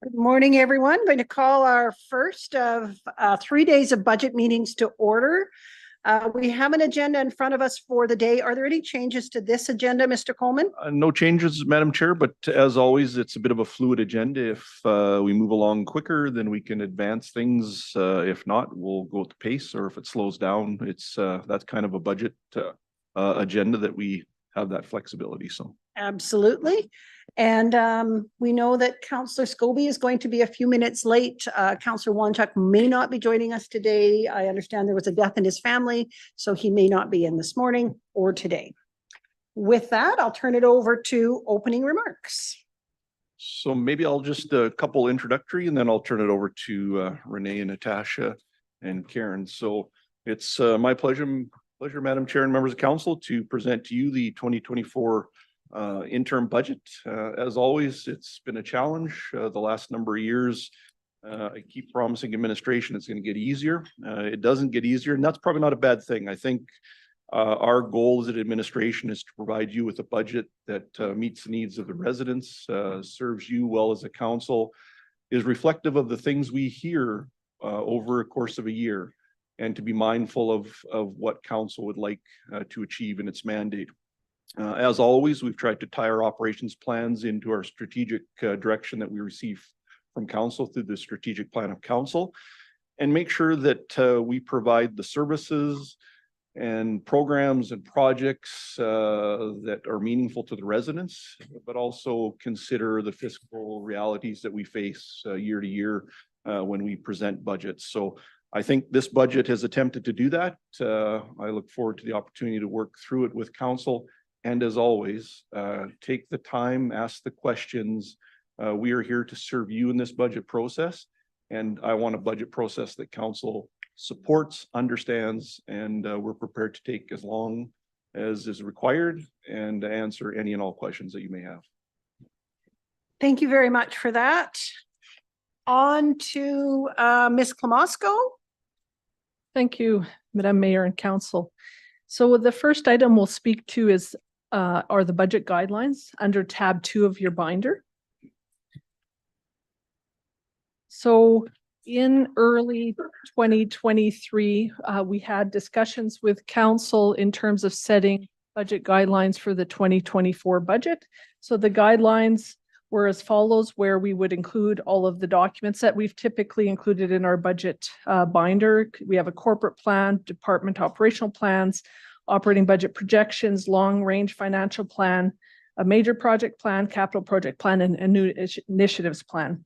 Good morning, everyone. I'm going to call our first of 3 days of budget meetings to order. We have an agenda in front of us for the day. Are there any changes to this agenda, Mr. Coleman? No changes, Madam Chair, but as always, it's a bit of a fluid agenda. If we move along quicker, then we can advance things. If not, we'll go at the pace, or if it slows down, that's kind of a budget agenda that we have that flexibility. So Absolutely. And we know that Councillor Scobie is going to be a few minutes late. Councillor Wanchuk may not be joining us today. I understand there was a death in his family, so he may not be in this morning or today. With that, I'll turn it over to opening remarks. So maybe I'll just a couple introductory, and then I'll turn it over to Renee and Natasha and Karen. So it's my pleasure, Madam Chair and members of council, to present to you the 2024 interim budget. As always, it's been a challenge the last number of years. I keep promising administration it's going to get easier. It doesn't get easier, and that's probably not a bad thing. I think our goal as an administration is to provide you with a budget that meets the needs of the residents, serves you well as a council, is reflective of the things we hear over a course of a year, and to be mindful of what council would like to achieve in its mandate. As always, we've tried to tie our operations plans into our strategic direction that we receive from council through the strategic plan of council, and make sure that we provide the services and programs and projects that are meaningful to the residents, but also consider the fiscal realities that we face year to year when we present budgets. So I think this budget has attempted to do that. I look forward to the opportunity to work through it with council. And as always, take the time, ask the questions. We are here to serve you in this budget process. And I want a budget process that council supports, understands, and we're prepared to take as long as is required and answer any and all questions that you may have. Thank you very much for that. On to Ms. Klamosko. Thank you, Madam Mayor and Council. So the first item we'll speak to are the budget guidelines under tab 2 of your binder. So in early 2023, we had discussions with council in terms of setting budget guidelines for the 2024 budget. So the guidelines were as follows, where we would include all of the documents that we've typically included in our budget binder. We have a corporate plan, department operational plans, operating budget projections, long-range financial plan, a major project plan, capital project plan, and a new initiatives plan.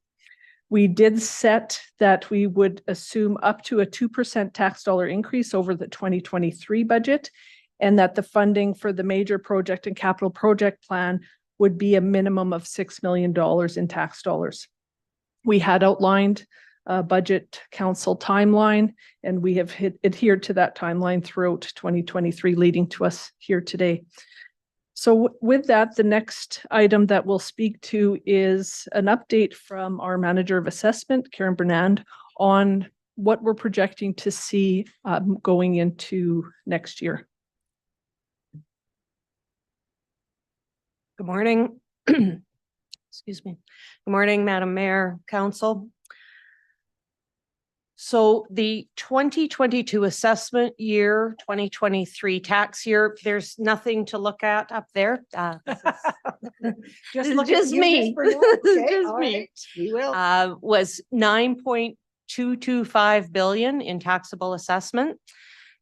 We did set that we would assume up to a 2% tax dollar increase over the 2023 budget, and that the funding for the major project and capital project plan would be a minimum of $6 million in tax dollars. We had outlined a budget council timeline, and we have adhered to that timeline throughout 2023, leading to us here today. So with that, the next item that we'll speak to is an update from our manager of assessment, Karen Bernand, on what we're projecting to see going into next year. Good morning. Excuse me. Good morning, Madam Mayor, Council. So the 2022 assessment year, 2023 tax year, there's nothing to look at up there. Just me. Okay, just me. We will. Was $9.225 billion in taxable assessment.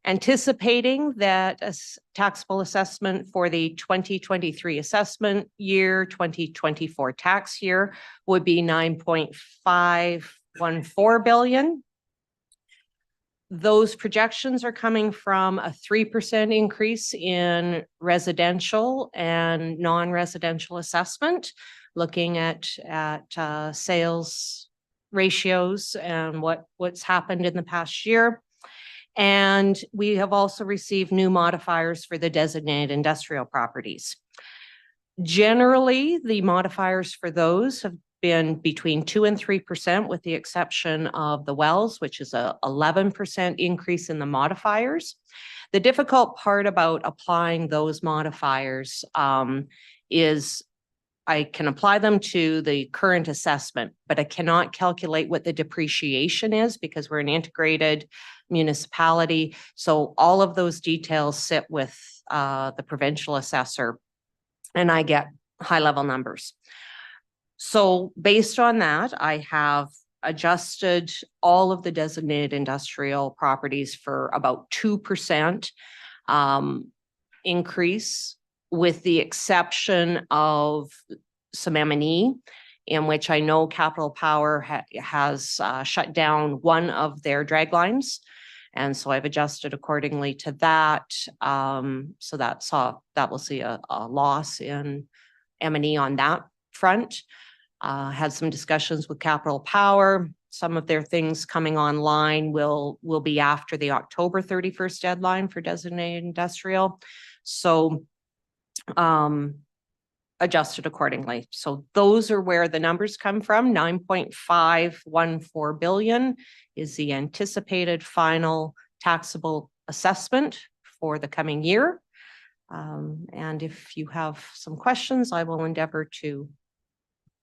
Anticipating that a taxable assessment for the 2023 assessment year, 2024 tax year would be $9.514 billion. Those projections are coming from a 3% increase in residential and non-residential assessment, looking at sales ratios and what's happened in the past year. And we have also received new modifiers for the designated industrial properties. Generally, the modifiers for those have been between 2% and 3%, with the exception of the wells, which is a 11% increase in the modifiers. The difficult part about applying those modifiers is I can apply them to the current assessment, but I cannot calculate what the depreciation is because we're an integrated municipality. So all of those details sit with the provincial assessor, and I get high-level numbers. So based on that, I have adjusted all of the designated industrial properties for about 2% increase, with the exception of some M&E, in which I know Capital Power has shut down one of their drag lines. And so I've adjusted accordingly to that. So that will see a loss in M&E on that front. Had some discussions with Capital Power. Some of their things coming online will be after the October 31st deadline for designated industrial. So adjusted accordingly. So those are where the numbers come from. 9.514 billion is the anticipated final taxable assessment for the coming year. And if you have some questions, I will endeavor to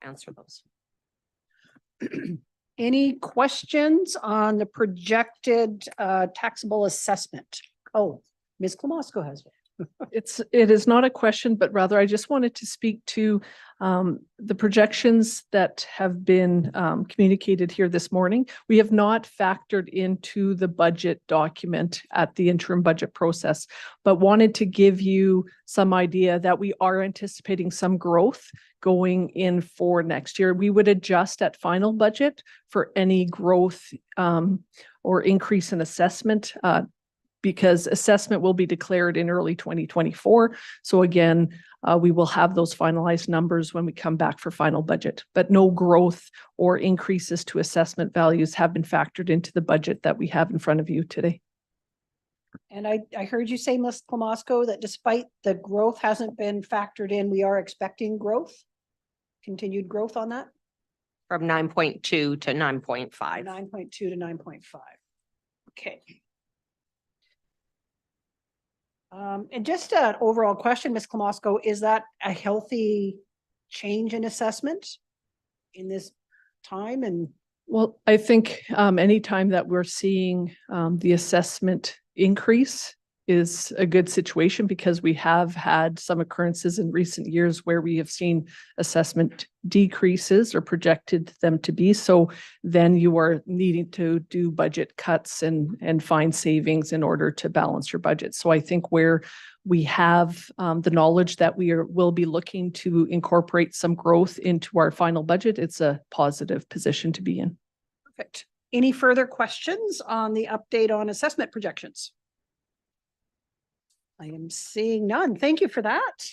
answer those. Any questions on the projected taxable assessment? Oh, Ms. Klamosko has one. It is not a question, but rather I just wanted to speak to the projections that have been communicated here this morning. We have not factored into the budget document at the interim budget process, but wanted to give you some idea that we are anticipating some growth going in for next year. We would adjust at final budget for any growth or increase in assessment because assessment will be declared in early 2024. So again, we will have those finalized numbers when we come back for final budget, but no growth or increases to assessment values have been factored into the budget that we have in front of you today. And I heard you say, Ms. Klamosko, that despite the growth hasn't been factored in, we are expecting growth, continued growth on that? From 9.2 to 9.5. 9.2 to 9.5. Okay. And just an overall question, Ms. Klamosko, is that a healthy change in assessment in this time? And well, I think anytime that we're seeing the assessment increase is a good situation, because we have had some occurrences in recent years where we have seen assessment decreases or projected them to be. So then you are needing to do budget cuts and find savings in order to balance your budget. So I think where we have the knowledge that will be looking to incorporate some growth into our final budget, it's a positive position to be in. perfect. Any further questions on the update on assessment projections? I am seeing none. Thank you for that.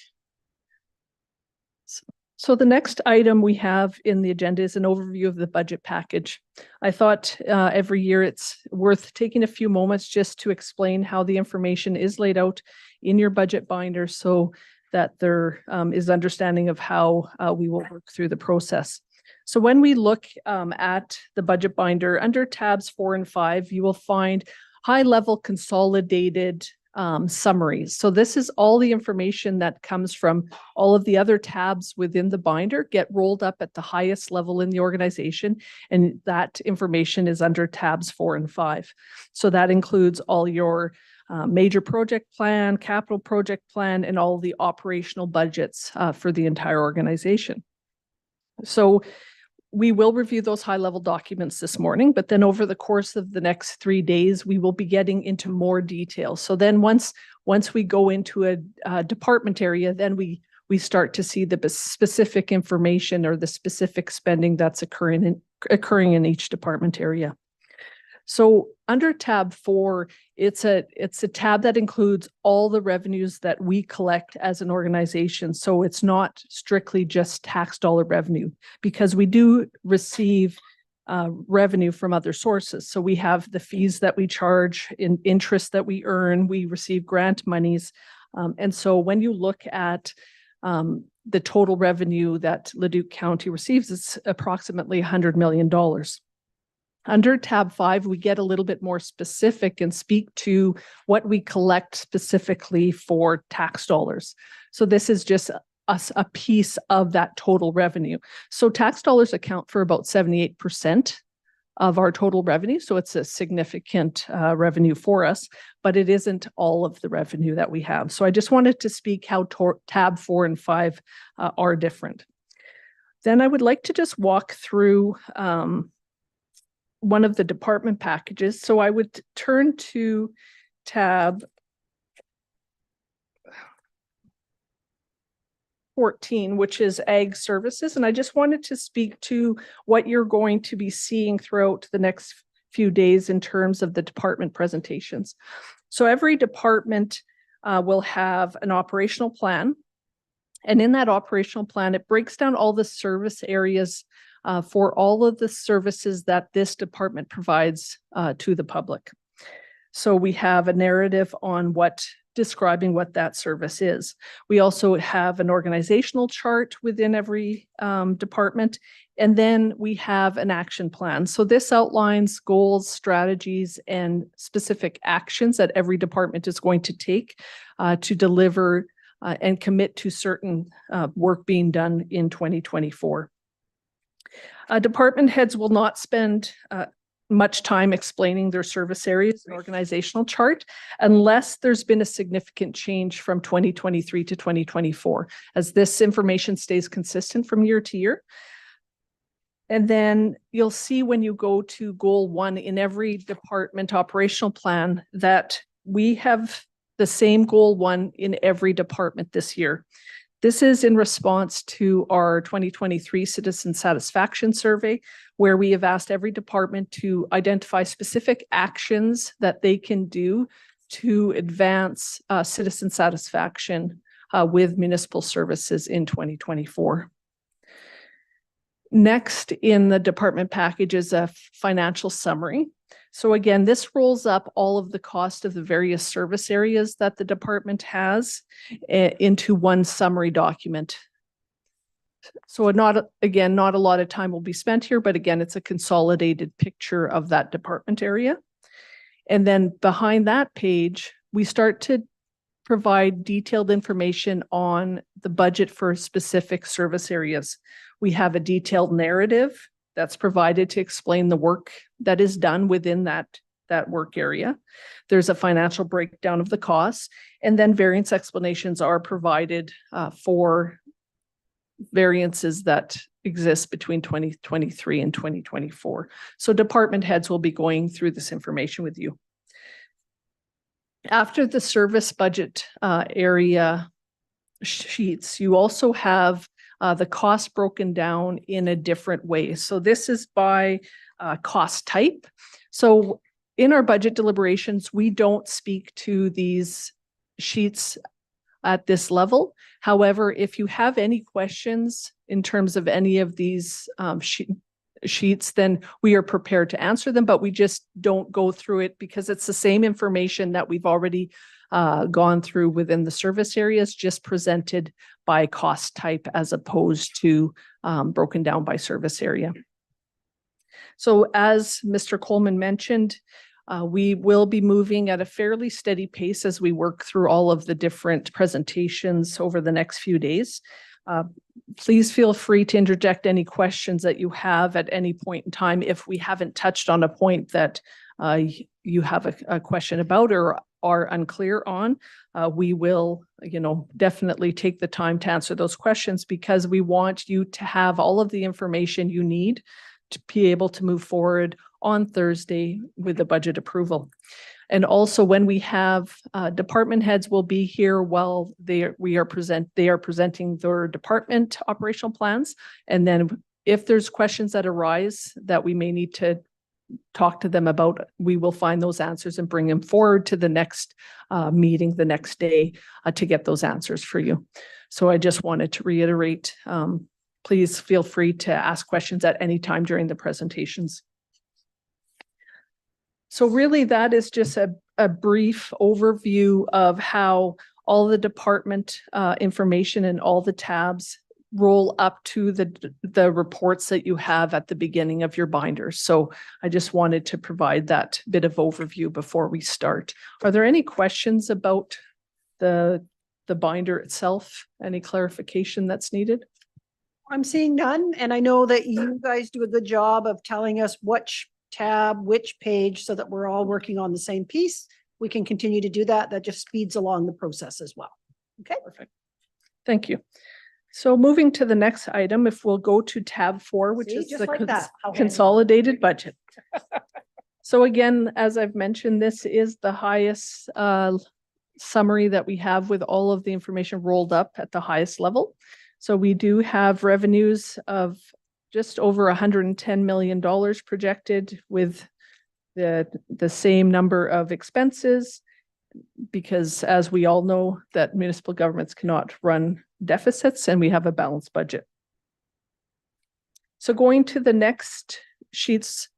So the next item we have in the agenda is an overview of the budget package. I thought every year it's worth taking a few moments just to explain how the information is laid out in your budget binder so that there is understanding of how we will work through the process. So when we look at the budget binder, under tabs 4 and 5, you will find high-level consolidated summaries. So this is all the information that comes from all of the other tabs within the binder get rolled up at the highest level in the organization. And that information is under tabs 4 and 5. So that includes all your major project plan, capital project plan, and all the operational budgets for the entire organization. So we will review those high-level documents this morning, but then over the course of the next 3 days, we will be getting into more detail. So then once we go into a department area, then we start to see the specific information or the specific spending that's occurring in each department area. So under tab 4, it's a tab that includes all the revenues that we collect as an organization. So it's not strictly just tax dollar revenue, because we do receive revenue from other sources. So we have the fees that we charge, in interest that we earn, we receive grant monies. And so when you look at the total revenue that Leduc County receives, it's approximately $100 million. Under tab 5, we get a little bit more specific and speak to what we collect specifically for tax dollars. So this is just us a piece of that total revenue. So tax dollars account for about 78% of our total revenue. So it's a significant revenue for us, but it isn't all of the revenue that we have. So I just wanted to speak how tab 4 and 5 are different. Then I would like to just walk through one of the department packages. So I would turn to tab 14, which is Ag Services. And I just wanted to speak to what you're going to be seeing throughout the next few days in terms of the department presentations. So every department will have an operational plan. And in that operational plan, it breaks down all the service areas for all of the services that this department provides to the public. So we have a narrative on describing what that service is. We also have an organizational chart within every department, and then we have an action plan. So this outlines goals, strategies, and specific actions that every department is going to take to deliver and commit to certain work being done in 2024. Department heads will not spend much time explaining their service areas and organizational chart unless there's been a significant change from 2023 to 2024, as this information stays consistent from year to year. And then you'll see when you go to goal 1 in every department operational plan that we have the same goal 1 in every department this year. This is in response to our 2023 Citizen Satisfaction Survey, where we have asked every department to identify specific actions that they can do to advance citizen satisfaction with municipal services in 2024. Next in the department package is a financial summary. So again, this rolls up all of the cost of the various service areas that the department has into one summary document. So not a lot of time will be spent here, but again, it's a consolidated picture of that department area. And then behind that page, we start to provide detailed information on the budget for specific service areas. We have a detailed narrative that's provided to explain the work that is done within that work area. There's a financial breakdown of the costs, and then variance explanations are provided for variances that exist between 2023 and 2024. So department heads will be going through this information with you. After the service budget area sheets, you also have the cost broken down in a different way. So this is by cost type. So in our budget deliberations, we don't speak to these sheets at this level. However, if you have any questions in terms of any of these sheets, then we are prepared to answer them, but we just don't go through it because it's the same information that we've already gone through within the service areas, just presented by cost type as opposed to broken down by service area. So as Mr. Coleman mentioned, we will be moving at a fairly steady pace as we work through all of the different presentations over the next few days. Please feel free to interject any questions that you have at any point in time. If we haven't touched on a point that you have a question about or are unclear on, we will, definitely take the time to answer those questions, because we want you to have all of the information you need to be able to move forward on Thursday with the budget approval. And also, when we have department heads will be here while they are presenting their department operational plans. And then if there's questions that arise that we may need to talk to them about, we will find those answers and bring them forward to the next meeting the next day to get those answers for you. So I just wanted to reiterate, please feel free to ask questions at any time during the presentations. So really that is just a brief overview of how all the department information and all the tabs roll up to the reports that you have at the beginning of your binders. So I just wanted to provide that bit of overview before we start. Are there any questions about the the binder itself, any clarification that's needed? I'm seeing none, and I know that you guys do a good job of telling us which tab, which page, so that we're all working on the same piece. We can continue to do that. That just speeds along the process as well. Okay. Perfect. Thank you. So moving to the next item, if we'll go to tab 4, which See, is just the like that. How handy. consolidated budget. So again, as I've mentioned, this is the highest summary that we have with all of the information rolled up at the highest level. So we do have revenues of just over $110 million projected, with the same number of expenses, because as we all know, that municipal governments cannot run deficits, and we have a balanced budget. So going to the next sheets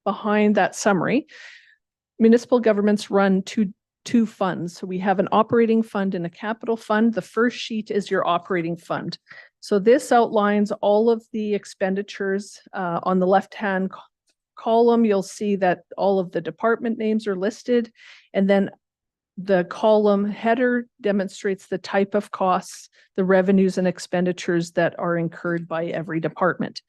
behind that summary, municipal governments run two funds. So we have an operating fund and a capital fund. The first sheet is your operating fund. So this outlines all of the expenditures. On the left-hand column, you'll see that all of the department names are listed, and then the column header demonstrates the type of costs, the revenues and expenditures that are incurred by every department.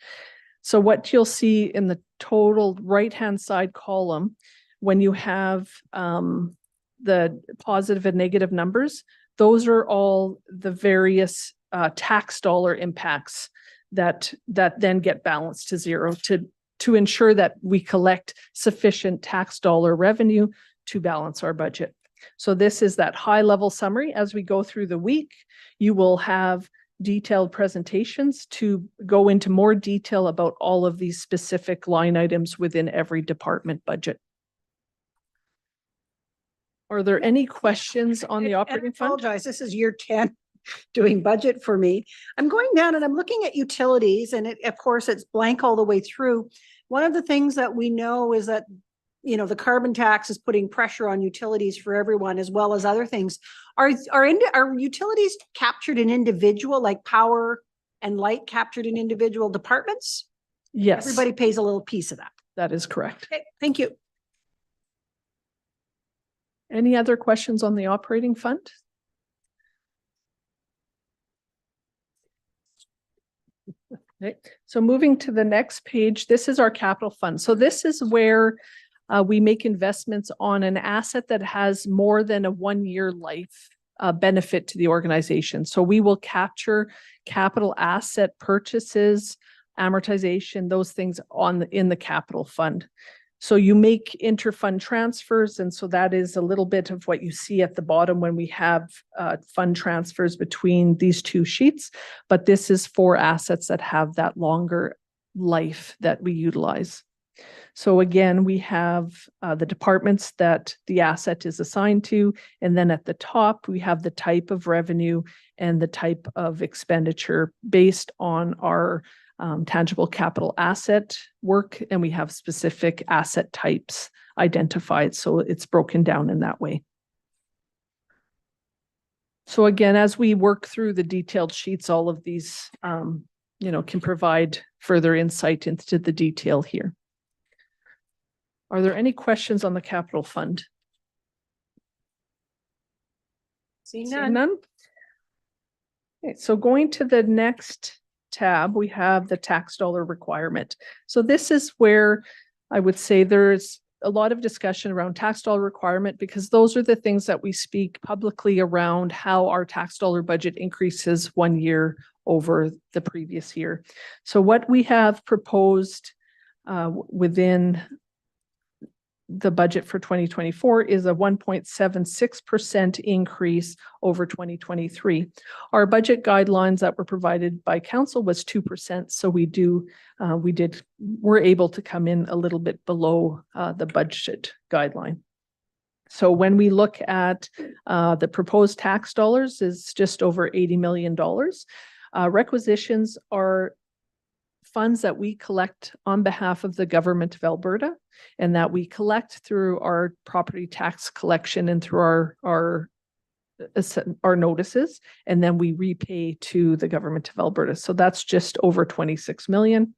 So what you'll see in the total right-hand side column, when you have the positive and negative numbers, those are all the various tax dollar impacts that then get balanced to zero to ensure that we collect sufficient tax dollar revenue to balance our budget. So this is that high level summary. As we go through the week, you will have detailed presentations to go into more detail about all of these specific line items within every department budget. Are there any questions on the operating fund? I apologize. This is year 10 doing budget for me. I'm going down and I'm looking at utilities, and of course it's blank all the way through. One of the things that we know is that, you know, the carbon tax is putting pressure on utilities for everyone, as well as other things. Are utilities captured in individual, like power and light, captured in individual departments? Yes. Everybody pays a little piece of that. That is correct. Okay, thank you. Any other questions on the operating fund? Okay. So moving to the next page, this is our capital fund. So this is where we make investments on an asset that has more than a 1-year life benefit to the organization. So we will capture capital asset purchases, amortization, those things in the capital fund. So you make interfund transfers, and so that is a little bit of what you see at the bottom when we have fund transfers between these two sheets. But this is for assets that have that longer life that we utilize. So again, we have the departments that the asset is assigned to, and then at the top, we have the type of revenue and the type of expenditure based on our tangible capital asset work, and we have specific asset types identified, so it's broken down in that way. So again, as we work through the detailed sheets, all of these can provide further insight into the detail here. Are there any questions on the capital fund? Seeing Seeing none. none? Okay, so going to the next tab, we have the tax dollar requirement. So this is where I would say there's a lot of discussion around tax dollar requirement, because those are the things that we speak publicly around how our tax dollar budget increases 1 year over the previous year. So what we have proposed within the budget for 2024 is a 1.76% increase over 2023. Our budget guidelines that were provided by council was 2%. So we're able to come in a little bit below the budget guideline. So when we look at the proposed tax dollars is just over $80 million. Requisitions are funds that we collect on behalf of the government of Alberta, and that we collect through our property tax collection and through our notices, and then we repay to the government of Alberta. So that's just over 26 million.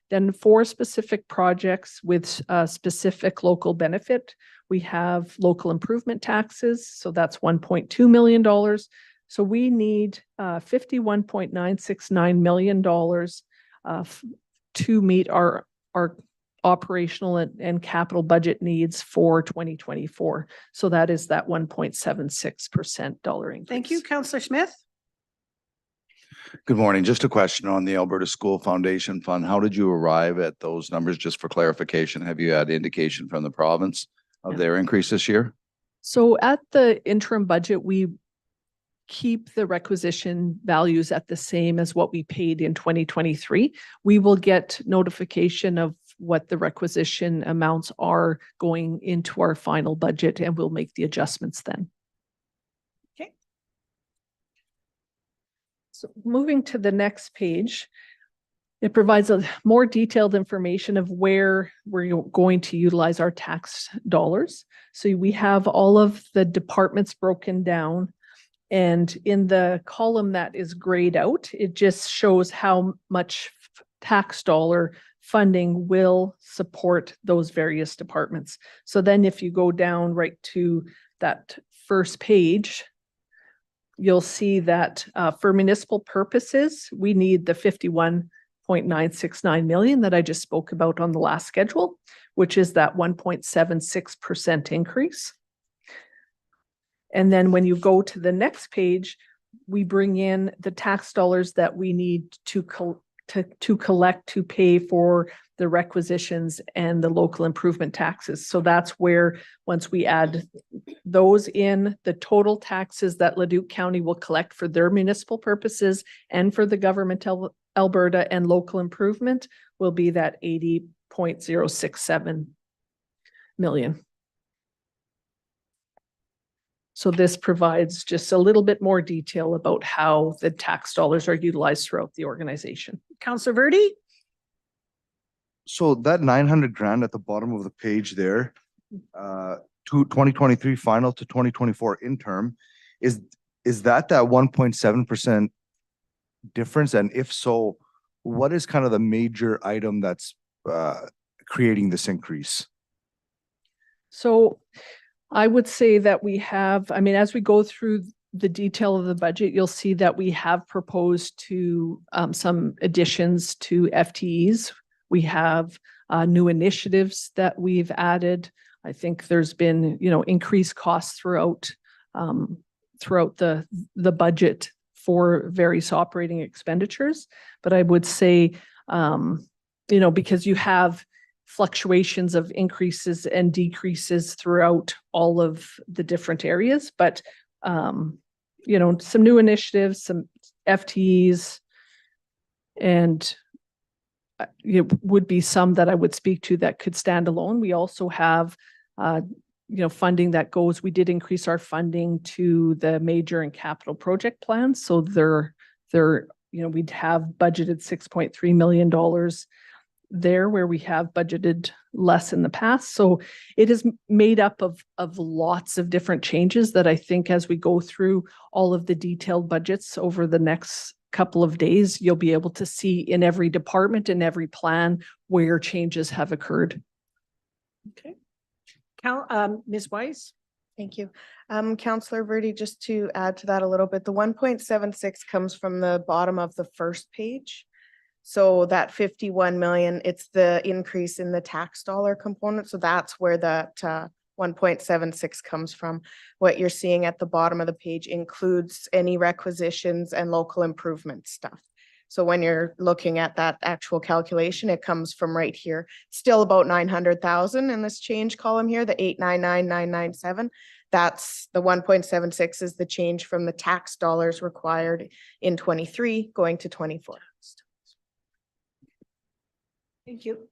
Then for specific projects with specific local benefit, we have local improvement taxes. So that's $1.2 million. So we need $51.969 million to meet our operational and capital budget needs for 2024. So that is that 1.76% dollar increase. Thank you, Councillor Smith. Good morning. Just a question on the Alberta School Foundation Fund. How did you arrive at those numbers? Just for clarification, have you had indication from the province of their increase this year? So at the interim budget, we keep the requisition values at the same as what we paid in 2023. We will get notification of what the requisition amounts are going into our final budget, and we'll make the adjustments then. Okay. So moving to the next page, it provides a more detailed information of where we're going to utilize our tax dollars. So we have all of the departments broken down, and in the column that is grayed out, it just shows how much tax dollar funding will support those various departments. So then if you go down right to that first page, you'll see that for municipal purposes, we need the 51.969 million that I just spoke about on the last schedule, which is that 1.76% increase. And then when you go to the next page, we bring in the tax dollars that we need to collect to pay for the requisitions and the local improvement taxes. So that's where, once we add those in, the total taxes that Leduc County will collect for their municipal purposes and for the government of Alberta and local improvement will be that 80.067 million. So this provides just a little bit more detail about how the tax dollars are utilized throughout the organization. Councillor Verdi? So that 900 grand at the bottom of the page there, to 2023 final to 2024 interim, is that 1.7% difference? And if so, what is kind of the major item that's creating this increase? So I would say that we have, I mean, as we go through the detail of the budget, you'll see that we have proposed to some additions to FTEs. We have new initiatives that we've added. I think there's been, increased costs throughout the budget for various operating expenditures. But I would say, because you have fluctuations of increases and decreases throughout all of the different areas, but some new initiatives, some FTEs, and it would be some that I would speak to that could stand alone. We also have funding that goes, we did increase our funding to the major and capital project plans. So we'd have budgeted $6.3 million there where we have budgeted less in the past. So it is made up of lots of different changes that I think as we go through all of the detailed budgets over the next couple of days, you'll be able to see in every department and every plan where changes have occurred. Okay. Ms. Weiss? Thank you. Councillor Verdi, just to add to that a little bit, the 1.76 comes from the bottom of the first page. So that 51 million, it's the increase in the tax dollar component. So that's where that 1.76 comes from. What you're seeing at the bottom of the page includes any requisitions and local improvement stuff. So when you're looking at that actual calculation, it comes from right here. Still about 900,000 in this change column here, the 899,997. That's the 1.76 is the change from the tax dollars required in 23 going to 24. Thank you.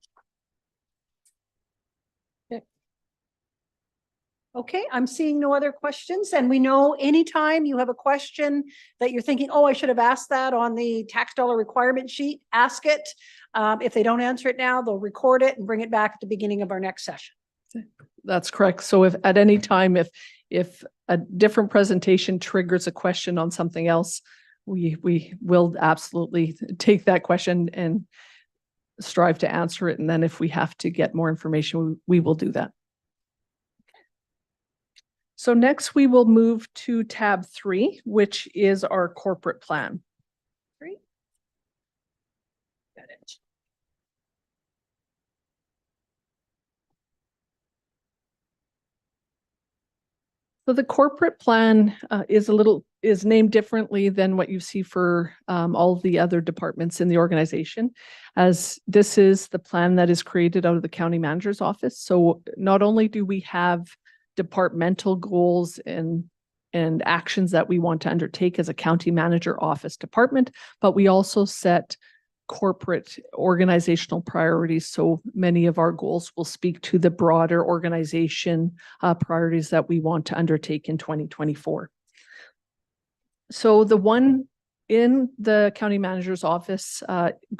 Okay, I'm seeing no other questions, and we know anytime you have a question that you're thinking, oh, I should have asked that on the tax dollar requirement sheet, ask it. If they don't answer it now, they'll record it and bring it back at the beginning of our next session. That's correct. So if at any time, if a different presentation triggers a question on something else, we will absolutely take that question and strive to answer it. And then if we have to get more information, we will do that. So next we will move to tab 3, which is our corporate plan. Great. Got it. So the corporate plan is named differently than what you see for all of the other departments in the organization, as this is the plan that is created out of the county manager's office. So not only do we have departmental goals and actions that we want to undertake as a county manager office department, but we also set corporate organizational priorities. So many of our goals will speak to the broader organization priorities that we want to undertake in 2024. So the one in the county manager's office,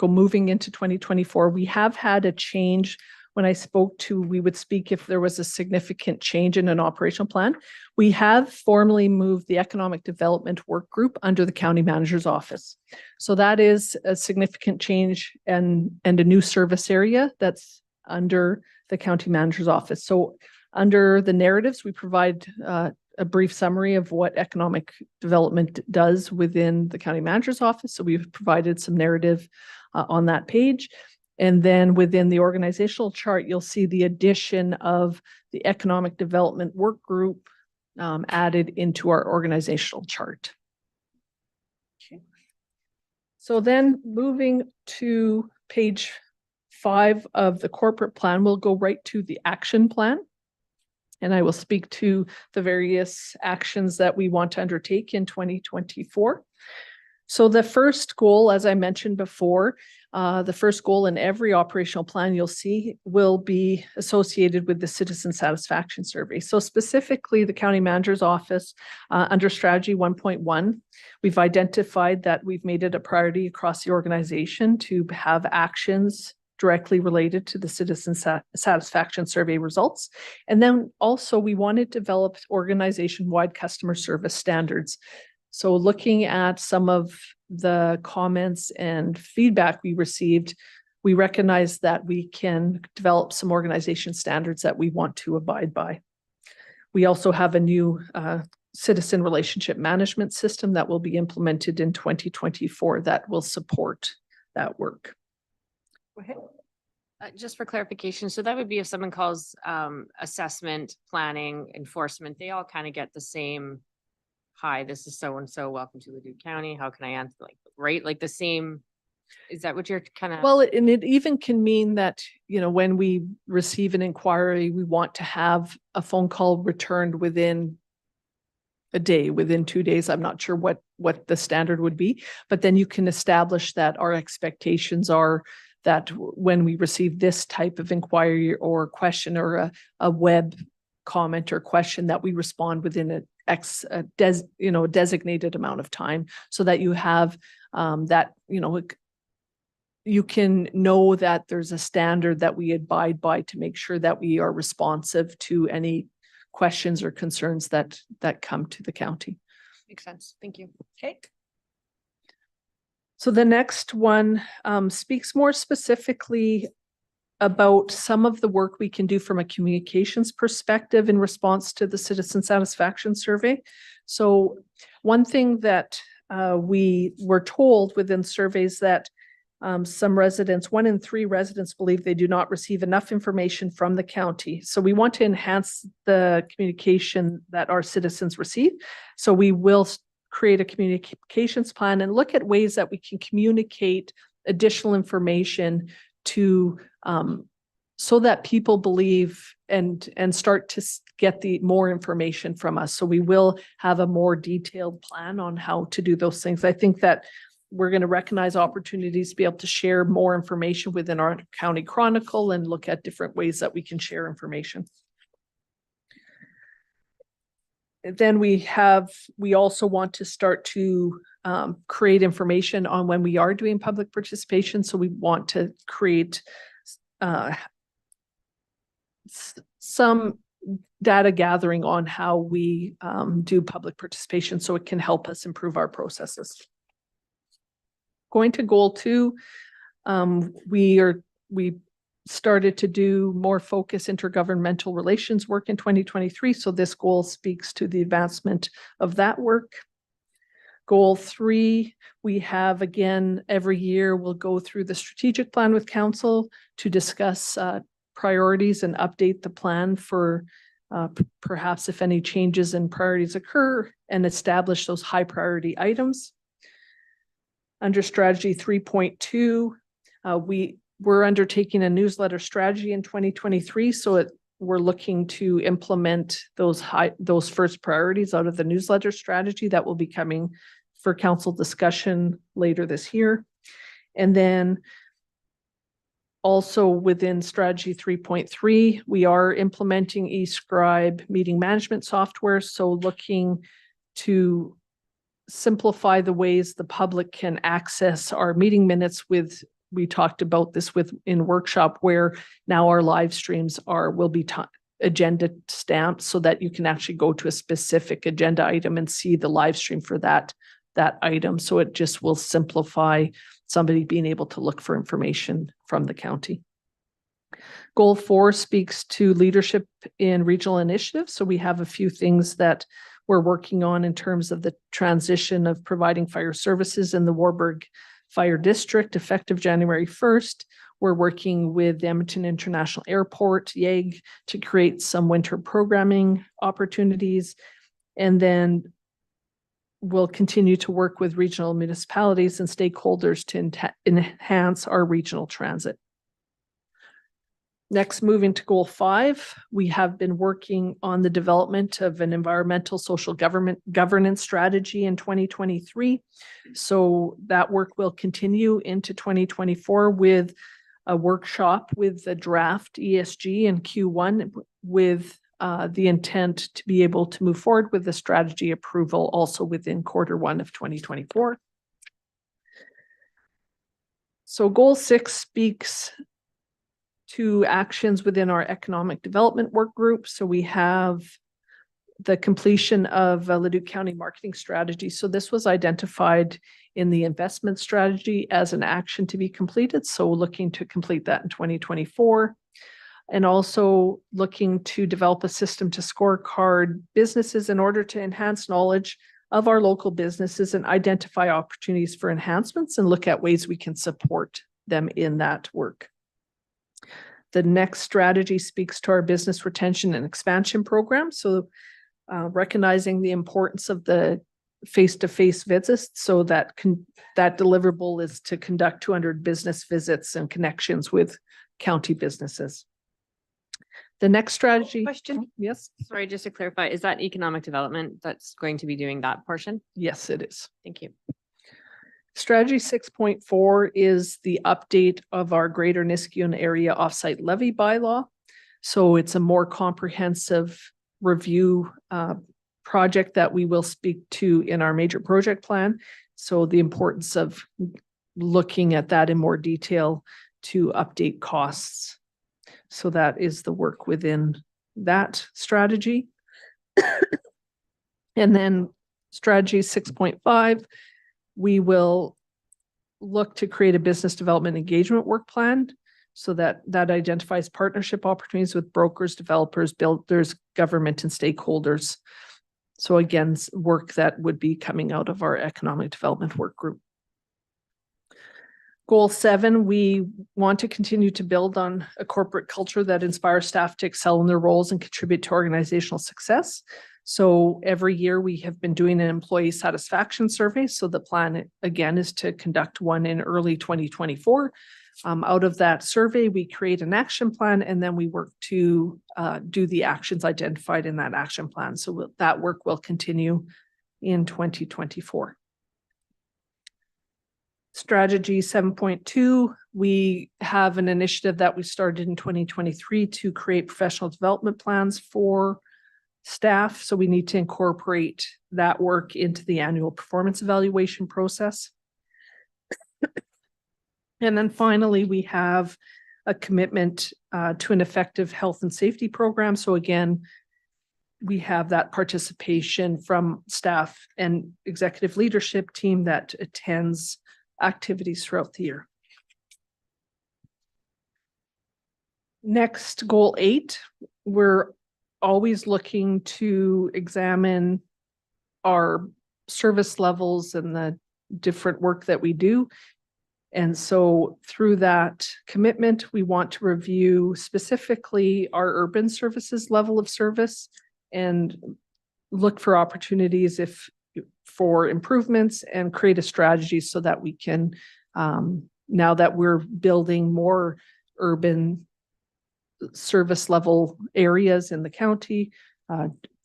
moving into 2024, we have had a change. When I spoke to, we would speak if there was a significant change in an operational plan. We have formally moved the economic development work group under the county manager's office. So that is a significant change and a new service area that's under the county manager's office. So under the narratives, we provide a brief summary of what economic development does within the county manager's office. So we've provided some narrative on that page. And then within the organizational chart, you'll see the addition of the economic development work group added into our organizational chart. Okay. So then moving to page 5 of the corporate plan, we'll go right to the action plan. And I will speak to the various actions that we want to undertake in 2024. So the first goal, as I mentioned before, the first goal in every operational plan you'll see will be associated with the citizen satisfaction survey. So specifically the county manager's office under strategy 1.1, we've identified that we've made it a priority across the organization to have actions directly related to the citizen satisfaction survey results. And then also we want to develop organization-wide customer service standards. So looking at some of the comments and feedback we received, we recognize that we can develop some organization standards that we want to abide by. We also have a new citizen relationship management system that will be implemented in 2024 that will support that work. Go ahead. Just for clarification, so that would be if someone calls assessment, planning, enforcement, they all kind of get the same, hi, this is so-and-so, welcome to Leduc County, how can I answer, like, right? Like the same, is that what you're kind of? Well, and it even can mean that, you know, when we receive an inquiry, we want to have a phone call returned within a day, within 2 days. I'm not sure what the standard would be, but then you can establish that our expectations are that when we receive this type of inquiry or question or a web comment or question, that we respond within a designated amount of time, so that you have that, you know, you can know that there's a standard that we abide by to make sure that we are responsive to any questions or concerns that come to the county. Makes sense. Thank you. Okay. So the next one speaks more specifically about some of the work we can do from a communications perspective in response to the citizen satisfaction survey. So one thing that we were told within surveys that some residents, 1 in 3 residents, believe they do not receive enough information from the county. So we want to enhance the communication that our citizens receive. So we will create a communications plan and look at ways that we can communicate additional information to so that people believe and start to get the more information from us. So we will have a more detailed plan on how to do those things. I think that we're going to recognize opportunities to be able to share more information within our county chronicle and look at different ways that we can share information. Then we also want to start to create information on when we are doing public participation. So we want to create some data gathering on how we do public participation, so it can help us improve our processes. Going to goal 2, we started to do more focused intergovernmental relations work in 2023. So this goal speaks to the advancement of that work. Goal 3, we have again, every year we'll go through the strategic plan with council to discuss priorities and update the plan for perhaps if any changes in priorities occur and establish those high priority items. Under strategy 3.2, we're undertaking a newsletter strategy in 2023. So we're looking to implement those first priorities out of the newsletter strategy that will be coming for council discussion later this year. And then also within strategy 3.3, we are implementing eScribe meeting management software. So looking to simplify the ways the public can access our meeting minutes we talked about this in workshop where now our live streams will be agenda stamped so that you can actually go to a specific agenda item and see the live stream for that item. So it just will simplify somebody being able to look for information from the county. Goal 4 speaks to leadership in regional initiatives. So we have a few things that we're working on in terms of the transition of providing fire services in the Warburg Fire District effective January 1st. We're working with the Edmonton International Airport, YEG, to create some winter programming opportunities. And then we'll continue to work with regional municipalities and stakeholders to enhance our regional transit. Next, moving to goal 5, we have been working on the development of an environmental social governance strategy in 2023. So that work will continue into 2024 with a workshop with the draft ESG in Q1 with the intent to be able to move forward with the strategy approval also within Q1 of 2024. So goal 6 speaks to actions within our economic development work group. So we have the completion of a Leduc County marketing strategy. So this was identified in the investment strategy as an action to be completed. So looking to complete that in 2024. And also looking to develop a system to scorecard businesses in order to enhance knowledge of our local businesses and identify opportunities for enhancements and look at ways we can support them in that work. The next strategy speaks to our business retention and expansion program. So recognizing the importance of the face-to-face visits, so that deliverable is to conduct 200 business visits and connections with county businesses. The next strategy. Question? Yes. Sorry, just to clarify, is that economic development that's going to be doing that portion? Yes, it is. Thank you. Strategy 6.4 is the update of our Greater Niskayuna Area Offsite Levy bylaw. So it's a more comprehensive review project that we will speak to in our major project plan. So the importance of looking at that in more detail to update costs. So that is the work within that strategy. And then strategy 6.5, we will look to create a business development engagement work plan so that identifies partnership opportunities with brokers, developers, builders, government, and stakeholders. So again, work that would be coming out of our economic development work group. Goal 7, we want to continue to build on a corporate culture that inspires staff to excel in their roles and contribute to organizational success. So every year we have been doing an employee satisfaction survey. So the plan again is to conduct one in early 2024. Out of that survey, we create an action plan and then we work to do the actions identified in that action plan. So that work will continue in 2024. Strategy 7.2, we have an initiative that we started in 2023 to create professional development plans for staff. So we need to incorporate that work into the annual performance evaluation process. And then finally, we have a commitment to an effective health and safety program. So again, we have that participation from staff and executive leadership team that attends activities throughout the year. Next, goal 8, we're always looking to examine our service levels and the different work that we do. And so through that commitment, we want to review specifically our urban services level of service and look for opportunities for improvements and create a strategy so that we can, now that we're building more urban service level areas in the county,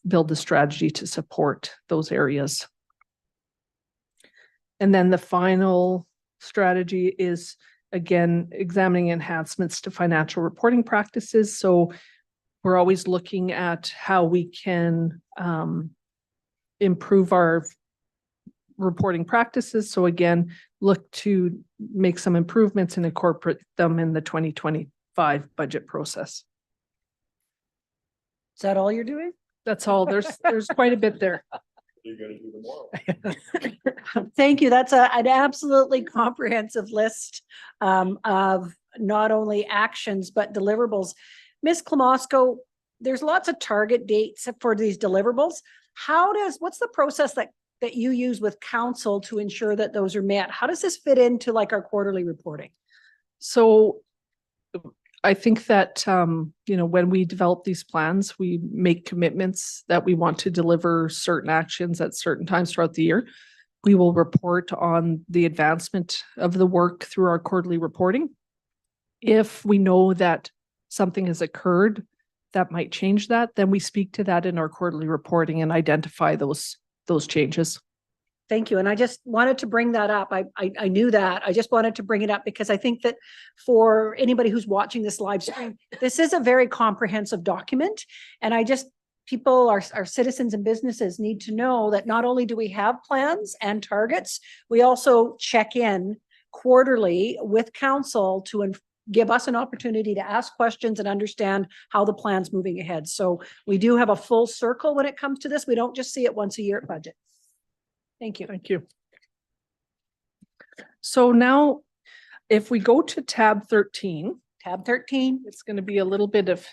build a strategy to support those areas. And then the final strategy is, again, examining enhancements to financial reporting practices. So we're always looking at how we can improve our reporting practices. So again, look to make some improvements and incorporate them in the 2025 budget process. Is that all you're doing? That's all. There's quite a bit there. You're gonna do tomorrow. Thank you. That's an absolutely comprehensive list of not only actions, but deliverables. Ms. Klamosko, there's lots of target dates for these deliverables. What's the process that you use with council to ensure that those are met? How does this fit into like our quarterly reporting? So I think that, when we develop these plans, we make commitments that we want to deliver certain actions at certain times throughout the year. We will report on the advancement of the work through our quarterly reporting. If we know that something has occurred that might change that, then we speak to that in our quarterly reporting and identify those changes. Thank you. And I just wanted to bring that up. I knew that. I just wanted to bring it up because I think that for anybody who's watching this live stream, this is a very comprehensive document. And people, our citizens and businesses need to know that not only do we have plans and targets, we also check in quarterly with council to give us an opportunity to ask questions and understand how the plan's moving ahead. So we do have a full circle when it comes to this. We don't just see it once a year at budget. Thank you. Thank you. So now if we go to tab 13, it's going to be a little bit of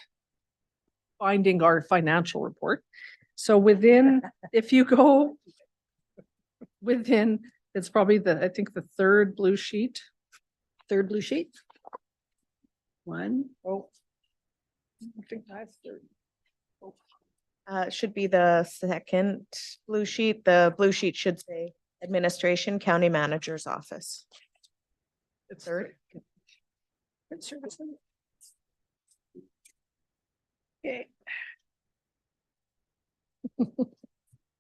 finding our financial report. So if you go within, it's probably I think the third blue sheet. Third blue sheet. One. Oh, I think that's third. Should be the second blue sheet. The blue sheet should say Administration County Manager's Office. It's Third. Okay.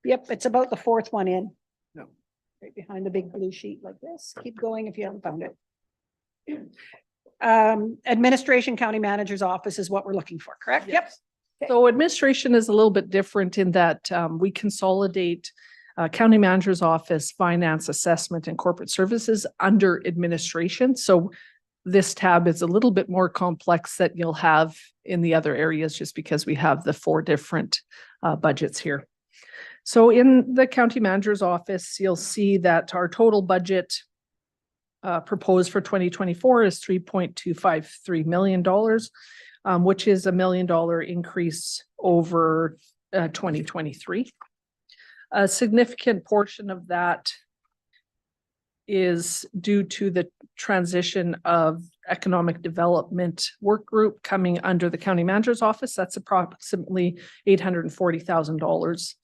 Yep, it's about the fourth one in. No. Right behind the big blue sheet like this. Keep going if you haven't found it. Administration County Manager's Office is what we're looking for, correct? Yep. So administration is a little bit different in that we consolidate county manager's office, finance, assessment, and corporate services under administration. So this tab is a little bit more complex that you'll have in the other areas just because we have the 4 different budgets here. So in the county manager's office, you'll see that our total budget proposed for 2024 is $3.253 million. Which is $1 million increase over 2023. A significant portion of that is due to the transition of economic development work group coming under the county manager's office. That's approximately $840,000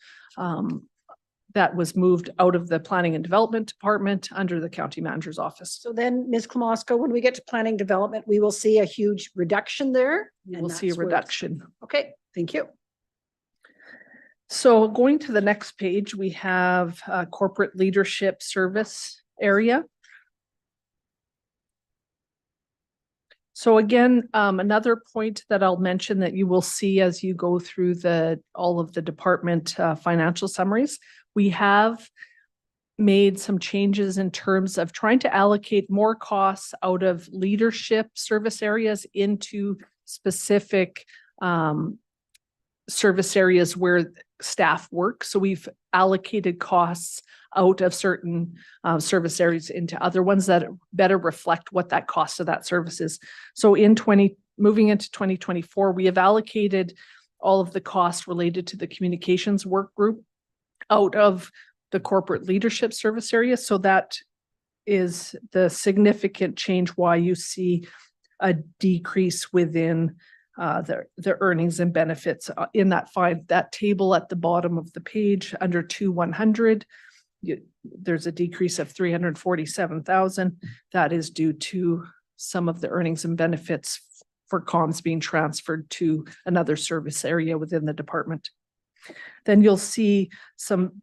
that was moved out of the planning and development department under the county manager's office. So then, Ms. Klamosko, when we get to planning development, we will see a huge reduction there. We'll see a reduction. Okay, thank you. So going to the next page, we have a corporate leadership service area. So again, another point that I'll mention that you will see as you go through all of the department financial summaries, we have made some changes in terms of trying to allocate more costs out of leadership service areas into specific service areas where staff work. So we've allocated costs out of certain service areas into other ones that better reflect what that cost of that service is. So in moving into 2024, we have allocated all of the costs related to the communications work group out of the corporate leadership service area. So that is the significant change why you see a decrease within the earnings and benefits in that table at the bottom of the page under 2-100. There's a decrease of 347,000. That is due to some of the earnings and benefits for comms being transferred to another service area within the department. Then you'll see some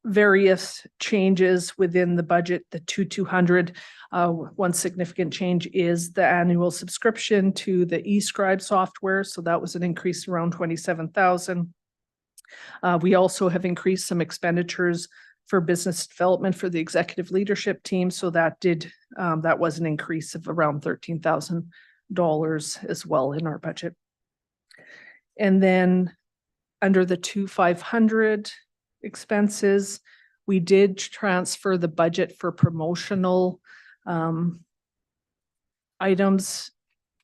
various changes within the budget, the 200. One significant change is the annual subscription to the eScribe software. So that was an increase around 27,000. We also have increased some expenditures for business development for the executive leadership team. So that was an increase of around $13,000 as well in our budget. And then under the 2,500 expenses, we did transfer the budget for promotional items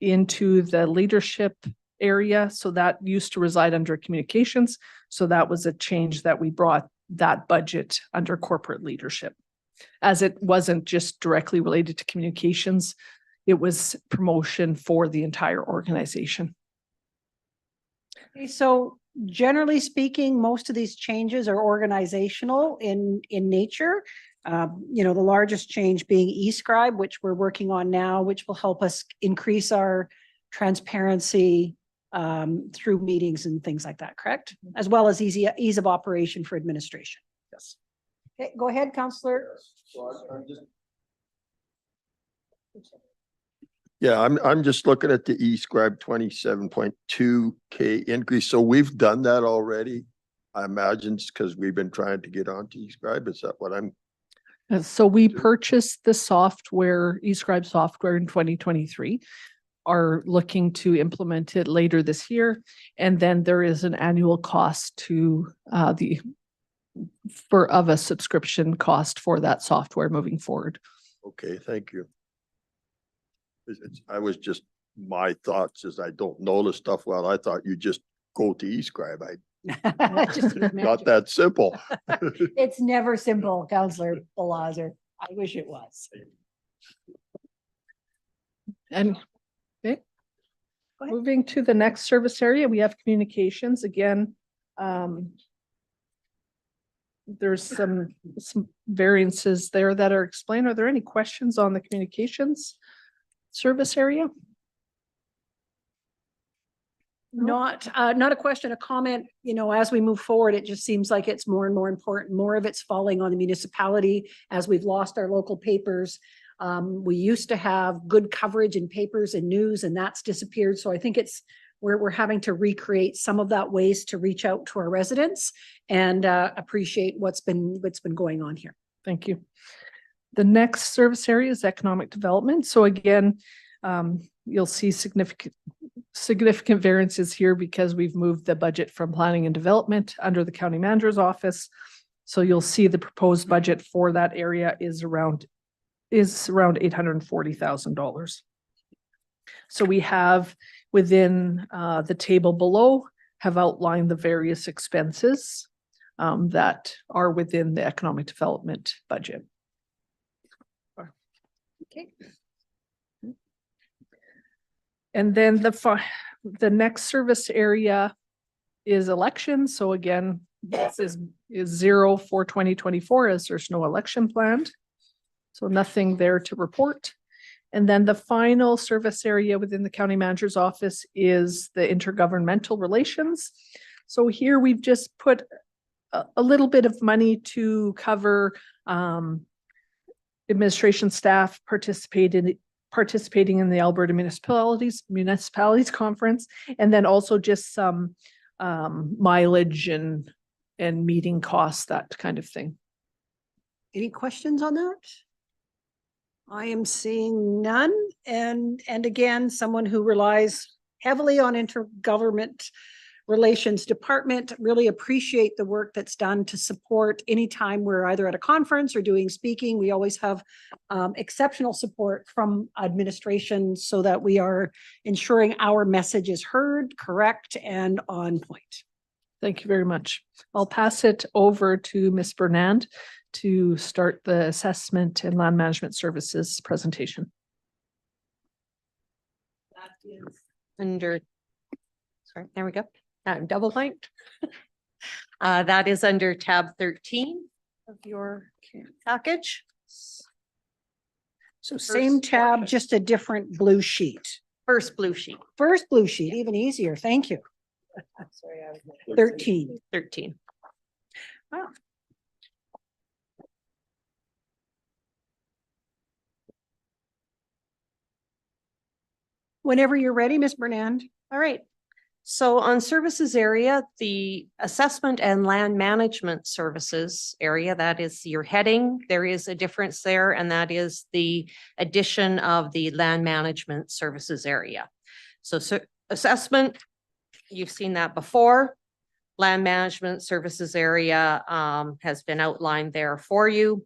into the leadership area. So that used to reside under communications. So that was a change that we brought that budget under corporate leadership, as it wasn't just directly related to communications. It was promotion for the entire organization. Okay, so generally speaking, most of these changes are organizational in nature. You know, the largest change being eScribe, which we're working on now, which will help us increase our transparency through meetings and things like that, correct? As well as ease of operation for administration. Yes. Okay, go ahead, Councillor. Yeah, I'm just looking at the eScribe 27.2K increase. So we've done that already. I imagine it's because we've been trying to get onto eScribe. Is that what I'm? So we purchased the software, eScribe software in 2023, are looking to implement it later this year. And then there is an annual cost to of a subscription cost for that software moving forward. Okay, thank you. I was just, my thoughts is I don't know the stuff well. I thought you just go to eScribe. Not that simple. It's never simple, Councillor Balazer. I wish it was. And okay. Moving to the next service area, we have communications again. There's some variances there that are explained. Are there any questions on the communications service area? Not a question, a comment. You know, as we move forward, it just seems like it's more and more important. More of it's falling on the municipality as we've lost our local papers. We used to have good coverage in papers and news, and that's disappeared. So I think we're having to recreate some of that ways to reach out to our residents and appreciate what's been going on here. Thank you. The next service area is economic development. So again, you'll see significant variances here because we've moved the budget from planning and development under the county manager's office. So you'll see the proposed budget for that area is around $840,000. So we have within the table below have outlined the various expenses that are within the economic development budget. Okay. And then the next service area is elections. So again, this is zero for 2024 as there's no election planned. So nothing there to report. And then the final service area within the county manager's office is the intergovernmental relations. So here we've just put a little bit of money to cover administration staff participating in the Alberta Municipalities Conference, and then also just some mileage and meeting costs, that kind of thing. Any questions on that? I am seeing none. And again, someone who relies heavily on intergovernment Relations Department. Really appreciate the work that's done to support anytime we're either at a conference or doing speaking. We always have exceptional support from administration so that we are ensuring our message is heard, correct, and on point. Thank you very much. I'll pass it over to Ms. Bernand to start the assessment and land management services presentation. That is under, sorry, there we go. I'm double blanked. That is under tab 13 of your package. So same tab, just a different blue sheet. First blue sheet. First blue sheet, even easier. Thank you. Sorry, I was 13. 13. Wow. Whenever you're ready, Ms. Bernand. All right. So on services area, the assessment and land management services area, that is your heading. There is a difference there, and that is the addition of the land management services area. So assessment, you've seen that before. Land management services area has been outlined there for you,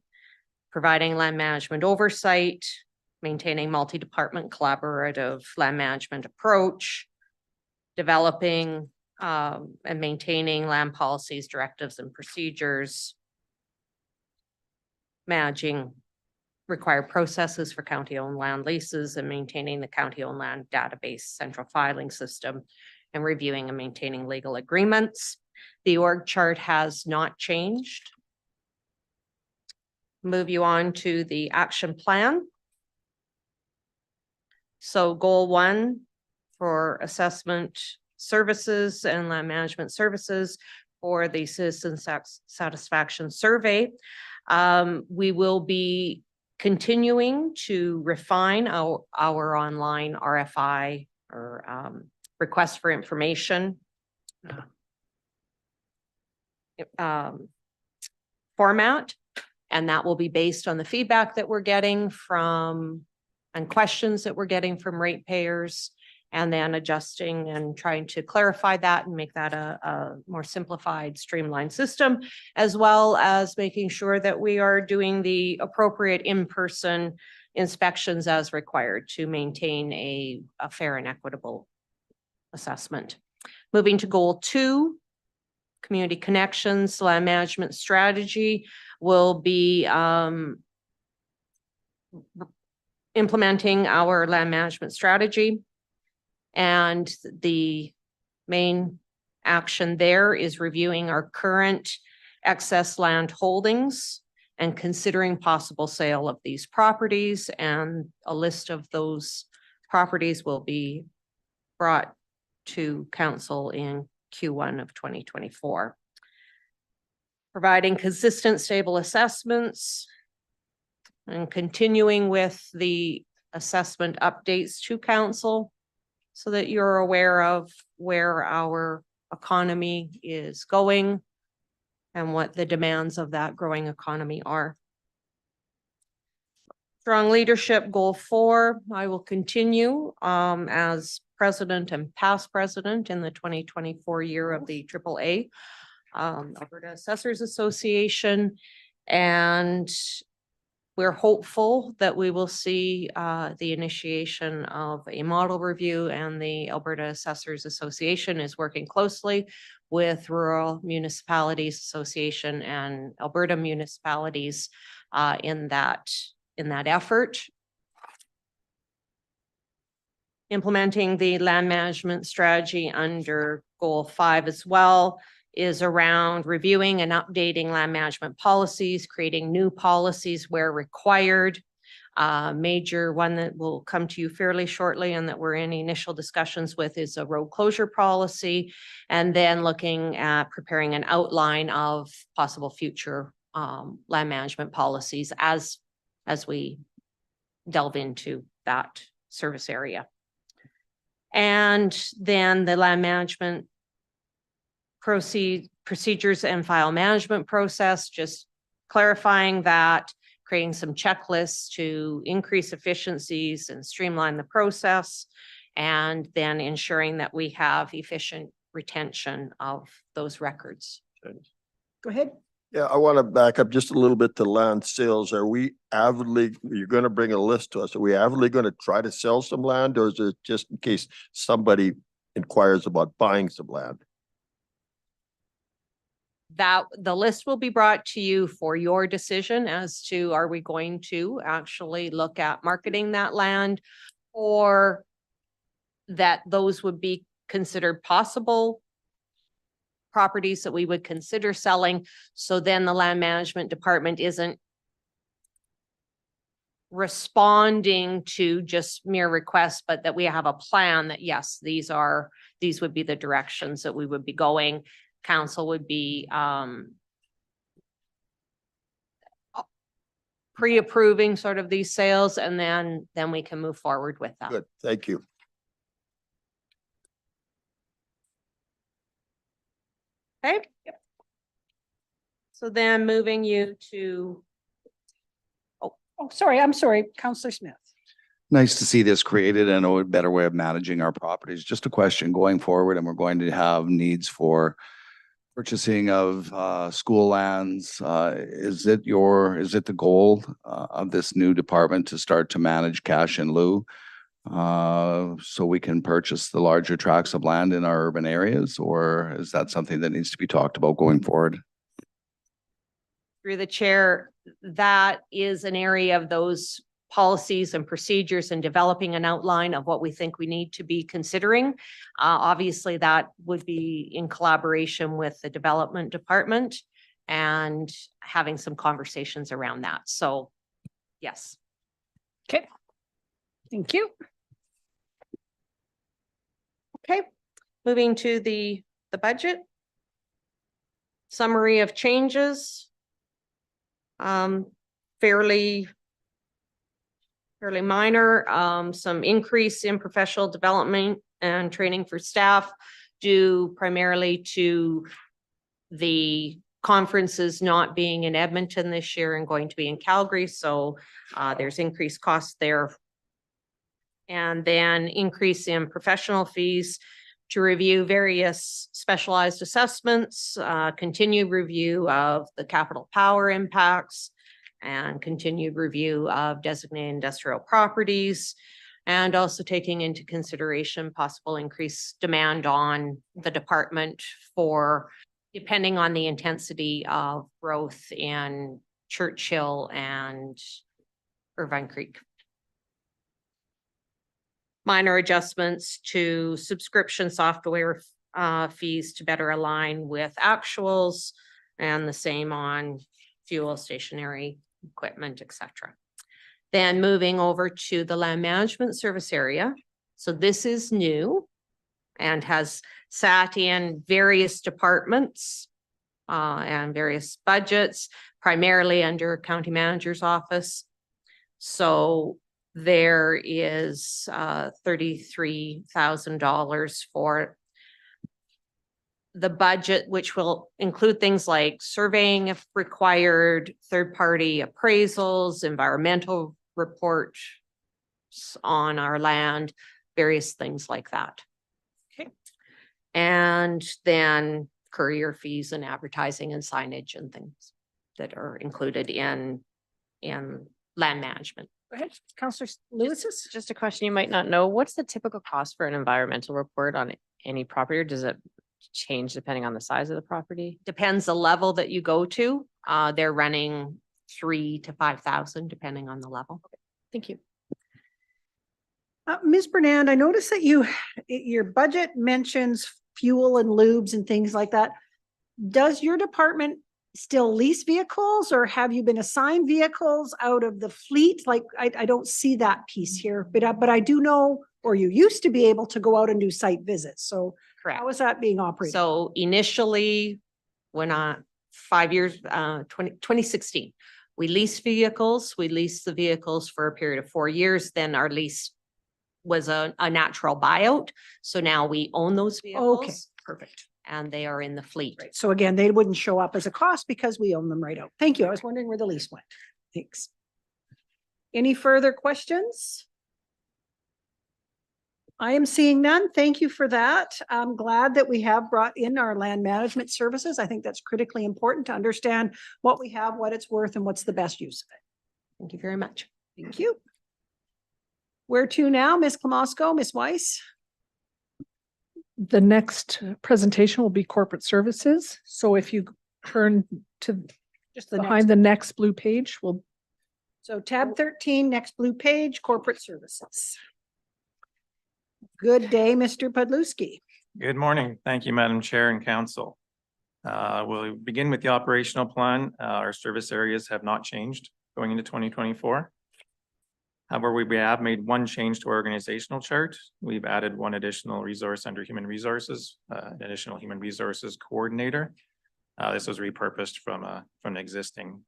providing land management oversight, maintaining multi-department collaborative land management approach, developing and maintaining land policies, directives, and procedures, managing required processes for county-owned land leases, and maintaining the county-owned land database central filing system, and reviewing and maintaining legal agreements. The org chart has not changed. Move you on to the action plan. So goal 1 for assessment services and land management services for the citizen satisfaction survey. We will be continuing to refine our online RFI or request for information format, and that will be based on the feedback that we're getting from and questions that we're getting from ratepayers, and then adjusting and trying to clarify that and make that a more simplified, streamlined system, as well as making sure that we are doing the appropriate in-person inspections as required to maintain a fair and equitable assessment. Moving to goal 2, community connections, land management strategy will be implementing our land management strategy. And the main action there is reviewing our current excess land holdings and considering possible sale of these properties. And a list of those properties will be brought to council in Q1 of 2024. Providing consistent, stable assessments and continuing with the assessment updates to council so that you're aware of where our economy is going and what the demands of that growing economy are. Strong leadership, goal 4, I will continue as president and past president in the 2024 year of the AAA Alberta Assessors Association, and we're hopeful that we will see the initiation of a model review, and the Alberta Assessors Association is working closely with Rural Municipalities Association and Alberta municipalities in that effort. Implementing the land management strategy under goal 5 as well is around reviewing and updating land management policies, creating new policies where required. Major one that will come to you fairly shortly and that we're in initial discussions with is a road closure policy, and then looking at preparing an outline of possible future land management policies as we delve into that service area. And then the land management procedures and file management process, just clarifying that, creating some checklists to increase efficiencies and streamline the process, and then ensuring that we have efficient retention of those records. Go ahead. Yeah, I want to back up just a little bit to land sales. Are we avidly, you're going to bring a list to us. Are we avidly going to try to sell some land, or is it just in case somebody inquires about buying some land? That the list will be brought to you for your decision as to, are we going to actually look at marketing that land, or that those would be considered possible properties that we would consider selling. So then the land management department isn't responding to just mere requests, but that we have a plan that, yes, these would be the directions that we would be going. Council would be pre-approving sort of these sales, and then we can move forward with that. Good, thank you. Okay. So then moving you to, Oh, sorry, I'm sorry, Counselor Smith. Nice to see this created and a better way of managing our properties. Just a question going forward, and we're going to have needs for purchasing of school lands. Is it the goal of this new department to start to manage cash in lieu? So we can purchase the larger tracts of land in our urban areas, or is that something that needs to be talked about going forward? through the chair, that is an area of those policies and procedures and developing an outline of what we think we need to be considering. Obviously, that would be in collaboration with the development department and having some conversations around that. So, yes. Okay. Thank you. Okay, moving to the budget. Summary of changes. Fairly minor, some increase in professional development and training for staff due primarily to the conferences not being in Edmonton this year and going to be in Calgary. So there's increased costs there. And then increase in professional fees to review various specialized assessments, continued review of the capital power impacts, and continued review of designated industrial properties, and also taking into consideration possible increased demand on the department for, depending on the intensity of growth in Churchill and Irvine Creek. Minor adjustments to subscription software fees to better align with actuals, and the same on fuel, stationary equipment, etc. Then moving over to the land management service area. So this is new and has sat in various departments and various budgets, primarily under county manager's office. So there is $33,000 for the budget, which will include things like surveying if required, third-party appraisals, environmental reports on our land, various things like that. Okay. And then courier fees and advertising and signage and things that are included in land management. Go ahead, Councillor Lewis. Just a question you might not know. What's the typical cost for an environmental report on any property, or does it change depending on the size of the property? Depends the level that you go to. They're running $3,000 to $5,000 depending on the level. Thank you. Ms. Bernand, I noticed that your budget mentions fuel and lubes and things like that. Does your department still lease vehicles, or have you been assigned vehicles out of the fleet? Like, I don't see that piece here, but I do know, or you used to be able to go out and do site visits. So Correct. how is that being operated? So initially, when 5 years, 2016, we leased vehicles. We leased the vehicles for a period of 4 years. Then our lease was a natural buyout. So now we own those vehicles. Okay, perfect. And they are in the fleet. Right. So again, they wouldn't show up as a cost because we own them right out. Thank you. I was wondering where the lease went. Thanks. Any further questions? I am seeing none. Thank you for that. I'm glad that we have brought in our land management services. I think that's critically important to understand what we have, what it's worth, and what's the best use of it. Thank you very much. Thank you. Where to now, Ms. Klamosko, Ms. Weiss? The next presentation will be corporate services. So if you turn to Just the behind next. the next blue page, we'll So tab 13, next blue page, corporate services. Good day, Mr. Podluski. Good morning. Thank you, Madam Chair and Council. We'll begin with the operational plan. Our service areas have not changed going into 2024. However, we have made one change to our organizational chart. We've added one additional resource under human resources, an additional human resources coordinator. This was repurposed from an existing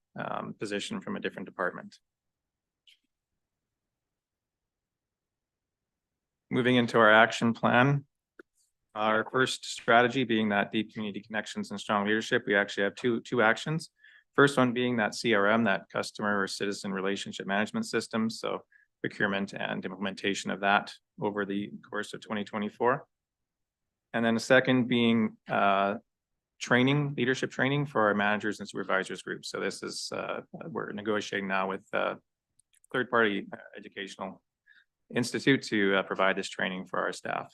position from a different department. Moving into our action plan. Our first strategy being that deep community connections and strong leadership. We actually have two actions. First one being that CRM, that customer or citizen relationship management system. So procurement and implementation of that over the course of 2024. And then the second being training, leadership training for our managers and supervisors group. So this is, we're negotiating now with third-party educational institute to provide this training for our staff.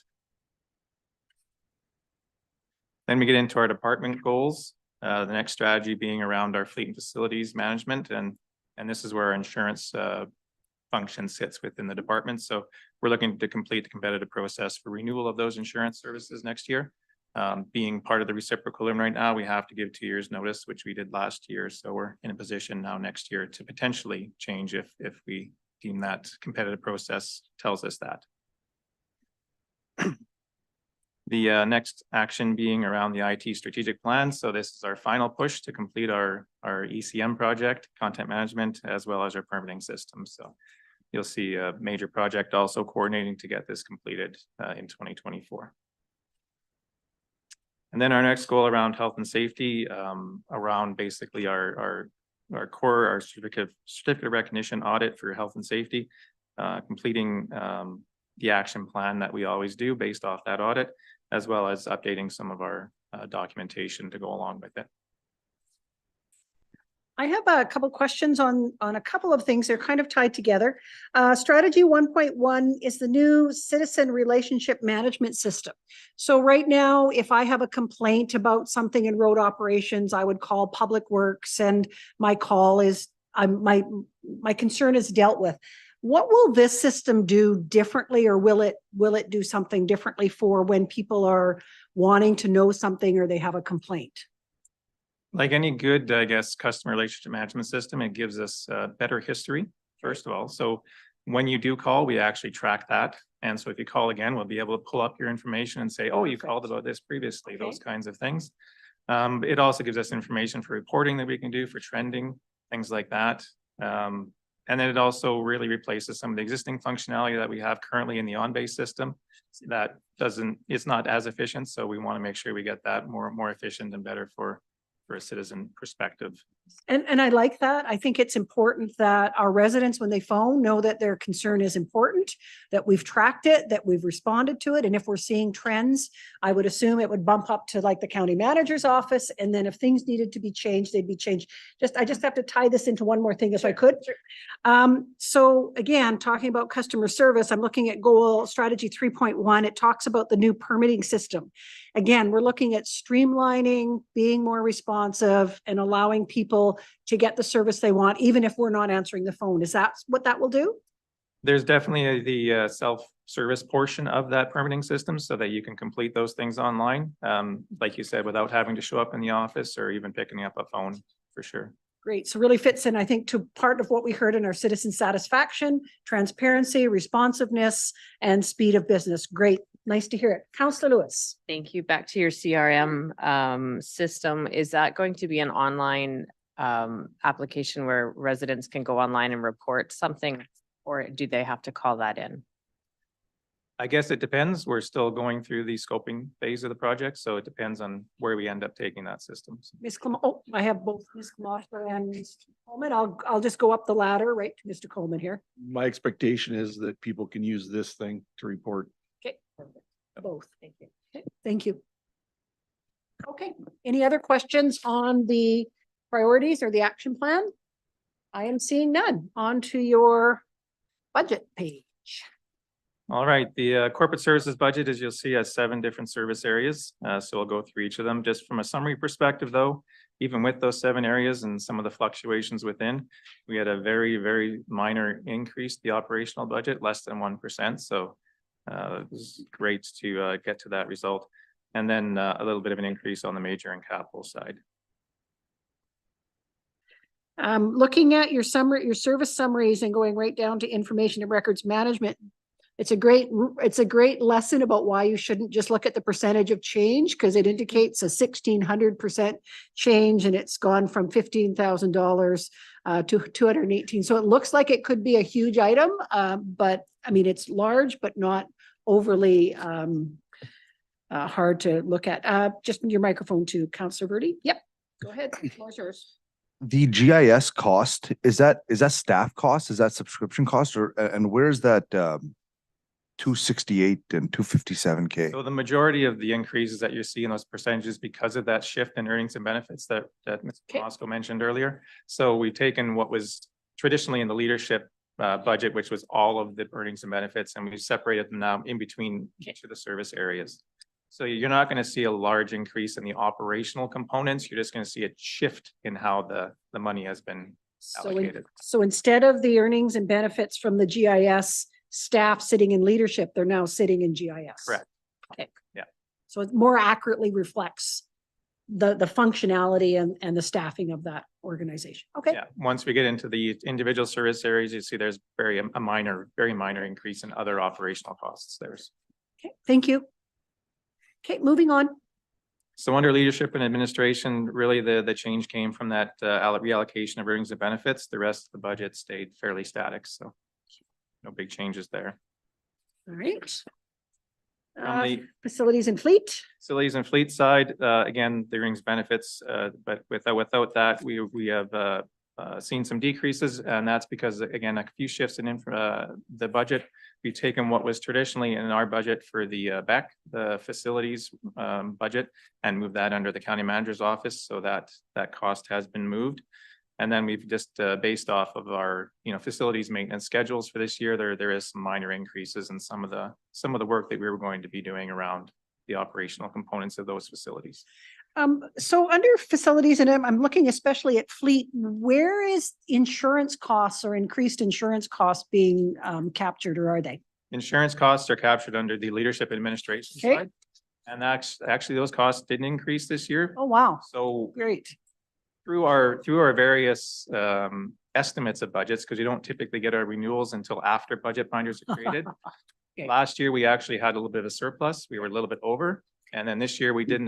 Then we get into our department goals. The next strategy being around our fleet and facilities management. And this is where our insurance function sits within the department. So we're looking to complete the competitive process for renewal of those insurance services next year. Being part of the reciprocal right now, we have to give 2 years notice, which we did last year. So we're in a position now next year to potentially change if we deem that competitive process tells us that. The next action being around the IT strategic plan. So this is our final push to complete our ECM project, content management, as well as our permitting system. So you'll see a major project also coordinating to get this completed in 2024. And then our next goal around health and safety, around basically our core, our certificate of recognition audit for health and safety, completing the action plan that we always do based off that audit, as well as updating some of our documentation to go along with it. I have a couple questions on a couple of things. They're kind of tied together. Strategy 1.1 is the new citizen relationship management system. So right now, if I have a complaint about something in road operations, I would call Public Works, and my call is my concern is dealt with. What will this system do differently, or will it do something differently for when people are wanting to know something or they have a complaint? Like any good, I guess, customer relationship management system, it gives us better history, first of all. So when you do call, we actually track that. And so if you call again, we'll be able to pull up your information and say, oh, you called about this previously, those kinds of things. It also gives us information for reporting that we can do for trending, things like that. And then it also really replaces some of the existing functionality that we have currently in the on-base system that it's not as efficient. So we want to make sure we get that more efficient and better for a citizen perspective. And I like that. I think it's important that our residents, when they phone, know that their concern is important, that we've tracked it, that we've responded to it. And if we're seeing trends, I would assume it would bump up to like the county manager's office. And then if things needed to be changed, they'd be changed. I just have to tie this into one more thing if I could. So again, talking about customer service, I'm looking at goal strategy 3.1. It talks about the new permitting system. Again, we're looking at streamlining, being more responsive, and allowing people to get the service they want, even if we're not answering the phone. Is that what that will do? There's definitely the self-service portion of that permitting system so that you can complete those things online, like you said, without having to show up in the office or even picking up a phone, for sure. Great. So really fits in, I think, to part of what we heard in our citizen satisfaction, transparency, responsiveness, and speed of business. Great. Nice to hear it. Councillor Lewis. Thank you. Back to your CRM system. Is that going to be an online application where residents can go online and report something, or do they have to call that in? I guess it depends. We're still going through the scoping phase of the project, so it depends on where we end up taking that system. Ms. Clement, oh, I have both Ms. Clement and Mr. Coleman. I'll just go up the ladder right to Mr. Coleman here. My expectation is that people can use this thing to report Okay. Both. Thank you. Okay, thank you. Okay, any other questions on the priorities or the action plan? I am seeing none. On to your budget page. All right, the corporate services budget, as you'll see, has 7 different service areas. So we'll go through each of them. Just from a summary perspective, though, even with those 7 areas and some of the fluctuations within, we had a very, very minor increase, the operational budget, less than 1%. So it was great to get to that result. And then a little bit of an increase on the major and capital side. Looking at your summary, your service summaries and going right down to information and records management. It's a great lesson about why you shouldn't just look at the percentage of change, because it indicates a 1,600% change, and it's gone from $15,000 to 218. So it looks like it could be a huge item, but I mean, it's large, but not overly hard to look at. Just your microphone to Councillor Verdi. Yep, go ahead. The floor is yours. The GIS cost, is that staff cost? Is that subscription cost, or, and where's that 268 and 257K? So the majority of the increases that you see in those percentages because of that shift in earnings and benefits that Mr. Moscow mentioned earlier. So we've taken what was traditionally in the leadership budget, which was all of the earnings and benefits, and we've separated them now in between each of the service areas. So you're not going to see a large increase in the operational components. You're just going to see a shift in how the money has been allocated. So instead of the earnings and benefits from the GIS staff sitting in leadership, they're now sitting in GIS. Correct. Okay. Yeah. So it more accurately reflects the functionality and the staffing of that organization. Okay. Yeah. Once we get into the individual service areas, you see there's very minor increase in other operational costs there. Okay. Thank you. Okay, moving on. So under leadership and administration, really the change came from that reallocation of earnings and benefits. The rest of the budget stayed fairly static. So no big changes there. All right. On the Facilities and fleet. Facilities and fleet side, again, the earnings benefits, but without that, we have seen some decreases, and that's because, again, a few shifts in the budget. We've taken what was traditionally in our budget for the BEC, the facilities budget, and moved that under the county manager's office, so that cost has been moved. And then we've just based off of our facilities maintenance schedules for this year, there is some minor increases in some of the work that we were going to be doing around the operational components of those facilities. So under facilities, and I'm looking especially at fleet, where is insurance costs or increased insurance costs being captured, or are they? Insurance costs are captured under the leadership administration side. And actually those costs didn't increase this year. Oh, wow. So Great. through our various estimates of budgets, because you don't typically get our renewals until after budget binders are created. Okay. Last year, we actually had a little bit of a surplus. We were a little bit over. And then this year we didn't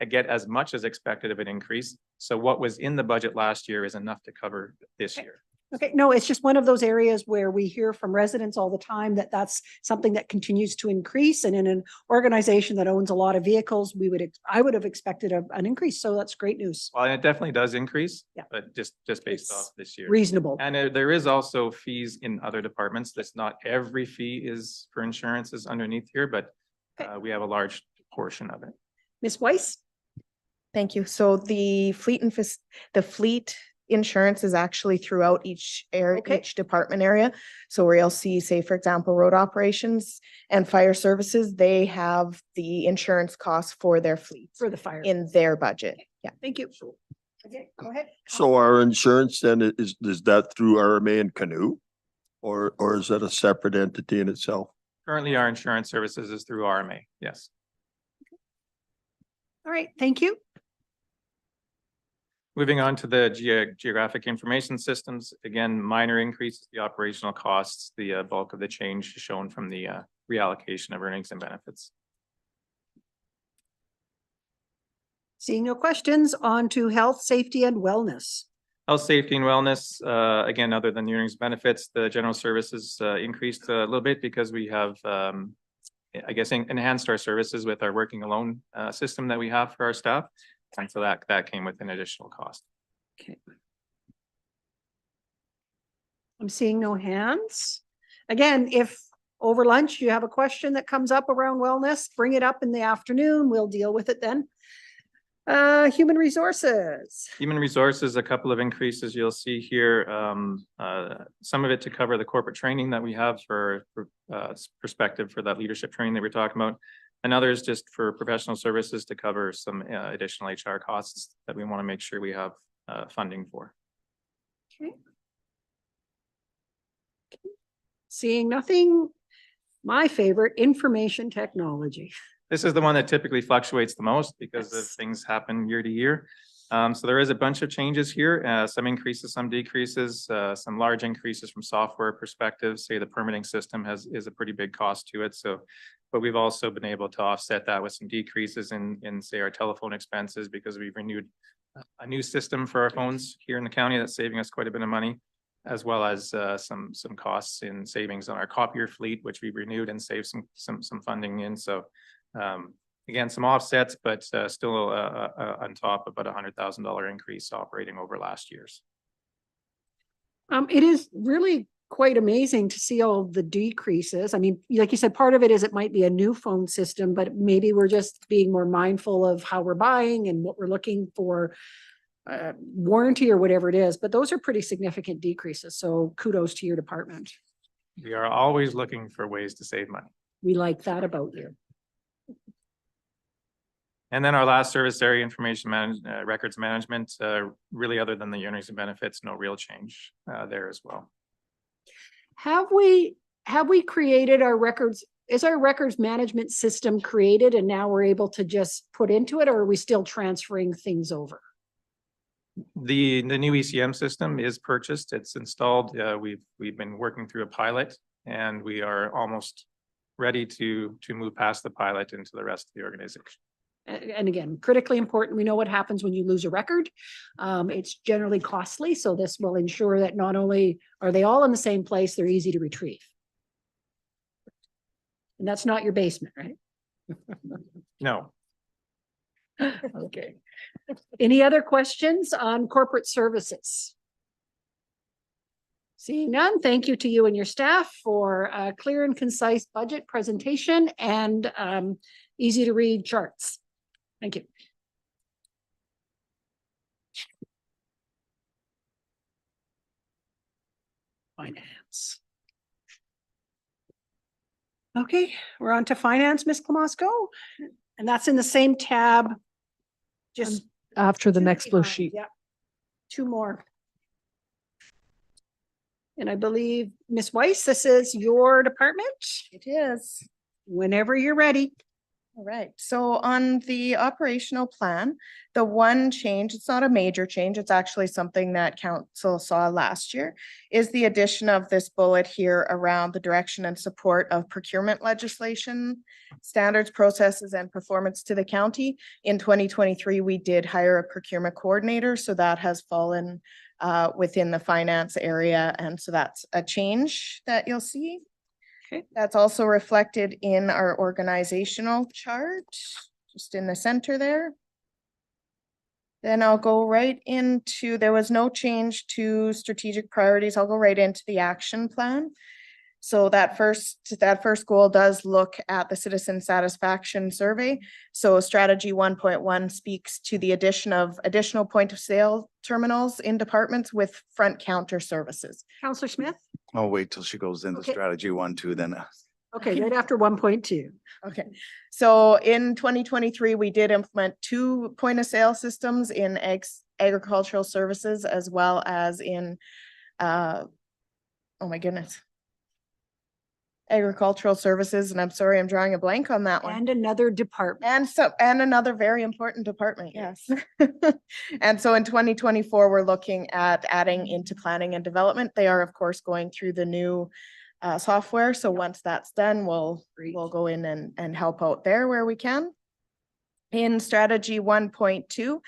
get as much as expected of an increase. So what was in the budget last year is enough to cover this year. Okay, no, it's just one of those areas where we hear from residents all the time that that's something that continues to increase. And in an organization that owns a lot of vehicles, I would have expected an increase. So that's great news. Well, it definitely does increase, Yeah. but just based off this year. Reasonable. And there is also fees in other departments. That's not every fee is for insurance is underneath here, but we have a large portion of it. Ms. Weiss? Thank you. So the fleet insurance is actually throughout each area, Okay. each department area. So where you'll see, say, for example, road operations and fire services, they have the insurance costs for their fleet For the fire. in their budget. Yeah. Thank you. Okay, go ahead. So our insurance then is that through RMA and Canoe? Or is that a separate entity in itself? Currently, our insurance services is through RMA. Yes. All right, thank you. Moving on to the geographic information systems, again, minor increases, the operational costs, the bulk of the change shown from the reallocation of earnings and benefits. Seeing no questions, on to health, safety, and wellness. Health, safety, and wellness, again, other than the earnings benefits, the general services increased a little bit because we have, I guess, enhanced our services with our working alone system that we have for our staff. And so that came with an additional cost. Okay. I'm seeing no hands. Again, if over lunch, you have a question that comes up around wellness, bring it up in the afternoon. We'll deal with it then. Human resources. Human resources, a couple of increases you'll see here. Some of it to cover the corporate training that we have for perspective for that leadership training that we're talking about. And others just for professional services to cover some additional HR costs that we want to make sure we have funding for. Okay. Seeing nothing, my favorite, information technology. This is the one that typically fluctuates the most because of Yes. things happen year to year. So there is a bunch of changes here, some increases, some decreases, some large increases from software perspective. Say the permitting system is a pretty big cost to it. So, but we've also been able to offset that with some decreases in say our telephone expenses because we've renewed a new system for our phones here in the county that's saving us quite a bit of money, as well as some costs in savings on our copier fleet, which we renewed and saved some funding in. So again, some offsets, but still on top about $100,000 increase operating over last year's. It is really quite amazing to see all the decreases. I mean, like you said, part of it is it might be a new phone system, but maybe we're just being more mindful of how we're buying and what we're looking for, warranty or whatever it is. But those are pretty significant decreases. So kudos to your department. We are always looking for ways to save money. We like that about you. And then our last service area, information records management, really other than the earnings and benefits, no real change there as well. Have we created our records? Is our records management system created and now we're able to just put into it, or are we still transferring things over? The new ECM system is purchased. It's installed. We've been working through a pilot and we are almost ready to move past the pilot into the rest of the organization. And again, critically important. We know what happens when you lose a record. It's generally costly. So this will ensure that not only are they all in the same place, they're easy to retrieve. And that's not your basement, right? No. Okay. Any other questions on corporate services? Seeing none, thank you to you and your staff for a clear and concise budget presentation and easy to read charts. Thank you. Finance. Okay, we're on to finance, Ms. Klamosko, and that's in the same tab. Just After the two next blue behind, sheet. yeah. Two more. And I believe, Ms. Weiss, this is your department. It is. Whenever you're ready. All right, so on the operational plan, the one change, it's not a major change, it's actually something that council saw last year, is the addition of this bullet here around the direction and support of procurement legislation, standards, processes, and performance to the county. In 2023, we did hire a procurement coordinator, so that has fallen within the finance area, and so that's a change that you'll see. Okay. That's also reflected in our organizational chart, just in the center there. Then I'll go right into, there was no change to strategic priorities. I'll go right into the action plan. So that first goal does look at the citizen satisfaction survey. So strategy 1.1 speaks to the addition of additional point of sale terminals in departments with front counter services. Counselor Smith? I'll wait till she goes into Okay. strategy 1, 2, then. Okay, right after 1.2. Okay, so in 2023, we did implement 2 point of sale systems in agricultural services as well as in, oh my goodness. Agricultural services, and I'm sorry, I'm drawing a blank on that one. And another department. And another very important department, yes. And so in 2024, we're looking at adding into planning and development. They are, of course, going through the new software. So once that's done, we'll go in and help out there where we can. In strategy 1.2,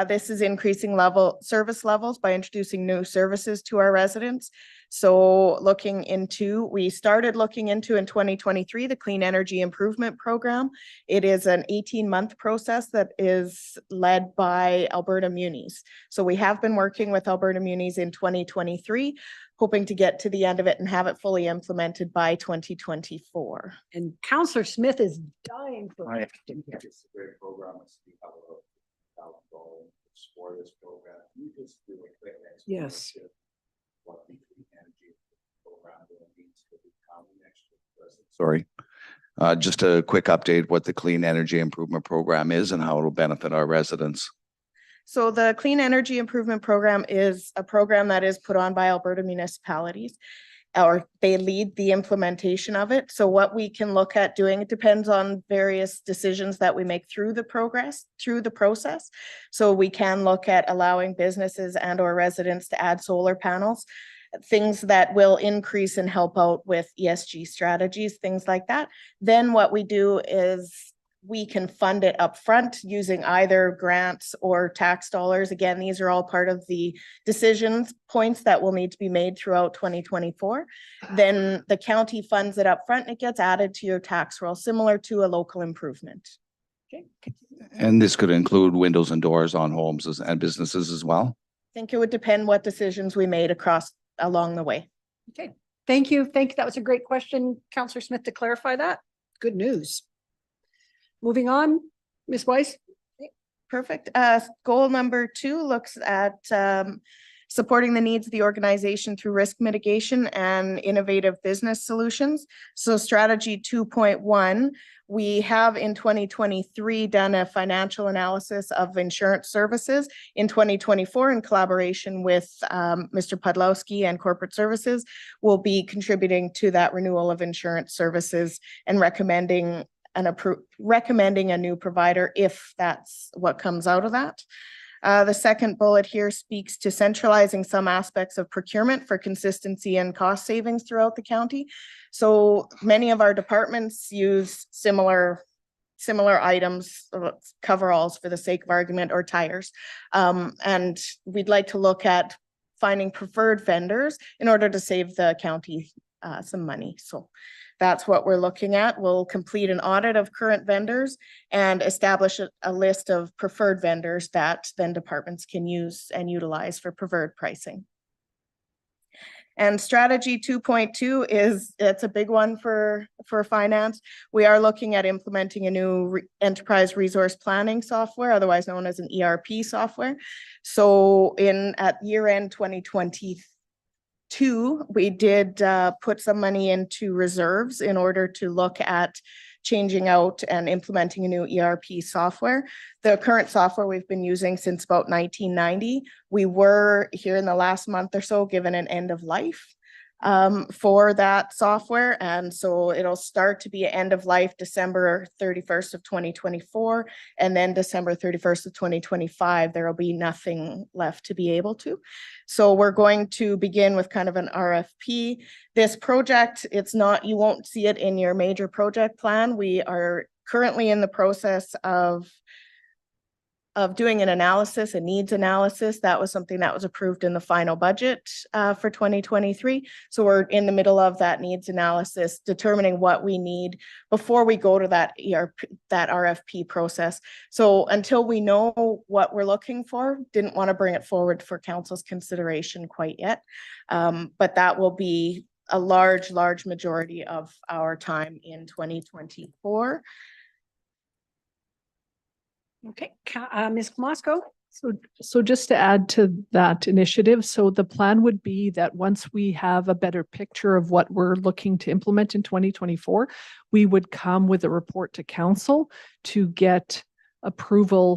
this is increasing service levels by introducing new services to our residents. So we started looking into in 2023, the Clean Energy Improvement Program. It is an 18-month process that is led by Alberta Munis. So we have been working with Alberta Munis in 2023 hoping to get to the end of it and have it fully implemented by 2024. And Counselor Smith is dying for. Right. It's a great program. For this program. You just do a quick Yes. what the clean energy program means for the county next year. Sorry. Just a quick update what the Clean Energy Improvement Program is and how it'll benefit our residents. So the Clean Energy Improvement Program is a program that is put on by Alberta municipalities, or they lead the implementation of it. So what we can look at doing, it depends on various decisions that we make through the process. So we can look at allowing businesses and or residents to add solar panels, things that will increase and help out with ESG strategies, things like that. Then what we do is we can fund it upfront using either grants or tax dollars. Again, these are all part of the decisions points that will need to be made throughout 2024. Then the county funds it upfront and it gets added to your tax roll, similar to a local improvement. Okay. And this could include windows and doors on homes and businesses as well. I think it would depend what decisions we made along the way. Okay, thank you. That was a great question, Counselor Smith, to clarify that. Good news. Moving on, Ms. Weiss. Perfect. Goal number 2 looks at supporting the needs of the organization through risk mitigation and innovative business solutions. So strategy 2.1, we have in 2023 done a financial analysis of insurance services. In 2024, in collaboration with Mr. Podlowski and Corporate Services, we'll be contributing to that renewal of insurance services and recommending a new provider if that's what comes out of that. The second bullet here speaks to centralizing some aspects of procurement for consistency and cost savings throughout the county. So many of our departments use similar items, coveralls for the sake of argument, or tires. And we'd like to look at finding preferred vendors in order to save the county some money. So that's what we're looking at. We'll complete an audit of current vendors and establish a list of preferred vendors that then departments can use and utilize for preferred pricing. And strategy 2.2 it's a big one for finance. We are looking at implementing a new enterprise resource planning software, otherwise known as an ERP software. So at year end 2022, we did put some money into reserves in order to look at changing out and implementing a new ERP software. The current software we've been using since about 1990. We were here in the last month or so given an end of life for that software. And so it'll start to be end of life December 31st of 2024. And then December 31st of 2025, there'll be nothing left to be able to. So we're going to begin with kind of an RFP. This project, you won't see it in your major project plan. We are currently in the process of doing an analysis, a needs analysis. That was something that was approved in the final budget for 2023. So we're in the middle of that needs analysis, determining what we need before we go to that RFP process. So until we know what we're looking for, didn't want to bring it forward for council's consideration quite yet. But that will be a large majority of our time in 2024. Okay, Ms. Moscow. So just to add to that initiative, so the plan would be that once we have a better picture of what we're looking to implement in 2024, we would come with a report to council to get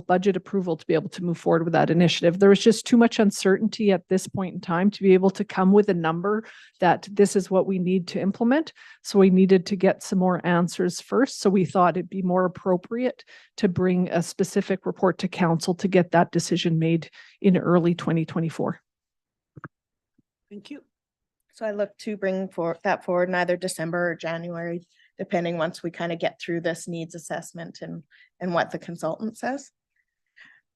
budget approval to be able to move forward with that initiative. There was just too much uncertainty at this point in time to be able to come with a number that this is what we need to implement. So we needed to get some more answers first. So we thought it'd be more appropriate to bring a specific report to council to get that decision made in early 2024. Thank you. So I look to bring that forward in either December or January, depending once we kind of get through this needs assessment and what the consultant says.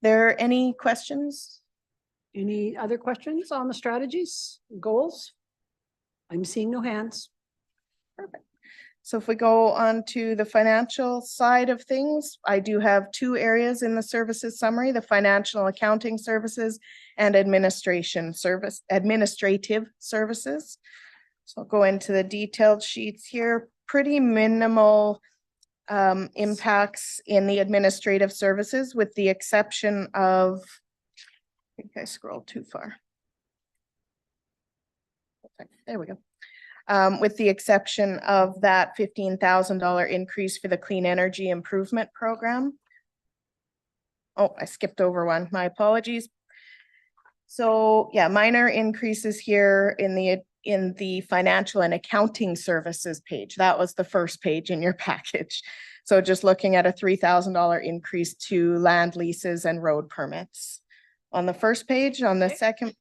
There any questions? Any other questions on the strategies, goals? I'm seeing no hands. Perfect. So if we go on to the financial side of things, I do have two areas in the services summary, the financial accounting services and administrative services. So I'll go into the detailed sheets here, pretty minimal impacts in the administrative services with the exception of, I think I scrolled too far. Okay, there we go. With the exception of that $15,000 increase for the clean energy improvement program. Oh, I skipped over one, my apologies. So yeah, minor increases here in the financial and accounting services page. That was the first page in your package. So just looking at a $3,000 increase to land leases and road permits. On the first page, on the second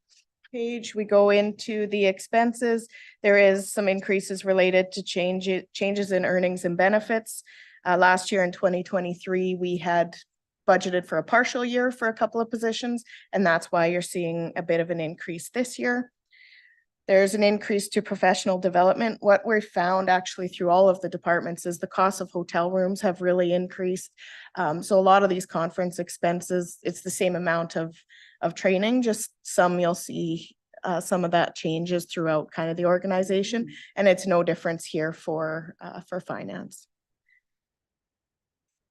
page, we go into the expenses. There is some increases related to changes in earnings and benefits. Last year in 2023, we had budgeted for a partial year for a couple of positions, and that's why you're seeing a bit of an increase this year. There's an increase to professional development. What we found actually through all of the departments is the cost of hotel rooms have really increased. So a lot of these conference expenses, it's the same amount of training, just some you'll see some of that changes throughout kind of the organization, and it's no difference here for finance.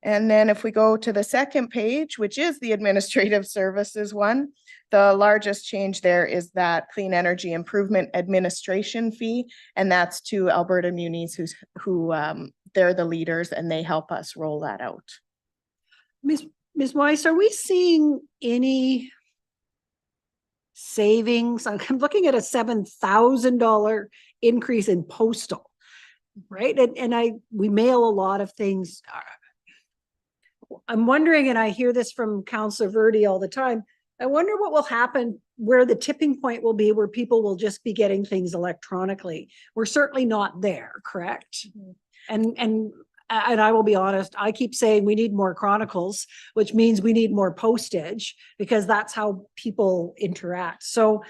And then if we go to the second page, which is the administrative services one, the largest change there is that clean energy improvement administration fee, and that's to Alberta Munis who they're the leaders and they help us roll that out. Ms. Weiss, are we seeing any savings? I'm looking at a $7,000 increase in postal, right? And we mail a lot of things. I'm wondering, and I hear this from Councillor Verde all the time, I wonder what will happen, where the tipping point will be, where people will just be getting things electronically. We're certainly not there, correct? Mm-hmm. And I will be honest, I keep saying we need more chronicles, which means we need more postage because that's how people interact. So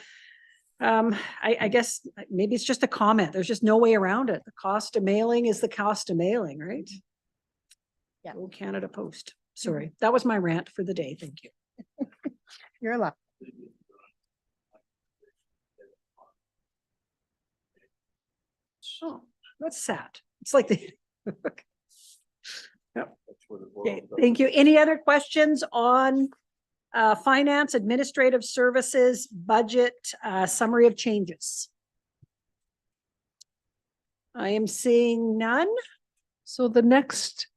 I guess maybe it's just a comment. There's just no way around it. The cost of mailing is the cost of mailing, right? Yeah. Old Canada Post. Sorry, that was my rant for the day. Thank you. You're allowed. Oh, that's sad. It's like the. Yep. Okay, thank you. Any other questions on finance, administrative services, budget, summary of changes? I am seeing none. So the next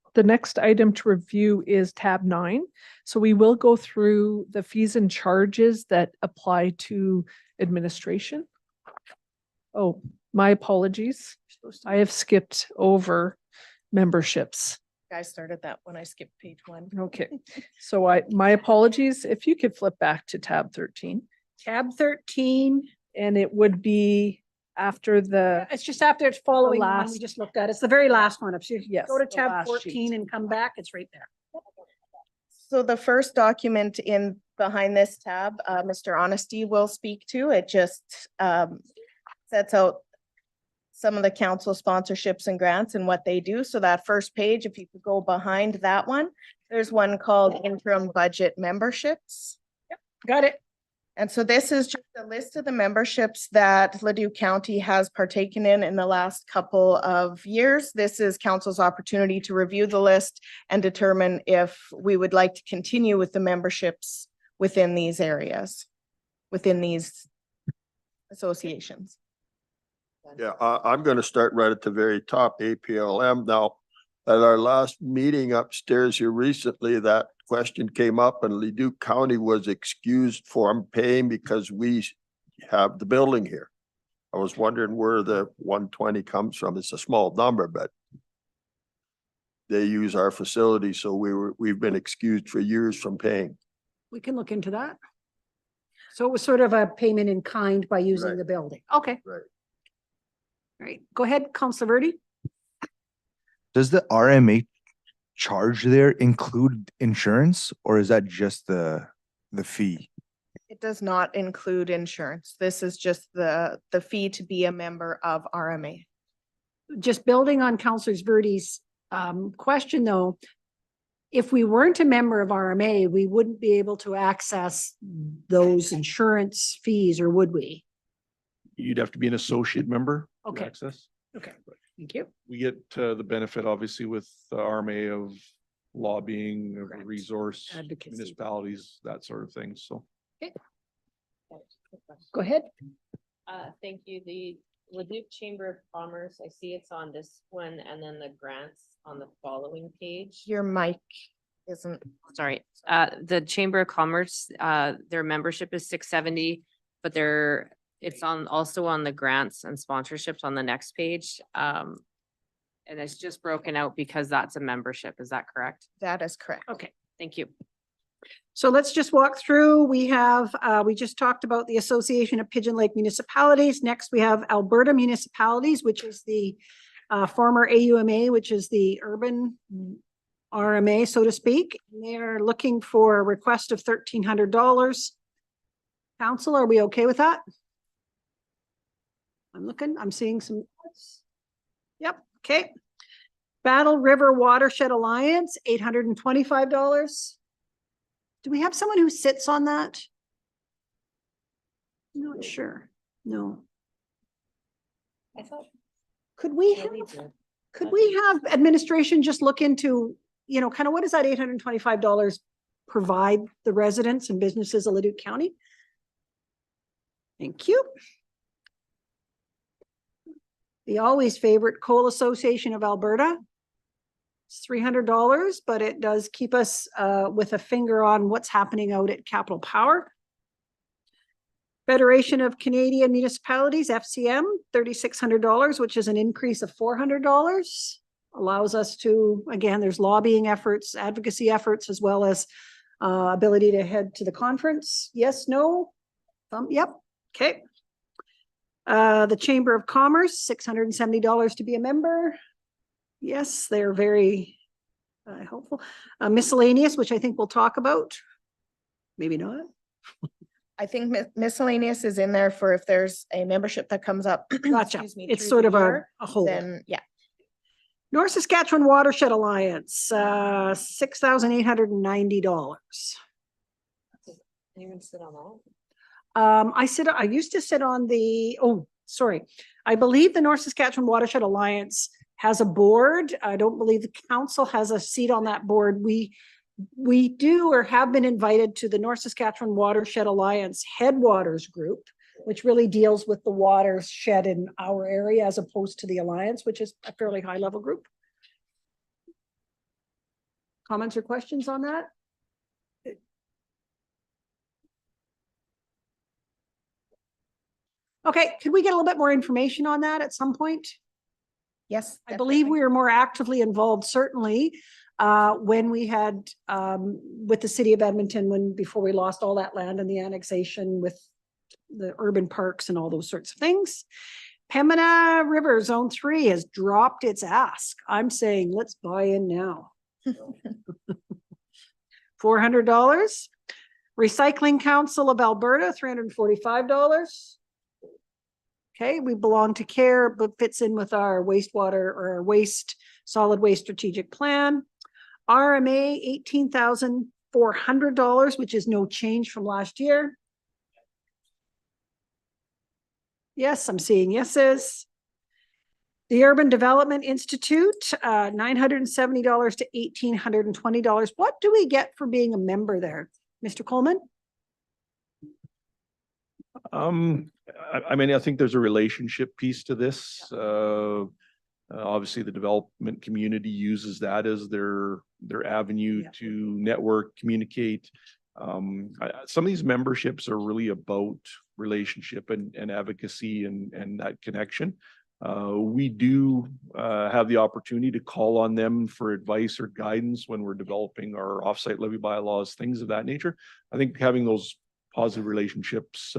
item to review is tab 9. So we will go through the fees and charges that apply to administration. Oh, my apologies. I have skipped over memberships. I started that when I skipped page 1. Okay, so my apologies. If you could flip back to tab 13. Tab 13. And it would be after the. It's just after it's following the one we last- just looked at. It's the very last one. If you Yes, go to the tab last 14 sheet. and come back, it's right there. So the first document in behind this tab, Mr. Honesty will speak to. It just sets out some of the council sponsorships and grants and what they do. So that first page, if you could go behind that one, there's one called interim budget memberships. Yep, got it. And so this is just a list of the memberships that Leduc County has partaken in the last couple of years. This is council's opportunity to review the list and determine if we would like to continue with the memberships within these areas, within these associations. Yeah, I'm going to start right at the very top, APLM. Now, at our last meeting upstairs here recently, that question came up and Leduc County was excused from paying because we have the building here. I was wondering where the 120 comes from. It's a small number, but they use our facility, so we've been excused for years from paying. We can look into that. So it was sort of a payment in kind by using Right. the building. Okay. Right. Right. Go ahead, Councillor Verde. Does the RMA charge there include insurance, or is that just the fee? It does not include insurance. This is just the fee to be a member of RMA. just building on Councillor Verdi's question though, if we weren't a member of RMA, we wouldn't be able to access those insurance fees, or would we? You'd have to be an associate member to Okay. access. Okay, thank you. We get the benefit, obviously, with the RMA of lobbying, of Correct. resource, Advocacy. municipalities, that sort of thing. So Go ahead. Thank you. The Leduc Chamber of Commerce, I see it's on this one and then the grants on the following page. Your mic isn't. Sorry, the Chamber of Commerce, their membership is 670, but it's also on the grants and sponsorships on the next page. And it's just broken out because that's a membership. Is that correct? That is correct. Okay, thank you. So let's just walk through. We have, we just talked about the Association of Pigeon Lake Municipalities. Next, we have Alberta Municipalities, which is the former AUMA, which is the urban RMA, so to speak. They're looking for a request of $1,300. Council, are we okay with that? I'm seeing some. Yep, okay. Battle River Watershed Alliance, $825. Do we have someone who sits on that? Not sure. No. I thought. Could we have administration just look into, you know, kind of what does that $825 provide the residents and businesses of Leduc County? Thank you. The always favorite Coal Association of Alberta. It's $300, but it does keep us with a finger on what's happening out at Capital Power. Federation of Canadian Municipalities, FCM, $3,600, which is an increase of $400. Allows us to, again, there's lobbying efforts, advocacy efforts, as well as ability to head to the conference. Yes, no? Yep, okay. The Chamber of Commerce, $670 to be a member. Yes, they're very helpful. Miscellaneous, which I think we'll talk about. Maybe not. I think miscellaneous is in there for if there's a membership that comes up. Gotcha. excuse me, It's through sort the of a year, whole. Then, yeah. North Saskatchewan Watershed Alliance, $6,890. Even sit on all? I used to sit on the, I believe the North Saskatchewan Watershed Alliance has a board. I don't believe the council has a seat on that board. We do or have been invited to the North Saskatchewan Watershed Alliance Headwaters Group, which really deals with the watershed in our area as opposed to the Alliance, which is a fairly high level group. Comments or questions on that? Okay, could we get a little bit more information on that at some point? Yes. I believe we were more actively involved, certainly, when we had, with the city of Edmonton, before we lost all that land and the annexation with the urban parks and all those sorts of things. Pembina River Zone 3 has dropped its ask. I'm saying, let's buy in now. $400. Recycling Council of Alberta, $345. Okay, we belong to CARE, but fits in with our wastewater or our solid waste strategic plan. RMA, $18,400, which is no change from last year. Yes, I'm seeing yeses. The Urban Development Institute, $970 to $1,820. What do we get for being a member there? Mr. Coleman? I mean, I think there's a relationship piece to this. Obviously, the development community uses that as their avenue to network, communicate. Some of these memberships are really about relationship and advocacy and that connection. We do have the opportunity to call on them for advice or guidance when we're developing our offsite levy bylaws, things of that nature. I think having those positive relationships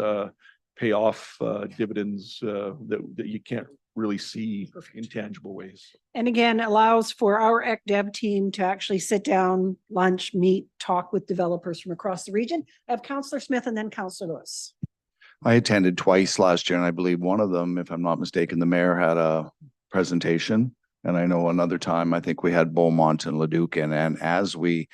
pay off dividends that you can't really see in tangible ways. And again, allows for our EC Dev team to actually sit down, lunch, meet, talk with developers from across the region. I have Councillor Smith and then Councillor Lewis. I attended twice last year, and I believe one of them, if I'm not mistaken, the mayor had a presentation. And I know another time, I think we had Beaumont and Leduc and as we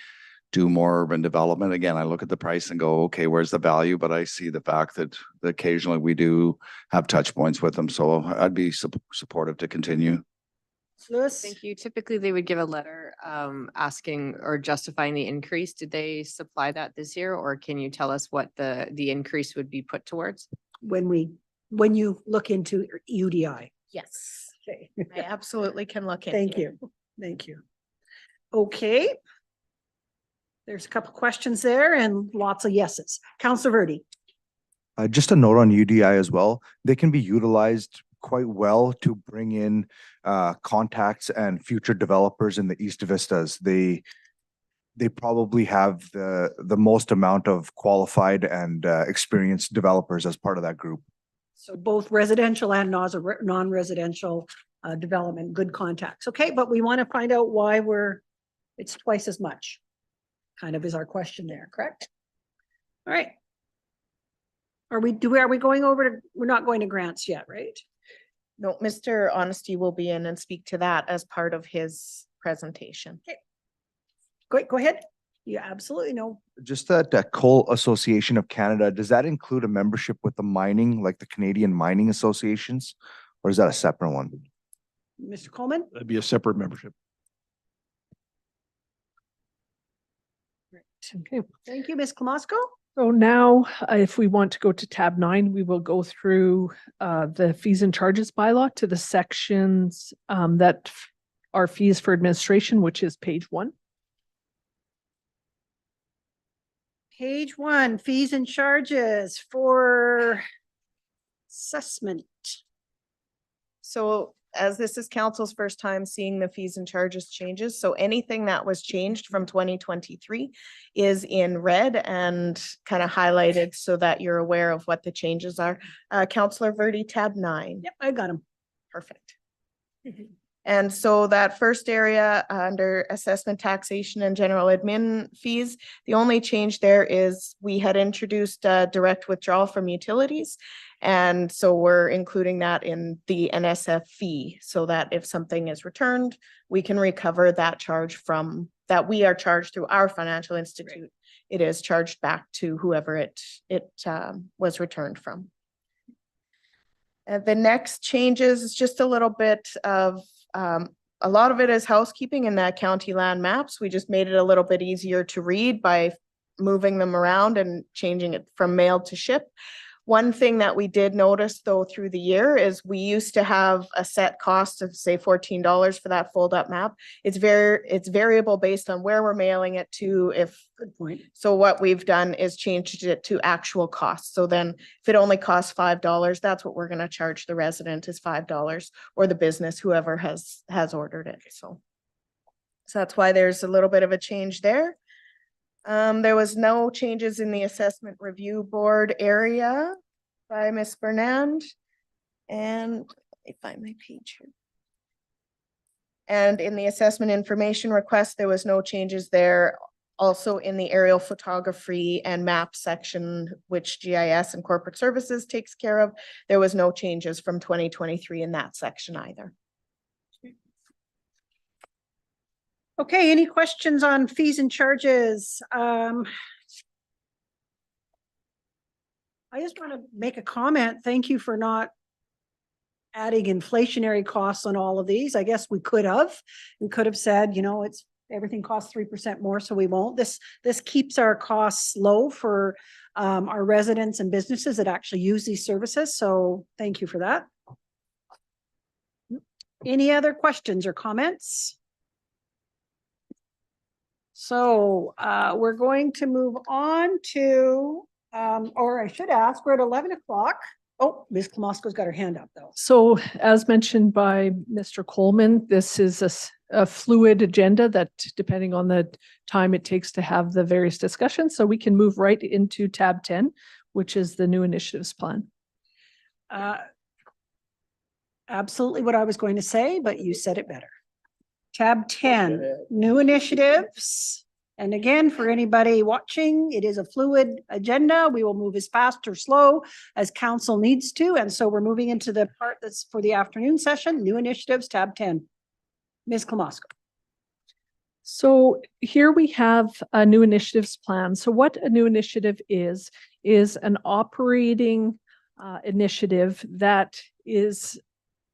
do more urban development, again, I look at the price and go, okay, where's the value? But I see the fact that occasionally we do have touch points with them. So I'd be supportive to continue. Louis? Thank you. Typically, they would give a letter asking or justifying the increase. Did they supply that this year, or can you tell us what the increase would be put towards? When you look into UDI. Yes, Okay. I absolutely can look into Thank it. you. Thank you. Okay. There's a couple questions there and lots of yeses. Counselor Verde. Just a note on UDI as well. They can be utilized quite well to bring in contacts and future developers in the East Vistas. They probably have the most amount of qualified and experienced developers as part of that group. So both residential and non-residential development, good contacts. Okay, but we want to find out why it's twice as much. Kind of is our question there, correct? All right. Are we going over to, we're not going to grants yet, right? No, Mr. Honesty will be in and speak to that as part of his presentation. Go ahead. You absolutely know. Just that Coal Association of Canada, does that include a membership with the mining, like the Canadian Mining Associations? Or is that a separate one? Mr. Coleman? That'd be a separate membership. Okay, thank you, Ms. Klamosko. So now, if we want to go to tab 9, we will go through the fees and charges bylaw to the sections that are fees for administration, which is page 1. Page 1, fees and charges for assessment. So as this is council's first time seeing the fees and charges changes, so anything that was changed from 2023 is in red and kind of highlighted so that you're aware of what the changes are. Councillor Verde, tab 9. Yep, I got them. Perfect. And so that first area under assessment, taxation and general admin fees, the only change there is we had introduced direct withdrawal from utilities. And so we're including that in the NSF fee so that if something is returned, we can recover that charge from that we are charged through our financial institute. Right. It is charged back to whoever it was returned from. The next changes is just a little bit of a lot of it is housekeeping in that county land maps. We just made it a little bit easier to read by moving them around and changing it from mail to ship. One thing that we did notice though through the year is we used to have a set cost of say $14 for that fold up map. It's variable based on where we're mailing it to. Good point. So what we've done is changed it to actual costs. So then if it only costs $5, that's what we're going to charge the resident is $5 or the business, whoever has ordered it. So that's why there's a little bit of a change there. There was no changes in the assessment review board area by Ms. Bernand. And let me find my page here. And in the assessment information request, there was no changes there. Also in the aerial photography and map section, which GIS and corporate services takes care of, there was no changes from 2023 in that section either. Okay, any questions on fees and charges? I just want to make a comment. Thank you for not adding inflationary costs on all of these. I guess we could have. We could have said, you know, everything costs 3% more, so we won't. This keeps our costs low for our residents and businesses that actually use these services. So thank you for that. Any other questions or comments? So we're going to move on to, or I should ask, we're at 11 o'clock. Oh, Ms. Klamosko's got her hand up though. So as mentioned by Mr. Coleman, this is a fluid agenda that depending on the time it takes to have the various discussions. So we can move right into tab 10, which is the new initiatives plan. Absolutely what I was going to say, but you said it better. Tab 10, new initiatives. And again, for anybody watching, it is a fluid agenda. We will move as fast or slow as council needs to. And so we're moving into the part that's for the afternoon session, new initiatives, tab 10. Ms. Klamosko. So here we have a new initiatives plan. So what a new initiative is an operating initiative that is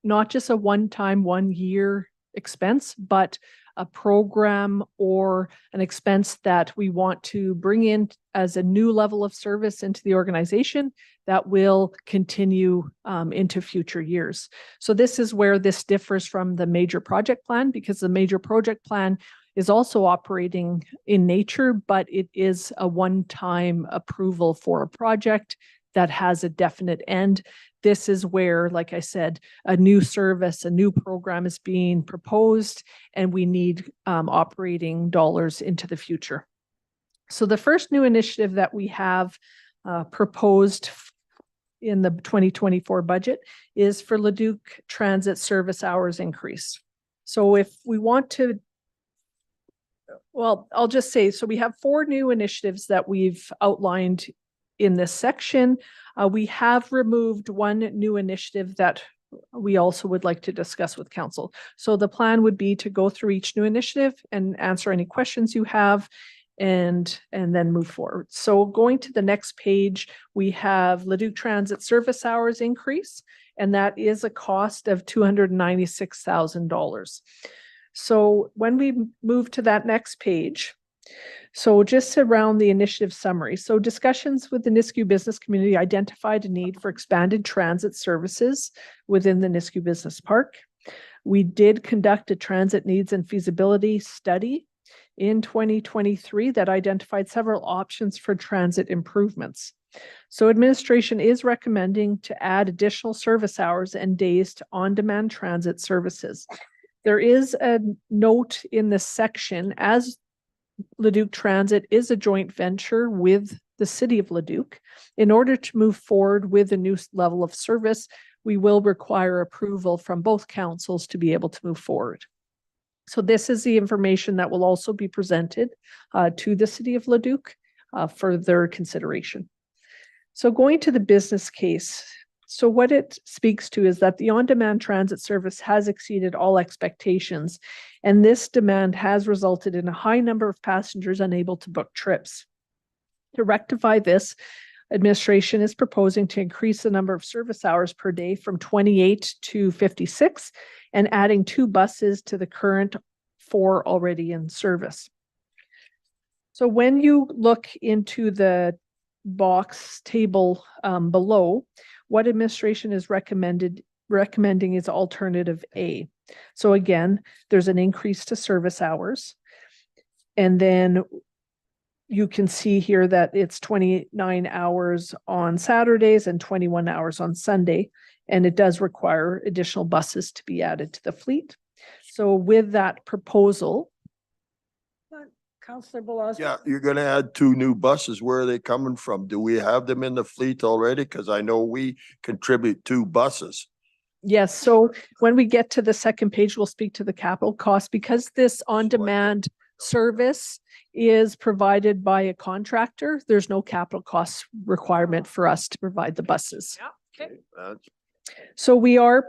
not just a one-time, one-year expense, but a program or an expense that we want to bring in as a new level of service into the organization that will continue into future years. So this is where this differs from the major project plan, because the major project plan is also operating in nature, but it is a one-time approval for a project that has a definite end. This is where, like I said, a new service, a new program is being proposed, and we need operating dollars into the future. So the first new initiative that we have proposed in the 2024 budget is for Leduc Transit service hours increase. So if we want to, well, I'll just say, so we have 4 new initiatives that we've outlined in this section. We have removed one new initiative that we also would like to discuss with council. So the plan would be to go through each new initiative and answer any questions you have and then move forward. So going to the next page, we have Leduc Transit service hours increase, and that is a cost of $296,000. So when we move to that next page, so just around the initiative summary. So discussions with the Nisku business community identified a need for expanded transit services within the Nisku Business Park. We did conduct a transit needs and feasibility study in 2023 that identified several options for transit improvements. So administration is recommending to add additional service hours and days to on-demand transit services. There is a note in this section, as Leduc Transit is a joint venture with the city of Leduc. In order to move forward with a new level of service, we will require approval from both councils to be able to move forward. So this is the information that will also be presented to the city of Leduc for their consideration. So going to the business case. So what it speaks to is that the on-demand transit service has exceeded all expectations, and this demand has resulted in a high number of passengers unable to book trips. To rectify this, administration is proposing to increase the number of service hours per day from 28 to 56 and adding 2 buses to the current 4 already in service. So when you look into the box table below, what administration is recommending is alternative A. So again, there's an increase to service hours. And then you can see here that it's 29 hours on Saturdays and 21 hours on Sunday. And it does require additional buses to be added to the fleet. So with that proposal, Councillor Belaz. Yeah, you're gonna add 2 new buses. Where are they coming from? Do we have them in the fleet already? Because I know we contribute 2 buses. yes, so when we get to the second page, we'll speak to the capital cost, because this on-demand service is provided by a contractor. There's no capital cost requirement for us to provide the buses. Okay. So we are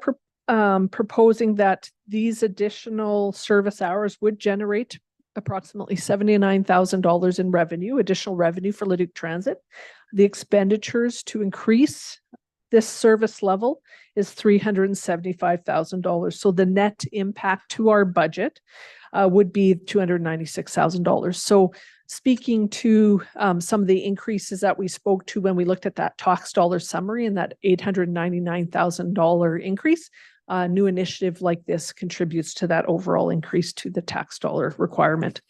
proposing that these additional service hours would generate approximately $79,000 in revenue, additional revenue for Leduc Transit. The expenditures to increase this service level is $375,000. So the net impact to our budget would be $296,000. So speaking to some of the increases that we spoke to when we looked at that tax dollar summary and that $899,000 increase, a new initiative like this contributes to that overall increase to the tax dollar requirement.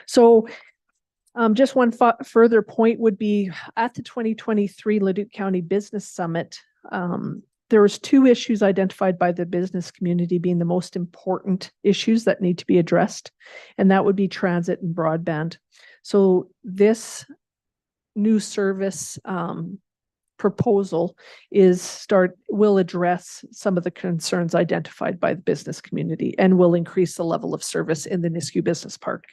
So just one further point would be at the 2023 Leduc County Business Summit, there was 2 issues identified by the business community being the most important issues that need to be addressed, and that would be transit and broadband. So this new service proposal will address some of the concerns identified by the business community and will increase the level of service in the Nisku Business Park.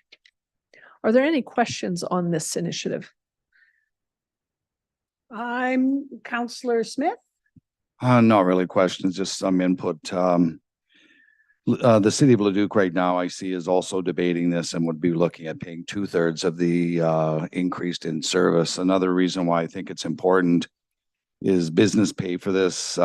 Are there any questions on this initiative? I'm Counselor Smith. Not really questions, just some input. The city of Leduc right now, I see, is also debating this and would be looking at paying 2/3 of the increased in service. Another reason why I think it's important is business pay for this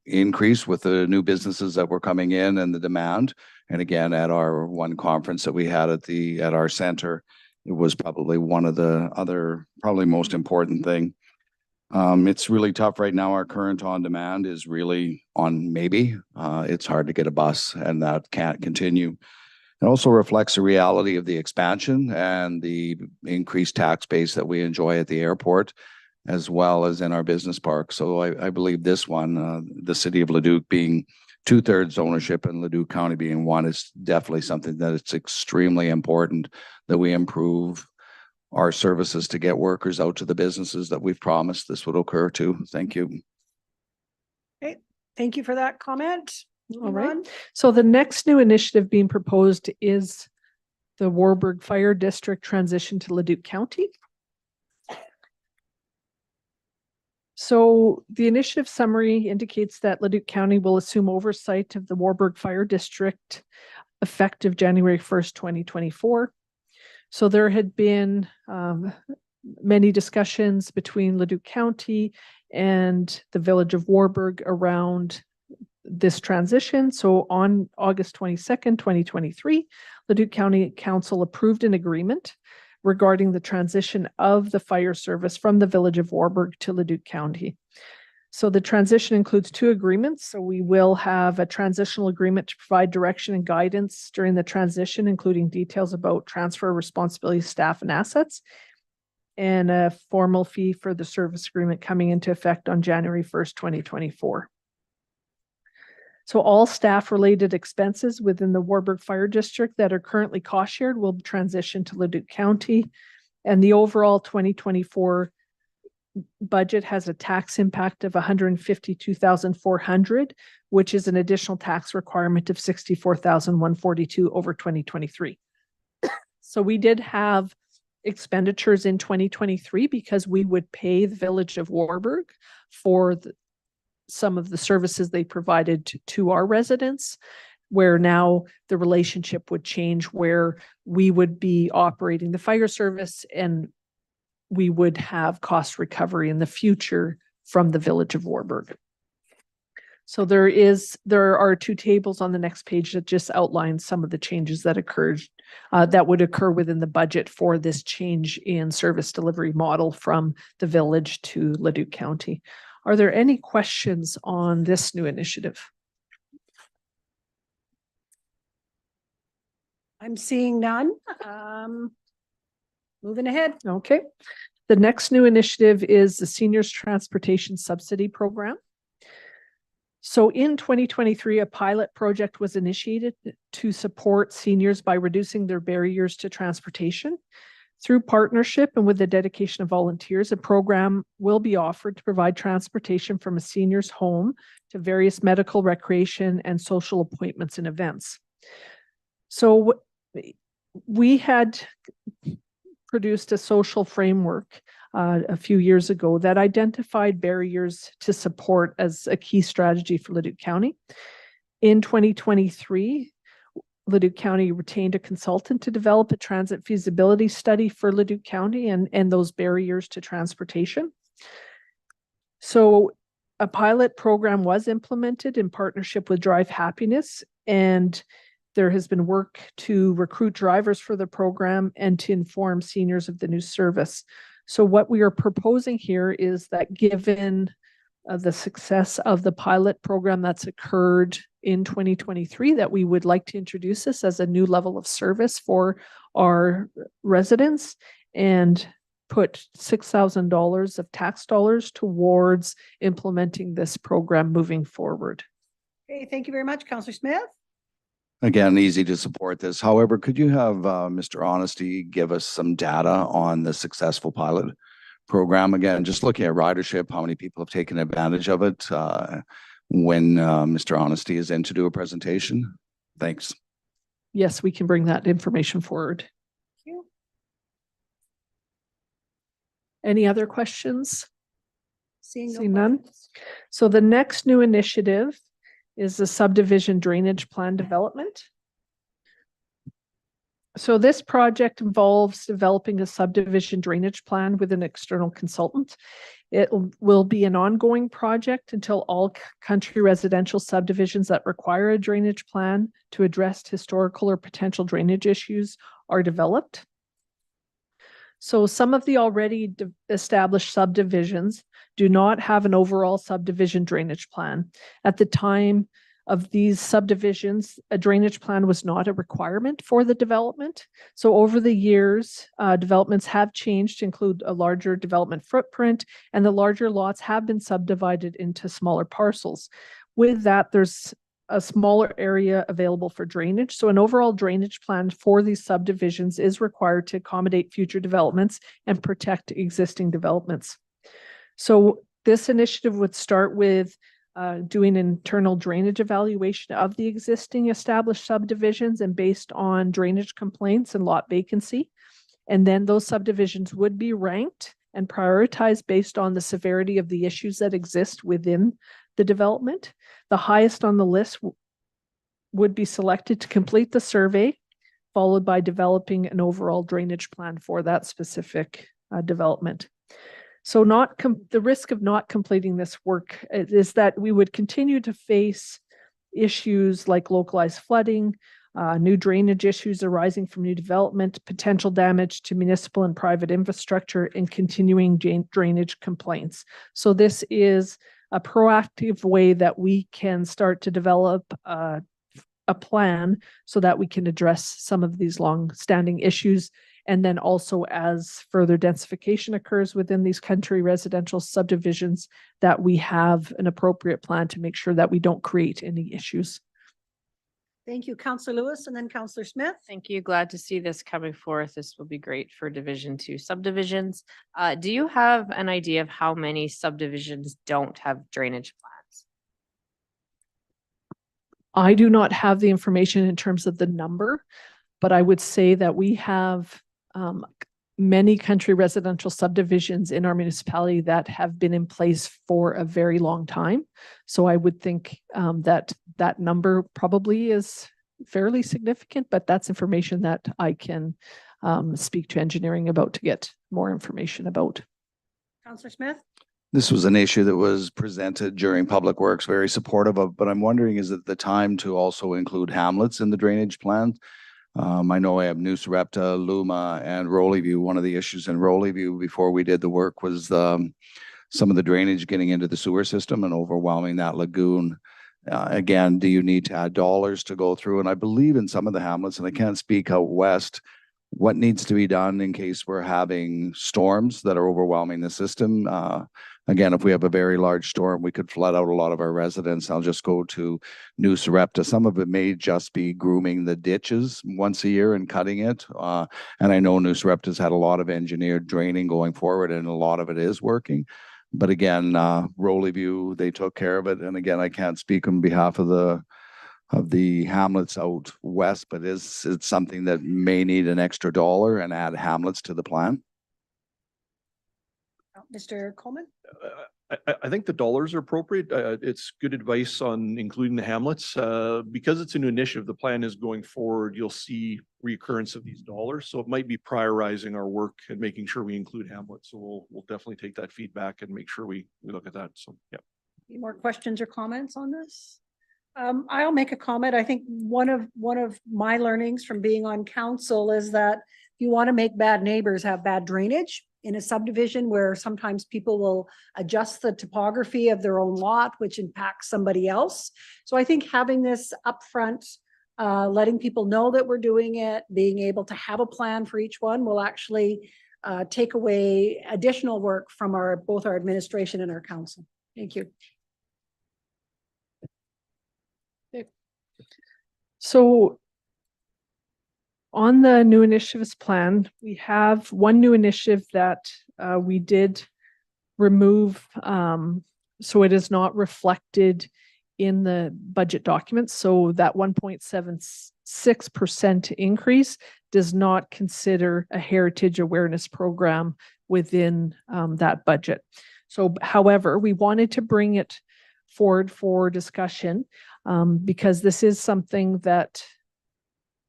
increase with the new businesses that were coming in and the demand. And again, at our one conference that we had at our center, it was probably one of the other, probably most important thing. It's really tough right now. Our current on demand is really on maybe. It's hard to get a bus and that can't continue. It also reflects the reality of the expansion and the increased tax base that we enjoy at the airport, as well as in our business park. So I believe this one, the city of Leduc being 2/3 ownership and Leduc County being one, is definitely something that it's extremely important that we improve our services to get workers out to the businesses that we've promised this would occur to. Thank you. Okay, thank you for that comment. All right. So the next new initiative being proposed is the Warburg Fire District transition to Leduc County. So the initiative summary indicates that Leduc County will assume oversight of the Warburg Fire District effective January 1st, 2024. So there had been many discussions between Leduc County and the village of Warburg around this transition. So on August 22nd, 2023, Leduc County Council approved an agreement regarding the transition of the fire service from the village of Warburg to Leduc County. So the transition includes 2 agreements. So we will have a transitional agreement to provide direction and guidance during the transition, including details about transfer responsibility, staff, and assets, and a formal fee for the service agreement coming into effect on January 1st, 2024. So all staff-related expenses within the Warburg Fire District that are currently cost-shared will transition to Leduc County, and the overall 2024 budget has a tax impact of $152,400, which is an additional tax requirement of $64,142 over 2023. So we did have expenditures in 2023 because we would pay the village of Warburg for some of the services they provided to our residents, where now the relationship would change, where we would be operating the fire service and we would have cost recovery in the future from the village of Warburg. So there are 2 tables on the next page that just outline some of the changes that occurred, that would occur within the budget for this change in service delivery model from the village to Leduc County. Are there any questions on this new initiative? I'm seeing none. Moving ahead. Okay. The next new initiative is the Seniors Transportation Subsidy Program. So in 2023, a pilot project was initiated to support seniors by reducing their barriers to transportation. Through partnership and with the dedication of volunteers, a program will be offered to provide transportation from a senior's home to various medical, recreation, and social appointments and events. So we had produced a social framework a few years ago that identified barriers to support as a key strategy for Leduc County. In 2023, Leduc County retained a consultant to develop a transit feasibility study for Leduc County and those barriers to transportation. So a pilot program was implemented in partnership with Drive Happiness, and there has been work to recruit drivers for the program and to inform seniors of the new service. So what we are proposing here is that given the success of the pilot program that's occurred in 2023, that we would like to introduce this as a new level of service for our residents and put $6,000 of tax dollars towards implementing this program moving forward. Okay, thank you very much, Councillor Smith. Again, easy to support this. However, could you have Mr. Honesty give us some data on the successful pilot program? Again, just looking at ridership, how many people have taken advantage of it when Mr. Honesty is in to do a presentation? Thanks. Yes, we can bring that information forward. Any other questions? Seeing no See none? questions. So the next new initiative is the subdivision drainage plan development. So this project involves developing a subdivision drainage plan with an external consultant. It will be an ongoing project until all country residential subdivisions that require a drainage plan to address historical or potential drainage issues are developed. So some of the already established subdivisions do not have an overall subdivision drainage plan. At the time of these subdivisions, a drainage plan was not a requirement for the development. So over the years, developments have changed to include a larger development footprint, and the larger lots have been subdivided into smaller parcels. With that, there's a smaller area available for drainage. So an overall drainage plan for these subdivisions is required to accommodate future developments and protect existing developments. So this initiative would start with doing internal drainage evaluation of the existing established subdivisions and based on drainage complaints and lot vacancy. And then those subdivisions would be ranked and prioritized based on the severity of the issues that exist within the development. The highest on the list would be selected to complete the survey, followed by developing an overall drainage plan for that specific development. So the risk of not completing this work is that we would continue to face issues like localized flooding, new drainage issues arising from new development, potential damage to municipal and private infrastructure, and continuing drainage complaints. So this is a proactive way that we can start to develop a plan so that we can address some of these long-standing issues. And then also as further densification occurs within these country residential subdivisions, that we have an appropriate plan to make sure that we don't create any issues. Thank you, Councillor Lewis, and then Councillor Smith. Thank you. Glad to see this coming forth. This will be great for Division 2 subdivisions. Do you have an idea of how many subdivisions don't have drainage plans? I do not have the information in terms of the number, but I would say that we have many country residential subdivisions in our municipality that have been in place for a very long time. So I would think that that number probably is fairly significant, but that's information that I can speak to engineering about to get more information about. Councillor Smith. This was an issue that was presented during Public Works, very supportive of, but I'm wondering, is it the time to also include hamlets in the drainage plan? I know I have New Sarepta, Luma, and Rowleyview. One of the issues in Rowleyview before we did the work was some of the drainage getting into the sewer system and overwhelming that lagoon. Again, do you need to add dollars to go through? And I believe in some of the hamlets, and I can't speak out west, what needs to be done in case we're having storms that are overwhelming the system. Again, if we have a very large storm, we could flood out a lot of our residents. I'll just go to New Sarepta. Some of it may just be grooming the ditches once a year and cutting it. And I know New Sarepta's had a lot of engineered draining going forward, and a lot of it is working. But again, Rowleyview, they took care of it. And again, I can't speak on behalf of the hamlets out west, but it's something that may need an extra dollar and add hamlets to the plan. Mr. Coleman. I think the dollars are appropriate. It's good advice on including the hamlets. Because it's a new initiative, the plan is going forward, you'll see recurrence of these dollars. So it might be prioritizing our work and making sure we include hamlets. So we'll definitely take that feedback and make sure we look at that. So, yeah. Any more questions or comments on this? I'll make a comment. I think one of my learnings from being on council is that if you want to make bad neighbors have bad drainage in a subdivision where sometimes people will adjust the topography of their own lot, which impacts somebody else. So I think having this upfront, letting people know that we're doing it, being able to have a plan for each one will actually take away additional work from both our administration and our council. Thank you. So on the new initiatives plan, we have one new initiative that we did remove, so it is not reflected in the budget documents. So that 1.76% increase does not consider a heritage awareness program within that budget. So however, we wanted to bring it forward for discussion because this is something that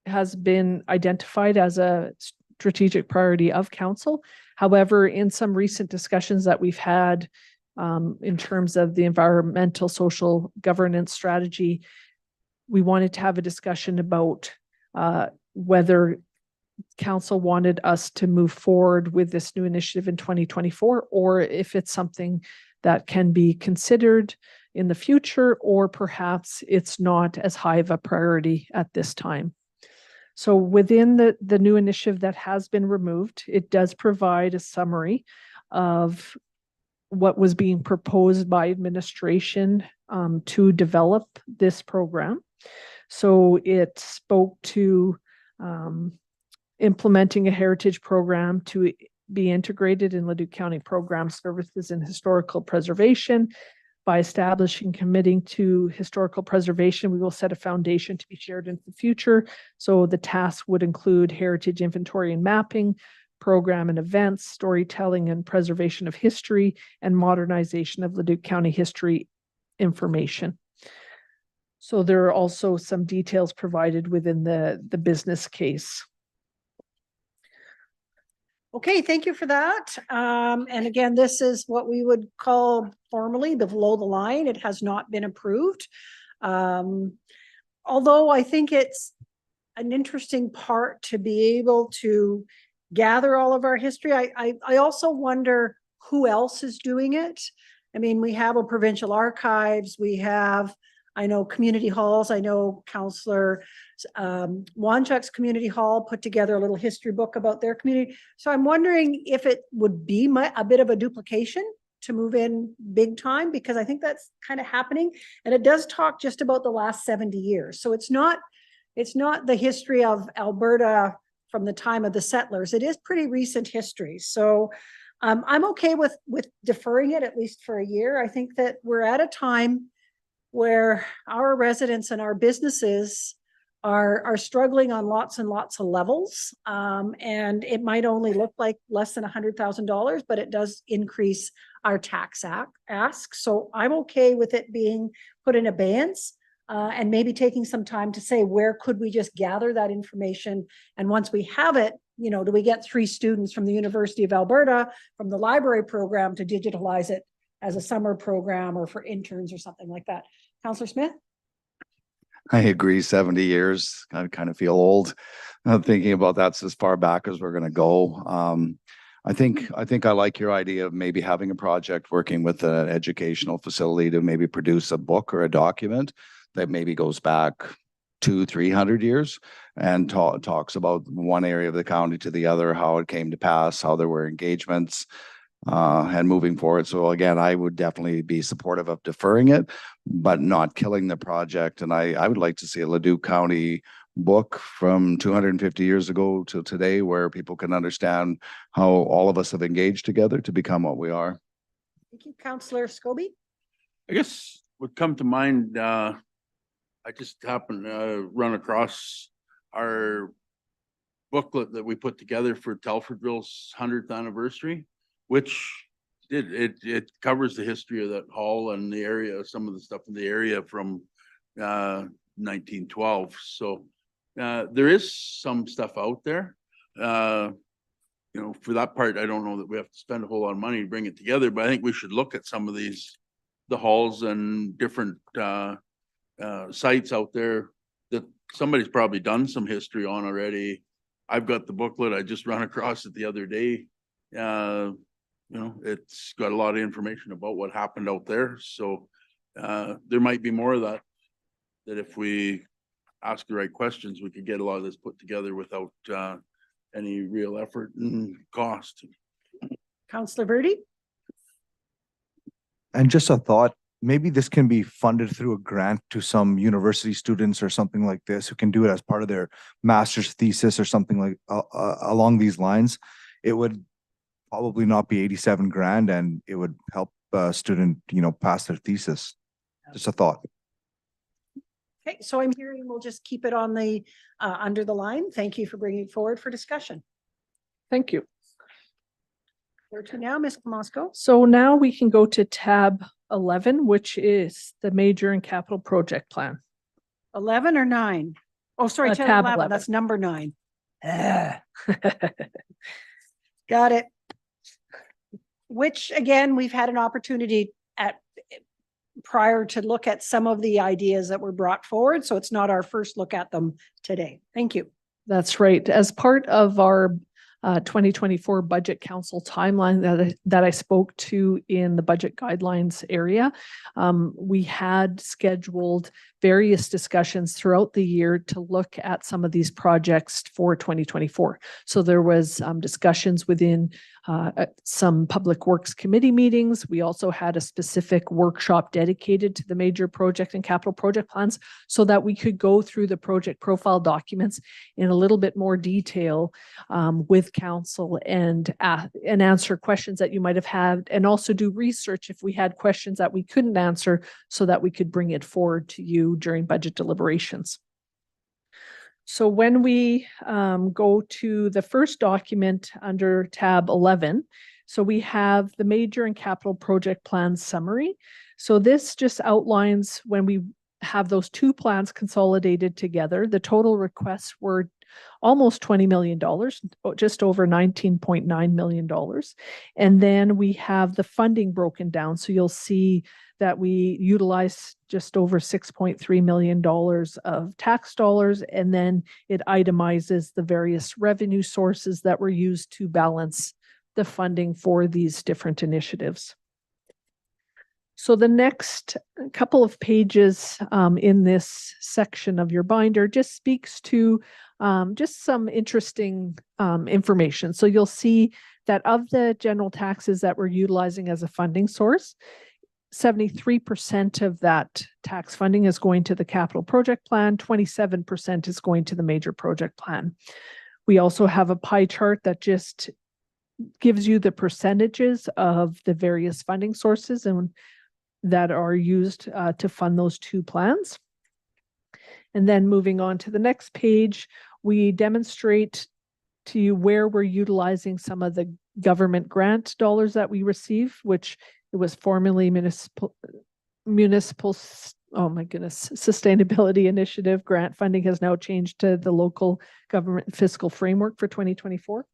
has been identified as a strategic priority of council. However, in some recent discussions that we've had in terms of the environmental social governance strategy, we wanted to have a discussion about whether council wanted us to move forward with this new initiative in 2024, or if it's something that can be considered in the future, or perhaps it's not as high of a priority at this time. So within the new initiative that has been removed, it does provide a summary of what was being proposed by administration to develop this program. So it spoke to implementing a heritage program to be integrated in Leduc County program services and historical preservation. By establishing, committing to historical preservation, we will set a foundation to be shared in the future. So the task would include heritage inventory and mapping, program and events, storytelling and preservation of history, and modernization of Leduc County history information. So there are also some details provided within the business case. Okay, thank you for that. And again, this is what we would call formally below the line. It has not been approved. Although I think it's an interesting part to be able to gather all of our history. I also wonder who else is doing it. I mean, we have a provincial archives, we have, I know, community halls. I know Councillor Wanchuk's community hall put together a little history book about their community. So I'm wondering if it would be a bit of a duplication to move in big time, because I think that's kind of happening. And it does talk just about the last 70 years. So it's not the history of Alberta from the time of the settlers. It is pretty recent history. So I'm okay with deferring it at least for a year. I think that we're at a time where our residents and our businesses are struggling on lots and lots of levels. And it might only look like less than $100,000, but it does increase our tax ask. So I'm okay with it being put in abeyance and maybe taking some time to say, where could we just gather that information? And once we have it, you know, do we get 3 students from the University of Alberta from the library program to digitalize it as a summer program or for interns or something like that? Councillor Smith? I agree. 70 years, I kind of feel old thinking about that's as far back as we're going to go. I think I like your idea of maybe having a project working with an educational facility to maybe produce a book or a document that maybe goes back 200-300 years and talks about one area of the county to the other, how it came to pass, how there were engagements, and moving forward. So again, I would definitely be supportive of deferring it, but not killing the project. And I would like to see a Leduc County book from 250 years ago to today, where people can understand how all of us have engaged together to become what we are. Thank you. Councillor Scobie? I guess what come to mind, I just happened to run across our booklet that we put together for Telfordville's 100th anniversary, which it covers the history of that hall and the area, some of the stuff in the area from 1912. So there is some stuff out there. You know, for that part, I don't know that we have to spend a whole lot of money to bring it together, but I think we should look at some of these, the halls and different sites out there that somebody's probably done some history on already. I've got the booklet. I just ran across it the other day. You know, it's got a lot of information about what happened out there. So there might be more of that if we ask the right questions, we could get a lot of this put together without any real effort and cost. Councillor Verdi? And just a thought, maybe this can be funded through a grant to some university students or something like this who can do it as part of their master's thesis or something like along these lines. It would probably not be 87 grand and it would help a student, you know, pass their thesis. Just a thought. Okay, so I'm hearing we'll just keep it on the, under the line. Thank you for bringing it forward for discussion. Thank you. Where to now, Ms. Moscow? So now we can go to tab 11, which is the major and capital project plan. 11 or 9? Oh, sorry, tab Tab 11, 11. that's number 9. Got it. Which again, we've had an opportunity at prior to look at some of the ideas that were brought forward. So it's not our first look at them today. Thank you. That's right. As part of our 2024 Budget Council timeline that I spoke to in the budget guidelines area, we had scheduled various discussions throughout the year to look at some of these projects for 2024. So there was discussions within some Public Works Committee meetings. We also had a specific workshop dedicated to the major project and capital project plans so that we could go through the project profile documents in a little bit more detail with council and answer questions that you might have had, and also do research if we had questions that we couldn't answer so that we could bring it forward to you during budget deliberations. So when we go to the first document under tab 11, so we have the major and capital project plan summary. So this just outlines when we have those two plans consolidated together, the total requests were almost $20 million, just over $19.9 million. And then we have the funding broken down. So you'll see that we utilize just over $6.3 million of tax dollars, and then it itemizes the various revenue sources that were used to balance the funding for these different initiatives. So the next couple of pages in this section of your binder just speaks to just some interesting information. So you'll see that of the general taxes that we're utilizing as a funding source, 73% of that tax funding is going to the capital project plan, 27% is going to the major project plan. We also have a pie chart that just gives you the percentages of the various funding sources and that are used to fund those two plans. And then moving on to the next page, we demonstrate to you where we're utilizing some of the government grant dollars that we receive, which it was formerly municipal, oh my goodness, sustainability initiative grant funding has now changed to the local government fiscal framework for 2024.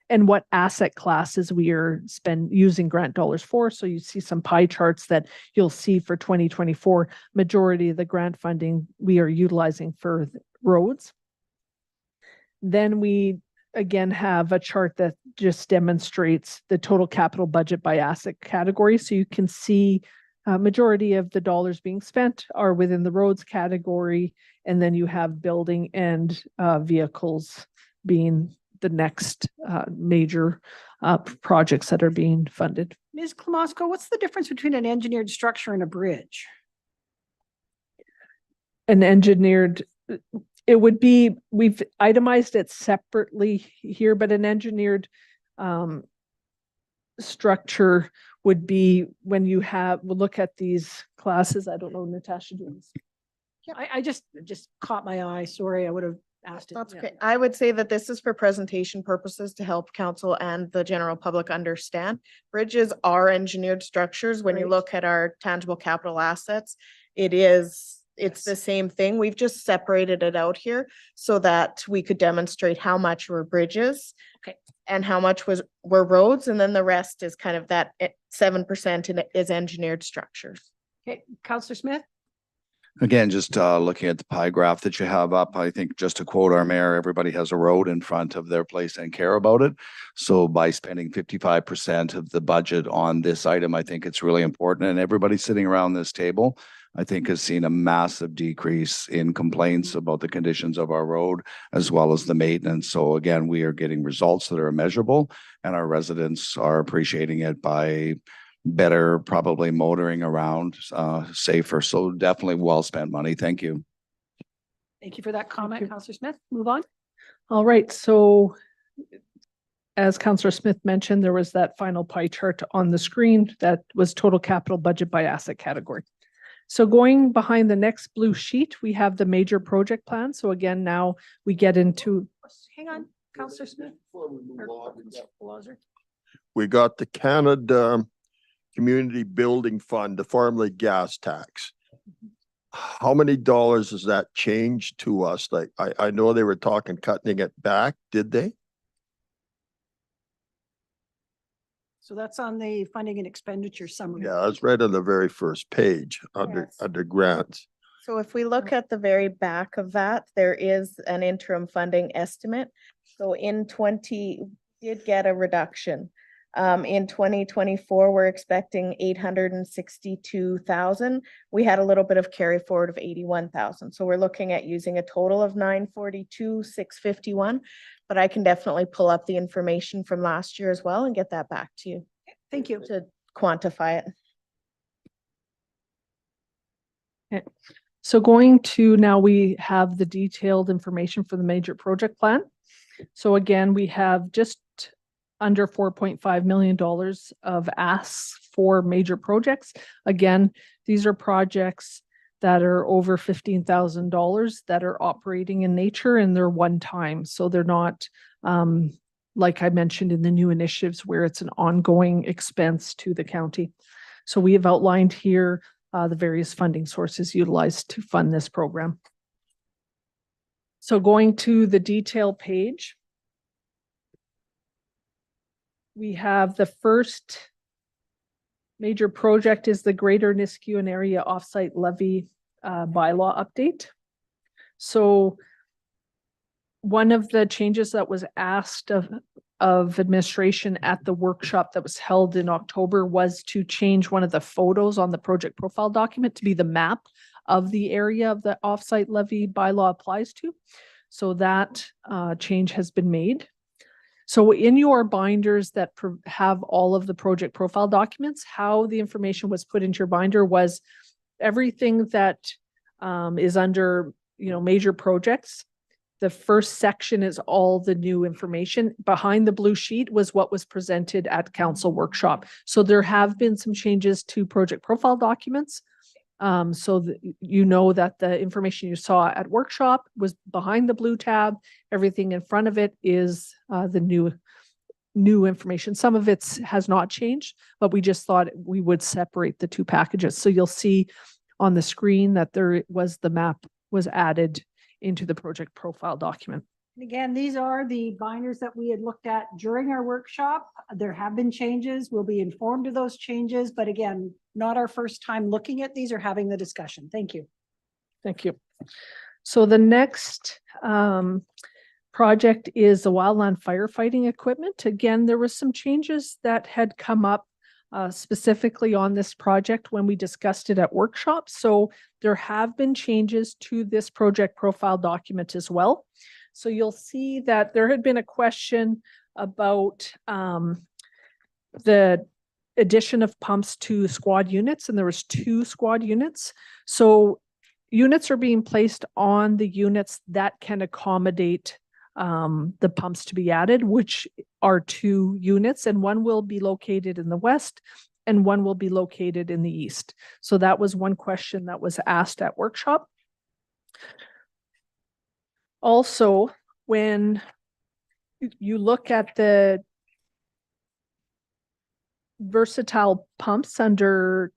And what asset classes we are using grant dollars for. So you see some pie charts that you'll see for 2024, majority of the grant funding we are utilizing for roads. Then we again have a chart that just demonstrates the total capital budget by asset category. So you can see majority of the dollars being spent are within the roads category. And then you have building and vehicles being the next major projects that are being funded. Ms. Klamosko, what's the difference between an engineered structure and a bridge? An engineered, it would be, we've itemized it separately here, but an engineered structure would be when you we'll look at these classes. I don't know, Natasha, do this. Yeah, I just caught my eye. Sorry, I would have asked it. That's okay. I would say that this is for presentation purposes to help council and the general public understand. Bridges are engineered structures. When you Right. look at our tangible capital assets, it's the same thing. We've just separated it out here so that we could demonstrate how much were bridges. Okay. And how much were roads, and then the rest is kind of that 7% is engineered structures. Okay, Councillor Smith? Again, just looking at the pie graph that you have up, I think just to quote our mayor, everybody has a road in front of their place and care about it. So by spending 55% of the budget on this item, I think it's really important. And everybody sitting around this table, I think, has seen a massive decrease in complaints about the conditions of our road as well as the maintenance. So again, we are getting results that are measurable and our residents are appreciating it by better probably motoring around, safer. So definitely well spent money. Thank you. Thank you for that comment, you. Councillor Smith. Move on. All right, so as Councillor Smith mentioned, there was that final pie chart on the screen that was total capital budget by asset category. So going behind the next blue sheet, we have the major project plan. So again, now we get into, Hang on, Counselor Smith. or Counselor Belazer. We got the Canada Community Building Fund, the formerly gas tax. How many dollars has that changed to us? Like, I know they were talking cutting it back, did they? So that's on the funding and expenditure summary. Yeah, that's right on the very first page under, Yes. under grants. So if we look at the very back of that, there is an interim funding estimate. So in did get a reduction. In 2024, we're expecting 862,000. We had a little bit of carry forward of 81,000. So we're looking at using a total of 942,651. But I can definitely pull up the information from last year as well and get that back to you Thank you. to quantify it. so going to now we have the detailed information for the major project plan. So again, we have just under $4.5 million of asks for major projects. Again, these are projects that are over $15,000 that are operating in nature and they're one time. So they're not, like I mentioned in the new initiatives where it's an ongoing expense to the county. So we have outlined here the various funding sources utilized to fund this program. So going to the detail page, we have the first major project is the Greater Niskayuna Area Offsite Levy bylaw update. So one of the changes that was asked of administration at the workshop that was held in October was to change one of the photos on the project profile document to be the map of the area of the offsite levy bylaw applies to. So that change has been made. So in your binders that have all of the project profile documents, how the information was put into your binder was everything that is under, major projects. The first section is all the new information. Behind the blue sheet was what was presented at council workshop. So there have been some changes to project profile documents. So that that the information you saw at workshop was behind the blue tab. Everything in front of it is the new information. Some of it has not changed, but we just thought we would separate the two packages. So you'll see on the screen that the map was added into the project profile document. And again, these are the binders that we had looked at during our workshop. There have been changes. We'll be informed of those changes, but again, not our first time looking at these or having the discussion. Thank you. Thank you. So the next project is the wildland firefighting equipment. Again, there was some changes that had come up specifically on this project when we discussed it at workshop. So there have been changes to this project profile document as well. So you'll see that there had been a question about the addition of pumps to squad units, and there was 2 squad units. So units are being placed on the units that can accommodate the pumps to be added, which are 2 units, and one will be located in the west and one will be located in the east. So that was one question that was asked at workshop. Also, when you look at the versatile pumps under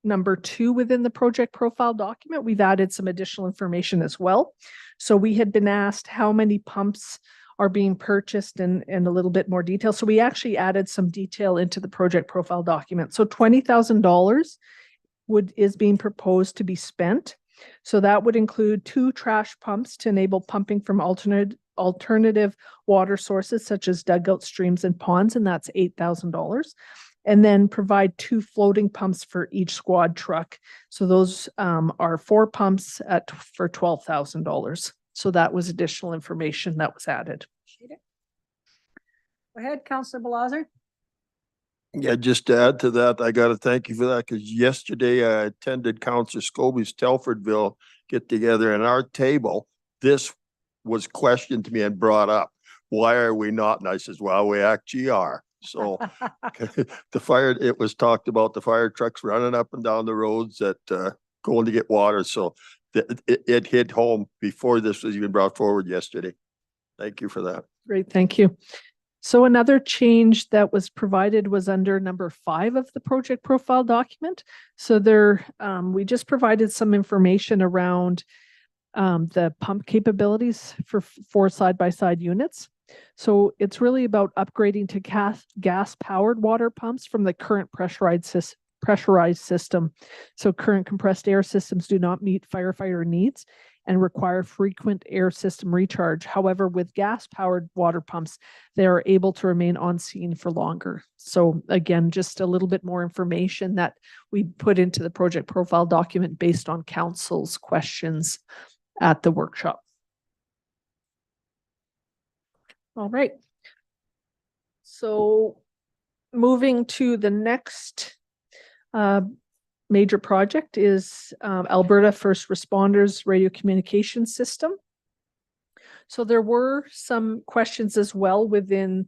number 2 within the project profile document, we've added some additional information as well. So we had been asked how many pumps are being purchased and a little bit more detail. So we actually added some detail into the project profile document. So $20,000 is being proposed to be spent. So that would include 2 trash pumps to enable pumping from alternative water sources such as dugout streams and ponds, and that's $8,000. And then provide 2 floating pumps for each squad truck. So those are 4 pumps for $12,000. So that was additional information that was added. Go ahead, Councillor Belazer. Yeah, just to add to that, I got to thank you for that because yesterday I attended Councillor Scobie's Telfordville get together, and our table, this was questioned to me and brought up. Why are we not? And I says, well, we actually are. So it was talked about the fire trucks running up and down the roads that going to get water. So it hit home before this was even brought forward yesterday. Thank you for that. Great, thank you. So another change that was provided was under number 5 of the project profile document. So there, we just provided some information around the pump capabilities for 4 side-by-side units. So it's really about upgrading to gas-powered water pumps from the current pressurized system. So current compressed air systems do not meet firefighter needs and require frequent air system recharge. However, with gas-powered water pumps, they are able to remain on scene for longer. So again, just a little bit more information that we put into the project profile document based on council's questions at the workshop. All right. So moving to the next major project is Alberta First Responders Radio Communication System. So there were some questions as well within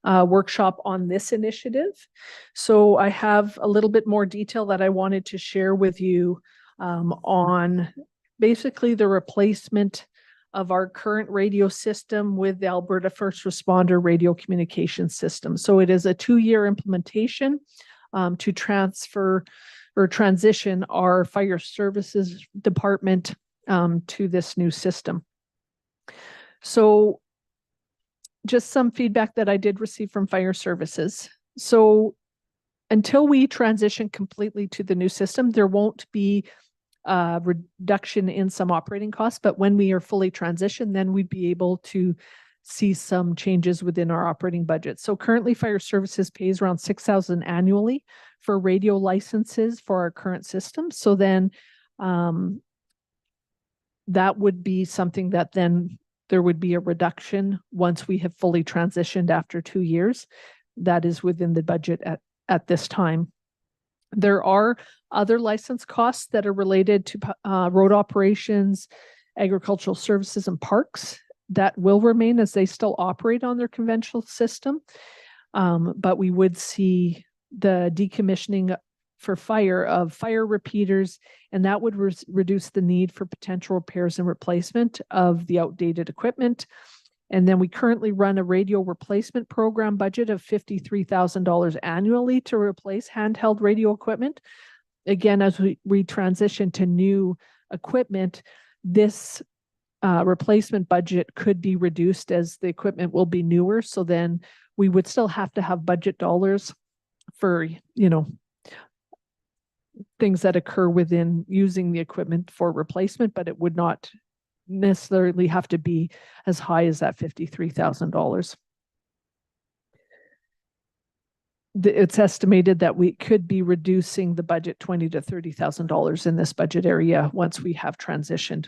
workshop on this initiative. So I have a little bit more detail that I wanted to share with you on basically the replacement of our current radio system with the Alberta First Responder Radio Communication System. So it is a 2-year implementation to transfer or transition our fire services department to this new system. So just some feedback that I did receive from fire services. So until we transition completely to the new system, there won't be a reduction in some operating costs, but when we are fully transitioned, then we'd be able to see some changes within our operating budget. So currently fire services pays around $6,000 annually for radio licenses for our current system. So then that would be something that then there would be a reduction once we have fully transitioned after 2 years. That is within the budget at this time. There are other license costs that are related to road operations, agricultural services, and parks that will remain as they still operate on their conventional system. But we would see the decommissioning for fire of fire repeaters, and that would reduce the need for potential repairs and replacement of the outdated equipment. And then we currently run a radio replacement program budget of $53,000 annually to replace handheld radio equipment. Again, as we transition to new equipment, this replacement budget could be reduced as the equipment will be newer. So then we would still have to have budget dollars for, things that occur within using the equipment for replacement, but it would not necessarily have to be as high as that $53,000. It's estimated that we could be reducing the budget $20,000 to $30,000 in this budget area once we have transitioned.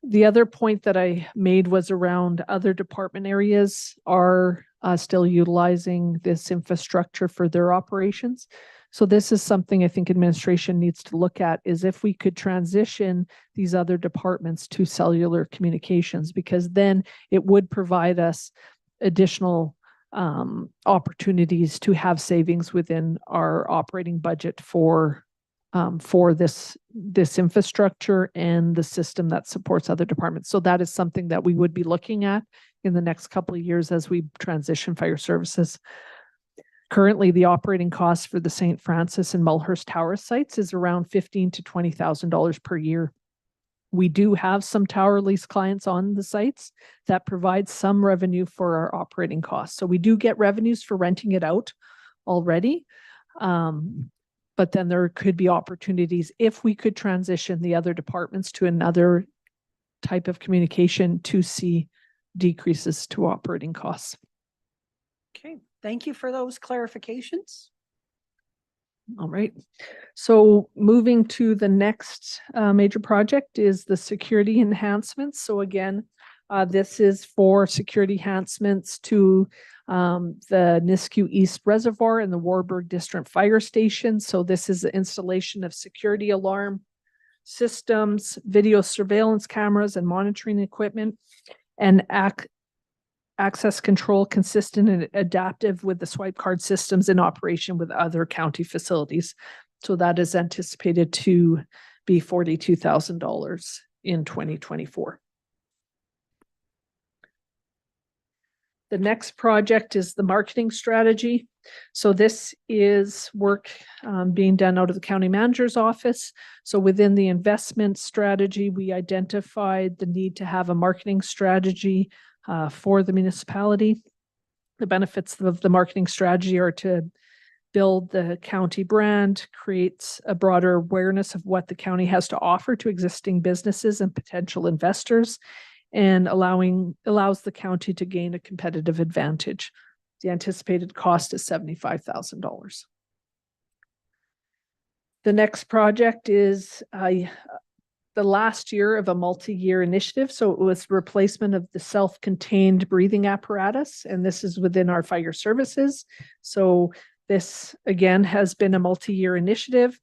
The other point that I made was around other department areas are still utilizing this infrastructure for their operations. So this is something I think administration needs to look at, is if we could transition these other departments to cellular communications, because then it would provide us additional opportunities to have savings within our operating budget for this infrastructure and the system that supports other departments. So that is something that we would be looking at in the next couple of years as we transition fire services. Currently, the operating costs for the St. Francis and Mulhurst Tower sites is around $15,000 to $20,000 per year. We do have some tower lease clients on the sites that provide some revenue for our operating costs. So we do get revenues for renting it out already. But then there could be opportunities if we could transition the other departments to another type of communication to see decreases to operating costs. Okay, thank you for those clarifications. All right. So moving to the next major project is the security enhancements. So again, this is for security enhancements to the Nisku East Reservoir and the Warburg District Fire Station. So this is the installation of security alarm systems, video surveillance cameras, and monitoring equipment, and access control consistent and adaptive with the swipe card systems in operation with other county facilities. So that is anticipated to be $42,000 in 2024. The next project is the marketing strategy. So this is work being done out of the county manager's office. So within the investment strategy, we identified the need to have a marketing strategy for the municipality. The benefits of the marketing strategy are to build the county brand, creates a broader awareness of what the county has to offer to existing businesses and potential investors, and allows the county to gain a competitive advantage. The anticipated cost is $75,000. The next project is the last year of a multi-year initiative. So it was replacement of the self-contained breathing apparatus, and this is within our fire services. So this again has been a multi-year initiative.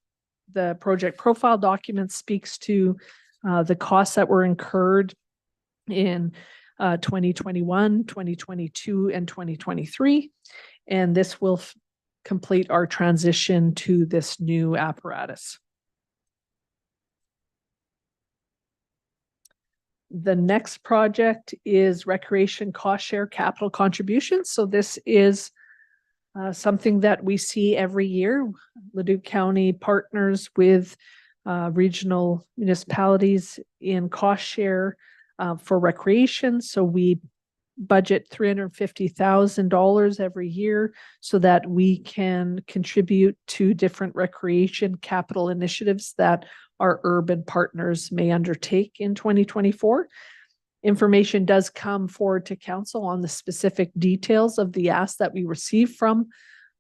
The project profile document speaks to the costs that were incurred in 2021, 2022, and 2023. And this will complete our transition to this new apparatus. The next project is recreation cost share capital contributions. So this is something that we see every year. Leduc County partners with regional municipalities in cost share for recreation. So we budget $350,000 every year so that we can contribute to different recreation capital initiatives that our urban partners may undertake in 2024. Information does come forward to council on the specific details of the ask that we receive from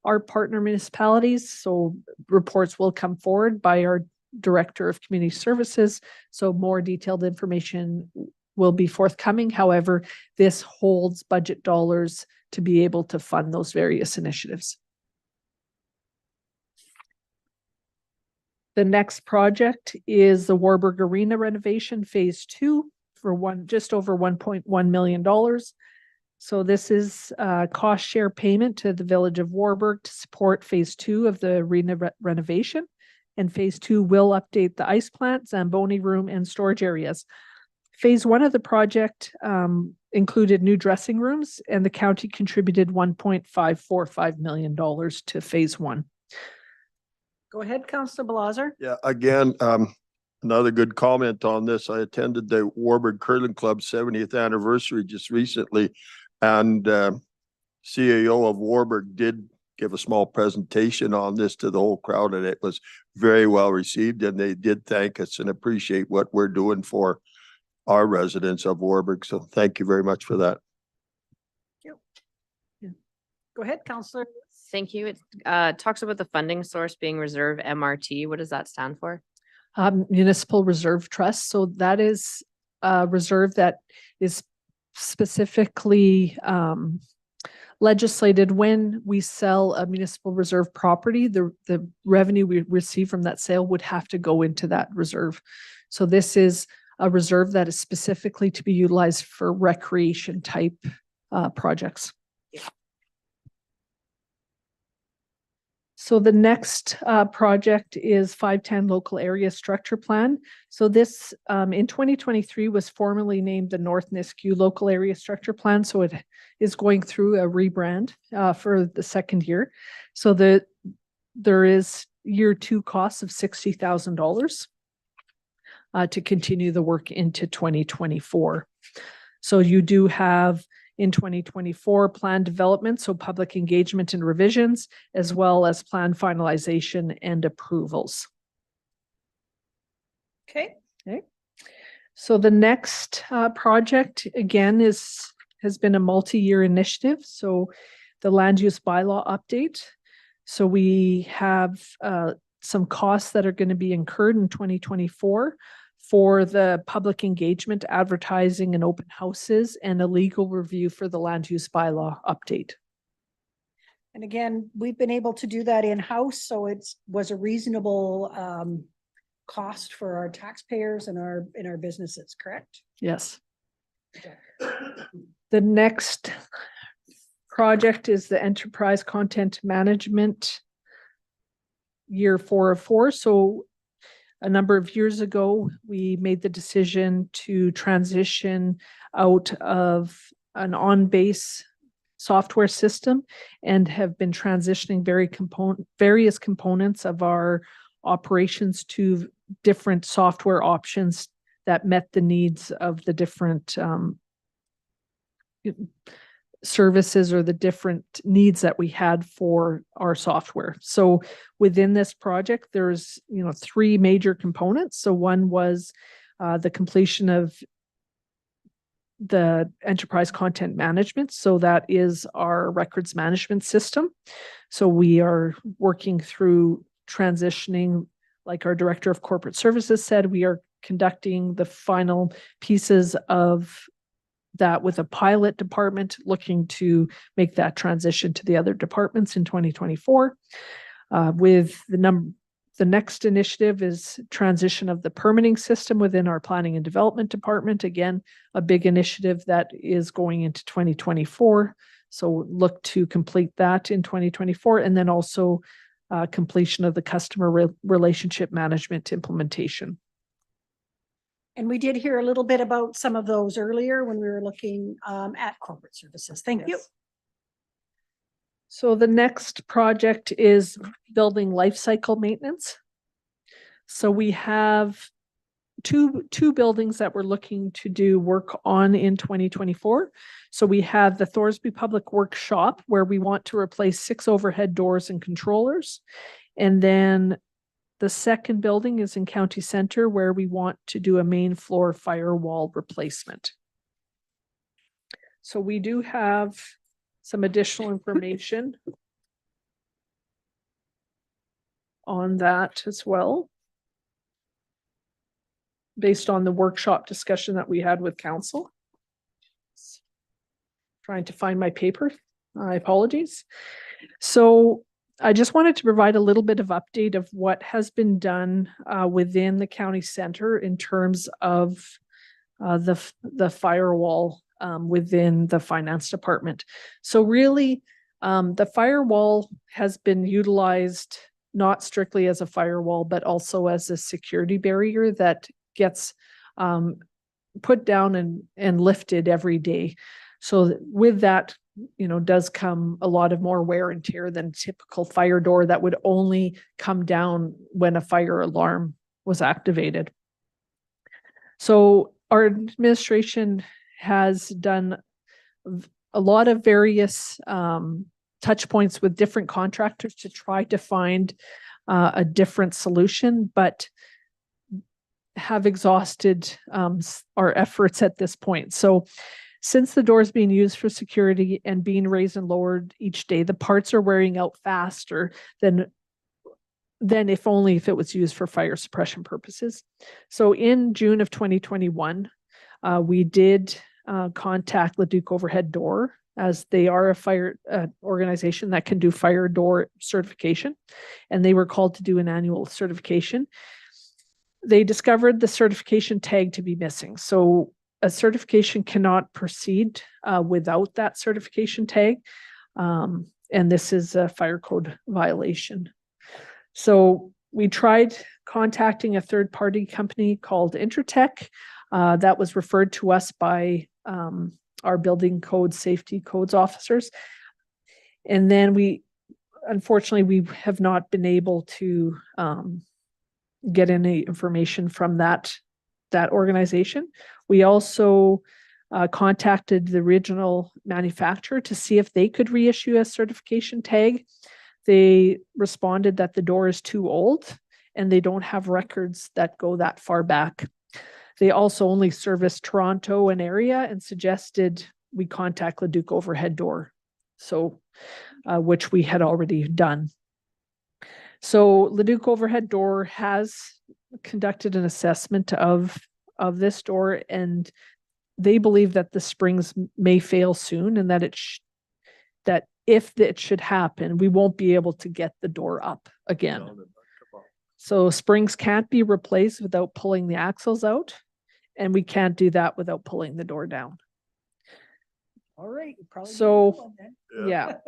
our partner municipalities. So reports will come forward by our Director of Community Services. So more detailed information will be forthcoming. However, this holds budget dollars to be able to fund those various initiatives. The next project is the Warburg Arena renovation phase 2 for just over $1.1 million. So this is a cost share payment to the village of Warburg to support phase 2 of the arena renovation. And phase 2 will update the ice plant, Zamboni room, and storage areas. Phase 1 of the project included new dressing rooms, and the county contributed $1.545 million to phase 1. Go ahead, Councillor Blaser. Yeah, again, another good comment on this. I attended the Warburg Curling Club 70th anniversary just recently, and CAO of Warburg did give a small presentation on this to the whole crowd, and it was very well received, and they did thank us and appreciate what we're doing for our residents of Warburg. So thank you very much for that. Thank you. Go ahead, Councillor. Thank you. It talks about the funding source being reserve MRT. What does that stand for? Municipal Reserve Trust. So that is a reserve that is specifically legislated when we sell a municipal reserve property. The revenue we receive from that sale would have to go into that reserve. So this is a reserve that is specifically to be utilized for recreation type projects. So the next project is 510 Local Area Structure Plan. So this in 2023 was formally named the North Nisku Local Area Structure Plan. So it is going through a rebrand for the second year. So there is year 2 costs of $60,000 to continue the work into 2024. So you do have in 2024 plan development, so public engagement and revisions, as well as plan finalization and approvals. Okay. So the next project again has been a multi-year initiative. So the land use bylaw update. So we have some costs that are going to be incurred in 2024 for the public engagement, advertising, and open houses, and a legal review for the land use bylaw update. And again, we've been able to do that in-house, so it was a reasonable cost for our taxpayers and in our businesses, correct? Yes. The next project is the enterprise content management year 4 of 4. So a number of years ago, we made the decision to transition out of an on-base software system and have been transitioning various components of our operations to different software options that met the needs of the different services or the different needs that we had for our software. So within this project, there's, three major components. So one was the completion of the enterprise content management. So that is our records management system. So we are working through transitioning, like our director of corporate services said, we are conducting the final pieces of that with a pilot department, looking to make that transition to the other departments in 2024. With the next initiative is transition of the permitting system within our planning and development department. Again, a big initiative that is going into 2024. So look to complete that in 2024, and then also completion of the customer relationship management implementation. And we did hear a little bit about some of those earlier when we were looking at corporate services. Thank you. So the next project is building life cycle maintenance. So we have two buildings that we're looking to do work on in 2024. So we have the Thorsby Public Workshop, where we want to replace 6 overhead doors and controllers. And then the second building is in County Centre, where we want to do a main floor firewall replacement. So we do have some additional information on that as well, based on the workshop discussion that we had with council. Trying to find my paper. My apologies. So I just wanted to provide a little bit of update of what has been done within the county center in terms of the firewall within the finance department. So really, the firewall has been utilized not strictly as a firewall, but also as a security barrier that gets put down and lifted every day. So with that, does come a lot of more wear and tear than typical fire door that would only come down when a fire alarm was activated. So our administration has done a lot of various touch points with different contractors to try to find a different solution, but have exhausted our efforts at this point. So since the door is being used for security and being raised and lowered each day, the parts are wearing out faster than if it was used for fire suppression purposes. So in June of 2021, we did contact Leduc Overhead Door, as they are a fire organization that can do fire door certification, and they were called to do an annual certification. They discovered the certification tag to be missing. So a certification cannot proceed without that certification tag. And this is a fire code violation. So we tried contacting a third-party company called Intertech that was referred to us by our building code safety codes officers. And then unfortunately, we have not been able to get any information from that organization. We also contacted the original manufacturer to see if they could reissue a certification tag. They responded that the door is too old and they don't have records that go that far back. They also only service Toronto and area and suggested we contact Leduc Overhead Door, so which we had already done. So Leduc Overhead Door has conducted an assessment of this door, and they believe that the springs may fail soon, and that if it should happen, we won't be able to get the door up again. So springs can't be replaced without pulling the axles out, and we can't do that without pulling the door down. All right. So, yeah.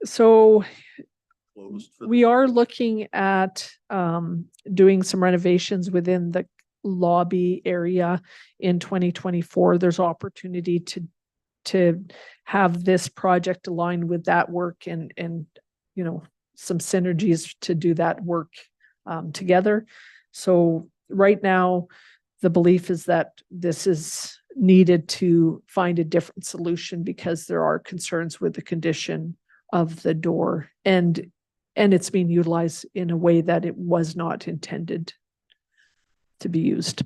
So proposed? for We this? are looking at doing some renovations within the lobby area in 2024. There's opportunity to have this project aligned with that work and you know, some synergies to do that work together. So right now, the belief is that this is needed to find a different solution because there are concerns with the condition of the door and it's being utilized in a way that it was not intended to be used.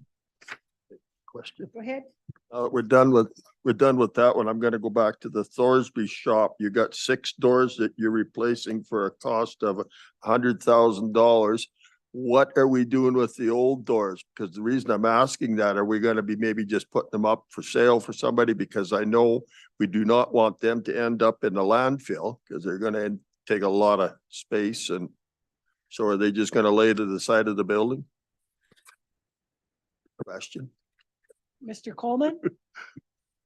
Question. Go ahead. We're done with that one. I'm gonna go back to the Thorsby shop. You got 6 doors that you're replacing for a cost of $100,000. What are we doing with the old doors? Because the reason I'm asking that, are we gonna be maybe just putting them up for sale for somebody? Because I know we do not want them to end up in the landfill because they're gonna take a lot of space. And so are they just gonna lay to the side of the building? Question. Mr. Coleman?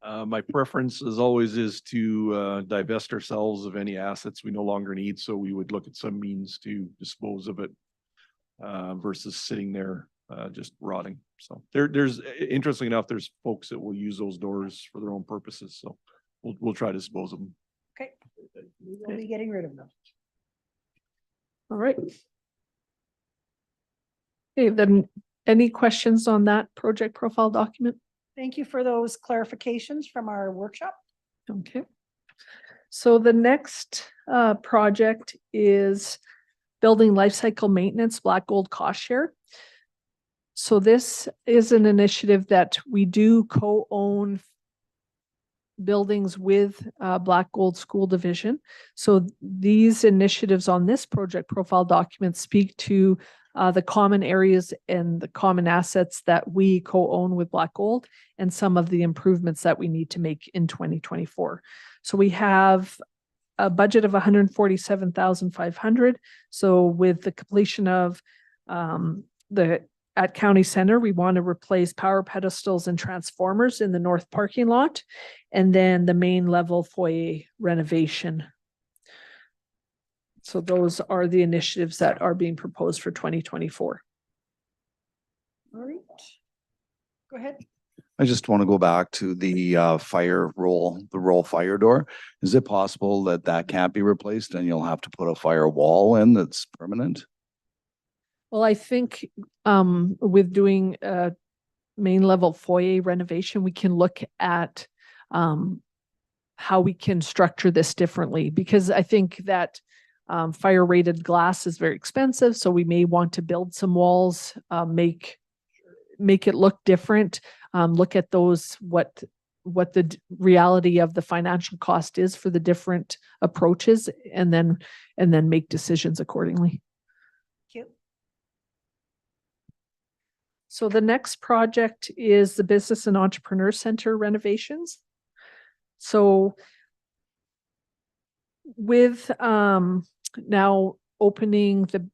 My preference as always is to divest ourselves of any assets we no longer need. So we would look at some means to dispose of it versus sitting there just rotting. So there's interestingly enough, there's folks that will use those doors for their own purposes. So we'll try to dispose of them. Okay. We will be getting rid of them. All right. Okay, then any questions on that project profile document? Thank you for those clarifications from our workshop. Okay. So the next project is building life cycle maintenance, Black Gold cost share. So this is an initiative that we do co-own buildings with Black Gold School Division. So these initiatives on this project profile document speak to the common areas and the common assets that we co-own with Black Gold and some of the improvements that we need to make in 2024. So we have a budget of 147,500. So with the completion of at County Centre, we want to replace power pedestals and transformers in the north parking lot, and then the main level foyer renovation. So those are the initiatives that are being proposed for 2024. All right. Go ahead. I just want to go back to the the roll fire door. Is it possible that that can't be replaced and you'll have to put a fire wall in that's permanent? Well, I think with doing a main level foyer renovation, we can look at how we can structure this differently, because I think that fire rated glass is very expensive. So we may want to build some walls, make it look different. Look at those, what the reality of the financial cost is for the different approaches, and then make decisions accordingly. Thank you. So the next project is the Business and Entrepreneur Center renovations. So with now opening the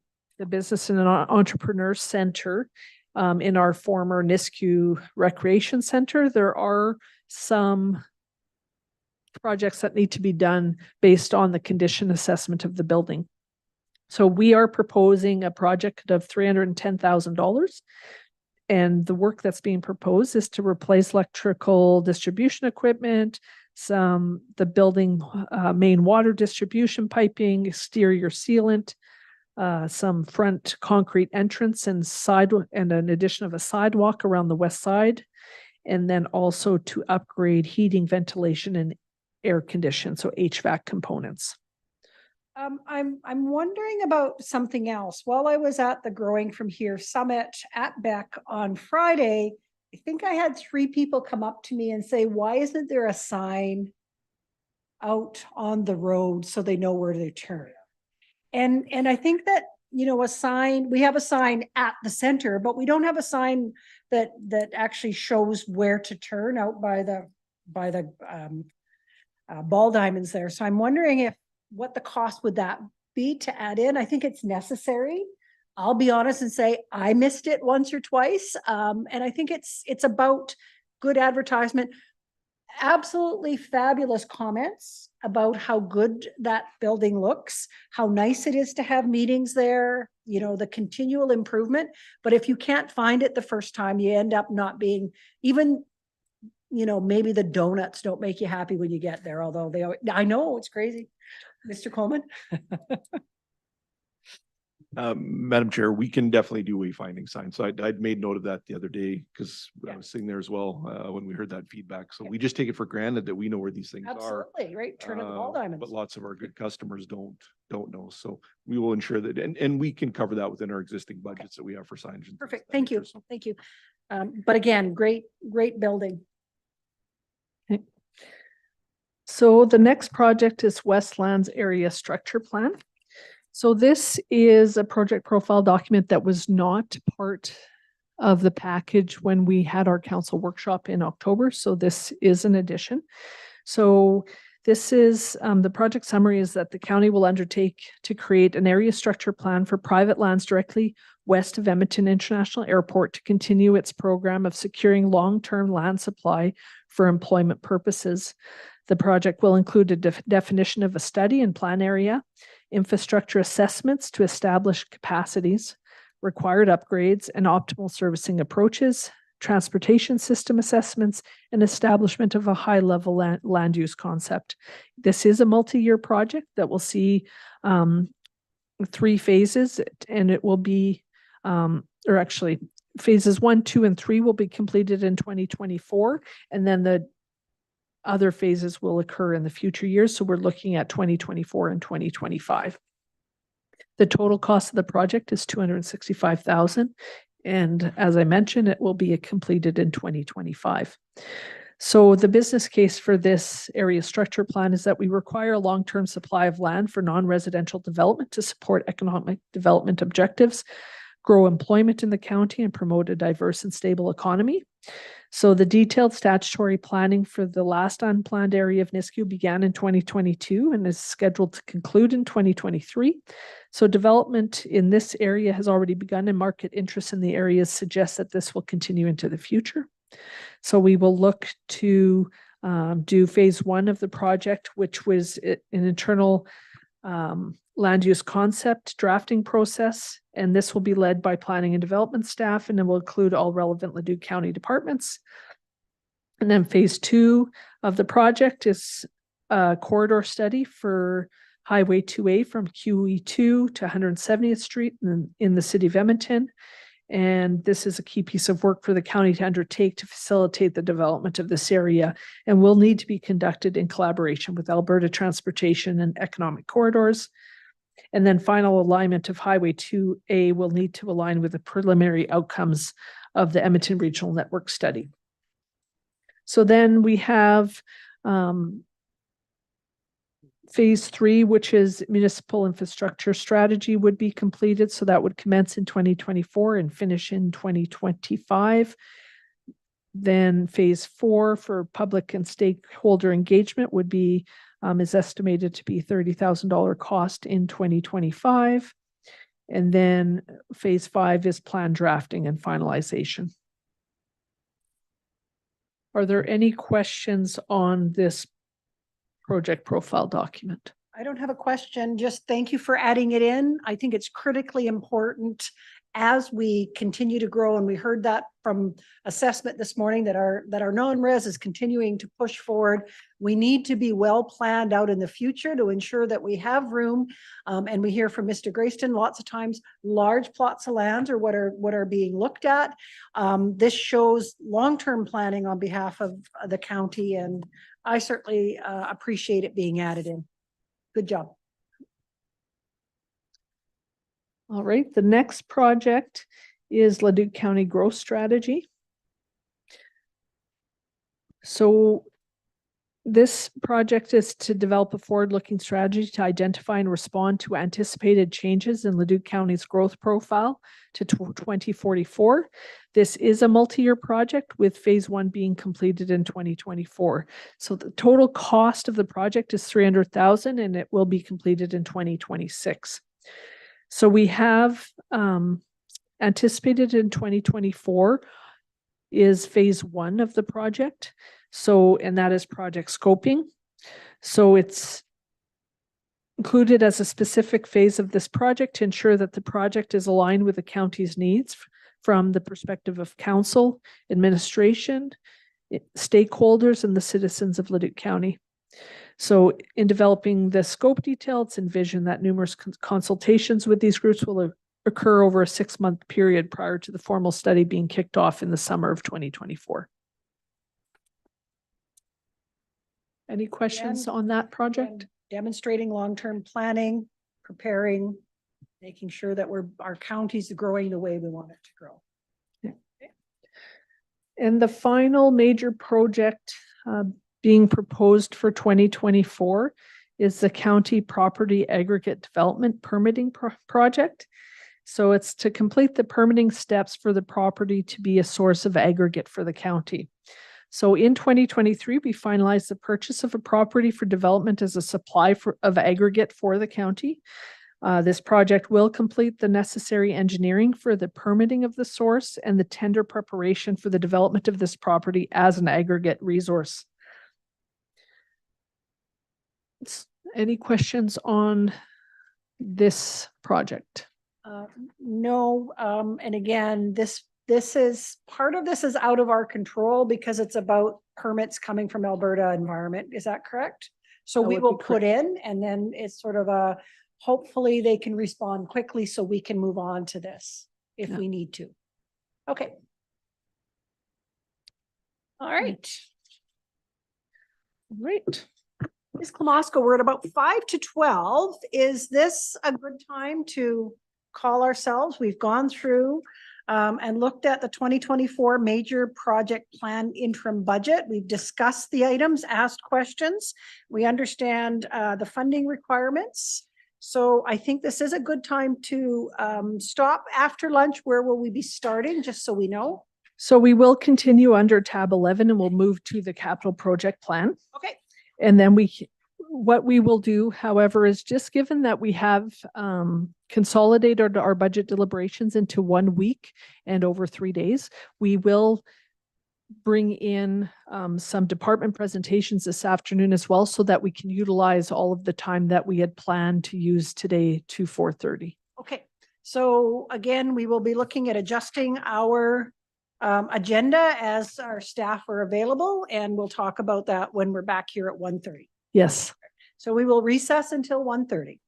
Business and Entrepreneur Center in our former Nisku Recreation Center, there are some projects that need to be done based on the condition assessment of the building. So we are proposing a project of $310,000. And the work that's being proposed is to replace electrical distribution equipment, the building main water distribution piping, exterior sealant, some front concrete entrance and an addition of a sidewalk around the west side, and then also to upgrade heating, ventilation, and air condition, so HVAC components. I'm wondering about something else. While I was at the Growing From Here Summit at Beck on Friday, I think I had 3 people come up to me and say, why isn't there a sign out on the road so they know where to turn? And I think that, you know, we have a sign at the center, but we don't have a sign that actually shows where to turn out by the ball diamonds there. So I'm wondering what the cost would that be to add in. I think it's necessary. I'll be honest and say I missed it once or twice. And I think it's about good advertisement. absolutely fabulous comments about how good that building looks, how nice it is to have meetings there, you know, the continual improvement. But if you can't find it the first time, you end up not being even, you know, maybe the donuts don't make you happy when you get there, although they, I know it's crazy. Mr. Coleman? Madam Chair, we can definitely do wayfinding signs. So I'd made note of that the other day because I was sitting there as well when we heard that feedback. So we just take it for granted that we know where these things are. Absolutely, right? Turn of the ball But diamonds. lots of our good customers don't know. So we will ensure that, and we can cover that within our existing budgets that we have for signage. and things of Perfect. that Thank you. nature. So Thank you. But again, great building. So the next project is Westlands Area Structure Plan. So this is a project profile document that was not part of the package when we had our council workshop in October. So this is an addition. So this is the project summary is that the county will undertake to create an area structure plan for private lands directly west of Edmonton International Airport to continue its program of securing long-term land supply for employment purposes. The project will include a definition of a study and plan area, infrastructure assessments to establish capacities, required upgrades and optimal servicing approaches, transportation system assessments, and establishment of a high-level land use concept. This is a multi-year project that will see 3 phases, and it will be, or actually phases 1, 2, and 3 will be completed in 2024, and then the other phases will occur in the future years. So we're looking at 2024 and 2025. The total cost of the project is $265,000. And as I mentioned, it will be completed in 2025. So the business case for this area structure plan is that we require a long-term supply of land for non-residential development to support economic development objectives, grow employment in the county, and promote a diverse and stable economy. So the detailed statutory planning for the last unplanned area of Nisku began in 2022 and is scheduled to conclude in 2023. So development in this area has already begun, and market interest in the areas suggests that this will continue into the future. So we will look to do phase 1 of the project, which was an internal land use concept drafting process, and this will be led by planning and development staff, and it will include all relevant Leduc County departments. And then phase 2 of the project is a corridor study for Highway 2A from QE2 to 170th Street in the city of Edmonton. And this is a key piece of work for the county to undertake to facilitate the development of this area, and will need to be conducted in collaboration with Alberta Transportation and Economic Corridors. And then final alignment of Highway 2A will need to align with the preliminary outcomes of the Edmonton Regional Network Study. So then we have phase 3, which is municipal infrastructure strategy, would be completed. So that would commence in 2024 and finish in 2025. Then phase 4 for public and stakeholder engagement would be is estimated to be $30,000 cost in 2025. And then phase 5 is plan drafting and finalization. Are there any questions on this project profile document? I don't have a question. Just thank you for adding it in. I think it's critically important as we continue to grow. And we heard that from assessment this morning that our non-res is continuing to push forward. We need to be well planned out in the future to ensure that we have room. And we hear from Mr. Grayston lots of times large plots of land are what are being looked at. This shows long-term planning on behalf of the county, and I certainly appreciate it being added in. Good job. All right, the next project is Leduc County Growth Strategy. So this project is to develop a forward-looking strategy to identify and respond to anticipated changes in Leduc County's growth profile to 2044. This is a multi-year project with phase 1 being completed in 2024. So the total cost of the project is $300,000 and it will be completed in 2026. So we have anticipated in 2024 is phase 1 of the project. So, and that is project scoping. So it's included as a specific phase of this project to ensure that the project is aligned with the county's needs from the perspective of council, administration, stakeholders, and the citizens of Leduc County. So in developing the scope detail, it's envisioned that numerous consultations with these groups will occur over a 6-month period prior to the formal study being kicked off in the summer of 2024. Any questions on that project? Demonstrating long-term planning, preparing, making sure that our county's growing the way we want it to grow. And the final major project being proposed for 2024 is the county property aggregate development permitting project. So it's to complete the permitting steps for the property to be a source of aggregate for the county. So in 2023, we finalized the purchase of a property for development as a supply of aggregate for the county. This project will complete the necessary engineering for the permitting of the source and the tender preparation for the development of this property as an aggregate resource. Any questions on this project? No, and again, this is, part of this is out of our control because it's about permits coming from Alberta Environment. Is that correct? So That we would will be put in, and then it's sort of a, hopefully they can respond quickly so we can move on to this if Yeah. we need to. Okay. All right. Right. Ms. Klamosko, we're at about 5 to 12. Is this a good time to call ourselves? We've gone through and looked at the 2024 major project plan interim budget. We've discussed the items, asked questions. We understand the funding requirements. So I think this is a good time to stop after lunch. Where will we be starting, just so we know? So we will continue under tab 11 and we'll move to the capital project plan. Okay. And then what we will do, however, is just given that we have consolidated our budget deliberations into 1 week and over 3 days, we will bring in some department presentations this afternoon as well, so that we can utilize all of the time that we had planned to use today to 4:30. Okay. So again, we will be looking at adjusting our agenda as our staff are available, and we'll talk about that when we're back here at 1:30. Yes. So we will recess until 1:30.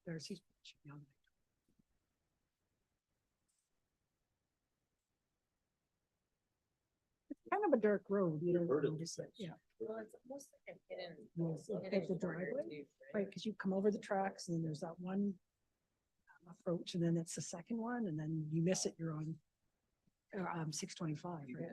Darcy's watching on. It's kind of a dark road, you don't notice it, yeah. Well, it's almost like a hidden. Yes, it's the driveway, right, because you come over the tracks and then there's that one approach, and then it's the second one, and then you miss it, you're on 625, right?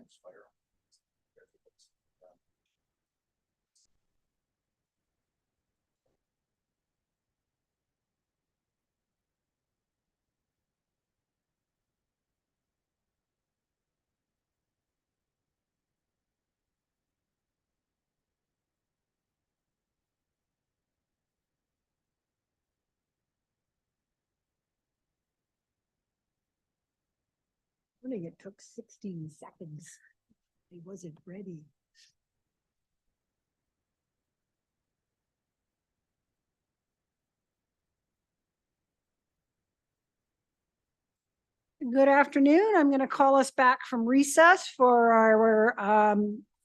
I think it took 16 seconds. He wasn't ready. Good afternoon. I'm going to call us back from recess for our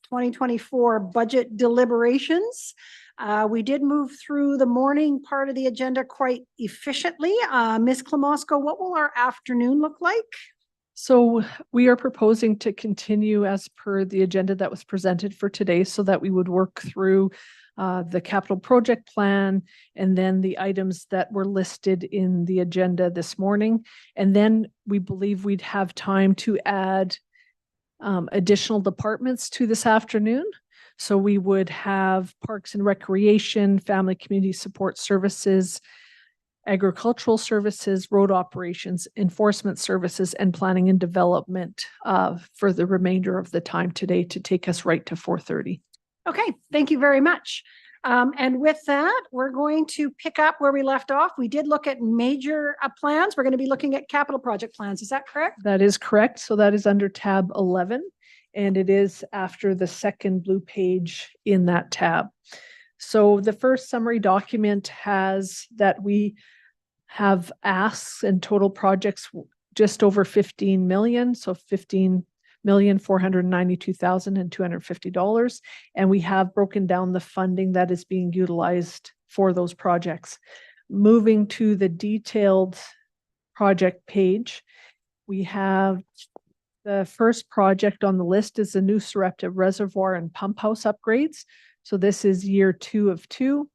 2024 budget deliberations. We did move through the morning part of the agenda quite efficiently. Ms. Klamosko, what will our afternoon look like? So we are proposing to continue as per the agenda that was presented for today, so that we would work through the capital project plan and then the items that were listed in the agenda this morning. And then we believe we'd have time to add additional departments to this afternoon. So we would have Parks and Recreation, Family Community Support Services, Agricultural Services, Road Operations, Enforcement Services, and Planning and Development for the remainder of the time today to take us right to 4:30. Okay, thank you very much. And with that, we're going to pick up where we left off. We did look at major plans. We're going to be looking at capital project plans. Is that correct? That is correct. So that is under tab 11, and it is after the second blue page in that tab. So the first summary document has that we have asks and total projects just over 15 million. So 15,492,250. And we have broken down the funding that is being utilized for those projects. Moving to the detailed project page, we have the first project on the list is the new Sarepta Reservoir and Pump House upgrades. So this is year 2 of 2,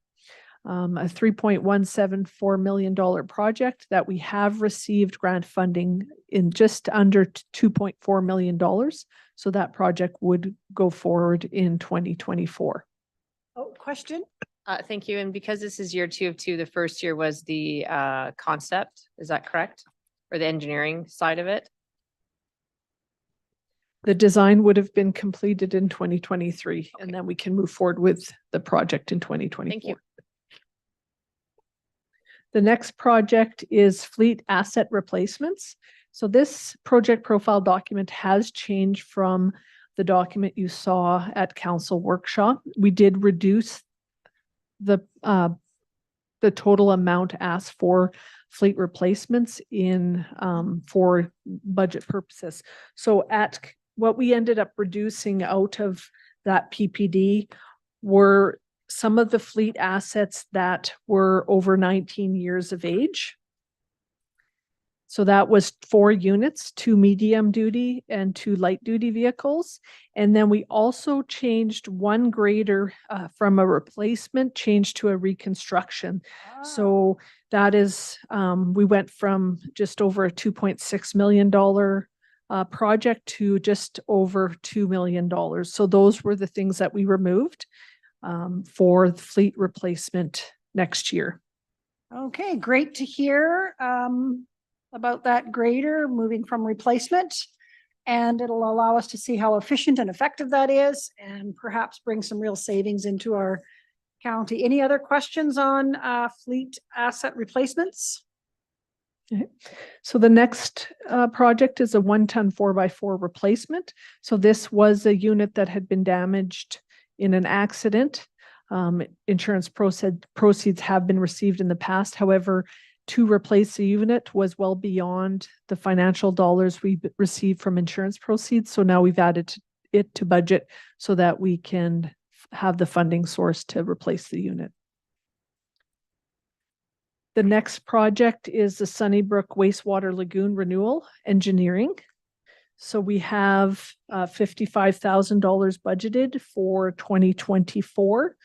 a $3.174 million project that we have received grant funding in just under $2.4 million. So that project would go forward in 2024. Oh, question? Thank you. And because this is year 2 of 2, the first year was the concept. Is that correct? Or the engineering side of it? The design would have been completed in 2023, and then we can move forward with the project in 2024. Thank you. The next project is fleet asset replacements. So this project profile document has changed from the document you saw at council workshop. We did reduce the total amount asked for fleet replacements in for budget purposes. So at what we ended up reducing out of that PPD were some of the fleet assets that were over 19 years of age. So that was 4 units, 2 medium duty and 2 light duty vehicles. And then we also changed 1 grader from a replacement change to a reconstruction. So that is, we went from just over a $2.6 million project to just over $2 million. So those were the things that we removed for the fleet replacement next year. Okay, great to hear about that grader moving from replacement. And it'll allow us to see how efficient and effective that is and perhaps bring some real savings into our county. Any other questions on fleet asset replacements? Okay. So the next project is a 1-ton 4x4 replacement. So this was a unit that had been damaged in an accident. Insurance proceeds have been received in the past. However, to replace the unit was well beyond the financial dollars we received from insurance proceeds. So now we've added it to budget so that we can have the funding source to replace the unit. The next project is the Sunnybrook Wastewater Lagoon Renewal Engineering. So we have $55,000 budgeted for 2024.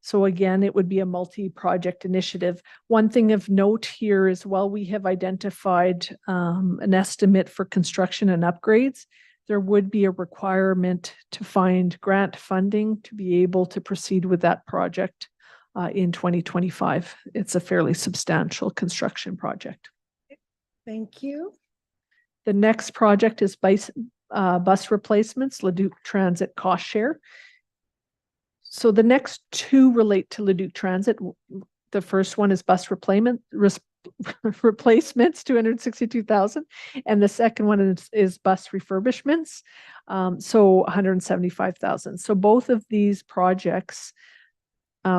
So again, it would be a multi-project initiative. One thing of note here is while we have identified an estimate for construction and upgrades, there would be a requirement to find grant funding to be able to proceed with that project in 2025. It's a fairly substantial construction project. Thank you. The next project is bus replacements, Leduc Transit cost share. So the next 2 relate to Leduc Transit. The first one is bus replacements, 262,000, and the second one is bus refurbishments, so 175,000. So both of these projects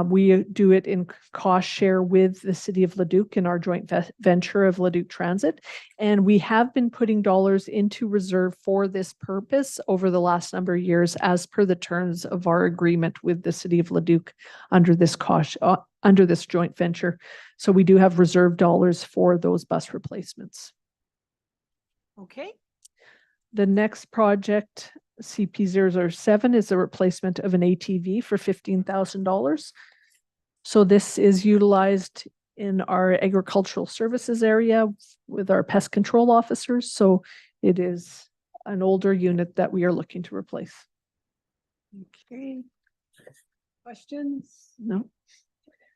We do it in cost share with the city of Leduc in our joint venture of Leduc Transit. And we have been putting dollars into reserve for this purpose over the last number of years as per the terms of our agreement with the city of Leduc under this under this joint venture. So we do have reserve dollars for those bus replacements. Okay. The next project, CP007, is a replacement of an ATV for $15,000. So this is utilized in our agricultural services area with our pest control officers. So it is an older unit that we are looking to replace. Okay. Questions? No.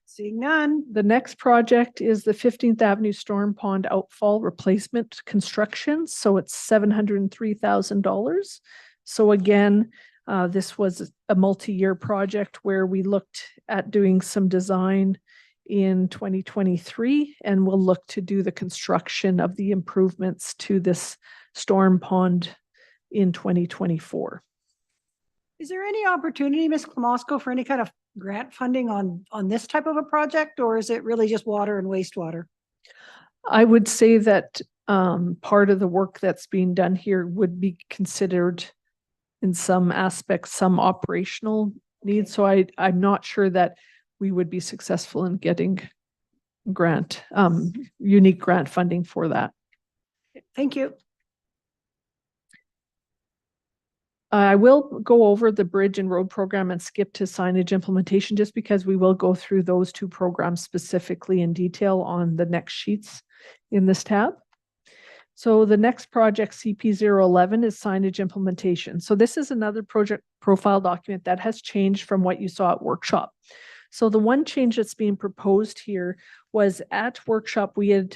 Seeing none. The next project is the 15th Avenue Storm Pond Outfall Replacement Construction. So it's $703,000. So again, this was a multi-year project where we looked at doing some design in 2023, and we'll look to do the construction of the improvements to this storm pond in 2024. Is there any opportunity, Ms. Klamosko, for any kind of grant funding on this type of a project, or is it really just water and wastewater? I would say that part of the work that's being done here would be considered in some aspects, some operational needs. So I'm not sure that we would be successful in getting unique grant funding for that. Thank you. I will go over the bridge and road program and skip to signage implementation just because we will go through those two programs specifically in detail on the next sheets in this tab. So the next project, CP011, is signage implementation. So this is another project profile document that has changed from what you saw at workshop. So the one change that's being proposed here was at workshop, we had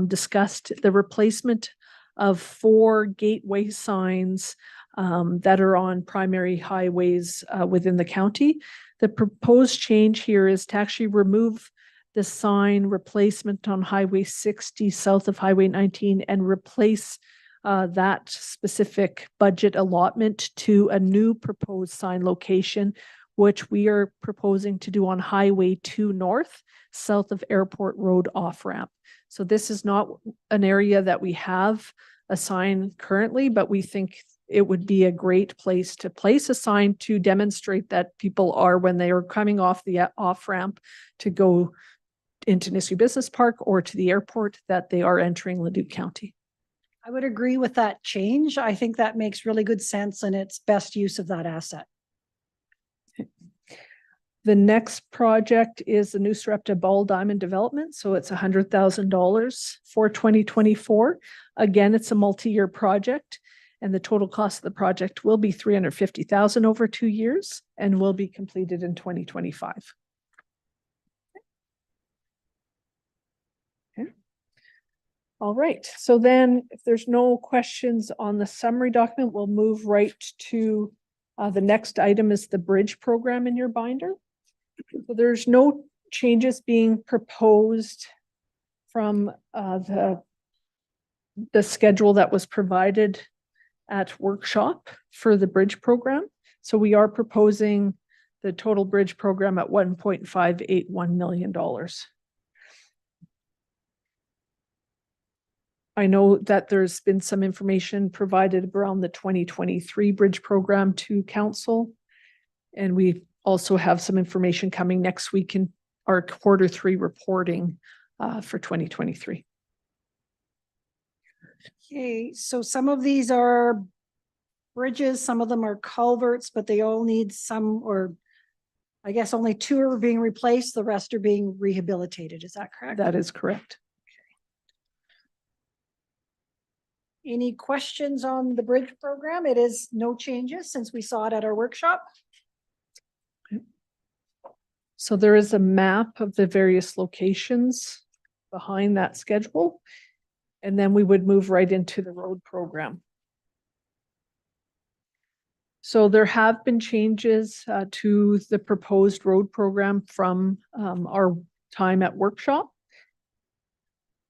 discussed the replacement of 4 gateway signs that are on primary highways within the county. The proposed change here is to actually remove the sign replacement on Highway 60 south of Highway 19 and replace that specific budget allotment to a new proposed sign location, which we are proposing to do on Highway 2 north, south of Airport Road off-ramp. So this is not an area that we have a sign currently, but we think it would be a great place to place a sign to demonstrate that people are, when they are coming off the off-ramp to go into Nisku Business Park or to the airport, that they are entering Leduc County. I would agree with that change. I think that makes really good sense and it's best use of that asset. The next project is the New Sarepta Ball Diamond Development. So it's $100,000 for 2024. Again, it's a multi-year project and the total cost of the project will be $350,000 over 2 years and will be completed in 2025. Okay. All right. So then if there's no questions on the summary document, we'll move right to the next item is the bridge program in your binder. So there's no changes being proposed from the schedule that was provided at workshop for the bridge program. So we are proposing the total bridge program at $1.581 million. I know that there's been some information provided around the 2023 bridge program to council. And we also have some information coming next week in our Q3 reporting for 2023. Okay, so some of these are bridges, some of them are culverts, but they all need some, or I guess only 2 are being replaced, the rest are being rehabilitated. Is that correct? That is correct. Any questions on the bridge program? It is no changes since we saw it at our workshop. So there is a map of the various locations behind that schedule. And then we would move right into the road program. So there have been changes to the proposed road program from our time at workshop.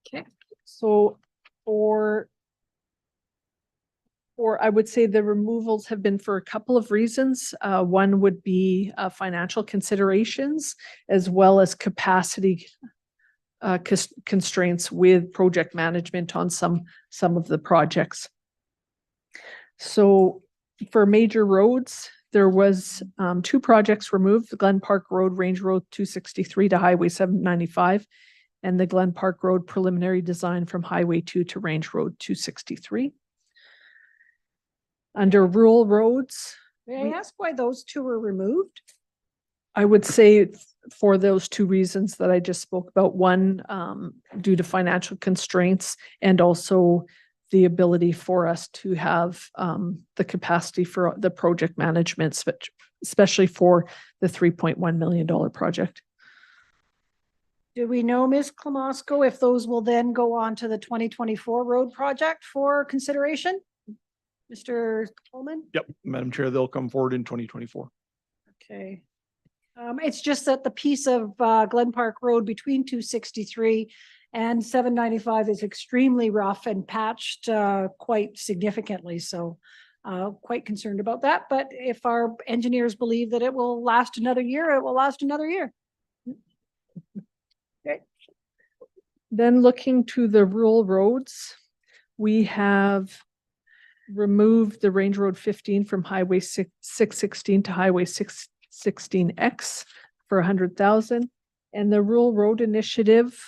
Okay. So for Or I would say the removals have been for a couple of reasons. One would be financial considerations as well as capacity constraints with project management on some of the projects. So for major roads, there was 2 projects removed, the Glen Park Road, Range Road 263 to Highway 795, and the Glen Park Road preliminary design from Highway 2 to Range Road 263. Under rural roads, May I ask why those 2 were removed? I would say for those 2 reasons that I just spoke about. One, due to financial constraints, and also the ability for us to have the capacity for the project management, especially for the $3.1 million project. Do we know, Ms. Klamosko, if those will then go on to the 2024 road project for consideration? Mr. Coleman? Yep, Madam Chair, they'll come forward in 2024. Okay. It's just that the piece of Glen Park Road between 263 and 795 is extremely rough and patched quite significantly. So quite concerned about that. But if our engineers believe that it will last another year, it will last another year. Okay. Then looking to the rural roads, we have removed the Range Road 15 from Highway 616 to Highway 616X for 100,000. And the rural road initiative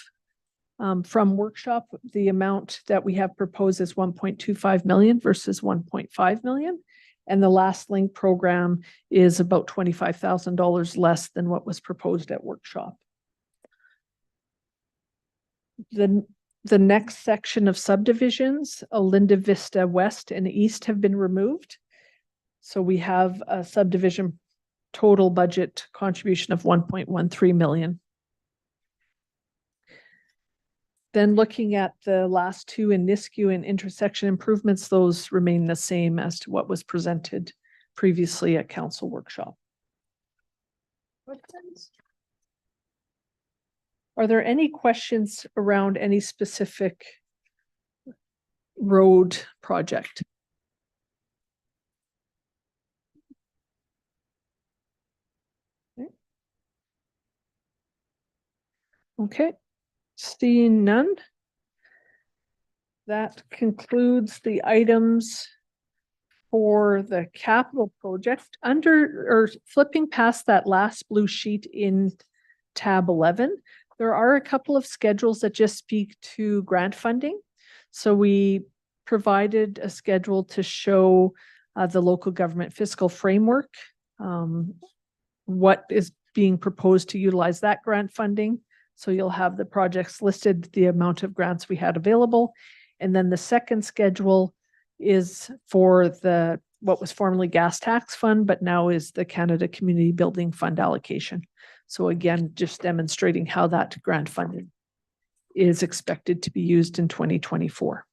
from workshop, the amount that we have proposed is 1.25 million versus 1.5 million. And the last link program is about $25,000 less than what was proposed at workshop. The next section of subdivisions, Linda Vista West and East, have been removed. So we have a subdivision total budget contribution of 1.13 million. Then looking at the last 2 in Nisku and intersection improvements, those remain the same as to what was presented previously at council workshop. Are there any questions around any specific road project? Okay, seeing none. That concludes the items for the capital project. Under or flipping past that last blue sheet in tab 11, there are a couple of schedules that just speak to grant funding. So we provided a schedule to show the local government fiscal framework, what is being proposed to utilize that grant funding. So you'll have the projects listed, the amount of grants we had available. And then the second schedule is for the what was formerly gas tax fund, but now is the Canada Community Building Fund allocation. So again, just demonstrating how that grant funding is expected to be used in 2024.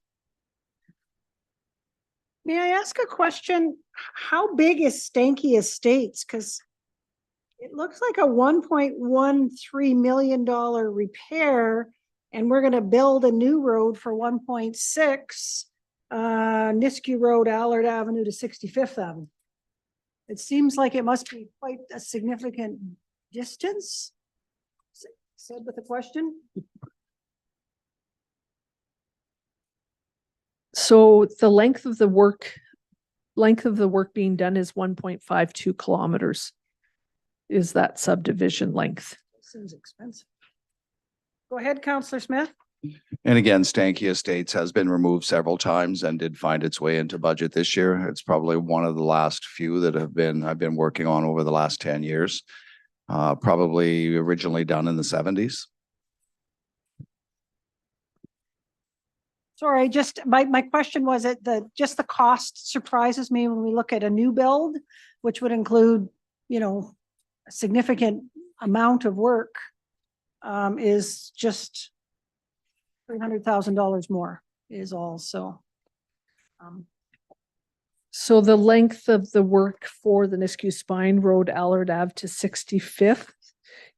May I ask a question? How big is Stanky Estates? Because it looks like a $1.13 million repair, and we're going to build a new road for 1.6, Nisku Road, Allard Avenue to 65th Avenue. It seems like it must be quite a significant distance. Said with a question. So the length of the work being done is 1.52 kilometers. Is that subdivision length? Seems expensive. Go ahead, Councillor Smith. And again, Stanky Estates has been removed several times and did find its way into budget this year. It's probably one of the last few that I've been working on over the last 10 years. Probably originally done in the 70s. Sorry, just my question was that just the cost surprises me when we look at a new build, which would include, you know, a significant amount of work, is just $300,000 more is all. So so the length of the work for the Nisku Spine Road, Allard Ave to 65th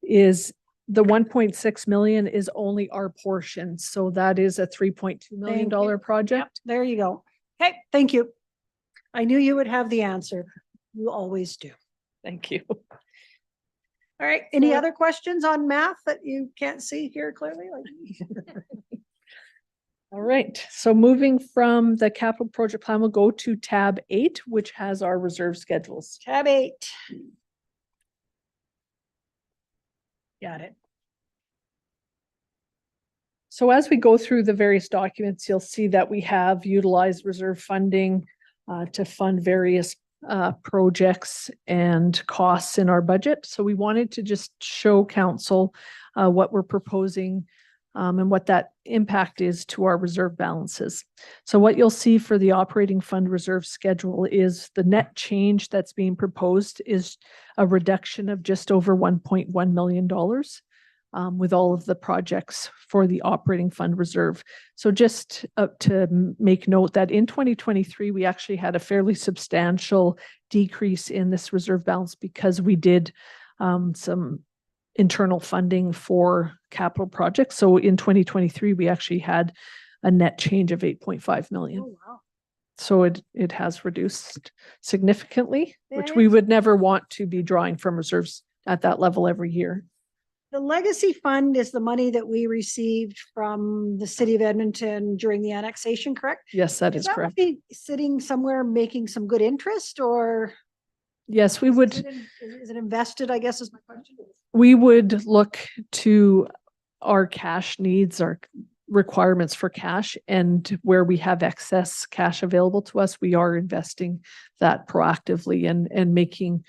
is the 1.6 million is only our portion. So that is a $3.2 million project. Yep, there you go. Okay, thank you. I knew you would have the answer. You always do. Thank you. All right, any So- other questions on math that you can't see here clearly? Like- All right, so moving from the capital project plan, we'll go to tab 8, which has our reserve schedules. Tab 8. Got it. So as we go through the various documents, you'll see that we have utilized reserve funding to fund various projects and costs in our budget. So we wanted to just show council what we're proposing and what that impact is to our reserve balances. So what you'll see for the operating fund reserve schedule is the net change that's being proposed is a reduction of just over $1.1 million. With all of the projects for the operating fund reserve. So just to make note that in 2023, we actually had a fairly substantial decrease in this reserve balance because we did some internal funding for capital projects. So in 2023, we actually had a net change of 8.5 million. Oh, wow. So it has reduced significantly, which we Thanks. would never want to be drawing from reserves at that level every year. The legacy fund is the money that we received from the city of Edmonton during the annexation, correct? Yes, that is That correct. would be sitting somewhere making some good interest, or? Yes, we would. Is it invested, I guess is my question. We would look to our cash needs, our requirements for cash, and where we have excess cash available to us, we are investing that proactively and making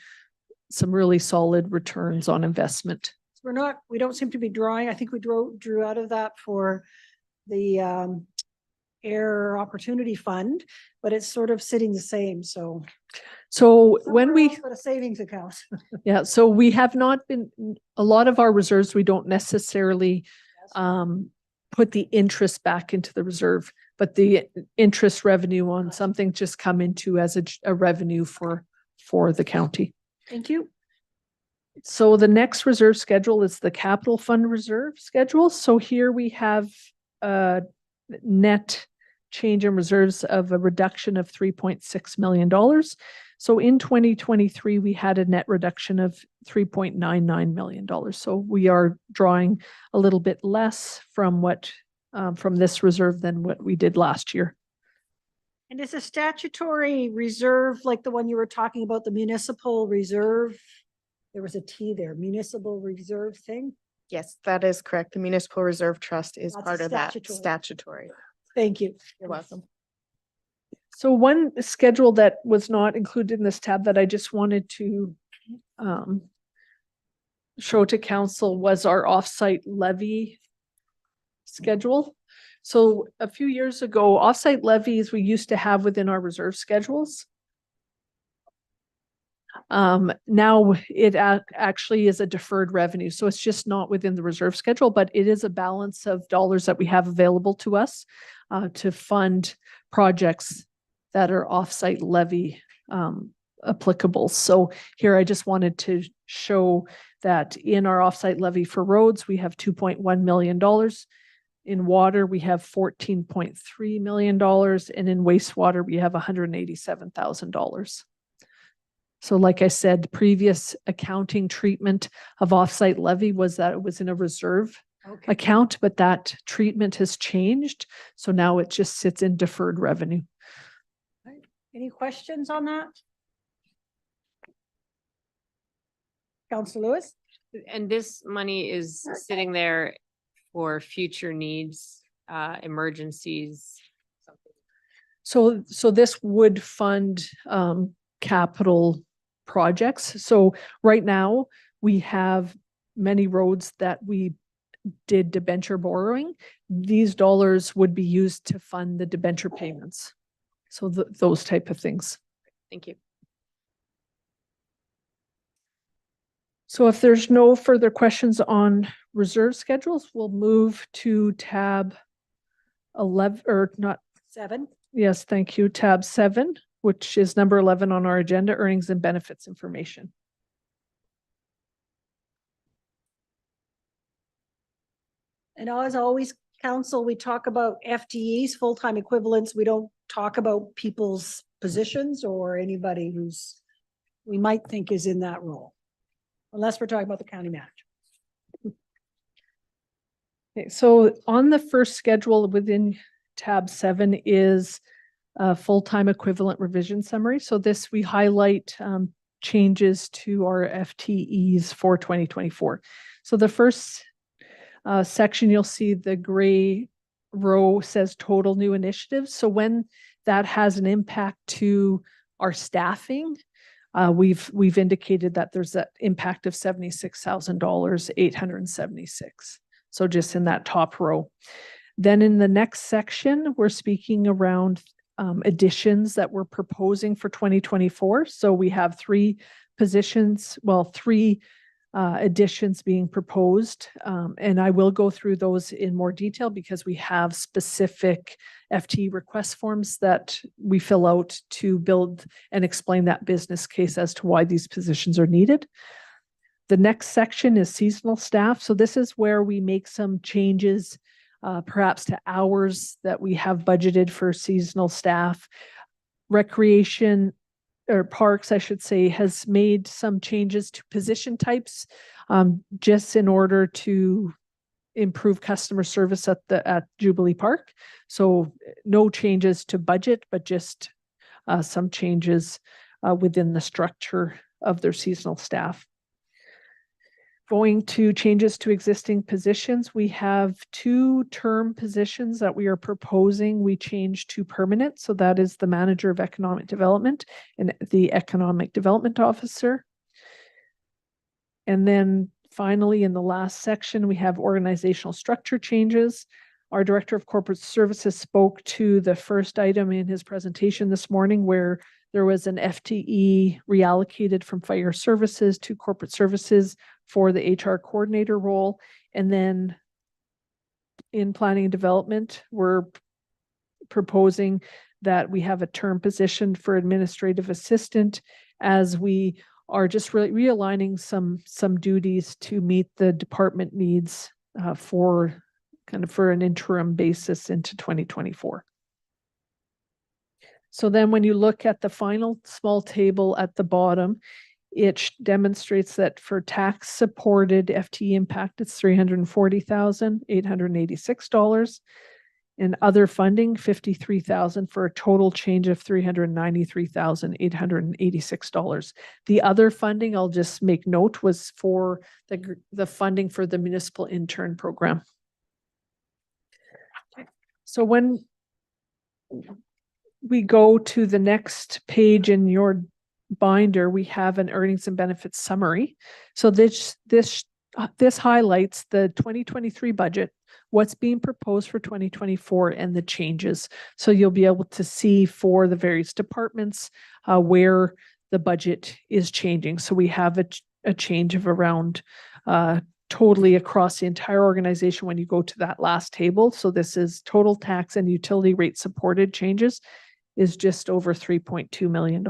some really solid returns on investment. We don't seem to be drawing. I think we drew out of that for the air opportunity fund, but it's sort of sitting the same, so. So when Somewhere we, else but a savings account. yeah, so we have not been, a lot of our reserves, we don't necessarily put the interest back into the reserve, but the interest revenue on something just come into as a revenue for the county. Thank you. So the next reserve schedule is the capital fund reserve schedule. So here we have a net change in reserves of a reduction of $3.6 million. So in 2023, we had a net reduction of $3.99 million. So we are drawing a little bit less from from this reserve than what we did last year. And is a statutory reserve like the one you were talking about, the municipal reserve? There was a T there, municipal reserve thing. Yes, that is correct. The Municipal Reserve Trust is That's part of that statutory. statutory. Thank you. You're welcome. So one schedule that was not included in this tab that I just wanted to show to council was our offsite levy schedule. So a few years ago, offsite levies we used to have within our reserve schedules. Now it actually is a deferred revenue. So it's just not within the reserve schedule, but it is a balance of dollars that we have available to us to fund projects that are offsite levy applicable. So here I just wanted to show that in our offsite levy for roads, we have $2.1 million. In water, we have $14.3 million. And in wastewater, we have $187,000. So like I said, previous accounting treatment of offsite levy was that it was in a reserve account, but that treatment has changed. So now it just sits in deferred revenue. Any questions on that? Councilor Lewis? And this money is sitting there for future needs, emergencies, something. So this would fund capital projects. So right now we have many roads that we did debenture borrowing. These dollars would be used to fund the debenture payments. So those type of things. Thank you. So if there's no further questions on reserve schedules, we'll move to tab 11 or not. 7. Yes, thank you. Tab 7, which is number 11 on our agenda, earnings and benefits information. And as always, council, we talk about FTEs, full-time equivalents. We don't talk about people's positions or anybody who's we might think is in that role? Unless we're talking about the county manager. Okay, so on the first schedule within tab 7 is a full-time equivalent revision summary. So this we highlight changes to our FTEs for 2024. So the first section, you'll see the gray row says total new initiatives. So when that has an impact to our staffing, we've indicated that there's that impact of $76,000, 876. So just in that top row. Then in the next section, we're speaking around additions that we're proposing for 2024. So we have 3 positions, well, 3 additions being proposed. And I will go through those in more detail because we have specific FTE request forms that we fill out to build and explain that business case as to why these positions are needed. The next section is seasonal staff. So this is where we make some changes, perhaps to hours that we have budgeted for seasonal staff. Recreation or parks, I should say, has made some changes to position types, just in order to improve customer service at Jubilee Park. So no changes to budget, but just some changes within the structure of their seasonal staff. Going to changes to existing positions, we have 2 term positions that we are proposing. We change to permanent. So that is the manager of economic development and the economic development officer. And then finally, in the last section, we have organizational structure changes. Our director of corporate services spoke to the first item in his presentation this morning, where there was an FTE reallocated from fire services to corporate services for the HR coordinator role. And then in planning and development, we're proposing that we have a term position for administrative assistant, as we are just really realigning some duties to meet the department needs for an interim basis into 2024. So then when you look at the final small table at the bottom, it demonstrates that for tax supported FTE impact, it's $340,886, and other funding, $53,000, for a total change of $393,886. The other funding, I'll just make note, was for the funding for the municipal intern program. Okay. So when we go to the next page in your binder, we have an earnings and benefits summary. So this highlights the 2023 budget, what's being proposed for 2024, and the changes. So you'll be able to see for the various departments where the budget is changing. So we have a change of around totally across the entire organization when you go to that last table. So this is total tax and utility rate supported changes is just over $3.2 million.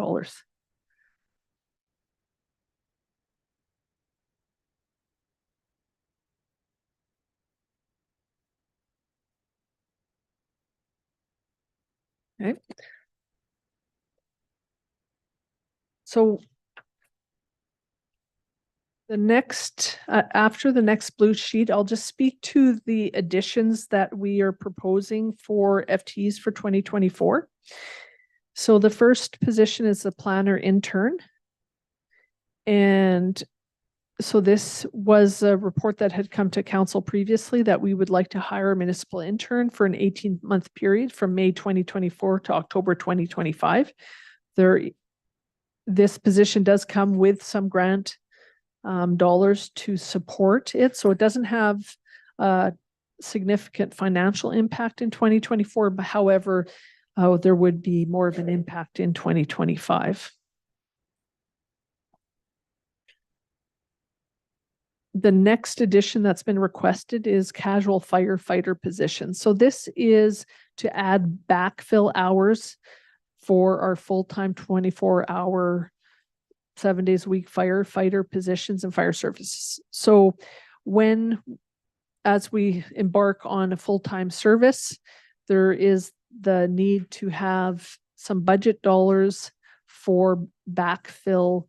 Okay. So the next, after the next blue sheet, I'll just speak to the additions that we are proposing for FTEs for 2024. So the first position is the planner intern. And so this was a report that had come to council previously, that we would like to hire a municipal intern for an 18-month period from May 2024 to October 2025. This position does come with some grant dollars to support it. So it doesn't have significant financial impact in 2024, but however, there would be more of an impact in 2025. The next addition that's been requested is casual firefighter position. So this is to add backfill hours for our full-time 24-hour, 7 days a week firefighter positions and fire services. So as we embark on a full-time service, there is the need to have some budget dollars for backfill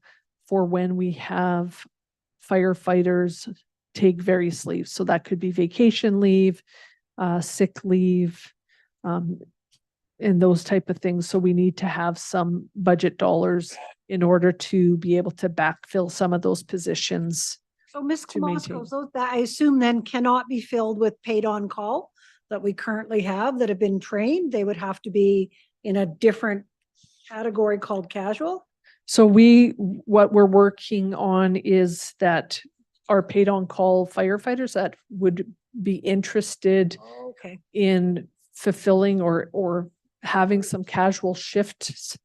for when we have firefighters take various leaves. So that could be vacation leave, sick leave, and those type of things. So we need to have some budget dollars in order to be able to backfill some of those positions. So Ms. to maintain. Klamosko, those that I assume then cannot be filled with paid on call that we currently have that have been trained. They would have to be in a different category called casual. So what we're working on is that our paid on call firefighters that would be interested Okay. in fulfilling or having some casual shifts,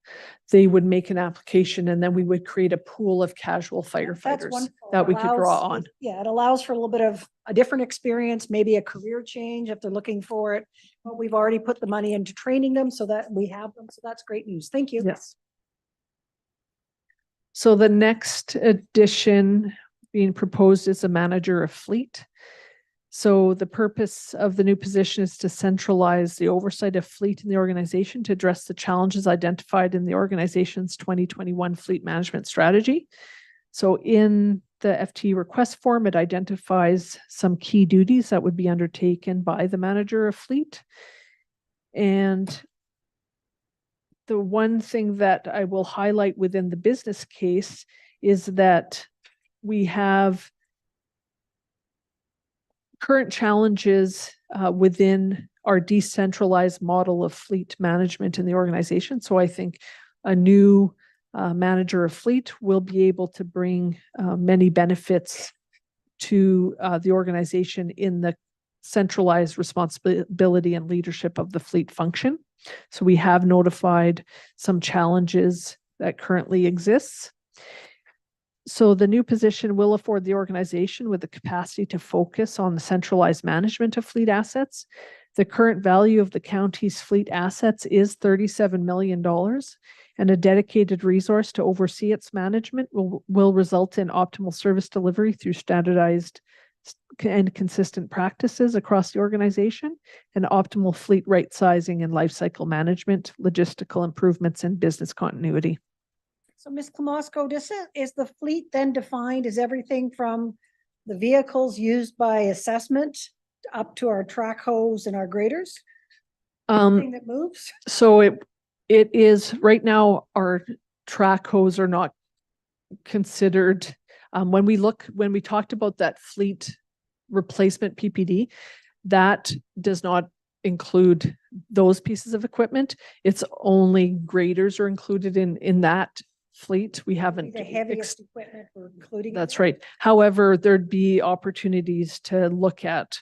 they would make an application and then we would create a pool of casual That's firefighters wonderful. that we could draw Allows- on. Yeah, it allows for a little bit of a different experience, maybe a career change if they're looking for it. But we've already put the money into training them so that we have them. So that's great news. Thank you. Yes. So the next addition being proposed is a manager of fleet. So the purpose of the new position is to centralize the oversight of fleet in the organization to address the challenges identified in the organization's 2021 fleet management strategy. So in the FT request form, it identifies some key duties that would be undertaken by the manager of fleet. And the one thing that I will highlight within the business case is that we have current challenges within our decentralized model of fleet management in the organization. So I think a new manager of fleet will be able to bring many benefits to the organization in the centralized responsibility and leadership of the fleet function. So we have notified some challenges that currently exists. So the new position will afford the organization with the capacity to focus on the centralized management of fleet assets. The current value of the county's fleet assets is $37 million, and a dedicated resource to oversee its management will result in optimal service delivery through standardized and consistent practices across the organization, and optimal fleet right sizing and life cycle management, logistical improvements, and business continuity. So Ms. Klamosko, is the fleet then defined as everything from the vehicles used by assessment up to our track hose and our graders? Everything that moves? So it is right now, our track hose are not considered. When we talked about that fleet replacement PPD, that does not include those pieces of equipment. It's only graders are included in that fleet. We haven't. The heaviest equipment we're including. That's right. However, there'd be opportunities to look at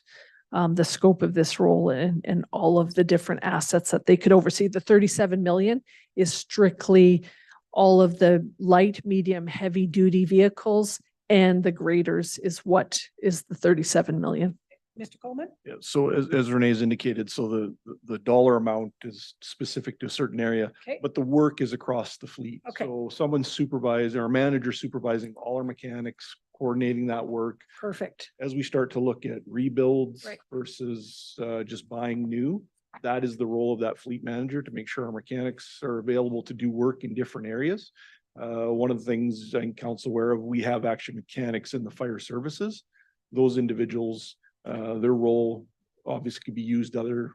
the scope of this role and all of the different assets that they could oversee. The 37 million is strictly all of the light, medium, heavy duty vehicles, and the graders is what is the 37 million. Mr. Coleman? Yeah, so as Renee's indicated, so the dollar amount is specific to a certain area, Okay. but the work is across the fleet. Okay. So someone's supervising, our manager supervising all our mechanics, coordinating that work. Perfect. As we start to look at rebuilds Right. versus just buying new, that is the role of that fleet manager to make sure our mechanics are available to do work in different areas. One of the things I think council aware of, we have actually mechanics in the fire services. Those individuals, their role obviously could be used other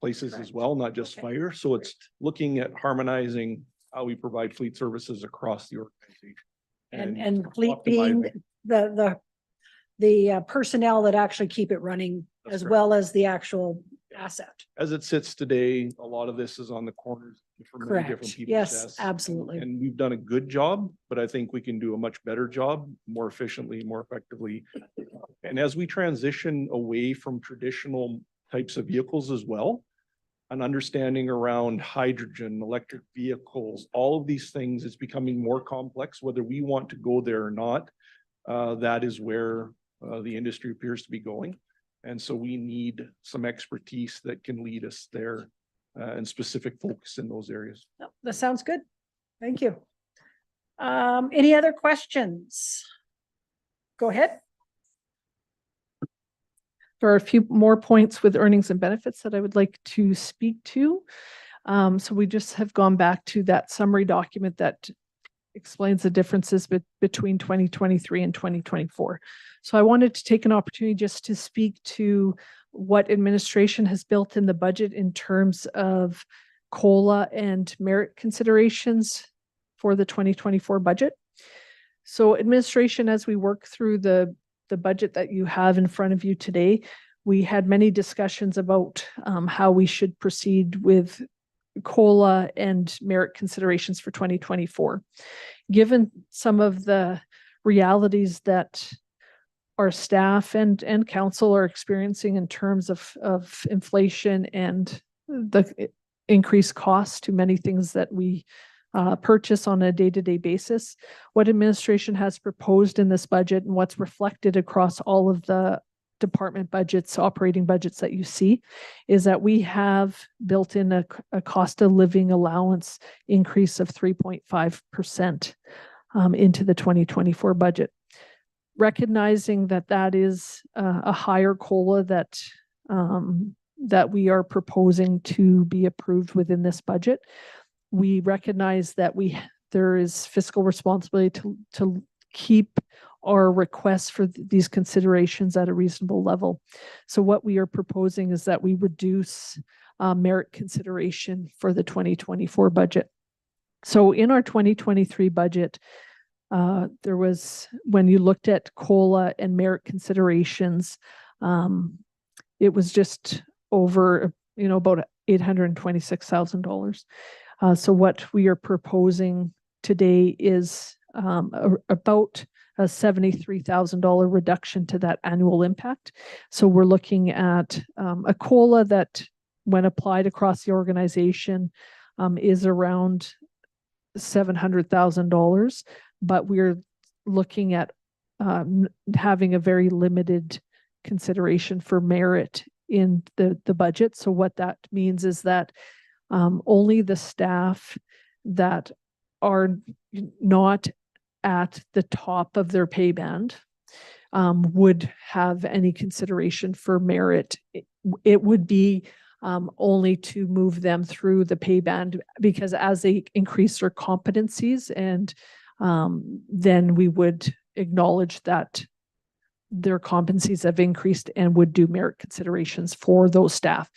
places as Correct. well, not just Okay. fire. So it's looking at harmonizing how we provide fleet services across the organization. And fleet being optimizing. the personnel that actually keep it running That's as correct. well as the actual asset. As it sits today, a lot of this is on the corners. For many different Correct. people's Yes, desks. absolutely. And we've done a good job, but I think we can do a much better job, more efficiently, more effectively. And as we transition away from traditional types of vehicles as well, an understanding around hydrogen, electric vehicles, all of these things is becoming more complex, whether we want to go there or not. That is where the industry appears to be going. And so we need some expertise that can lead us there and specific focus in those areas. No, that sounds good. Thank you. Any other questions? Go ahead. There are a few more points with earnings and benefits that I would like to speak to. So we just have gone back to that summary document that explains the differences between 2023 and 2024. So I wanted to take an opportunity just to speak to what administration has built in the budget in terms of COLA and merit considerations for the 2024 budget. So administration, as we work through the budget that you have in front of you today, we had many discussions about how we should proceed with COLA and merit considerations for 2024. Given some of the realities that our staff and council are experiencing in terms of inflation and the increased costs to many things that we purchase on a day-to-day basis, what administration has proposed in this budget and what's reflected across all of the department budgets, operating budgets that you see, is that we have built in a cost of living allowance increase of 3.5% into the 2024 budget. Recognizing that that is a higher COLA that we are proposing to be approved within this budget, we recognize that there is fiscal responsibility to keep our requests for these considerations at a reasonable level. So what we are proposing is that we reduce merit consideration for the 2024 budget. So in our 2023 budget, there was, when you looked at COLA and merit considerations, it was just over, about $826,000. So what we are proposing today is about a $73,000 reduction to that annual impact. So we're looking at a COLA that, when applied across the organization, is around $700,000, but we're looking at having a very limited consideration for merit in the budget. So what that means is that only the staff that are not at the top of their pay band would have any consideration for merit. It would be only to move them through the pay band, because as they increase their competencies, and then we would acknowledge that their competencies have increased and would do merit considerations for those staff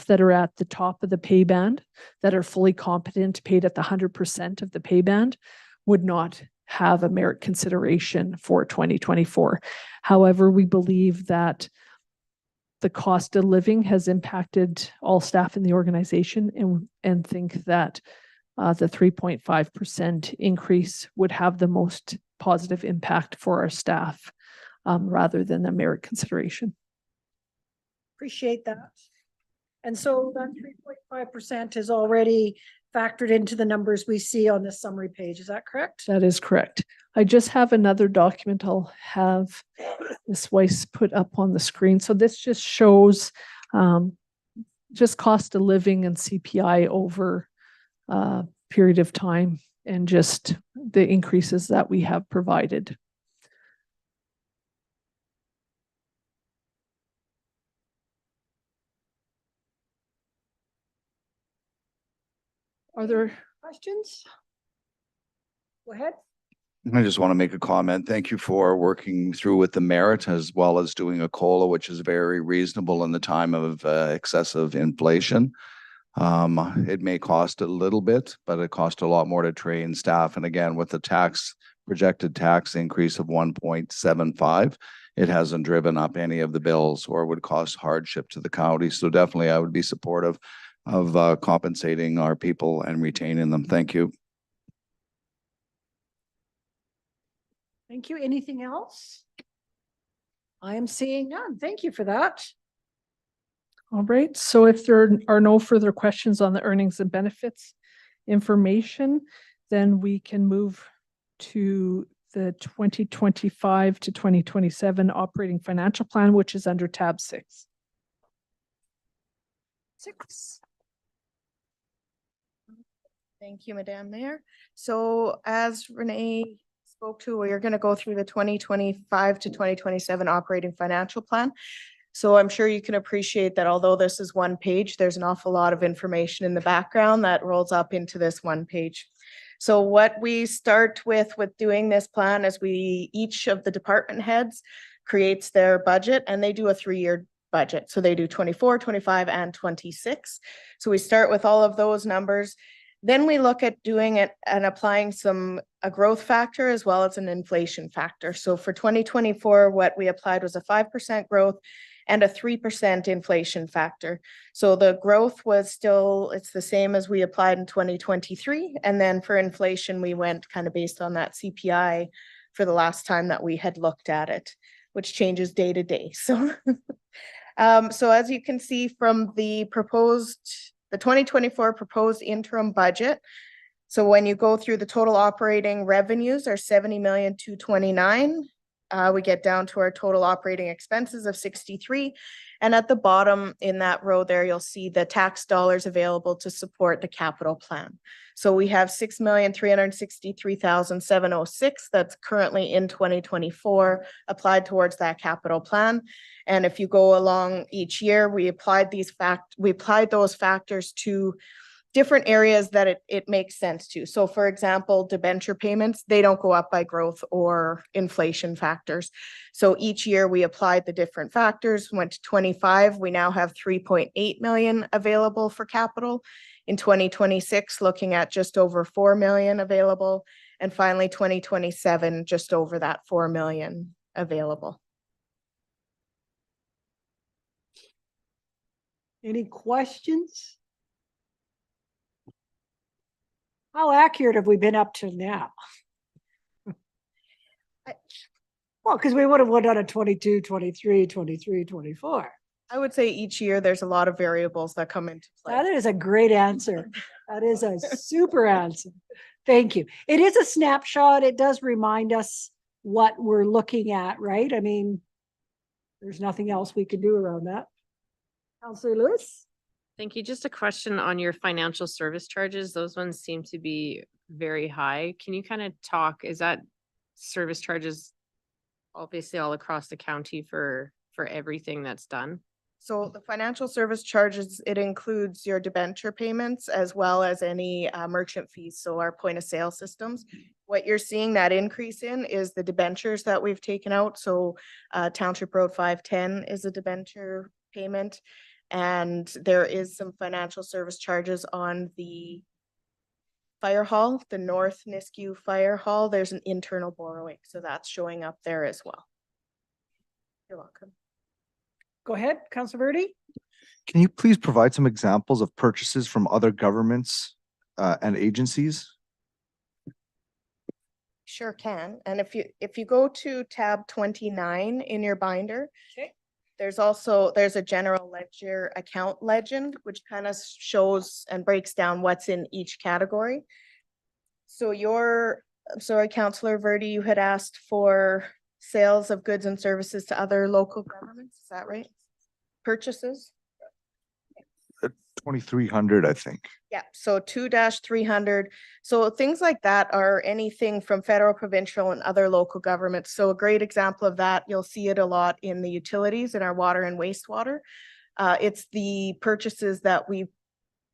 that are at the top of the pay band, that are fully competent, paid at the 100% of the pay band, would not have a merit consideration for 2024. However, we believe that the cost of living has impacted all staff in the organization, and think that the 3.5% increase would have the most positive impact for our staff, rather than the merit consideration. Appreciate that. And so that 3.5% is already factored into the numbers we see on this summary page. Is that correct? That is correct. I just have another document I'll have Ms. Weiss put up on the screen. So this just shows just cost of living and CPI over a period of time, and just the increases that we have provided. Are there Questions? Go ahead. I just want to make a comment. Thank you for working through with the merit, as well as doing a COLA, which is very reasonable in the time of excessive inflation. It may cost a little bit, but it costs a lot more to train staff. And again, with the projected tax increase of 1.75, it hasn't driven up any of the bills or would cause hardship to the county. So definitely I would be supportive of compensating our people and retaining them. Thank you. Thank you. Anything else? I am seeing none. Thank you for that. all right? So if there are no further questions on the earnings and benefits information, then we can move to the 2025 to 2027 operating financial plan, which is under tab 6. Thank you, Madam Mayor. So as Renee spoke to, we're going to go through the 2025 to 2027 operating financial plan. So I'm sure you can appreciate that although this is one page, there's an awful lot of information in the background that rolls up into this one page. So what we start with doing this plan is each of the department heads creates their budget, and they do a 3-year budget. So they do 24, 25, and 26. So we start with all of those numbers. Then we look at doing it and applying a growth factor as well as an inflation factor. So for 2024, what we applied was a 5% growth and a 3% inflation factor. So the growth was it's the same as we applied in 2023. And then for inflation, we went kind of based on that CPI for the last time that we had looked at it, which changes day to day. So, so as you can see from the 2024 proposed interim budget, so when you go through the total operating revenues are 70,229,000. We get down to our total operating expenses of 63. And at the bottom in that row there, you'll see the tax dollars available to support the capital plan. So we have 6,363,706 that's currently in 2024 applied towards that capital plan. And if you go along each year, we applied those factors to different areas that it makes sense to. So for example, debenture payments, they don't go up by growth or inflation factors. So each year we applied the different factors, went to 25. We now have 3.8 million available for capital. In 2026, looking at just over 4 million available. And finally, 2027, just over that 4 million available. Any questions? How accurate have we been up to now? Well, because we would have went on a 22, 23, 23, 24. I would say each year there's a lot of variables that come into play. That is a great answer. That is a super answer. Thank you. It is a snapshot. It does remind us what we're looking at, right? I mean, there's nothing else we can do around that. Councillor Lewis? Thank you. Just a question on your financial service charges. Those ones seem to be very high. Can you kind of talk, is that service charges obviously all across the county for everything that's done? So the financial service charges, it includes your debenture payments as well as any merchant fees. So our point of sale systems. What you're seeing that increase in is the debentures that we've taken out. So Township Road 510 is a debenture payment. And there is some financial service charges on the fire hall, the North Nisku Fire Hall. There's an internal borrowing, so that's showing up there as well. You're welcome. Go ahead, Councillor Verdi. Can you please provide some examples of purchases from other governments and agencies? Sure can. And if you go to tab 29 in your binder, Okay. there's a general ledger account legend, which kind of shows and breaks down what's in each category. So I'm sorry, Councillor Verdi, you had asked for sales of goods and services to other local governments, is that right? Purchases? 2,300, I think. Yeah, so 2-300. So things like that are anything from federal, provincial, and other local governments. So a great example of that, you'll see it a lot in the utilities in our water and wastewater. It's the purchases that we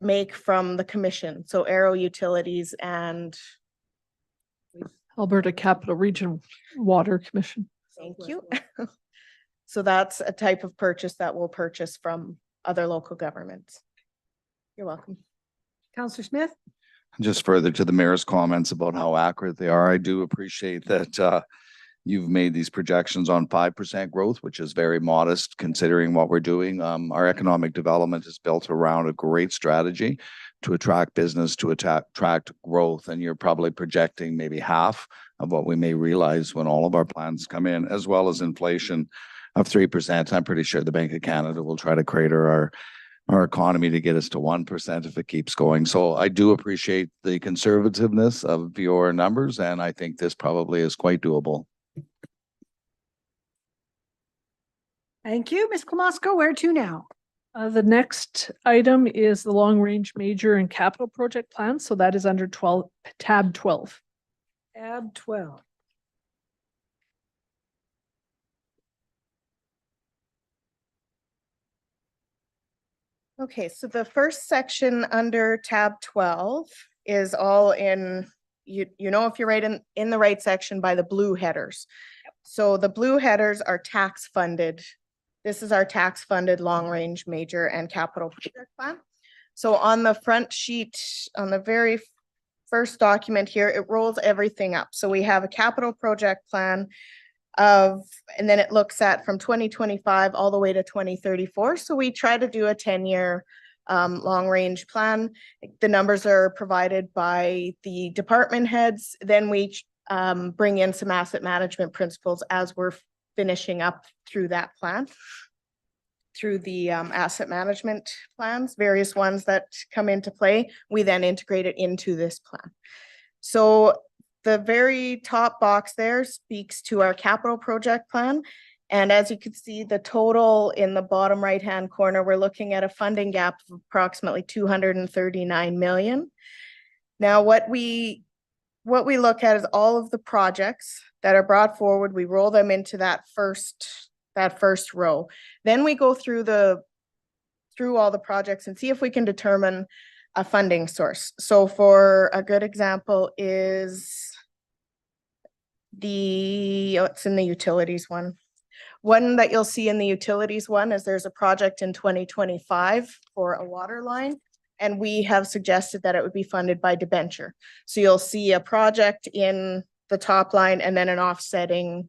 make from the commission. So Aero Utilities and Alberta Capital Region Water Commission. thank you. So that's a type of purchase that we'll purchase from other local governments. You're welcome. Councillor Smith? Just further to the mayor's comments about how accurate they are, I do appreciate that you've made these projections on 5% growth, which is very modest considering what we're doing. Our economic development is built around a great strategy to attract business, to attract growth, and you're probably projecting maybe half of what we may realize when all of our plans come in, as well as inflation of 3%. I'm pretty sure the Bank of Canada will try to crater our economy to get us to 1% if it keeps going. So I do appreciate the conservativeness of your numbers, and I think this probably is quite doable. Thank you. Ms. Klamosko, where to now? The next item is the long range major and capital project plan. So that is under tab 12. Tab 12. Okay, so the first section under tab 12 is all in, you know, if you're right in the right section by the blue headers. So the blue headers are tax funded. This is our tax funded long range major and capital project plan. So on the front sheet, on the very first document here, it rolls everything up. So we have a capital project plan of, and then it looks at from 2025 all the way to 2034. So we try to do a 10-year long range plan. The numbers are provided by the department heads. Then we bring in some asset management principles as we're finishing up through that plan, through the asset management plans, various ones that come into play. We then integrate it into this plan. So the very top box there speaks to our capital project plan. And as you can see, the total in the bottom right-hand corner, we're looking at a funding gap of approximately 239 million. Now, what we look at is all of the projects that are brought forward. We roll them into that first row. Then we go through all the projects and see if we can determine a funding source. So for a good example is it's in the utilities one. One that you'll see in the utilities one is there's a project in 2025 for a water line, and we have suggested that it would be funded by debenture. So you'll see a project in the top line and then an offsetting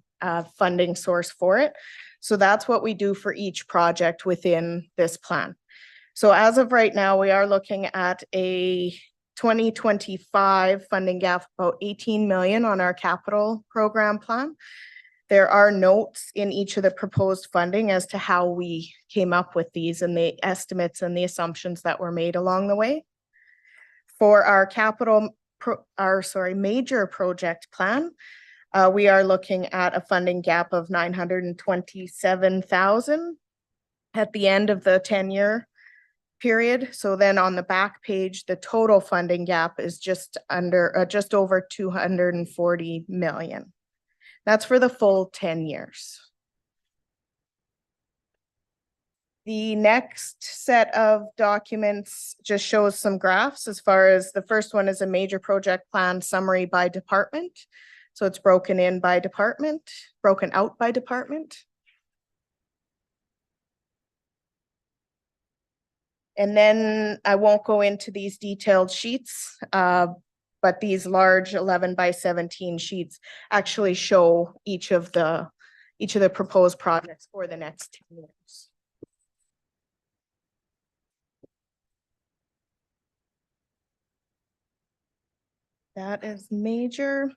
funding source for it. So that's what we do for each project within this plan. So as of right now, we are looking at a 2025 funding gap of about 18 million on our capital program plan. There are notes in each of the proposed funding as to how we came up with these and the estimates and the assumptions that were made along the way. For our major project plan, we are looking at a funding gap of 927,000 at the end of the 10-year period. So then on the back page, the total funding gap is just over 240 million. That's for the full 10 years. The next set of documents just shows some graphs as far as the first one is a major project plan summary by department. So it's broken out by department. And then I won't go into these detailed sheets, but these large 11 by 17 sheets actually show each of the proposed projects for the next 10 years. That is major.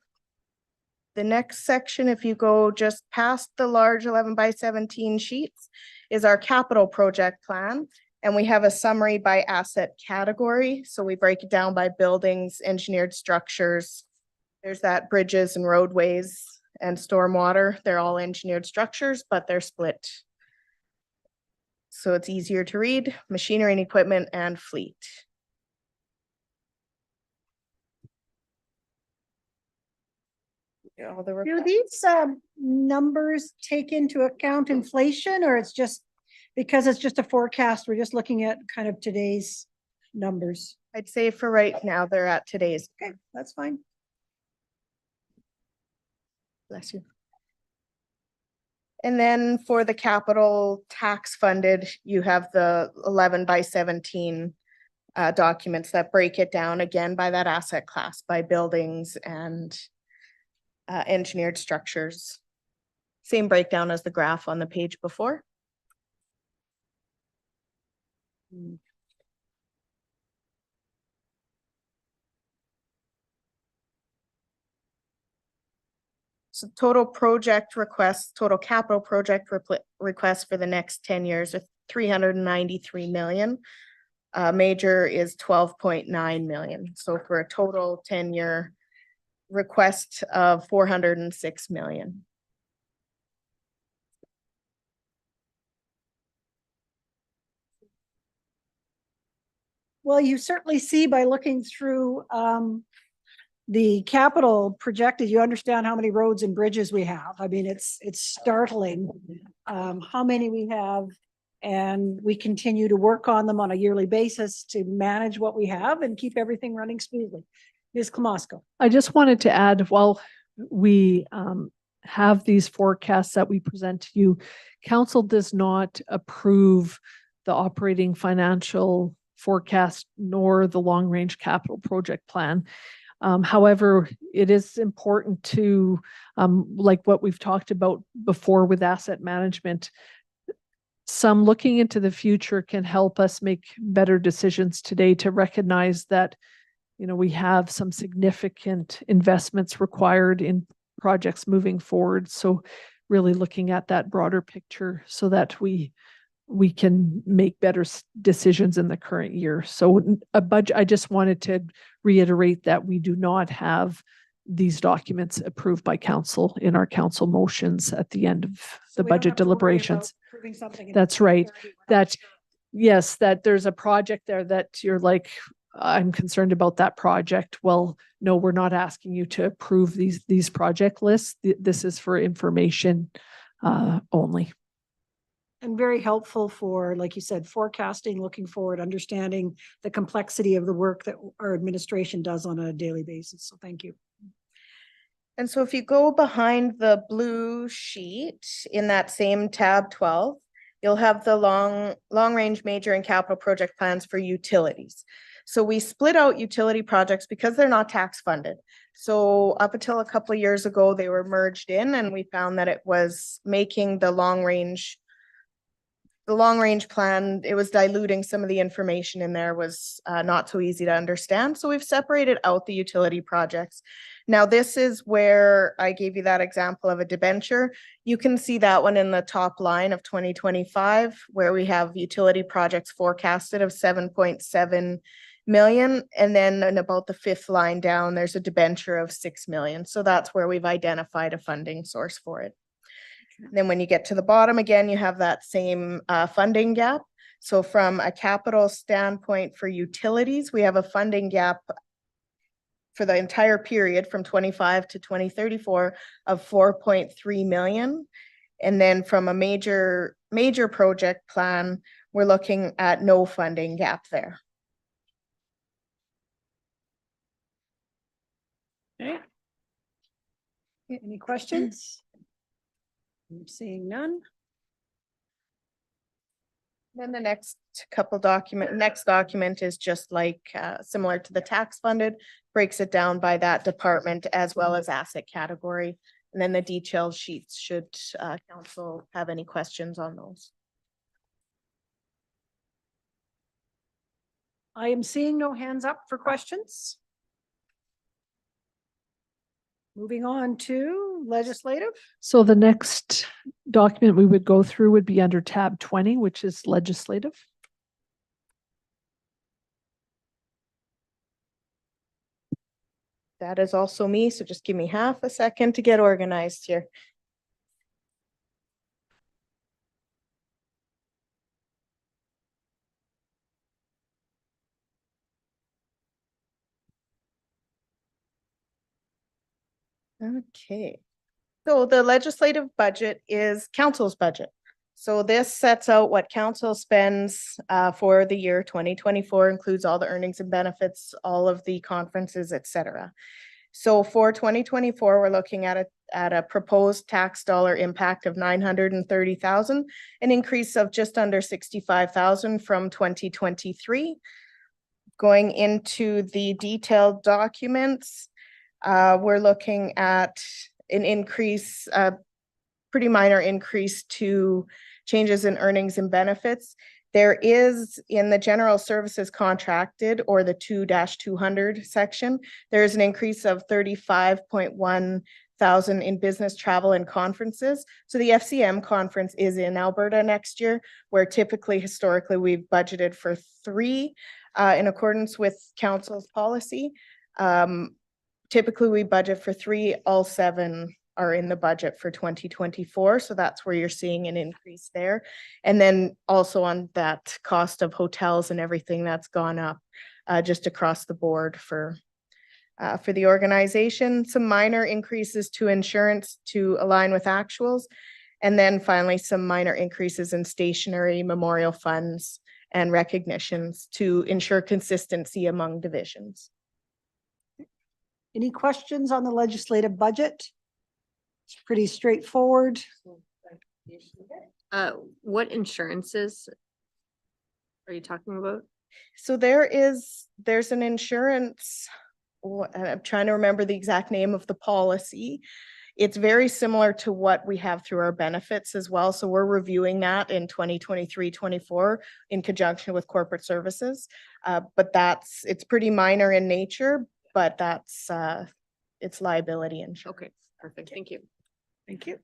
The next section, if you go just past the large 11 by 17 sheets, is our capital project plan. And we have a summary by asset category. So we break it down by buildings, engineered structures. There's that bridges and roadways and stormwater. They're all engineered structures, but they're split. So it's easier to read. Machinery and equipment and fleet. Do these numbers take into account inflation, or it's just because it's just a forecast, we're just looking at kind of today's numbers? I'd say for right now, they're at today's. Okay, that's fine. Bless you. And then for the capital tax funded, you have the 11 by 17 documents that break it down again by that asset class, by buildings and engineered structures. Same breakdown as the graph on the page before. So total project requests, total capital project requests for the next 10 years are 393 million. Major is 12.9 million. So for a total 10-year request of 406 million. Well, you certainly see by looking through the capital projected, you understand how many roads and bridges we have. I mean, it's startling how many we have. And we continue to work on them on a yearly basis to manage what we have and keep everything running smoothly. Ms. Klamosko. I just wanted to add, while we have these forecasts that we present to you, council does not approve the operating financial forecast nor the long-range capital project plan. However, it is important to, like what we've talked about before with asset management, some looking into the future can help us make better decisions today to recognize that, you know, we have some significant investments required in projects moving forward. So really looking at that broader picture so that we can make better decisions in the current year. So a budget, I just wanted to reiterate that we do not have these documents approved by council in our council motions at the end of So the we don't budget have to worry about deliberations. approving something in That's right. 2030. That, yes, that there's a project there that you're like, I'm concerned about that project. Well, no, we're not asking you to approve these project lists. This is for information only. And very helpful for, like you said, forecasting, looking forward, understanding the complexity of the work that our administration does on a daily basis. So thank you. And so if you go behind the blue sheet in that same tab 12, you'll have the long-range major and capital project plans for utilities. So we split out utility projects because they're not tax funded. So up until a couple of years ago, they were merged in, and we found that it was making the long range plan, it was diluting some of the information in there, was not so easy to understand. So we've separated out the utility projects. Now, this is where I gave you that example of a debenture. You can see that one in the top line of 2025, where we have utility projects forecasted of 7.7 million. And then in about the fifth line down, there's a debenture of 6 million. So that's where we've identified a funding source for it. Then when you get to the bottom again, you have that same funding gap. So from a capital standpoint for utilities, we have a funding gap for the entire period from 25 to 2034 of 4.3 million. And then from a major project plan, we're looking at no funding gap there. Okay. Any questions? I'm seeing none. Then the next document is just like similar to the tax funded, breaks it down by that department as well as asset category. And then the detailed sheets should council have any questions on those. I am seeing no hands up for questions. Moving on to legislative. So the next document we would go through would be under tab 20, which is legislative. That is also me, so just give me half a second to get organized here. Okay, so the legislative budget is council's budget. So this sets out what council spends for the year 2024, includes all the earnings and benefits, all of the conferences, etc. So for 2024, we're looking at a proposed tax dollar impact of 930,000, an increase of just under 65,000 from 2023. Going into the detailed documents, we're looking at an increase, pretty minor increase to changes in earnings and benefits. There is in the general services contracted or the 2-200 section, there is an increase of 35.1 thousand in business travel and conferences. So the FCM conference is in Alberta next year, where typically historically we've budgeted for 3 in accordance with council's policy. Typically we budget for 3, all 7 are in the budget for 2024. So that's where you're seeing an increase there. And then also on that cost of hotels and everything that's gone up just across the board for the organization. Some minor increases to insurance to align with actuals. And then finally, some minor increases in stationery, memorial funds, and recognitions to ensure consistency among divisions. Any questions on the legislative budget? It's pretty straightforward. What insurances are you talking about? So there's an insurance, I'm trying to remember the exact name of the policy. It's very similar to what we have through our benefits as well. So we're reviewing that in 2023-24 in conjunction with corporate services. But it's pretty minor in nature, but it's liability insurance. Okay, perfect. Thank you. Thank you.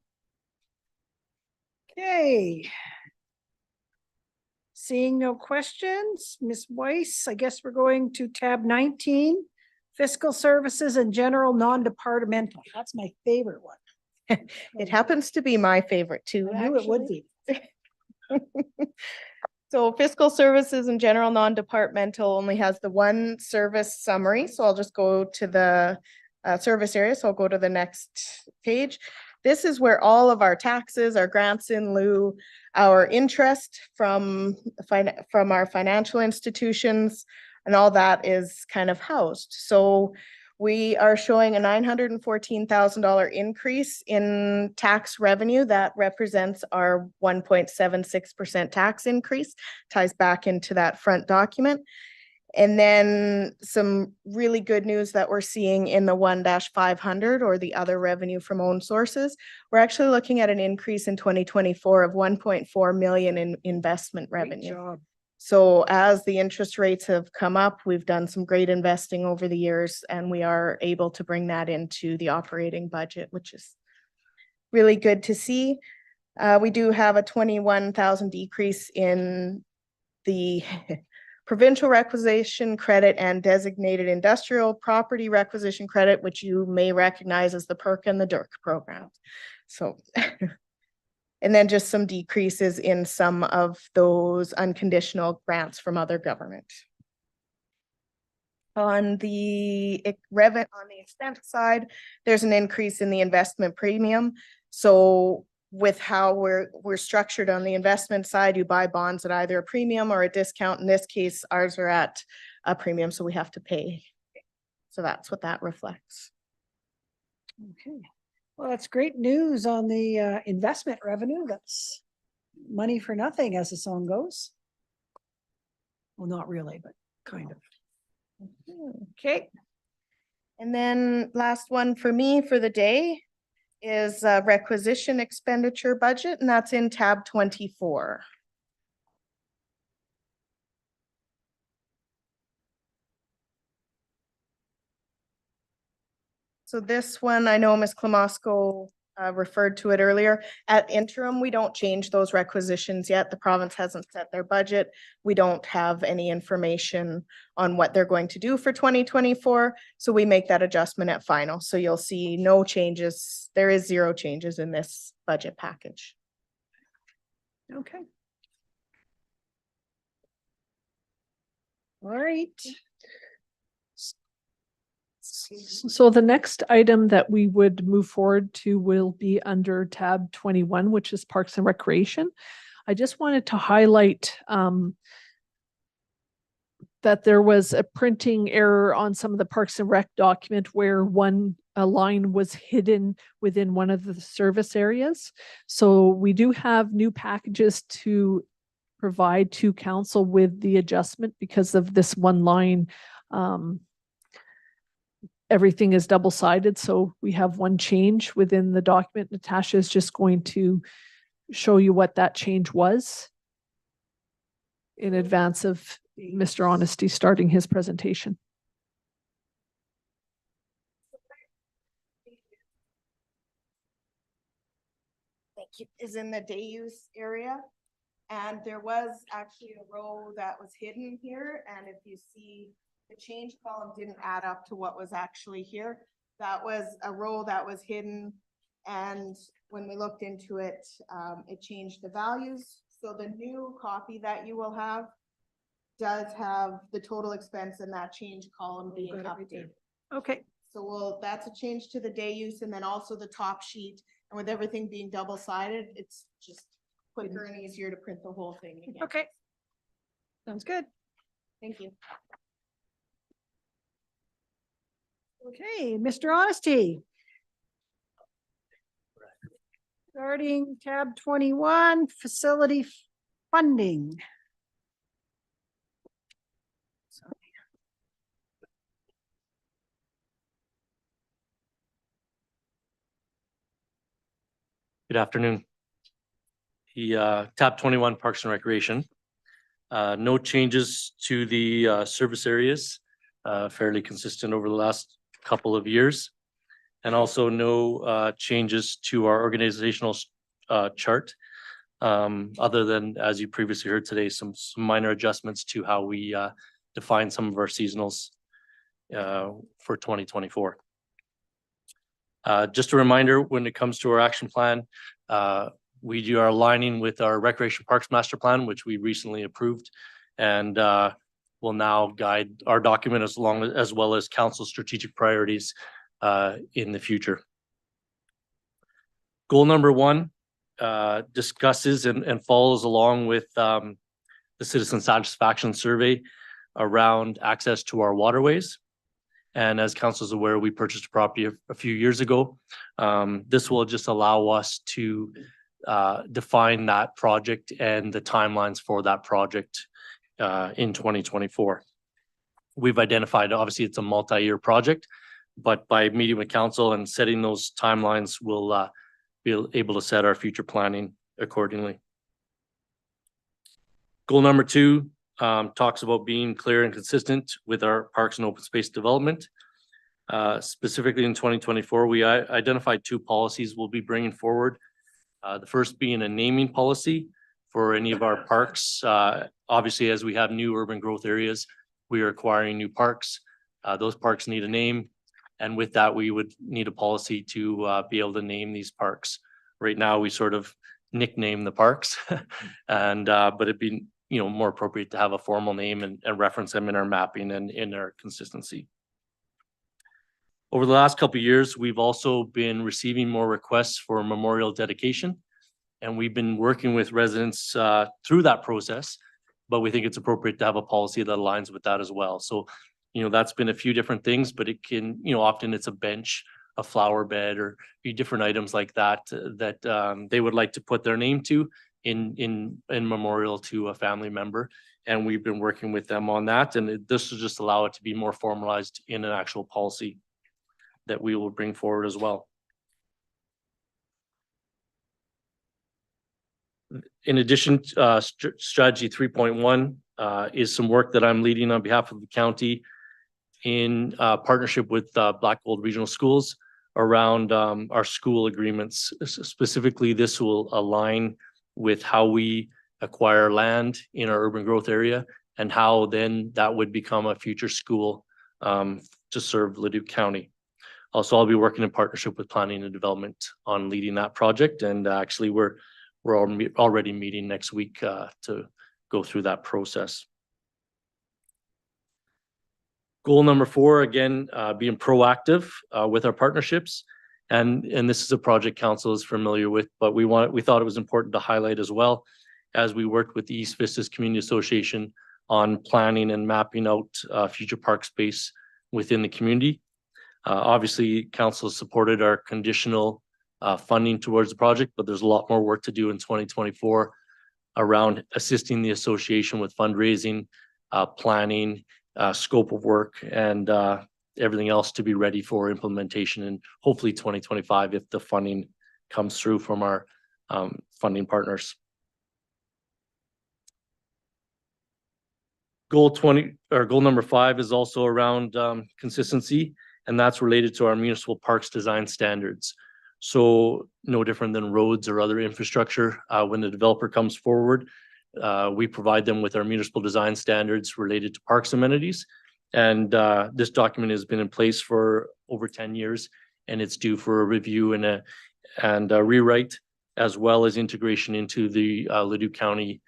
Okay. Seeing no questions, Ms. Weiss, I guess we're going to tab 19, fiscal services and general non-departmental. That's my favorite one. It happens to be my favorite too. I knew it would actually. be. So fiscal services and general non-departmental only has the one service summary. So I'll just go to the service area. So I'll go to the next page. This is where all of our taxes, our grants in lieu, our interest from our financial institutions and all that is kind of housed. So we are showing a $914,000 increase in tax revenue. That represents our 1.76% tax increase, ties back into that front document. And then some really good news that we're seeing in the 1-500 or the other revenue from own sources. We're actually looking at an increase in 2024 of 1.4 million in investment revenue. Job. So as the interest rates have come up, we've done some great investing over the years and we are able to bring that into the operating budget, which is really good to see. We do have a 21,000 decrease in the provincial requisition credit and designated industrial property requisition credit, which you may recognize as the PERC and the DIRC programs. So, and then just some decreases in some of those unconditional grants from other government. On the expense side, there's an increase in the investment premium. So with how we're structured on the investment side, you buy bonds at either a premium or a discount. In this case, ours are at a premium, so we have to pay. So that's what that reflects. Okay. Well, that's great news on the investment revenue. That's money for nothing, as the song goes. Well, not really, but kind of. Okay. And then last one for me for the day is requisition expenditure budget, and that's in tab 24. So this one, I know Ms. Klamosko referred to it earlier. At interim, we don't change those requisitions yet. The province hasn't set their budget. We don't have any information on what they're going to do for 2024. So we make that adjustment at final. So you'll see no changes. There is 0 changes in this budget package. Okay. All right. So the next item that we would move forward to will be under tab 21, which is Parks and Recreation. I just wanted to highlight that there was a printing error on some of the Parks and Rec document where a line was hidden within one of the service areas. So we do have new packages to provide to council with the adjustment because of this one line. Everything is double-sided, so we have one change within the document. Natasha is just going to show you what that change was in advance of Mr. Honesty starting his presentation. Thank you. Is in the day use area. And there was actually a row that was hidden here. And if you see, the change column didn't add up to what was actually here. That was a row that was hidden. And when we looked into it, it changed the values. So the new copy that you will have does have the total expense in that change column being updated. Okay. So that's a change to the day use, and then also the top sheet And with everything being double-sided, it's just quicker and easier to print the whole thing again. Okay. Sounds good. Thank you. Okay, Mr. Honesty. Starting tab 21, facility funding. Good afternoon. The tab 21 Parks and Recreation. No changes to the service areas, fairly consistent over the last couple of years. And also no changes to our organizational chart. Other than, as you previously heard today, some minor adjustments to how we define some of our seasonals for 2024. Just a reminder, when it comes to our action plan, we are aligning with our Recreation Parks Master Plan, which we recently approved, and will now guide our document as well as council strategic priorities in the future. Goal number 1 discusses and follows along with the citizen satisfaction survey around access to our waterways. And as council is aware, we purchased a property a few years ago. This will just allow us to define that project and the timelines for that project in 2024. We've identified, obviously, it's a multi-year project, but by meeting with council and setting those timelines, we'll be able to set our future planning accordingly. Goal number 2 talks about being clear and consistent with our parks and open space development. Specifically in 2024, we identified 2 policies we'll be bringing forward. The first being a naming policy for any of our parks. Obviously, as we have new urban growth areas, we are acquiring new parks. Those parks need a name. And with that, we would need a policy to be able to name these parks. Right now, we sort of nickname the parks, and but it'd be more appropriate to have a formal name and reference them in our mapping and in our consistency. Over the last couple of years, we've also been receiving more requests for memorial dedication, and we've been working with residents through that process, but we think it's appropriate to have a policy that aligns with that as well. So, that's been a few different things, but it can, often it's a bench, a flower bed, or different items like that, that they would like to put their name to in memorial to a family member. And we've been working with them on that. And this will just allow it to be more formalized in an actual policy that we will bring forward as well. In addition, strategy 3.1 is some work that I'm leading on behalf of the county in partnership with Black Gold Regional Schools around our school agreements. Specifically, this will align with how we acquire land in our urban growth area and how then that would become a future school to serve Leduc County. Also, I'll be working in partnership with planning and development on leading that project. And actually, we're already meeting next week to go through that process. Goal number 4, again, being proactive with our partnerships. And this is a project council is familiar with, but we thought it was important to highlight as well, as we worked with the East Vistas Community Association on planning and mapping out future park space within the community. Obviously, council supported our conditional funding towards the project, but there's a lot more work to do in 2024 around assisting the association with fundraising, planning, scope of work, and everything else to be ready for implementation in hopefully 2025 if the funding comes through from our funding partners. Goal number 5 is also around consistency, and that's related to our municipal parks design standards. So no different than roads or other infrastructure. When the developer comes forward, we provide them with our municipal design standards related to parks amenities. And this document has been in place for over 10 years, and it's due for a review and a rewrite, as well as integration into the Leduc County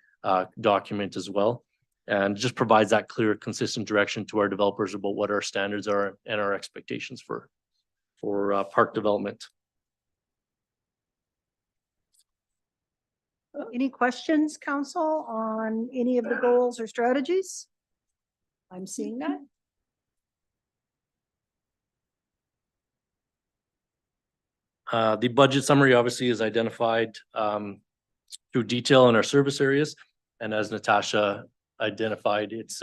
document as well. And just provides that clear, consistent direction to our developers about what our standards are and our expectations for park development. Any questions, council, on any of the goals or strategies? I'm seeing that. The budget summary obviously is identified through detail in our service areas. And as Natasha identified, it's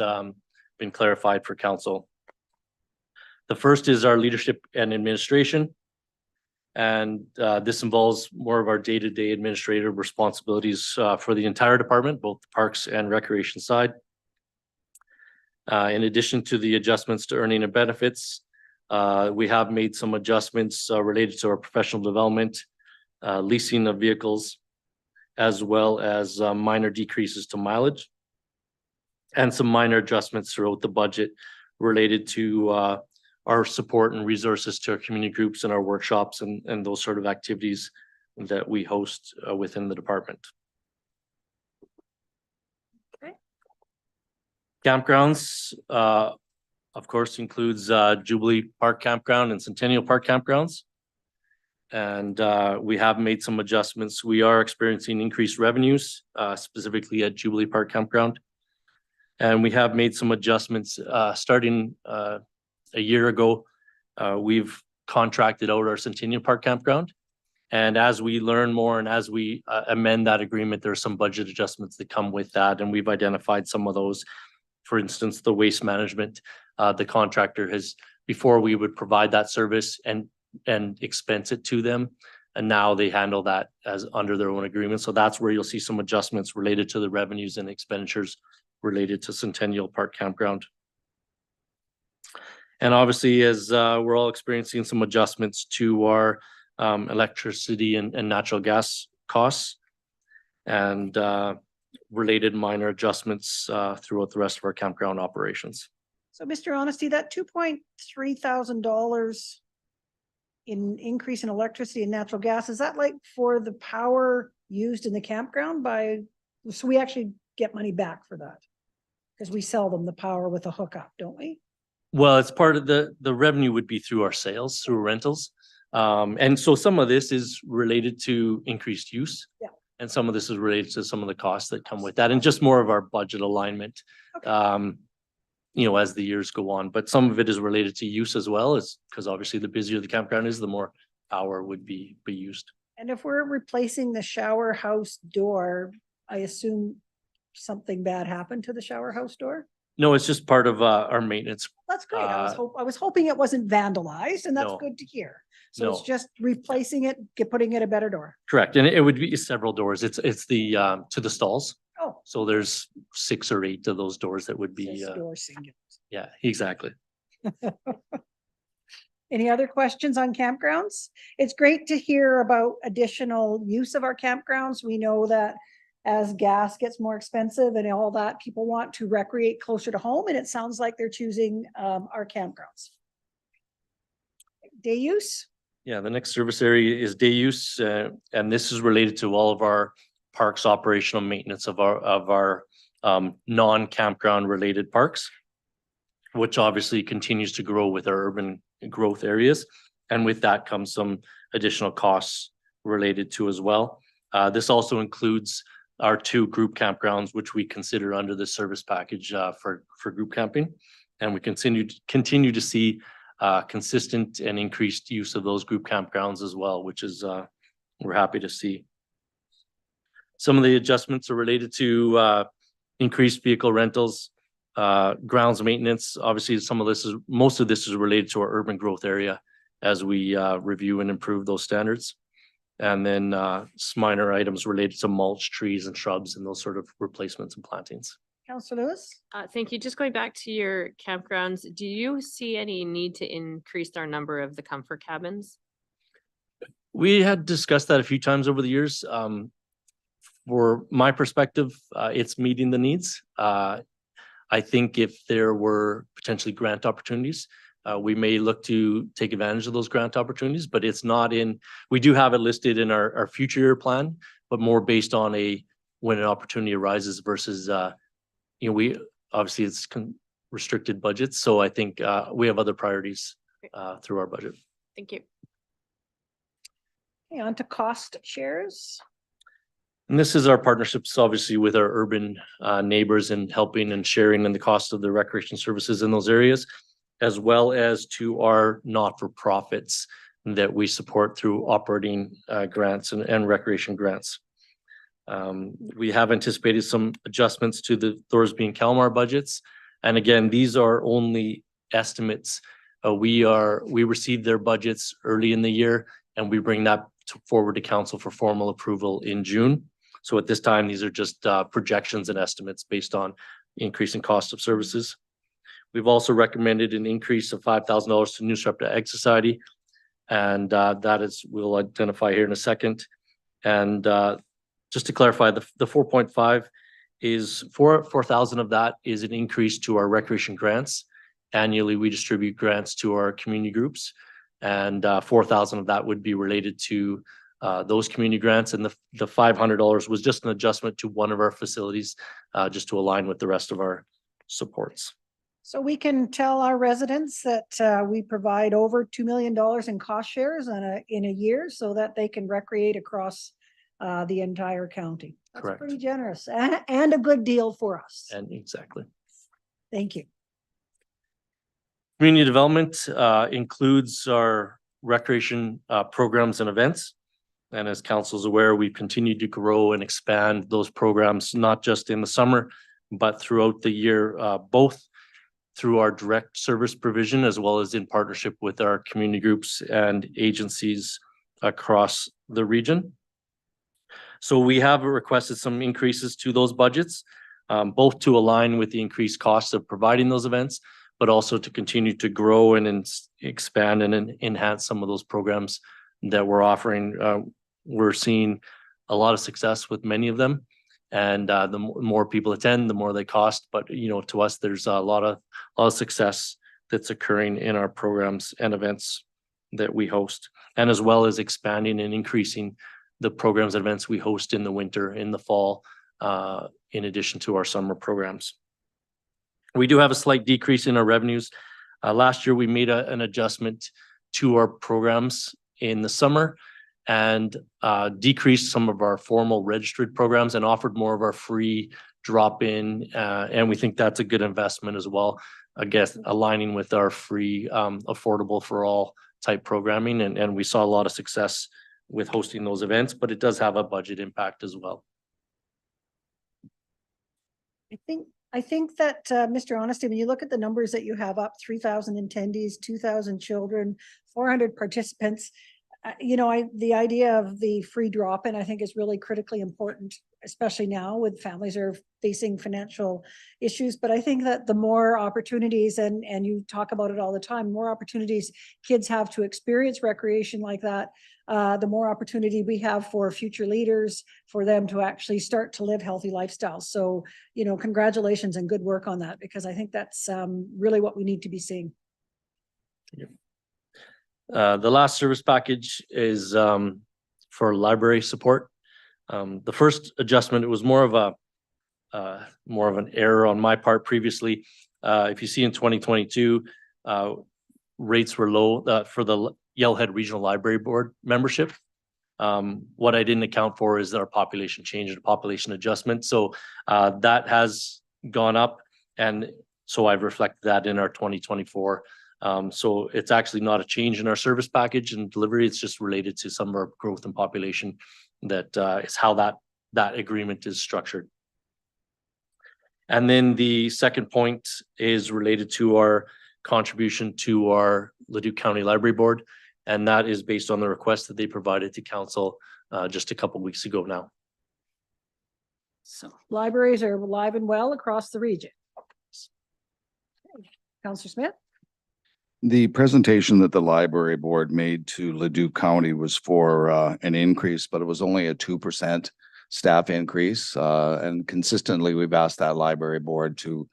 been clarified for council. The first is our leadership and administration. And this involves more of our day-to-day administrative responsibilities for the entire department, both the parks and recreation side. In addition to the adjustments to earning and benefits, we have made some adjustments related to our professional development, leasing of vehicles, as well as minor decreases to mileage, and some minor adjustments throughout the budget related to our support and resources to our community groups and our workshops and those sort of activities that we host within the department. Okay. Campgrounds, of course, includes Jubilee Park Campground and Centennial Park Campgrounds. And we have made some adjustments. We are experiencing increased revenues, specifically at Jubilee Park Campground. And we have made some adjustments starting a year ago. We've contracted out our Centennial Park Campground. And as we learn more and as we amend that agreement, there are some budget adjustments that come with that. And we've identified some of those. For instance, the waste management, the contractor has, before we would provide that service and expense it to them. And now they handle that as under their own agreement. So that's where you'll see some adjustments related to the revenues and expenditures related to Centennial Park Campground. And obviously, as we're all experiencing some adjustments to our electricity and natural gas costs and related minor adjustments throughout the rest of our campground operations. So, Mr. Honesty, that $2.3 thousand in increase in electricity and natural gas, is that like for the power used in the campground so we actually get money back for that? Because we sell them the power with a hookup, don't we? Well, it's part of the revenue would be through our sales, through rentals. And so some of this is related to increased use. Yeah. And some of this is related to some of the costs that come with that and just more of our budget alignment. Okay. As the years go on, but some of it is related to use as well, is because obviously the busier the campground is, the more power would be used. And if we're replacing the shower house door, I assume something bad happened to the shower house door? No, it's just part of our maintenance. That's great. I was hoping it wasn't vandalized, and that's No. good to hear. So it's No. just replacing it, putting it a better door. Correct, and it would be several doors. It's the to the stalls. Oh. So there's 6 or 8 of those doors that would be. Says door singular. Yeah, exactly. Any other questions on campgrounds? It's great to hear about additional use of our campgrounds. We know that as gas gets more expensive and all that, people want to recreate closer to home, and it sounds like they're choosing our campgrounds. Day use? Yeah, the next service area is day use, and this is related to all of our parks operational maintenance of our non-campground related parks, which obviously continues to grow with our urban growth areas. And with that comes some additional costs related to as well. This also includes our 2 group campgrounds, which we consider under the service package for group camping. And we continue to see consistent and increased use of those group campgrounds as well, which is we're happy to see. Some of the adjustments are related to increased vehicle rentals, grounds maintenance. Obviously, most of this is related to our urban growth area as we review and improve those standards. And then some minor items related to mulch, trees and shrubs and those sort of replacements and plantings. Councillor Lewis? Thank you. Just going back to your campgrounds, do you see any need to increase our number of the comfort cabins? We had discussed that a few times over the years. For my perspective, it's meeting the needs. I think if there were potentially grant opportunities, we may look to take advantage of those grant opportunities, but it's not we do have it listed in our future year plan, but more based on when an opportunity arises versus, we obviously it's restricted budgets. So I think we have other priorities through our budget. Thank you. Okay, on to cost shares. And this is our partnerships, obviously, with our urban neighbors and helping and sharing in the cost of the recreation services in those areas, as well as to our not-for-profits that we support through operating grants and recreation grants. We have anticipated some adjustments to the Thorsby and Kalmar budgets. And again, these are only estimates. We received their budgets early in the year, and we bring that forward to council for formal approval in June. So at this time, these are just projections and estimates based on increasing cost of services. We've also recommended an increase of $5,000 to New SREPTA Ag Society. And that is, we'll identify here in a second. And just to clarify, the 4.5 is 4,000 of that is an increase to our recreation grants. Annually, we distribute grants to our community groups, and 4,000 of that would be related to those community grants. And the $500 was just an adjustment to one of our facilities, just to align with the rest of our supports. So we can tell our residents that we provide over $2 million in cost shares in a year so that they can recreate across the entire county. That's Correct. pretty generous and a good deal for us. And exactly. Thank you. Community development includes our recreation programs and events. And as council is aware, we continue to grow and expand those programs, not just in the summer, but throughout the year, both through our direct service provision, as well as in partnership with our community groups and agencies across the region. So we have requested some increases to those budgets, both to align with the increased costs of providing those events, but also to continue to grow and expand and enhance some of those programs that we're offering. We're seeing a lot of success with many of them. And the more people attend, the more they cost. But, to us, there's a lot of success that's occurring in our programs and events that we host, and as well as expanding and increasing the programs and events we host in the winter, in the fall, in addition to our summer programs. We do have a slight decrease in our revenues. Last year, we made an adjustment to our programs in the summer and decreased some of our formal registered programs and offered more of our free drop-in. And we think that's a good investment as well, I guess, aligning with our free affordable for all type programming. And we saw a lot of success with hosting those events, but it does have a budget impact as well. I think that, Mr. Honesty, when you look at the numbers that you have up, 3,000 attendees, 2,000 children, 400 participants, the idea of the free drop-in, I think, is really critically important, especially now with families are facing financial issues. But I think that the more opportunities, and you talk about it all the time, more opportunities kids have to experience recreation like that, the more opportunity we have for future leaders, for them to actually start to live healthy lifestyles. So, congratulations and good work on that, because I think that's really what we need to be seeing. The last service package is for library support. The first adjustment, it was more of an error on my part previously. If you see in 2022, rates were low for the Yellowhead Regional Library Board membership. What I didn't account for is our population change and population adjustment. So that has gone up, and so I've reflected that in our 2024. So it's actually not a change in our service package and delivery. It's just related to some of our growth and population. That is how that agreement is structured. And then the second point is related to our contribution to our Leduc County Library Board. And that is based on the request that they provided to council just a couple of weeks ago now. So libraries are alive and well across the region. Councillor Smith? The presentation that the library board made to Leduc County was for an increase, but it was only a 2% staff increase. And consistently, we've asked that library board to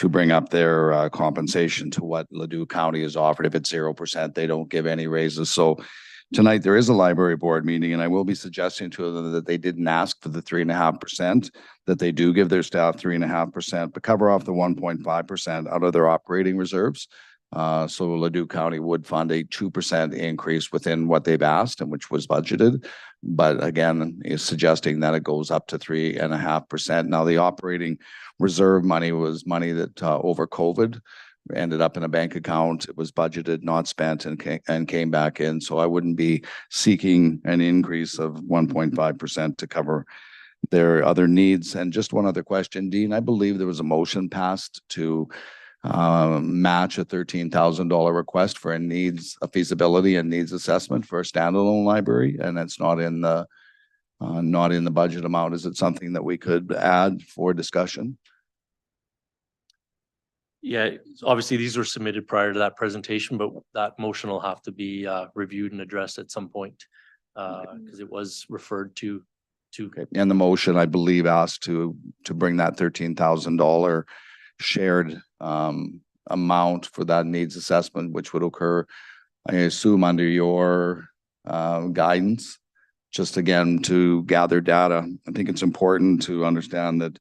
bring up their compensation to what Leduc County has offered. If it's 0%, they don't give any raises. So tonight there is a library board meeting, and I will be suggesting to them that they didn't ask for the 3.5%, that they do give their staff 3.5%, but cover off the 1.5% out of their operating reserves. So Leduc County would fund a 2% increase within what they've asked and which was budgeted. But again, is suggesting that it goes up to 3.5%. Now, the operating reserve money was money that over COVID ended up in a bank account. It was budgeted, not spent, and came back in. So I wouldn't be seeking an increase of 1.5% to cover their other needs. And just one other question, Dean, I believe there was a motion passed to match a $13,000 request for a feasibility and needs assessment for a standalone library, and it's not in the budget amount. Is it something that we could add for discussion? Yeah, obviously these were submitted prior to that presentation, but that motion will have to be reviewed and addressed at some point because it was referred to. Okay. And the motion, I believe, asked to bring that $13,000 shared amount for that needs assessment, which would occur, I assume, under your guidance. Just again, to gather data. I think it's important to understand that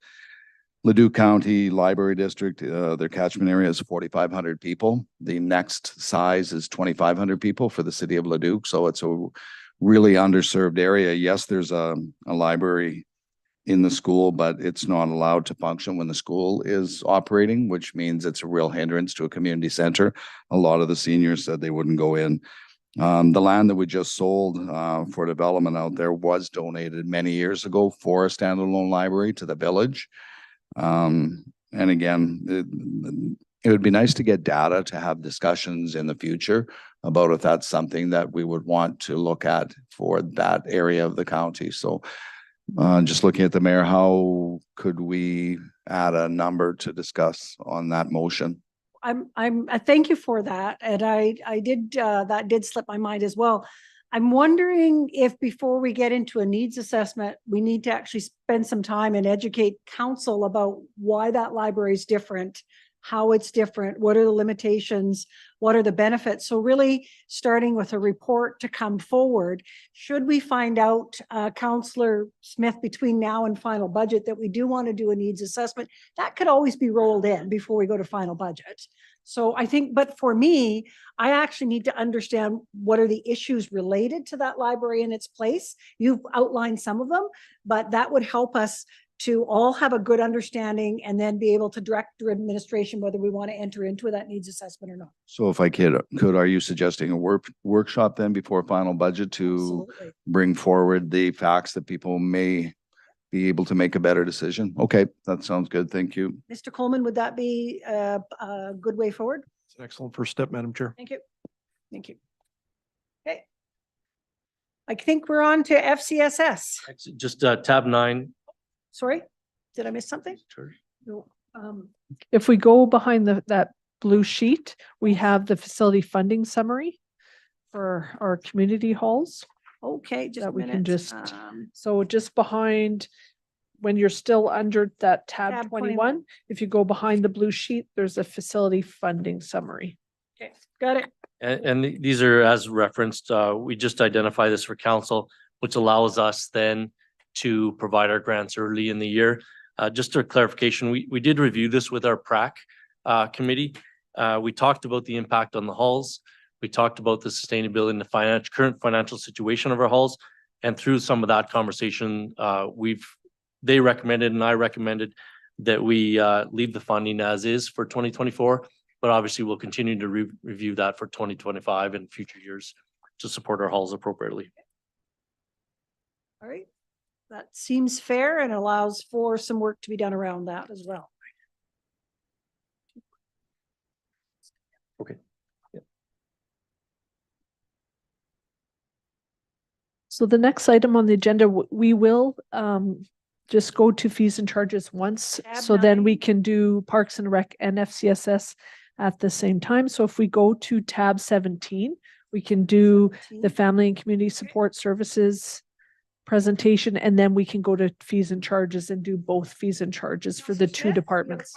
Leduc County Library District, their catchment area is 4,500 people. The next size is 2,500 people for the city of Leduc. So it's a really underserved area. Yes, there's a library in the school, but it's not allowed to function when the school is operating, which means it's a real hindrance to a community center. A lot of the seniors said they wouldn't go in. The land that we just sold for development out there was donated many years ago for a standalone library to the village. And again, it would be nice to get data to have discussions in the future about if that's something that we would want to look at for that area of the county. So just looking at the mayor, how could we add a number to discuss on that motion? I thank you for that. And I did, that did slip my mind as well. I'm wondering if before we get into a needs assessment, we need to actually spend some time and educate council about why that library is different, how it's different, what are the limitations, what are the benefits. So really starting with a report to come forward, should we find out, Councillor Smith, between now and final budget that we do want to do a needs assessment, that could always be rolled in before we go to final budget. So I think, but for me, I actually need to understand what are the issues related to that library in its place. You've outlined some of them, but that would help us to all have a good understanding and then be able to direct your administration whether we want to enter into that needs assessment or not. So if I could, are you suggesting a workshop then before final budget to Absolutely. bring forward the facts that people may be able to make a better decision? Okay, that sounds good. Thank you. Mr. Coleman, would that be a good way forward? It's an excellent first step, Madam Chair. Thank you. Thank you. Okay. I think we're on to FCSS. Just tab 9. Sorry, did I miss something? No. If we go behind that blue sheet, we have the facility funding summary for our community halls. Okay, just a That we can minute. just, so just behind, when you're still under that tab 21, if you go behind the blue sheet, there's a facility funding summary. Okay, got it. And these are as referenced. We just identify this for council, which allows us then to provide our grants early in the year. Just for clarification, we did review this with our PRAC committee. We talked about the impact on the halls. We talked about the sustainability and the current financial situation of our halls. And through some of that conversation, they recommended and I recommended that we leave the funding as is for 2024, but obviously we'll continue to review that for 2025 and future years to support our halls appropriately. All right. That seems fair and allows for some work to be done around that as well. Okay. Yeah. So the next item on the agenda, we will just go to fees and charges once. Tab So then we 9. can do Parks and Rec and FCSS at the same time. So if we go to tab 17, we can do the Family and Community Support Services presentation, and then we can go to fees and charges and do both fees and charges for the two departments.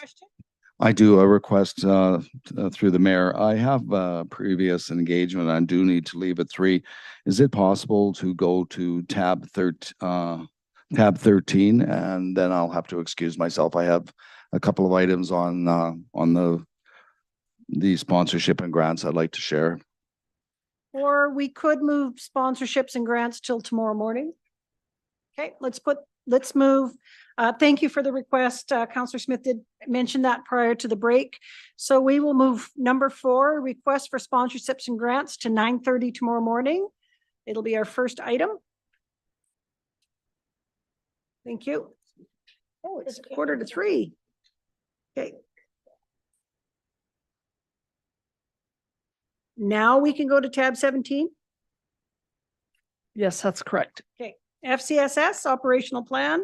I do a request through the mayor. I have a previous engagement. I do need to leave at 3. Is it possible to go to tab 13, and then I'll have to excuse myself. I have a couple of items on the the sponsorship and grants I'd like to share. Or we could move sponsorships and grants till tomorrow morning. Okay, let's move. Thank you for the request. Councillor Smith did mention that prior to the break. So we will move number 4, request for sponsorships and grants, to 9:30 tomorrow morning. It'll be our first item. Thank you. Oh, it's 2:45. Okay. Now we can go to tab 17. Yes, that's correct. Okay, FCSS operational plan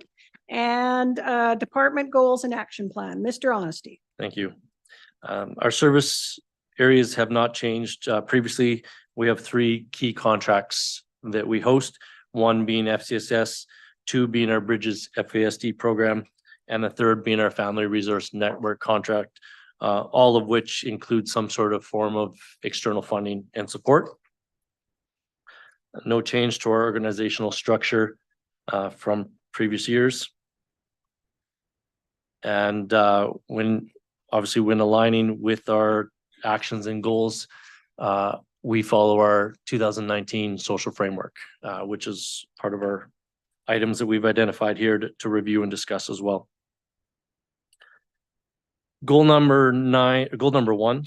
and department goals and action plan. Mr. Honesty. Thank you. Our service areas have not changed. Previously, we have 3 key contracts that we host, 1 being FCSS, 2 being our Bridges FASD program, and the 3rd being our Family Resource Network contract, all of which include some sort of form of external funding and support. No change to our organizational structure from previous years. And when aligning with our actions and goals, we follow our 2019 social framework, which is part of our items that we've identified here to review and discuss as well. Goal number 1,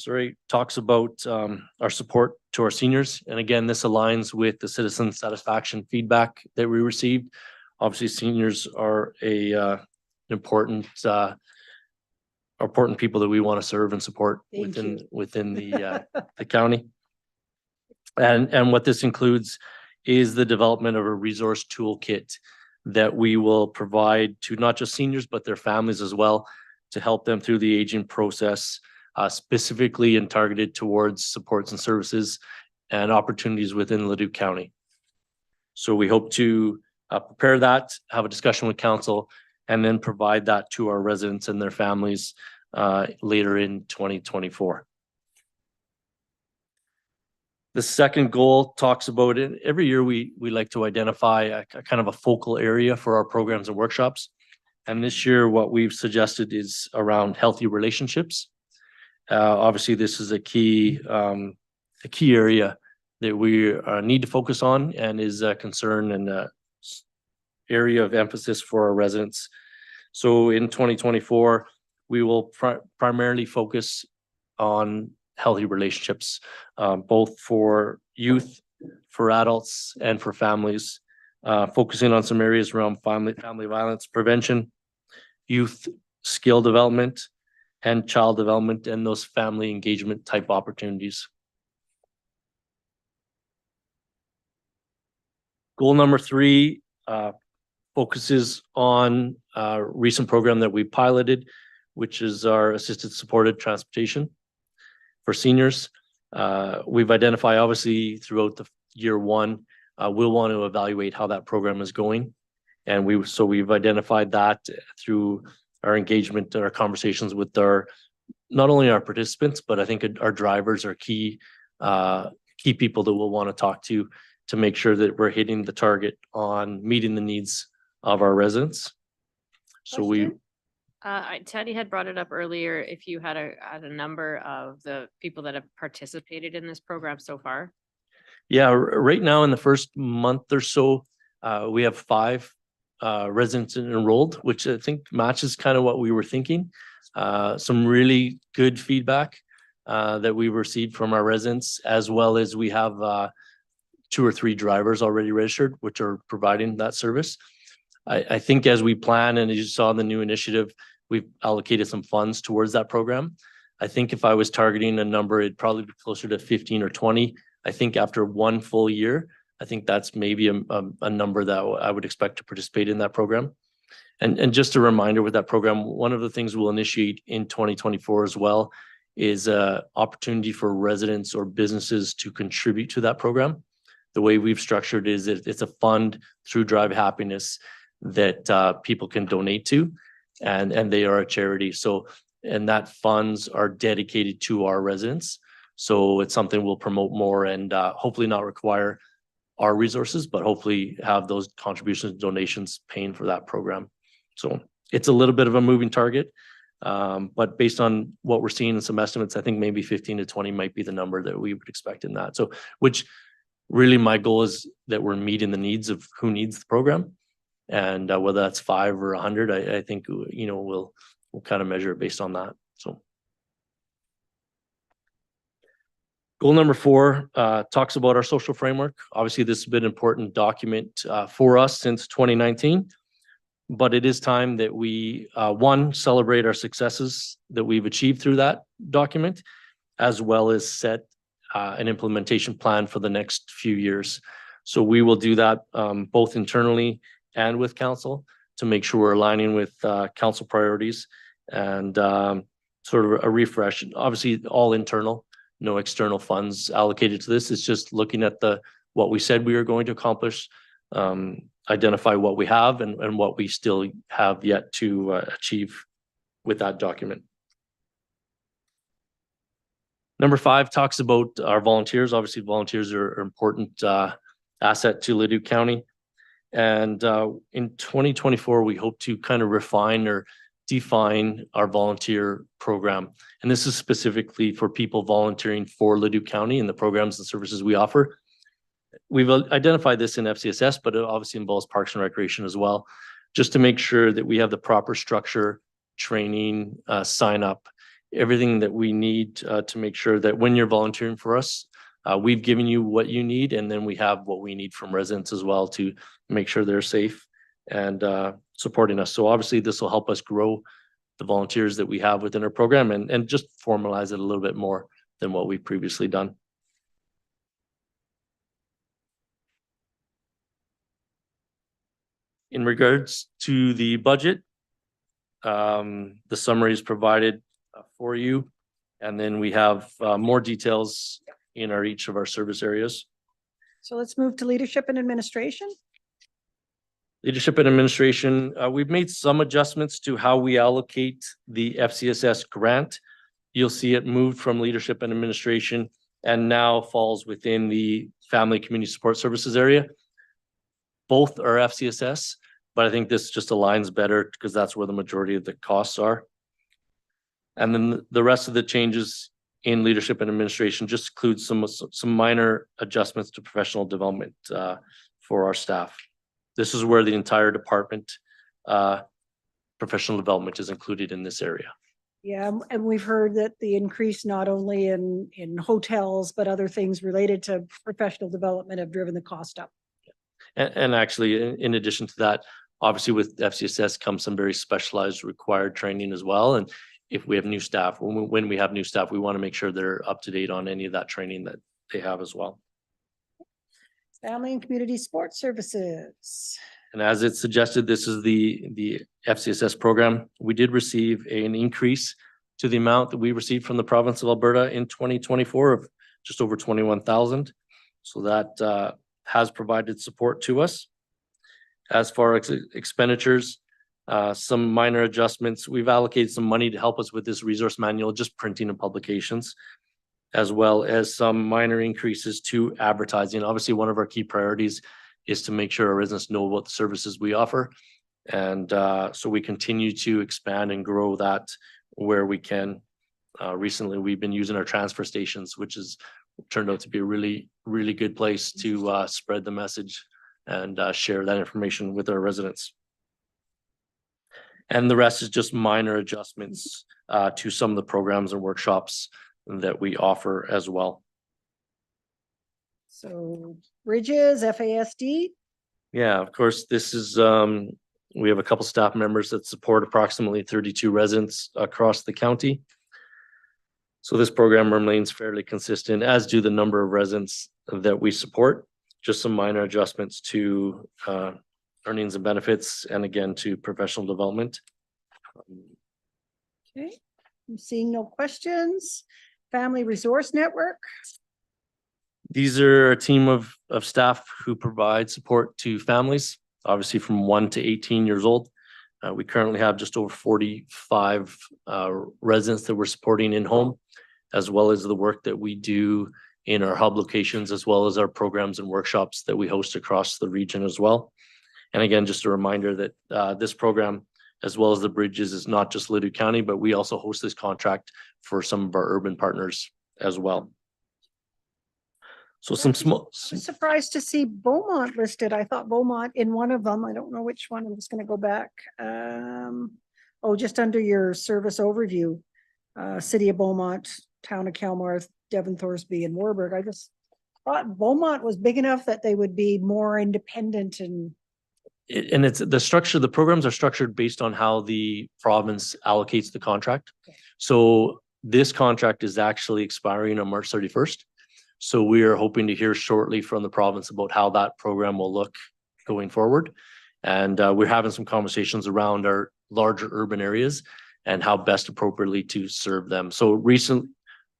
talks about our support to our seniors. And again, this aligns with the citizen satisfaction feedback that we received. Obviously, seniors are important people that we want to serve and support within the county. And what this includes is the development of a resource toolkit that we will provide to not just seniors, but their families as well, to help them through the aging process, specifically and targeted towards supports and services and opportunities within Leduc County. So we hope to prepare that, have a discussion with council, and then provide that to our residents and their families later in 2024. The second goal talks about it. Every year we like to identify a kind of a focal area for our programs and workshops. And this year, what we've suggested is around healthy relationships. Obviously, this is a key area that we need to focus on and is a concern and a area of emphasis for our residents. So in 2024, we will primarily focus on healthy relationships, both for youth, for adults, and for families, focusing on some areas around family violence prevention, youth skill development, and child development, and those family engagement type opportunities. Goal number 3 focuses on a recent program that we piloted, which is our assisted supported transportation for seniors. We've identified, obviously, throughout the year 1, we'll want to evaluate how that program is going. And we've identified that through our engagement, our conversations with not only our participants, but I think our drivers are key people that we'll want to talk to make sure that we're hitting the target on meeting the needs of our residents. So Teddy had brought it up earlier, if you had a number of the people that have participated in this program so far. Yeah, right now in the first month or so, we have 5 residents enrolled, which I think matches kind of what we were thinking. Some really good feedback that we received from our residents, as well as we have 2 or 3 drivers already registered, which are providing that service. I think as we plan, and as you saw in the new initiative, we've allocated some funds towards that program. I think if I was targeting a number, it'd probably be closer to 15 or 20. I think after 1 full year, I think that's maybe a number that I would expect to participate in that program. And just a reminder with that program, one of the things we'll initiate in 2024 as well is an opportunity for residents or businesses to contribute to that program. The way we've structured is it's a fund through Drive Happiness that people can donate to, and they are a charity. So, and that funds are dedicated to our residents. So it's something we'll promote more and hopefully not require our resources, but hopefully have those contributions, donations paying for that program. So it's a little bit of a moving target, But based on what we're seeing in some estimates, I think maybe 15 to 20 might be the number that we would expect in that. So, which really my goal is that we're meeting the needs of who needs the program. And whether that's 5 or 100, I think, you know, we'll kind of measure it based on that. So. Goal number 4 talks about our social framework. Obviously, this has been an important document for us since 2019, but it is time that we, one, celebrate our successes that we've achieved through that document, as well as set an implementation plan for the next few years. So we will do that both internally and with council to make sure we're aligning with council priorities and sort of a refresh. Obviously, all internal. No external funds allocated to this. It's just looking at what we said we were going to accomplish, identify what we have and what we still have yet to achieve with that document. Number 5 talks about our volunteers. Obviously, volunteers are an important asset to Leduc County. And in 2024, we hope to kind of refine or define our volunteer program. And this is specifically for people volunteering for Leduc County and the programs and services we offer. We've identified this in FCSS, but it obviously involves Parks and Recreation as well, just to make sure that we have the proper structure, training, sign up, everything that we need to make sure that when you're volunteering for us, we've given you what you need, and then we have what we need from residents as well to make sure they're safe and supporting us. So obviously this will help us grow the volunteers that we have within our program and just formalize it a little bit more than what we've previously done. In regards to the budget, the summary is provided for you, and then we have more details in each of our service areas. So let's move to leadership and administration. Leadership and administration, we've made some adjustments to how we allocate the FCSS grant. You'll see it moved from leadership and administration and now falls within the family community support services area. Both are FCSS, but I think this just aligns better because that's where the majority of the costs are. And then the rest of the changes in leadership and administration just includes some minor adjustments to professional development for our staff. This is where the entire department professional development is included in this area. Yeah, and we've heard that the increase not only in hotels, but other things related to professional development have driven the cost up. And actually, in addition to that, obviously with FCSS comes some very specialized required training as well. And if we have new staff, when we have new staff, we want to make sure they're up to date on any of that training that they have as well. Family and community sports services. And as it's suggested, this is the FCSS program. We did receive an increase to the amount that we received from the province of Alberta in 2024 of just over 21,000. So that has provided support to us. As far as expenditures, some minor adjustments. We've allocated some money to help us with this resource manual, just printing and publications, as well as some minor increases to advertising. Obviously, one of our key priorities is to make sure our residents know about the services we offer. And so we continue to expand and grow that where we can. Recently, we've been using our transfer stations, which has turned out to be a really, really good place to spread the message and share that information with our residents. And the rest is just minor adjustments to some of the programs and workshops that we offer as well. So bridges, FASD. Yeah, of course, this is, we have a couple staff members that support approximately 32 residents across the county. So this program remains fairly consistent, as do the number of residents that we support. Just some minor adjustments to earnings and benefits, and again, to professional development. Okay, I'm seeing no questions. Family Resource Network. These are a team of staff who provide support to families, obviously from 1 to 18 years old. We currently have just over 45 residents that we're supporting in home, as well as the work that we do in our hub locations, as well as our programs and workshops that we host across the region as well. And again, just a reminder that this program as well as the bridges is not just Leduc County, but we also host this contract for some of our urban partners as well. So some small, I was surprised to see Beaumont listed. I thought Beaumont in one of them. I don't know which one. I'm just gonna go back. Oh, just under your service overview. City of Beaumont, Town of Kelmar, Devon Thorsby and Warburg. I just thought Beaumont was big enough that they would be more independent and and it's the structure, the programs are structured based on how the province allocates the contract. Okay. So this contract is actually expiring on March 31st. So we are hoping to hear shortly from the province about how that program will look going forward. And we're having some conversations around our larger urban areas and how best appropriately to serve them. So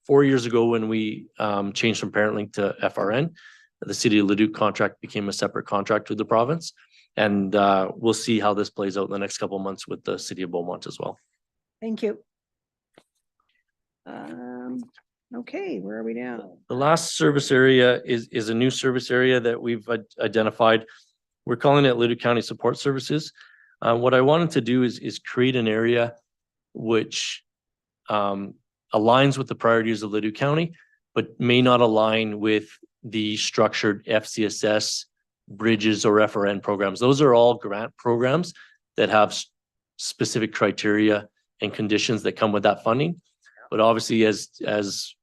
4 years ago, when we changed from ParentLink to FRN, the City of Leduc contract became a separate contract with the province. And we'll see how this plays out in the next couple of months with the City of Beaumont as well. thank you. Okay, where are we now? The last service area is a new service area that we've identified. We're calling it Leduc County Support Services. What I wanted to do is create an area which aligns with the priorities of Leduc County, but may not align with the structured FCSS, bridges, or FRN programs. Those are all grant programs that have specific criteria and conditions that come with that funding. But obviously, as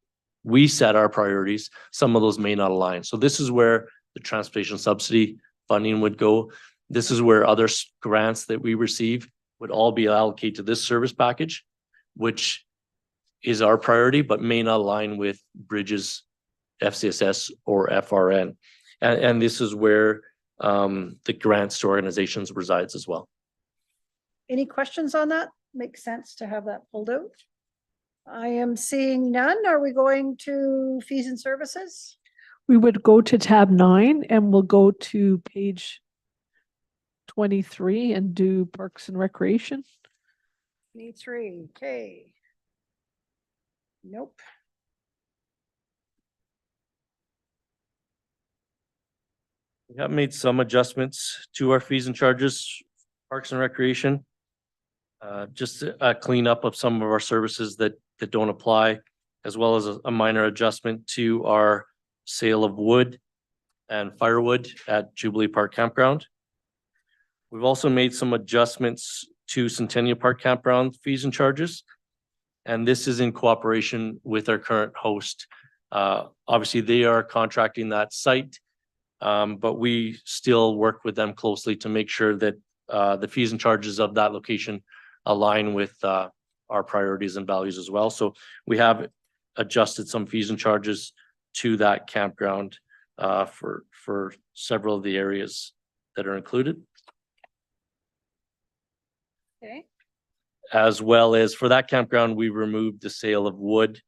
we set our priorities, some of those may not align. So this is where the transportation subsidy funding would go. This is where other grants that we receive would all be allocated to this service package, which is our priority, but may not align with bridges, FCSS, or FRN. And this is where the grants to organizations resides as well. Any questions on that? Makes sense to have that pulled out. I am seeing none. Are we going to fees and services? We would go to tab 9 and we'll go to page 23 and do Parks and Recreation. 23, okay. Nope. We have made some adjustments to our fees and charges, Parks and Recreation. Just a cleanup of some of our services that don't apply, as well as a minor adjustment to our sale of wood and firewood at Jubilee Park Campground. We've also made some adjustments to Centennial Park Campground fees and charges. And this is in cooperation with our current host. Obviously, they are contracting that site, but we still work with them closely to make sure that the fees and charges of that location align with our priorities and values as well. So we have adjusted some fees and charges to that campground for several of the areas that are included. Okay. As well as for that campground, we removed the sale of wood,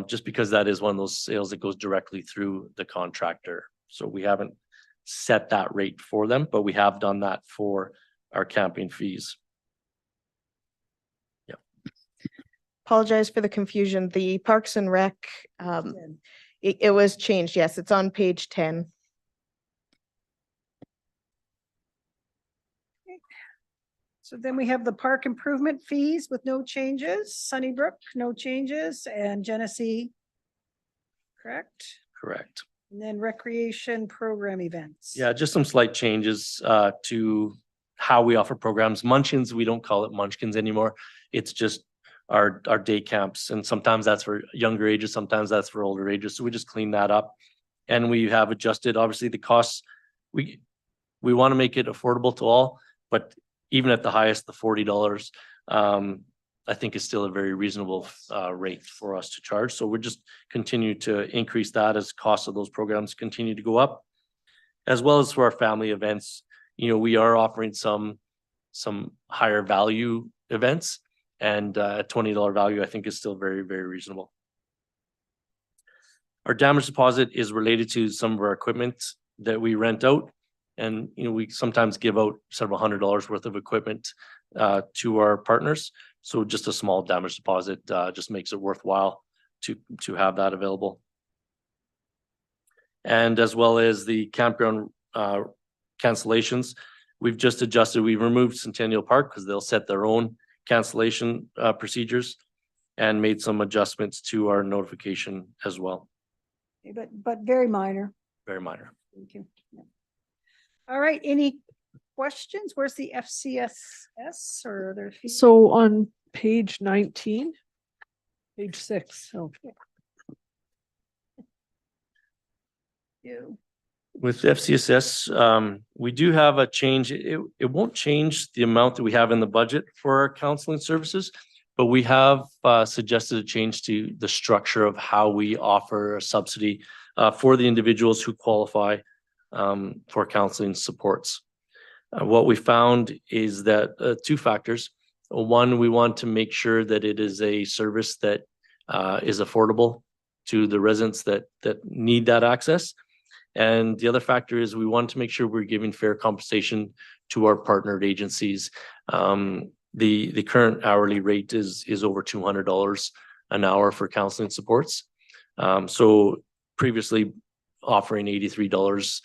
just because that is one of those sales that goes directly through the contractor. So we haven't set that rate for them, but we have done that for our camping fees. Apologize for the confusion. The Parks and Rec, it was changed. Yes, it's on page 10. So then we have the park improvement fees with no changes, Sunnybrook, no changes, and Genesee, correct? Correct. And then recreation program events. Yeah, just some slight changes to how we offer programs. Munchkins, we don't call it Munchkins anymore. It's just our day camps. And sometimes that's for younger ages, sometimes that's for older ages. So we just clean that up. And we have adjusted, obviously, the costs. We want to make it affordable to all, but even at the highest, the $40, I think is still a very reasonable rate for us to charge. So we're just continue to increase that as costs of those programs continue to go up, as well as for our family events. You know, we are offering some higher value events, and a $20 value, I think, is still very, very reasonable. Our damage deposit is related to some of our equipment that we rent out. And, you know, we sometimes give out several $100s worth of equipment to our partners. So just a small damage deposit just makes it worthwhile to have that available. And as well as the campground cancellations, we've just adjusted, we removed Centennial Park because they'll set their own cancellation procedures and made some adjustments to our notification as well. But very minor. Very minor. Thank you. Yeah. All right, any questions? Where's the FCSS or there's? So on page 19, page 6, so. You. With FCSS, we do have a change. It won't change the amount that we have in the budget for our counseling services, but we have suggested a change to the structure of how we offer a subsidy for the individuals who qualify for counseling supports. What we found is that two factors. One, we want to make sure that it is a service that is affordable to the residents that need that access. And the other factor is we want to make sure we're giving fair compensation to our partnered agencies. The current hourly rate is over $200 an hour for counseling supports. So previously offering $83,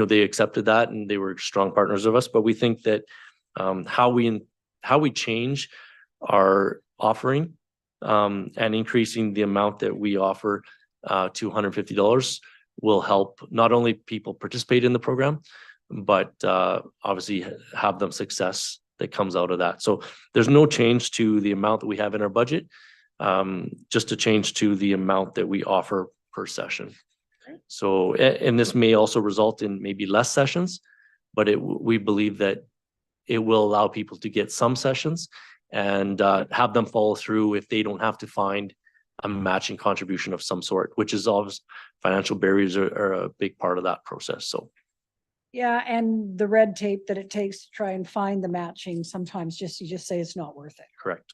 they accepted that and they were strong partners of us. But we think that how we change our offering and increasing the amount that we offer to $150 will help not only people participate in the program, but obviously have them success that comes out of that. So there's no change to the amount that we have in our budget, just a change to the amount that we offer per session. So, and this may also result in maybe less sessions, but we believe that it will allow people to get some sessions and have them follow through if they don't have to find a matching contribution of some sort, which is obvious. Financial barriers are a big part of that process. So. Yeah, and the red tape that it takes to try and find the matching, sometimes you just say it's not worth it. Correct.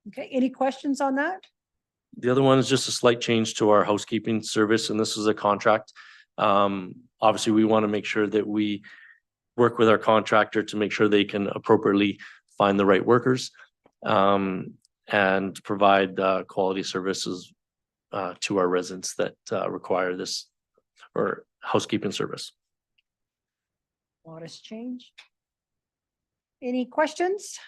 Okay, any questions on that? The other one is just a slight change to our housekeeping service, and this is a contract. Obviously, we want to make sure that we work with our contractor to make sure they can appropriately find the right workers and provide quality services to our residents that require this or housekeeping service. Modest change. Any questions?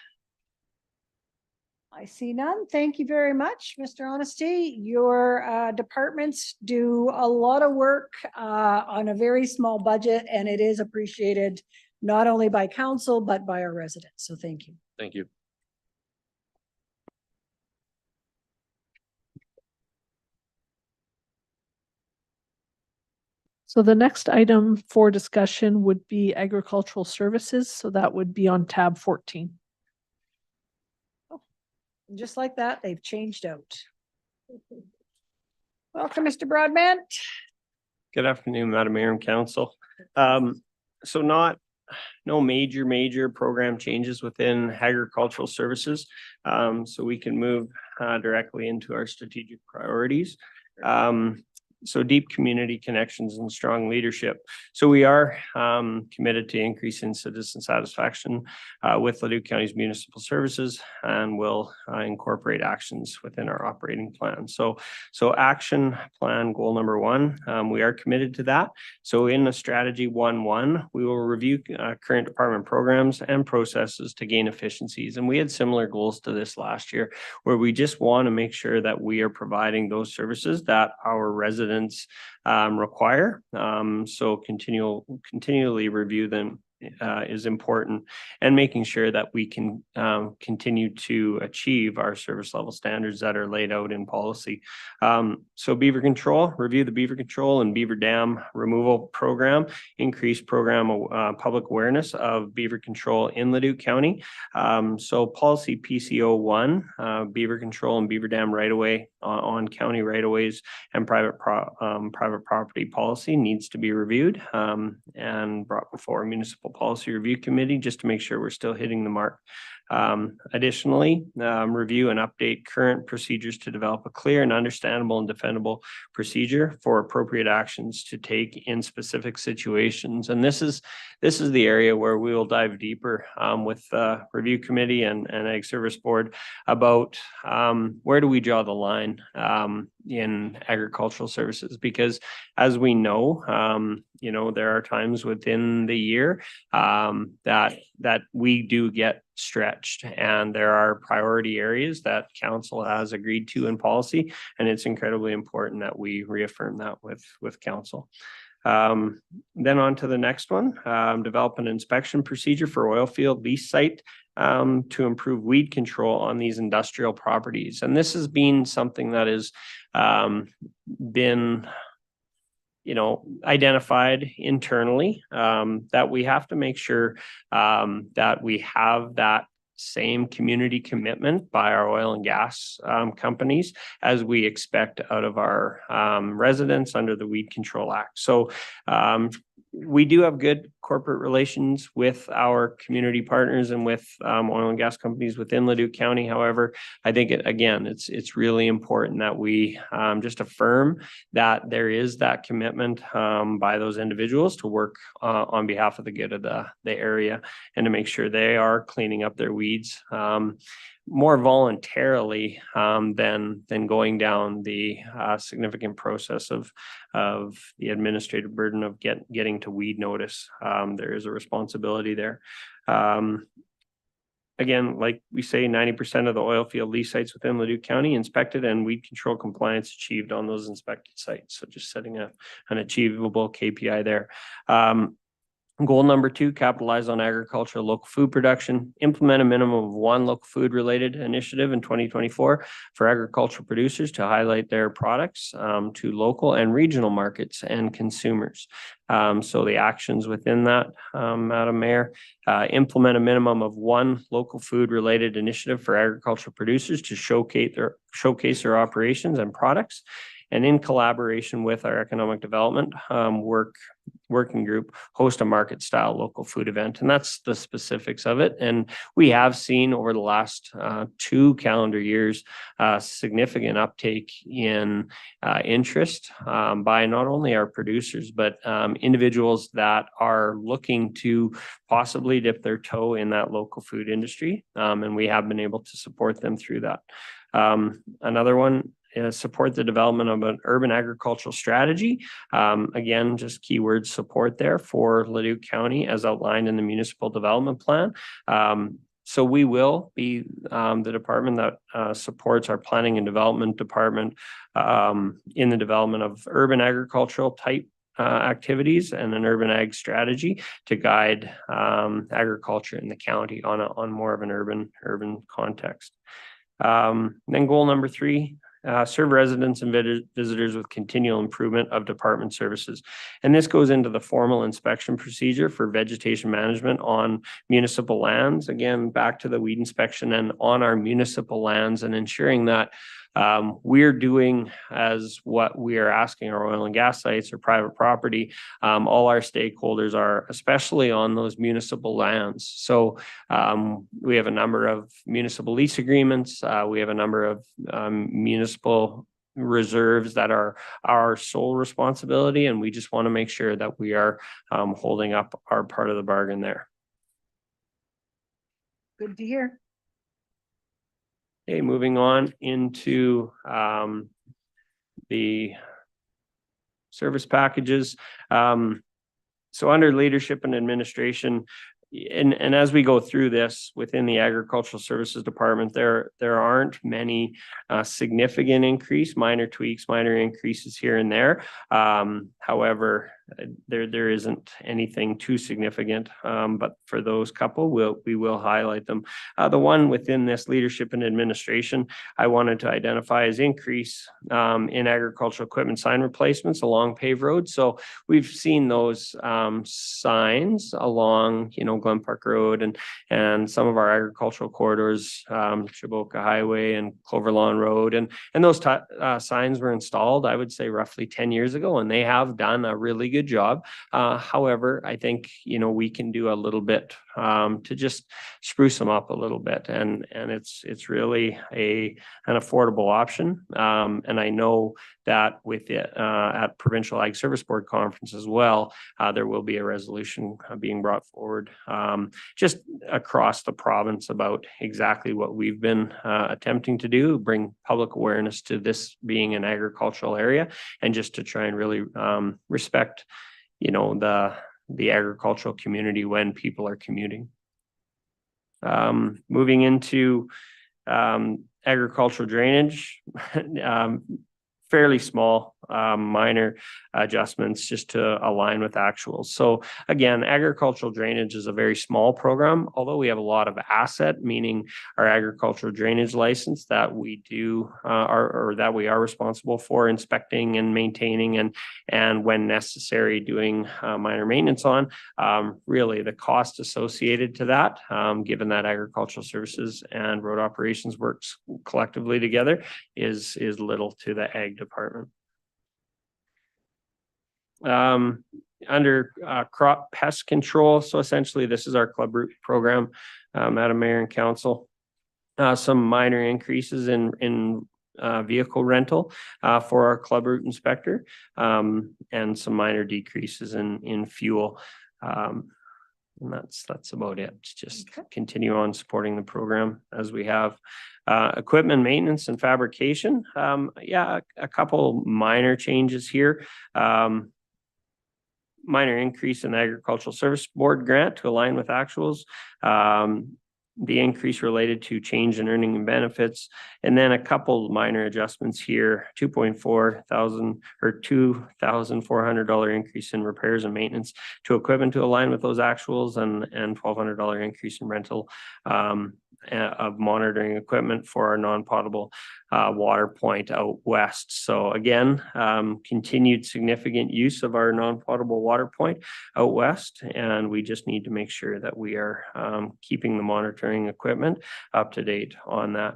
I see none. Thank you very much, Mr. Honesty. Your departments do a lot of work on a very small budget, and it is appreciated not only by council, but by our residents. So thank you. Thank you. So the next item for discussion would be agricultural services. So that would be on tab 14. And just like that, they've changed out. Welcome, Mr. Broadbent. Good afternoon, Madam Mayor and Council. So no major program changes within agricultural services. So we can move directly into our strategic priorities. So deep community connections and strong leadership. So we are committed to increasing citizen satisfaction with Leduc County's municipal services, and will incorporate actions within our operating plan. So action plan goal number 1, we are committed to that. So in the strategy 1.1, we will review current department programs and processes to gain efficiencies. And we had similar goals to this last year, where we just want to make sure that we are providing those services that our residents require. So continually review them is important, and making sure that we can continue to achieve our service level standards that are laid out in policy. So beaver control, review the beaver control and beaver dam removal program, increase program public awareness of beaver control in Leduc County. So policy PCO1, beaver control and beaver dam right away on county right of ways and private property policy needs to be reviewed and brought before a municipal policy review committee, just to make sure we're still hitting the mark. Additionally, review and update current procedures to develop a clear and understandable and defendable procedure for appropriate actions to take in specific situations. And this is the area where we will dive deeper with review committee and Ag Service Board about where do we draw the line in agricultural services, because as we know, you know, there are times within the year that we do get stretched, and there are priority areas that council has agreed to in policy, and it's incredibly important that we reaffirm that with council. Then on to the next one, develop an inspection procedure for oil field lease site to improve weed control on these industrial properties. And this has been something that has been, you know, identified internally, that we have to make sure that we have that same community commitment by our oil and gas companies as we expect out of our residents under the Weed Control Act. So we do have good corporate relations with our community partners and with oil and gas companies within Leduc County. However, I think it's really important that we just affirm that there is that commitment by those individuals to work on behalf of the good of the area, and to make sure they are cleaning up their weeds more voluntarily than going down the significant process of the administrative burden of getting to weed notice. There is a responsibility there. Again, like we say, 90% of the oil field lease sites within Leduc County inspected and weed control compliance achieved on those inspected sites. So just setting an achievable KPI there. Goal number 2, capitalize on agricultural local food production, implement a minimum of 1 local food related initiative in 2024 for agricultural producers to highlight their products to local and regional markets and consumers. So the actions within that, Madam Mayor, implement a minimum of 1 local food related initiative for agricultural producers to showcase their operations and products. And in collaboration with our economic development working group, host a market style local food event. And that's the specifics of it. And we have seen over the last 2 calendar years, significant uptake in interest by not only our producers, but individuals that are looking to possibly dip their toe in that local food industry. And we have been able to support them through that. Another one, support the development of an urban agricultural strategy. Again, just keyword support there for Leduc County as outlined in the municipal development plan. So we will be the department that supports our planning and development department in the development of urban agricultural type activities and an urban ag strategy to guide agriculture in the county on more of an urban context. Then goal number 3, serve residents and visitors with continual improvement of department services. And this goes into the formal inspection procedure for vegetation management on municipal lands. Again, back to the weed inspection and on our municipal lands, and ensuring that we're doing as what we are asking our oil and gas sites or private property. All our stakeholders are, especially on those municipal lands. So we have a number of municipal lease agreements. We have a number of municipal reserves that are our sole responsibility. And we just want to make sure that we are holding up our part of the bargain there. Good to hear. Okay, moving on into the service packages. So under leadership and administration, and as we go through this within the agricultural services department, there aren't many significant increase, minor tweaks, minor increases here and there. However, there isn't anything too significant, but for those couple, we will highlight them. The one within this leadership and administration I wanted to identify is increase in agricultural equipment sign replacements along paved roads. So we've seen those signs along, Glen Park Road and some of our agricultural corridors, Shaboka Highway and Clover Lawn Road, and those signs were installed, I would say, roughly 10 years ago, and they have done a really good job. However, I think, we can do a little bit to just spruce them up a little bit. And it's really an affordable option. And I know that with it at Provincial Ag Service Board Conference as well, there will be a resolution being brought forward just across the province about exactly what we've been attempting to do, bring public awareness to this being an agricultural area, and just to try and really respect you know, the agricultural community when people are commuting. Moving into agricultural drainage, fairly small, minor adjustments just to align with actuals. So again, agricultural drainage is a very small program, although we have a lot of asset, meaning our agricultural drainage license that we do or that we are responsible for inspecting and maintaining and when necessary doing minor maintenance on. Really the cost associated to that, given that agricultural services and road operations works collectively together, is little to the ag department. Under crop pest control, so essentially this is our club route program, Madam Mayor and Council. Some minor increases in vehicle rental for our club route inspector, and some minor decreases in fuel. And that's about it. Just continue on supporting the program as we have. Equipment maintenance and fabrication. Yeah, a couple minor changes here. Minor increase in agricultural service board grant to align with actuals. The increase related to change in earning and benefits, and then a couple minor adjustments here, $2,400 increase in repairs and maintenance to equipment to align with those actuals, and $1,200 increase in rental of monitoring equipment for our non-potable water point out west. So again, continued significant use of our non-potable water point out west, and we just need to make sure that we are keeping the monitoring equipment up to date on that.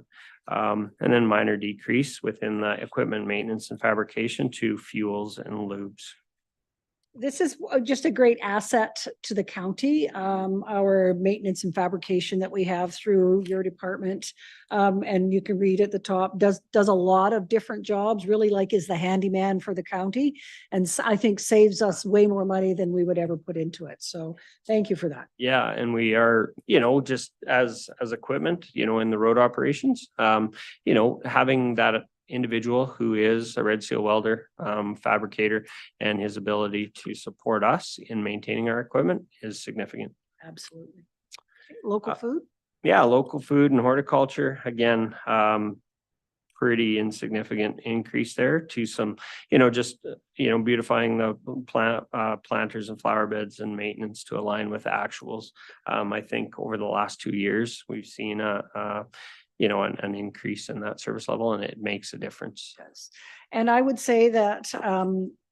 And then minor decrease within the equipment maintenance and fabrication to fuels and lubes. This is just a great asset to the county, our maintenance and fabrication that we have through your department. And you can read at the top, does a lot of different jobs, really like is the handyman for the county. And I think saves us way more money than we would ever put into it. So thank you for that. Yeah, and we are, you know, just as equipment, you know, in the road operations, you know, having that individual who is a red seal welder, fabricator, and his ability to support us in maintaining our equipment is significant. Absolutely. Local food? Yeah, local food and horticulture, again, pretty insignificant increase there to some, you know, just, you know, beautifying the planters and flower beds and maintenance to align with actuals. I think over the last 2 years, we've seen you know, an increase in that service level, and it makes a difference. Yes. And I would say that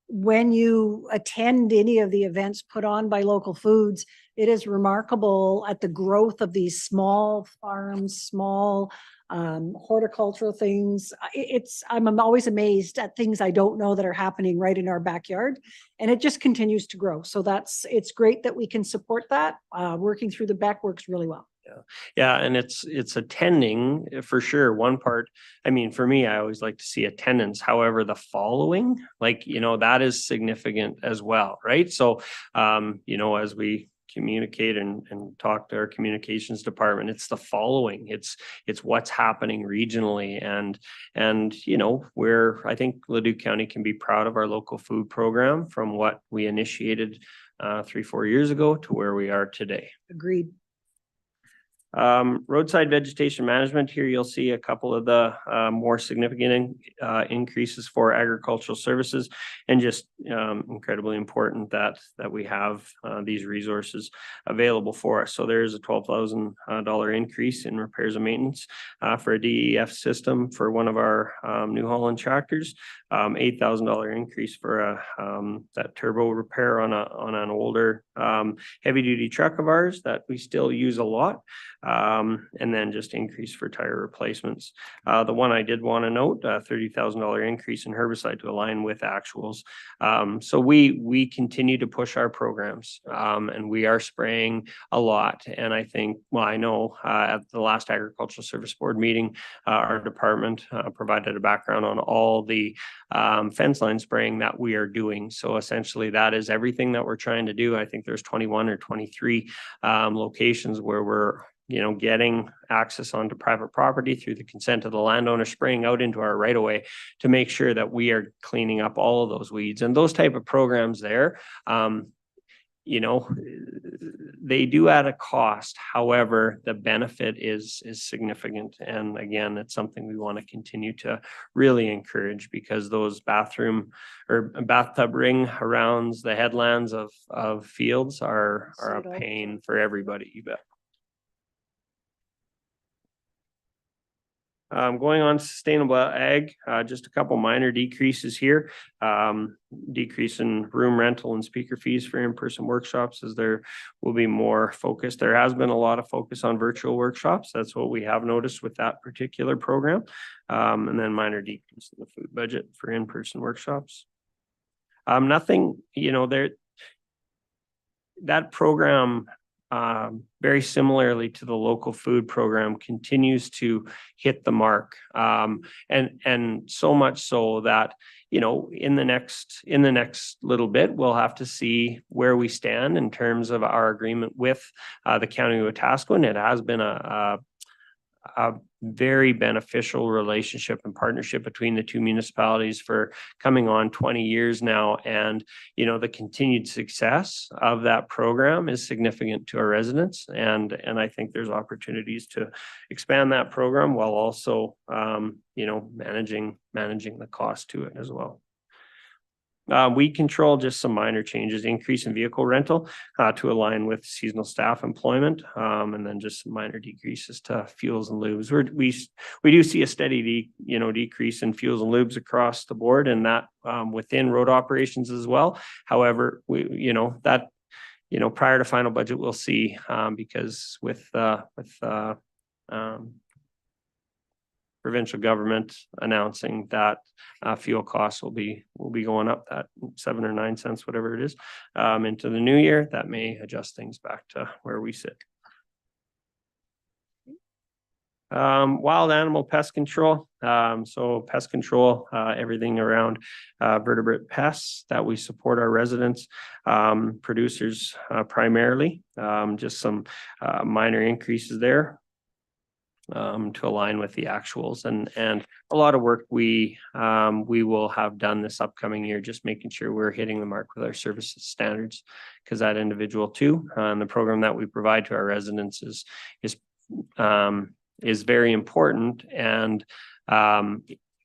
when you attend any of the events put on by local foods, it is remarkable at the growth of these small farms, small horticultural things. I'm always amazed at things I don't know that are happening right in our backyard, and it just continues to grow. So it's great that we can support that. Working through the back works really well. Yeah, and it's attending for sure. One part, I mean, for me, I always like to see attendance. However, the following, like, you know, that is significant as well, right? So, you know, as we communicate and talk to our communications department, it's the following, it's what's happening regionally, and you know, I think Leduc County can be proud of our local food program from what we initiated 3-4 years ago to where we are today. Agreed. Roadside vegetation management, here you'll see a couple of the more significant increases for agricultural services, and just incredibly important that we have these resources available for us. So there's a $12,000 increase in repairs and maintenance for a DEF system for one of our New Holland tractors, $8,000 increase for that turbo repair on an older heavy duty truck of ours that we still use a lot. And then just increase for tire replacements. The one I did want to note, $30,000 increase in herbicide to align with actuals. So we continue to push our programs, and we are spraying a lot. And I think, well, I know at the last Agricultural Service Board meeting, our department provided a background on all the fence line spraying that we are doing. So essentially that is everything that we're trying to do. I think there's 21 or 23 locations where we're getting access onto private property through the consent of the landowner, spraying out into our right of way to make sure that we are cleaning up all of those weeds and those type of programs there. They do add a cost. However, the benefit is significant. And again, it's something we want to continue to really encourage, because those bathroom or bathtub ring arounds the headlands of fields are a pain for everybody, you bet. Going on to sustainable ag, just a couple minor decreases here. Decrease in room rental and speaker fees for in-person workshops, as there will be more focus. There has been a lot of focus on virtual workshops. That's what we have noticed with that particular program. And then minor decrease in the food budget for in-person workshops. Nothing, that program, very similarly to the local food program, continues to hit the mark. And so much so that, in the next little bit, we'll have to see where we stand in terms of our agreement with the County of Wetaskiwin. It has been a very beneficial relationship and partnership between the two municipalities for coming on 20 years now. And, the continued success of that program is significant to our residents. And I think there's opportunities to expand that program while also, managing the cost to it as well. Weed control, just some minor changes, increase in vehicle rental to align with seasonal staff employment, and then just some minor decreases to fuels and lubes. We do see a steady decrease in fuels and lubes across the board, and that within road operations as well. However, prior to final budget, we'll see, because with provincial government announcing that fuel costs will be going up that 7 or 9 cents, whatever it is, into the new year. That may adjust things back to where we sit. Wild animal pest control. So pest control, everything around vertebrate pests that we support our residents, producers primarily, just some minor increases there. To align with the actuals, and a lot of work we will have done this upcoming year, just making sure we're hitting the mark with our services standards, because that individual too, and the program that we provide to our residents is very important. And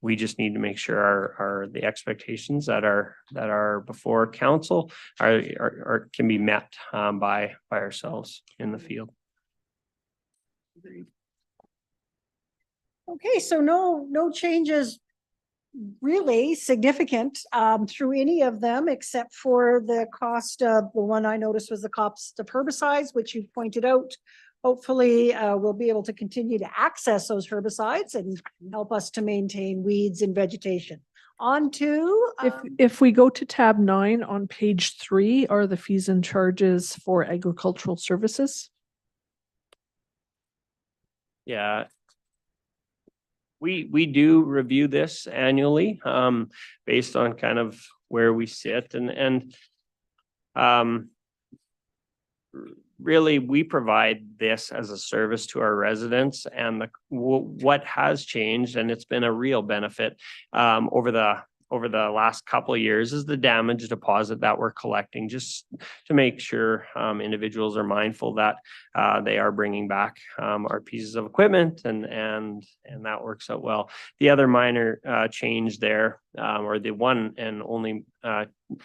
we just need to make sure the expectations that are before council can be met by ourselves in the field. Okay, so no changes really significant through any of them, except for the cost of the one I noticed was the cost of herbicides, which you pointed out. Hopefully, we'll be able to continue to access those herbicides and help us to maintain weeds and vegetation. On to if we go to tab 9 on page 3 are the fees and charges for agricultural services. Yeah. We do review this annually, based on kind of where we sit, and really we provide this as a service to our residents. And what has changed, and it's been a real benefit over the last couple of years, is the damage deposit that we're collecting, just to make sure individuals are mindful that they are bringing back our pieces of equipment, and that works out well. The other minor change there, or the one and only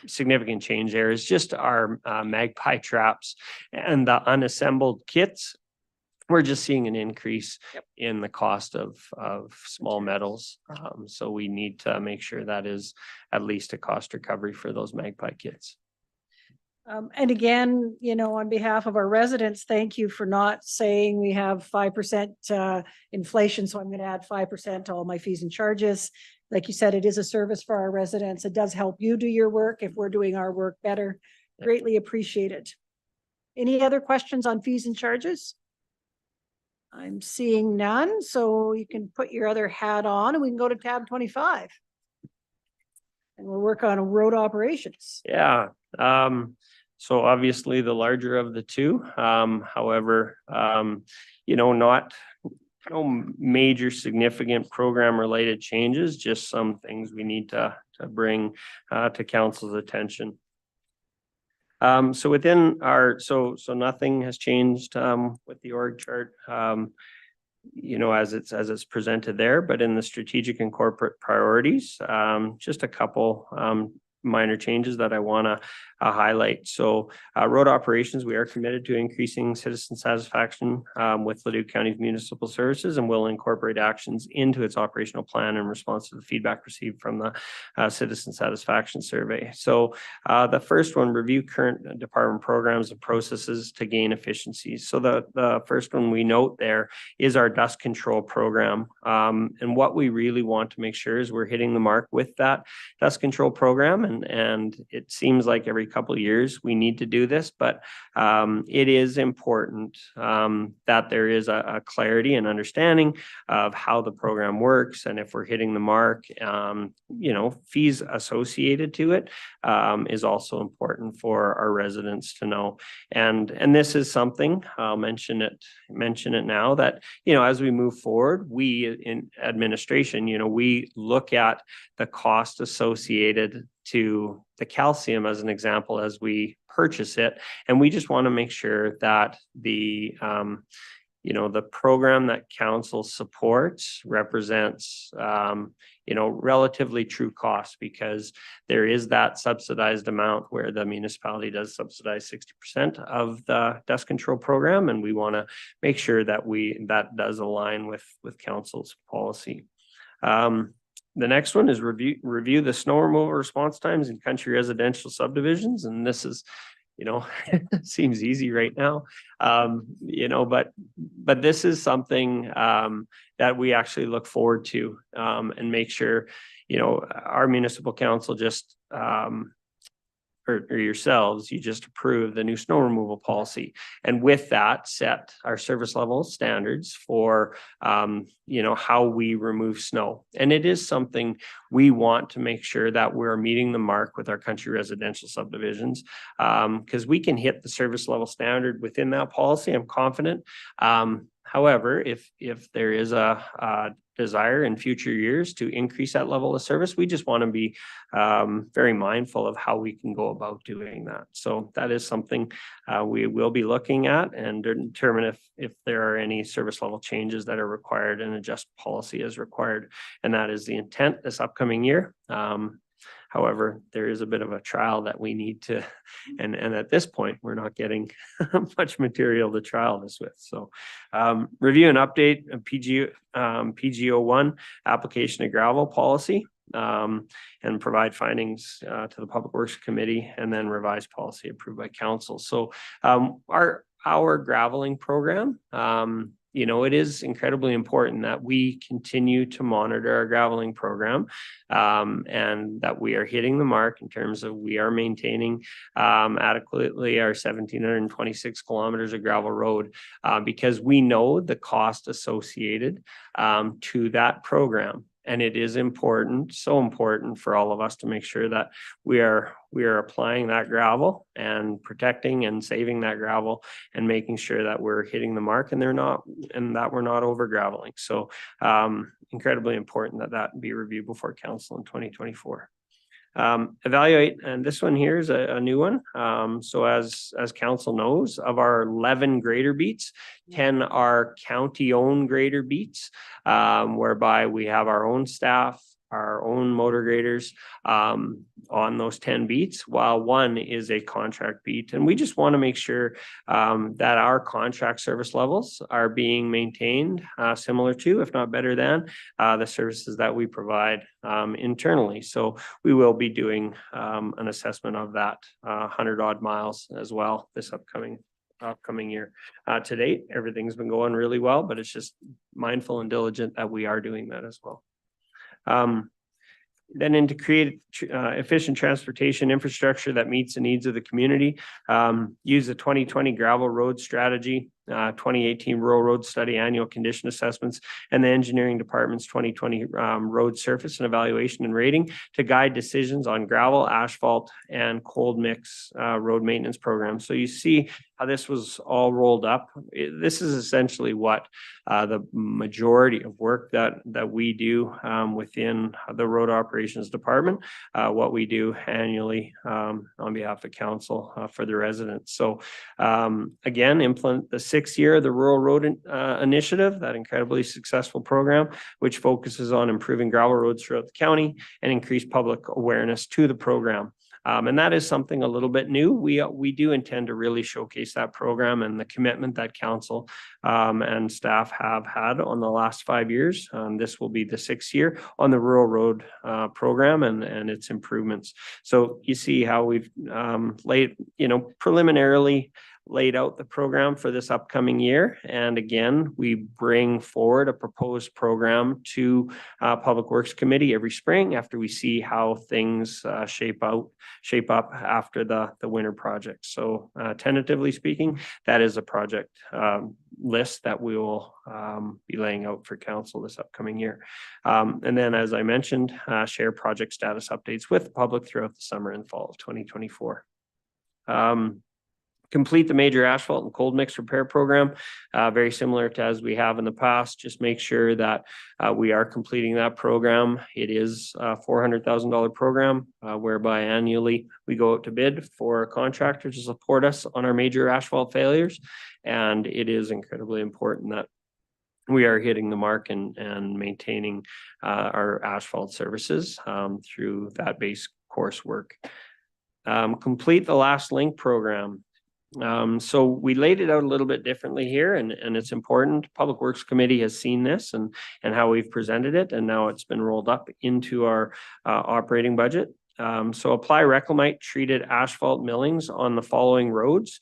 significant change there, is just our magpie traps and the unassembled kits. We're just seeing an increase in the cost of small metals. So we need to make sure that is at least a cost recovery for those magpie kits. And again, on behalf of our residents, thank you for not saying we have 5% inflation. So I'm going to add 5% to all my fees and charges. Like you said, it is a service for our residents. It does help you do your work if we're doing our work better. Greatly appreciated. Any other questions on fees and charges? I'm seeing none, so you can put your other hat on and we can go to tab 25. And we'll work on road operations. Yeah. So obviously the larger of the two, however, you know, no major significant program related changes, just some things we need to bring to council's attention. So within our, so nothing has changed with the org chart, you know, as it's presented there, but in the strategic and corporate priorities, just a couple minor changes that I want to highlight. So road operations, we are committed to increasing citizen satisfaction with Leduc County's municipal services, and will incorporate actions into its operational plan in response to the feedback received from the citizen satisfaction survey. So the first one, review current department programs and processes to gain efficiencies. So the first one we note there is our dust control program. And what we really want to make sure is we're hitting the mark with that dust control program. And it seems like every couple of years we need to do this, but it is important that there is a clarity and understanding of how the program works, and if we're hitting the mark. You know, fees associated to it is also important for our residents to know. And this is something, I'll mention it now, that, you know, as we move forward, we in administration, you know, we look at the cost associated to the calcium as an example as we purchase it, and we just want to make sure that the you know, the program that council supports represents you know, relatively true cost, because there is that subsidized amount where the municipality does subsidize 60% of the dust control program, and we want to make sure that that does align with council's policy. The next one is review the snow removal response times in country residential subdivisions. And this is, you know, seems easy right now, you know, but this is something that we actually look forward to and make sure, you know, our municipal council just or yourselves, you just approve the new snow removal policy. And with that, set our service level standards for, you know, how we remove snow. And it is something we want to make sure that we're meeting the mark with our country residential subdivisions, because we can hit the service level standard within that policy, I'm confident. However, if there is a desire in future years to increase that level of service, we just want to be very mindful of how we can go about doing that. So that is something we will be looking at and determine if there are any service level changes that are required and adjust policy as required. And that is the intent this upcoming year. However, there is a bit of a trial that we need to, and at this point, we're not getting much material to trial this with. So review and update PGO1 application of gravel policy and provide findings to the Public Works Committee, and then revise policy approved by council. So our graveling program, you know, it is incredibly important that we continue to monitor our graveling program and that we are hitting the mark in terms of we are maintaining adequately our 1,726 kilometers of gravel road because we know the cost associated to that program. And it is important, so important for all of us to make sure that we are applying that gravel and protecting and saving that gravel and making sure that we're hitting the mark and that we're not over graveling. So incredibly important that be reviewed before council in 2024. Evaluate, and this one here is a new one. So as council knows, of our 11 grader beats, 10 are county-owned grader beats, whereby we have our own staff, our own motor graders on those 10 beats, while one is a contract beat. And we just want to make sure that our contract service levels are being maintained similar to, if not better than, the services that we provide internally. So we will be doing an assessment of that 100 odd miles as well this upcoming year. To date, everything's been going really well, but it's just mindful and diligent that we are doing that as well. Then into create efficient transportation infrastructure that meets the needs of the community, use the 2020 gravel road strategy 2018 rural road study annual condition assessments and the engineering department's 2020 road surface and evaluation and rating to guide decisions on gravel, asphalt, and cold mix road maintenance programs. So you see how this was all rolled up. This is essentially what the majority of work that we do within the road operations department, what we do annually on behalf of council for the residents. So again, implement the 6th year of the Rural Road Initiative, that incredibly successful program, which focuses on improving gravel roads throughout the county and increase public awareness to the program. And that is something a little bit new. We do intend to really showcase that program and the commitment that council and staff have had on the last 5 years. This will be the 6th year on the rural road program and its improvements. So you see how we've preliminarily laid out the program for this upcoming year. And again, we bring forward a proposed program to Public Works Committee every spring after we see how things shape up after the winter project. So tentatively speaking, that is a project list that we will be laying out for council this upcoming year. And then, as I mentioned, share project status updates with the public throughout the summer and fall of 2024. Complete the major asphalt and cold mix repair program, very similar to as we have in the past. Just make sure that we are completing that program. It is a $400,000 program whereby annually we go out to bid for a contractor to support us on our major asphalt failures. And it is incredibly important that we are hitting the mark and maintaining our asphalt services through that base course work. Complete the last link program. So we laid it out a little bit differently here, and it's important. Public Works Committee has seen this and how we've presented it, and now it's been rolled up into our operating budget. So apply reclamite treated asphalt millings on the following roads.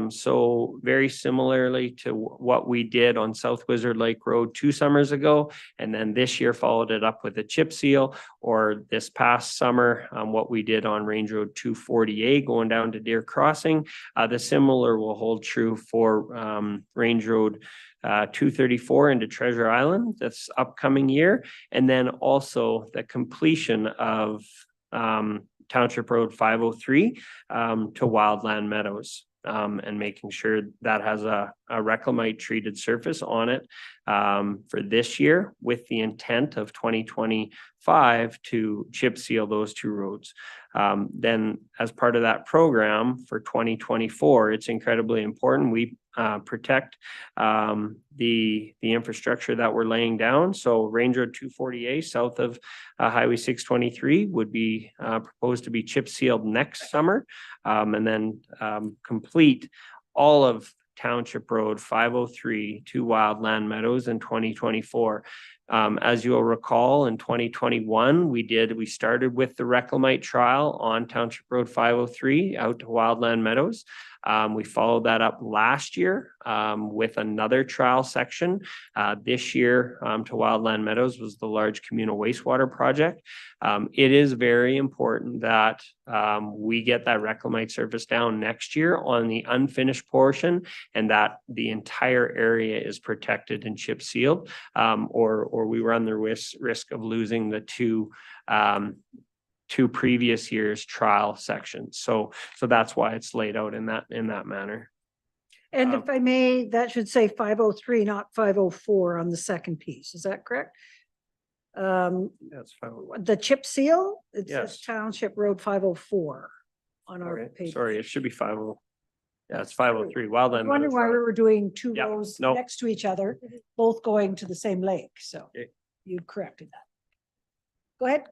So very similarly to what we did on South Wizard Lake Road 2 summers ago, and then this year followed it up with a chip seal, or this past summer, what we did on Range Road 240A going down to Deer Crossing. The similar will hold true for Range Road 234 into Treasure Island this upcoming year, and then also the completion of Township Road 503 to Wildland Meadows. And making sure that has a reclamite treated surface on it for this year, with the intent of 2025 to chip seal those 2 roads. Then as part of that program for 2024, it's incredibly important we protect the infrastructure that we're laying down. So Range Road 240A south of Highway 623 would be proposed to be chip sealed next summer, and then complete all of Township Road 503 to Wildland Meadows in 2024. As you'll recall, in 2021, we started with the reclamite trial on Township Road 503 out to Wildland Meadows. We followed that up last year with another trial section. This year to Wildland Meadows was the large communal wastewater project. It is very important that we get that reclamite surface down next year on the unfinished portion, and that the entire area is protected and chip sealed, or we run the risk of losing the two previous years trial sections. So that's why it's laid out in that manner. And if I may, that should say 503, not 504 on the second piece. Is that correct? That's 501. The chip seal, it Yes. says Township Road 504 on our page. Sorry, it should be 50. Yeah, it's 503. Wildland. I wonder why we were doing 2 Yeah, rows no. next to each other, both going to the same lake. So Okay. you corrected that. Go ahead.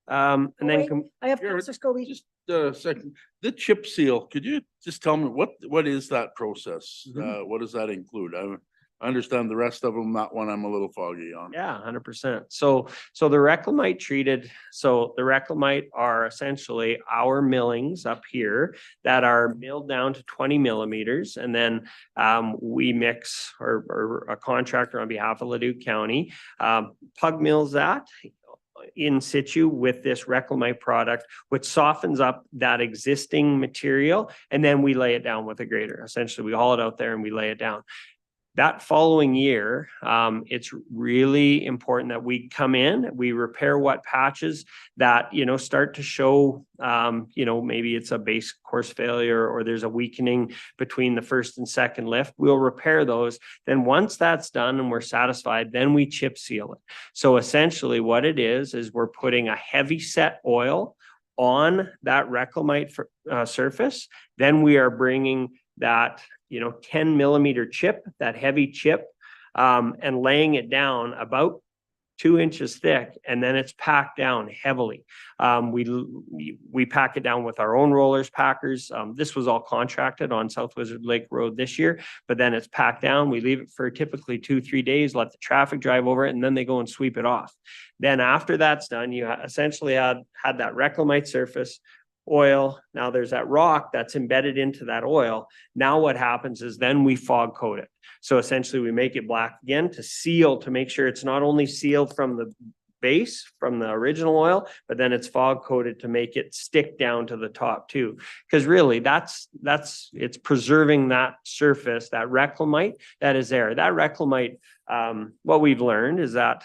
And then Wait, I have Jared, Councillor Scobie. Just a second, the chip seal, could you just tell me what is that process? What does that include? I understand the rest of them, that one I'm a little foggy on. Yeah, 100%. So the reclamite treated, so the reclamite are essentially our millings up here that are milled down to 20 millimeters. And then we mix, or a contractor on behalf of Leduc County pug mills that in situ with this Reclamite product, which softens up that existing material, and then we lay it down with a grader. Essentially, we haul it out there and we lay it down. That following year, it's really important that we come in, we repair what patches that, start to show, maybe it's a base course failure or there's a weakening between the first and second lift. We'll repair those. Then once that's done and we're satisfied, then we chip seal it. So essentially what it is we're putting a heavy set oil on that Reclamite surface. Then we are bringing that 10 millimeter chip, that heavy chip, and laying it down about 2 inches thick, and then it's packed down heavily. We pack it down with our own rollers, packers. This was all contracted on South Wizard Lake Road this year, but then it's packed down. We leave it for typically 2-3 days, let the traffic drive over it, and then they go and sweep it off. Then after that's done, you essentially had that Reclamite surface, oil. Now there's that rock that's embedded into that oil. Now what happens is then we fog coat it. So essentially we make it black again to seal, to make sure it's not only sealed from the base, from the original oil, but then it's fog coated to make it stick down to the top too. Because really it's preserving that surface, that Reclamite that is there. That Reclamite, what we've learned is that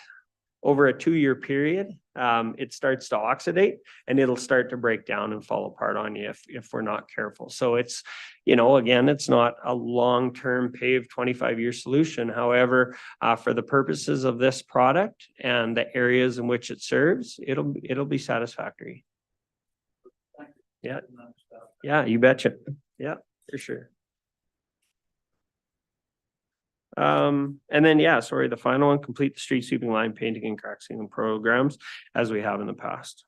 over a 2-year period, it starts to oxidate and it'll start to break down and fall apart on you if we're not careful. So it's, again, it's not a long-term paved 25-year solution. However, for the purposes of this product and the areas in which it serves, it'll be satisfactory. Yeah. Yeah, you betcha. Yeah, for sure. And then, the final one, complete the street sweeping, line painting and crack sealing programs as we have in the past.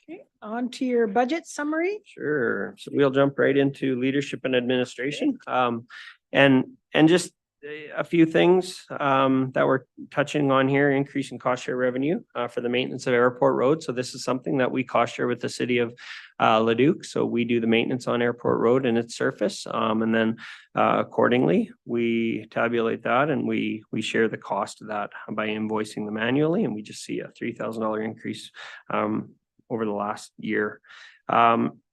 Okay, on to your budget summary. Sure. So we'll jump right into leadership and administration. And just a few things that we're touching on here: increase in cost share revenue for the maintenance of Airport Road. So this is something that we cost share with the city of Leduc. So we do the maintenance on Airport Road and its surface, and then accordingly we tabulate that and we share the cost of that by invoicing them annually, and we just see a $3,000 increase over the last year.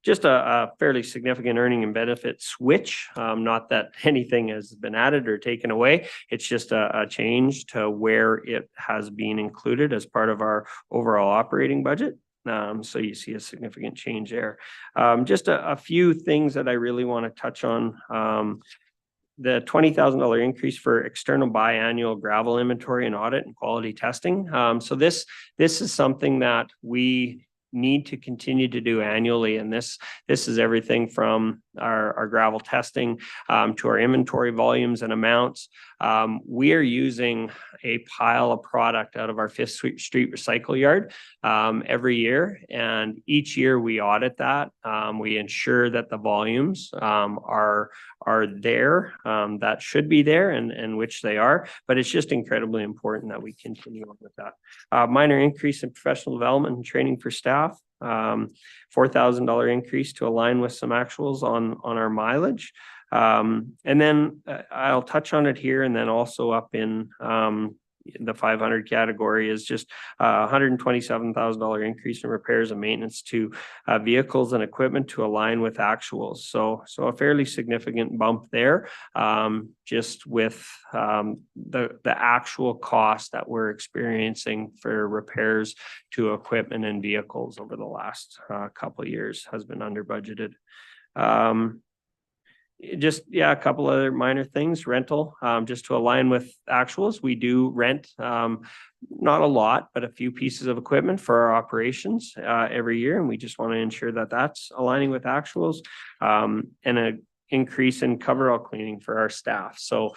Just a fairly significant earning and benefit switch. Not that anything has been added or taken away. It's just a change to where it has been included as part of our overall operating budget. So you see a significant change there. Just a few things that I really want to touch on. The $20,000 increase for external biannual gravel inventory and audit and quality testing. So this is something that we need to continue to do annually. And this is everything from our gravel testing to our inventory volumes and amounts. We are using a pile of product out of our 5th Street Recycle Yard every year. And each year we audit that. We ensure that the volumes are there, that should be there, and which they are. But it's just incredibly important that we continue on with that. Minor increase in professional development and training for staff. $4,000 increase to align with some actuals on our mileage. And then I'll touch on it here, and then also up in the 500 category is just $127,000 increase in repairs and maintenance to vehicles and equipment to align with actuals. So a fairly significant bump there, just with the actual cost that we're experiencing for repairs to equipment and vehicles over the last couple of years has been under budgeted. A couple other minor things. Rental, just to align with actuals. We do rent, not a lot, but a few pieces of equipment for our operations every year. And we just want to ensure that that's aligning with actuals, and an increase in coverall cleaning for our staff. So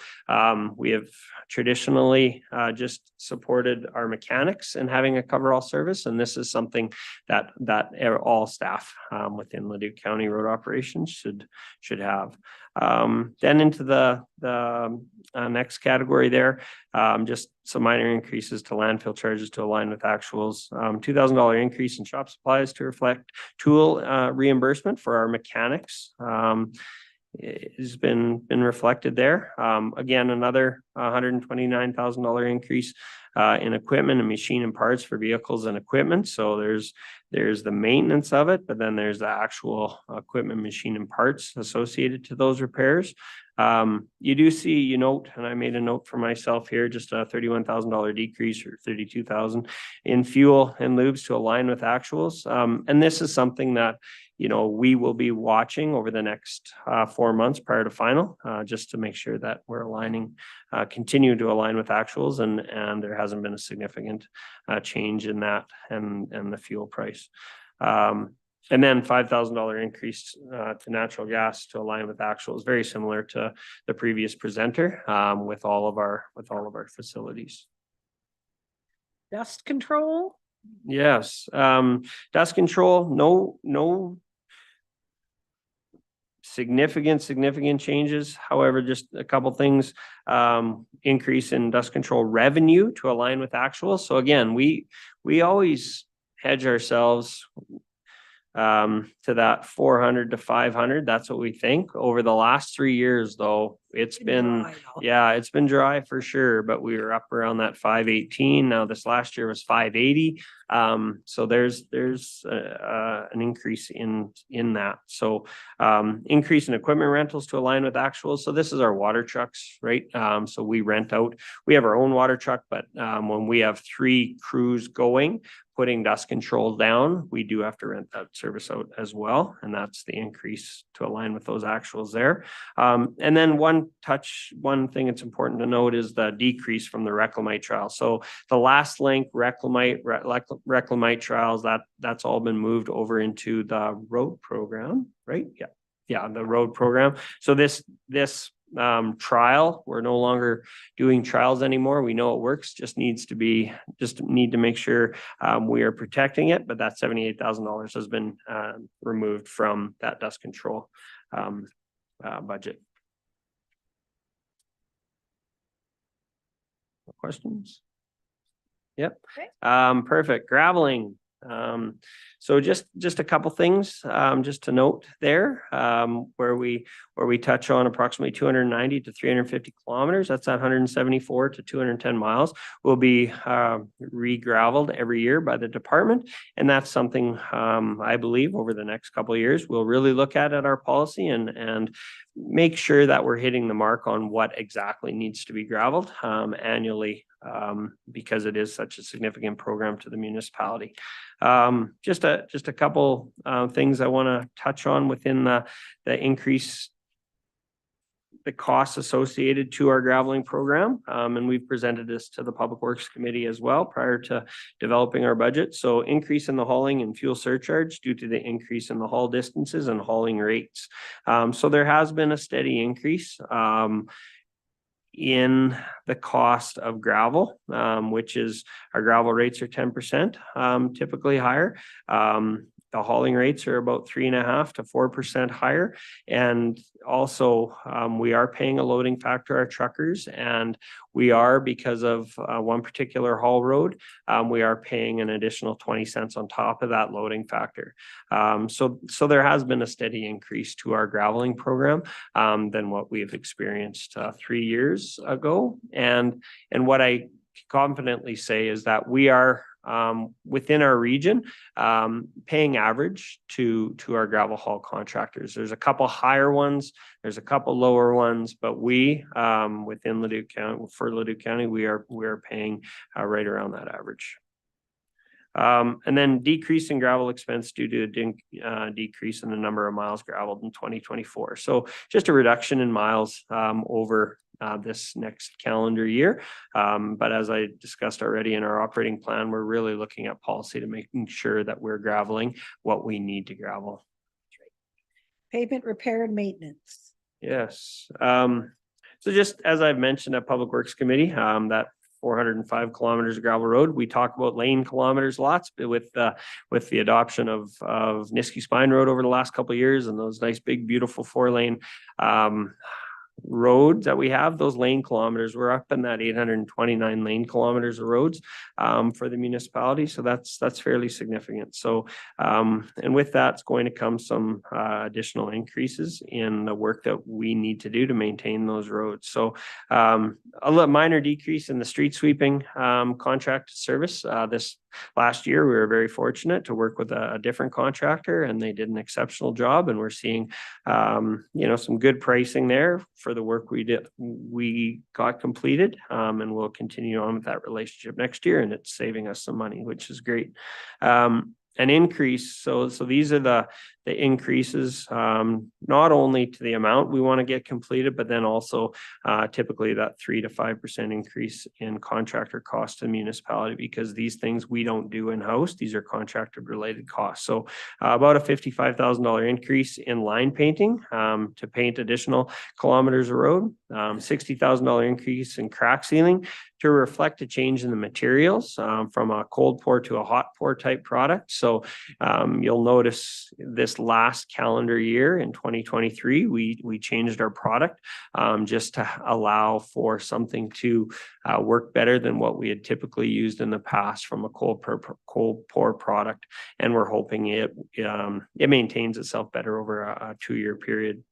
we have traditionally just supported our mechanics in having a coverall service. And this is something that all staff within Leduc County road operations should have. Then into the next category there, just some minor increases to landfill charges to align with actuals. $2,000 increase in shop supplies to reflect tool reimbursement for our mechanics. Has been reflected there. Again, another $129,000 increase in equipment and machine and parts for vehicles and equipment. So there's the maintenance of it, but then there's the actual equipment, machine and parts associated to those repairs. You do see, you note, and I made a note for myself here, just a $31,000 decrease or 32,000 in fuel and lubes to align with actuals. And this is something that, you know, we will be watching over the next 4 months prior to final, just to make sure that we're aligning, continue to align with actuals, and there hasn't been a significant change in that and the fuel price. And then $5,000 increase to natural gas to align with actuals, very similar to the previous presenter with all of our facilities. Dust control? Yes, dust control, no significant changes. However, just a couple things, increase in dust control revenue to align with actuals. So again, we always hedge ourselves to that 400 to 500. That's what we think. Over the last 3 years, though, it's been dry for sure, but we were up around that 518. Now this last year was 580. So there's an increase in that. So increase in equipment rentals to align with actuals. So this is our water trucks, right? So we rent out, we have our own water truck, but when we have 3 crews going, putting dust control down, we do have to rent that service out as well. And that's the increase to align with those actuals there. And then one thing that's important to note is the decrease from the reclamite trial. So the last link reclamite trials, that's all been moved over into the road program, right? Yeah, the road program. So this trial, we're no longer doing trials anymore. We know it works, just need to make sure we are protecting it, but that $78,000 has been removed from that dust control budget. Questions? Yep. Okay. Perfect. Graveling. So just a couple things, just to note there, where we touch on approximately 290 to 350 kilometers. That's 174 to 210 miles will be re-graveled every year by the department. And that's something I believe over the next couple of years, we'll really look at our policy and make sure that we're hitting the mark on what exactly needs to be graveled annually, because it is such a significant program to the municipality. Just a couple things I want to touch on within the increase, the costs associated to our graveling program. And we've presented this to the Public Works Committee as well prior to developing our budget. So increase in the hauling and fuel surcharge due to the increase in the haul distances and hauling rates. So there has been a steady increase in the cost of gravel, which is our gravel rates are 10% typically higher. The hauling rates are about 3.5% to 4% higher. And also we are paying a loading factor to our truckers, and we are, because of one particular haul road, we are paying an additional 20 cents on top of that loading factor. So there has been a steady increase to our graveling program than what we have experienced 3 years ago. And what I confidently say is that we are within our region, paying average to our gravel haul contractors. There's a couple higher ones, there's a couple lower ones, but we within Leduc County, for Leduc County, we are paying right around that average. And then decrease in gravel expense due to a decrease in the number of miles graveled in 2024. So just a reduction in miles over this next calendar year. But as I discussed already in our operating plan, we're really looking at policy to making sure that we're graveling what we need to gravel. Pavement repair and maintenance. Yes. So just as I've mentioned at Public Works Committee, that 405 kilometers of gravel road. We talk about lane kilometers lots, but with the adoption of Niski Spine Road over the last couple of years and those nice big beautiful 4-lane roads that we have, those lane kilometers, we're up in that 829 lane kilometers of roads for the municipality. So that's fairly significant. So and with that's going to come some additional increases in the work that we need to do to maintain those roads. So a little minor decrease in the street sweeping contract service. This last year, we were very fortunate to work with a different contractor, and they did an exceptional job. And we're seeing, some good pricing there for the work we got completed, and we'll continue on with that relationship next year. And it's saving us some money, which is great. An increase. So these are the increases, not only to the amount we want to get completed, but then also typically that 3 to 5% increase in contractor cost to the municipality, because these things we don't do in-house. These are contractor related costs. So about a $55,000 increase in line painting to paint additional kilometers of road, $60,000 increase in crack sealing to reflect a change in the materials from a cold pour to a hot pour type product. So you'll notice this last calendar year in 2023, we changed our product just to allow for something to work better than what we had typically used in the past from a cold pour product. And we're hoping it maintains itself better over a 2-year period.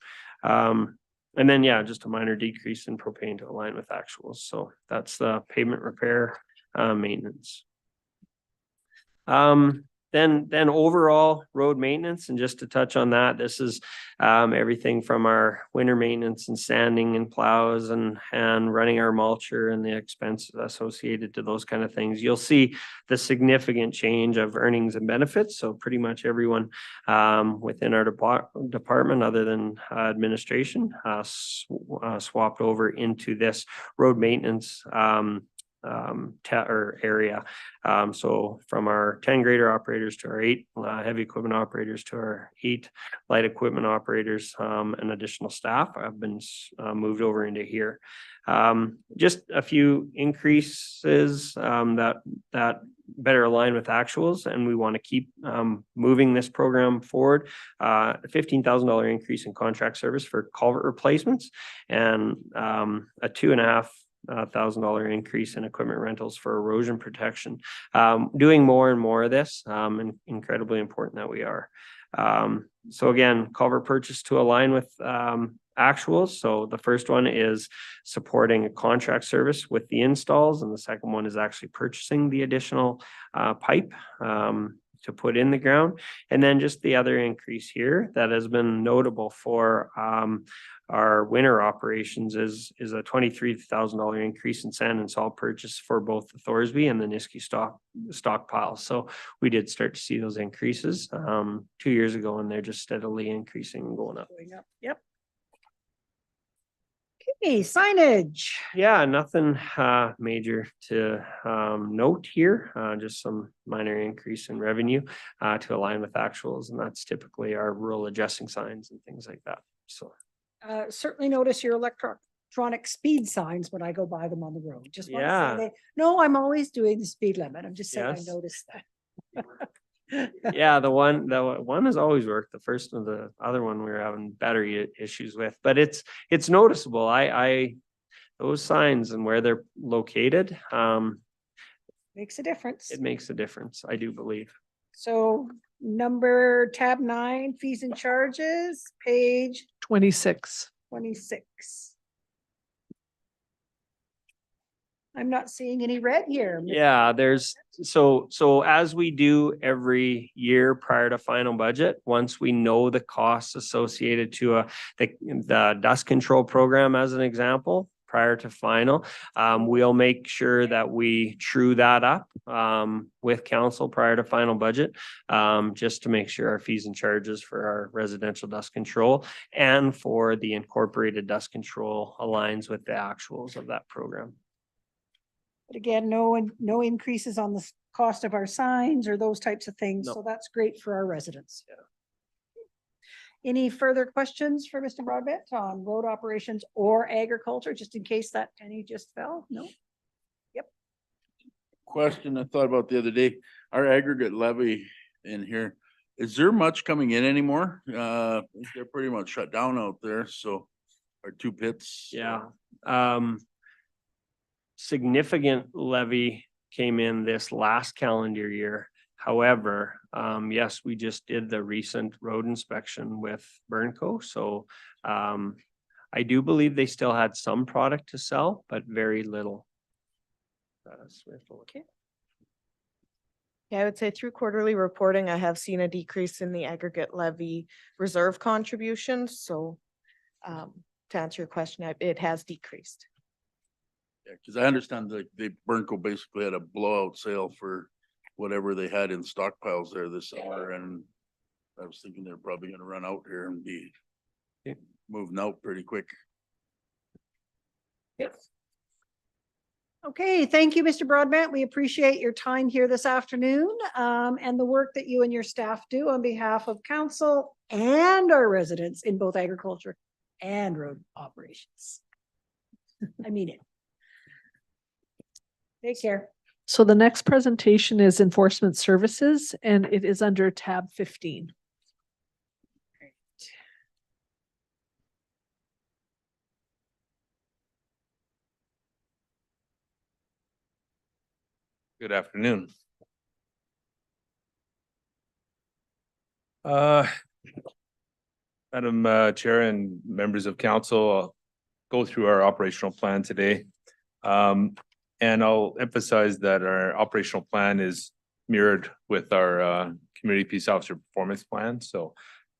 And then, just a minor decrease in propane to align with actuals. So that's the pavement repair maintenance. Then overall road maintenance, and just to touch on that, this is everything from our winter maintenance and sanding and plows and running our mulcher and the expenses associated to those kind of things. You'll see the significant change of earnings and benefits. So pretty much everyone within our department, other than administration, swapped over into this road maintenance area. So from our 10 grader operators to our 8 heavy equipment operators to our 8 light equipment operators, and additional staff have been moved over into here. Just a few increases that better align with actuals, and we want to keep moving this program forward. A $15,000 increase in contract service for culvert replacements, and a $2,500 increase in equipment rentals for erosion protection. Doing more and more of this, and incredibly important that we are. So again, culvert purchase to align with actuals. So the first one is supporting a contract service with the installs, and the second one is actually purchasing the additional pipe to put in the ground. And then just the other increase here that has been notable for our winter operations is a $23,000 increase in sand and salt purchase for both the Thorsby and the Niski stockpiles. So we did start to see those increases 2 years ago, and they're just steadily increasing and going up. Yep. Okay, signage. Yeah, nothing major to note here. Just some minor increase in revenue to align with actuals, and that's typically our rural adjusting signs and things like that. So certainly notice your electronic speed signs when I go by them on the road. Just want to say no, I'm always doing the speed limit. I'm just saying I noticed that. Yeah, the one has always worked. The first and the other one we were having battery issues with, but it's noticeable. Those signs and where they're located makes a difference. It makes a difference, I do believe. So tab 9, fees and charges, page 26. I'm not seeing any red here. Yeah, so as we do every year prior to final budget, once we know the costs associated to the dust control program, as an example, prior to final, we'll make sure that we true that up with council prior to final budget, just to make sure our fees and charges for our residential dust control and for the incorporated dust control aligns with the actuals of that program. But again, no increases on the cost of our signs or those types of things. No. So that's great for our residents. Yeah. Any further questions for Mr. Broadbent on road operations or agriculture, just in case that penny just fell? No? Yep. Question I thought about the other day, our aggregate levy in here, is there much coming in anymore? They're pretty much shut down out there. So Our two pits. Yeah. Significant levy came in this last calendar year. However, yes, we just did the recent road inspection with Burnco, so I do believe they still had some product to sell, but very little. Okay. Yeah, I would say through quarterly reporting, I have seen a decrease in the aggregate levy reserve contributions, so to answer your question, it has decreased. Yeah, because I understand that Burnco basically had a blowout sale for whatever they had in stockpiles there this summer, and I was thinking they're probably gonna run out here and be moving out pretty quick. Yes. Okay, thank you, Mr. Broadbent. We appreciate your time here this afternoon, and the work that you and your staff do on behalf of council and our residents in both agriculture and road operations. I mean it. Take care. So the next presentation is enforcement services, and it is under tab 15. Good afternoon. Madam Chair and members of council, I'll go through our operational plan today. And I'll emphasize that our operational plan is mirrored with our community peace officer performance plan. So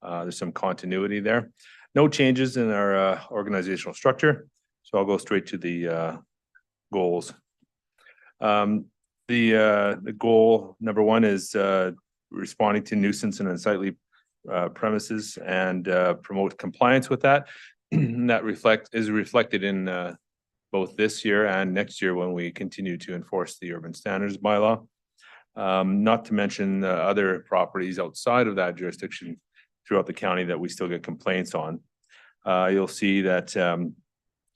there's some continuity there. No changes in our organizational structure. So I'll go straight to the goals. The goal number one is responding to nuisance and unsightly premises and promote compliance with that. That is reflected in both this year and next year when we continue to enforce the urban standards bylaw. Not to mention other properties outside of that jurisdiction throughout the county that we still get complaints on. You'll see that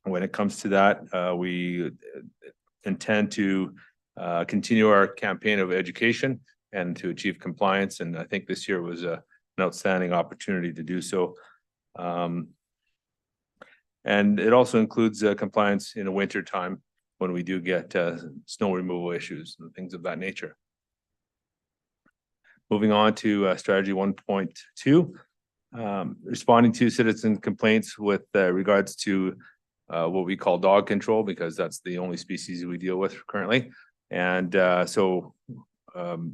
when it comes to that, we intend to continue our campaign of education and to achieve compliance. And I think this year was an outstanding opportunity to do so. And it also includes compliance in the winter time when we do get snow removal issues and things of that nature. Moving on to strategy 1.2, responding to citizen complaints with regards to what we call dog control, because that's the only species we deal with currently. And so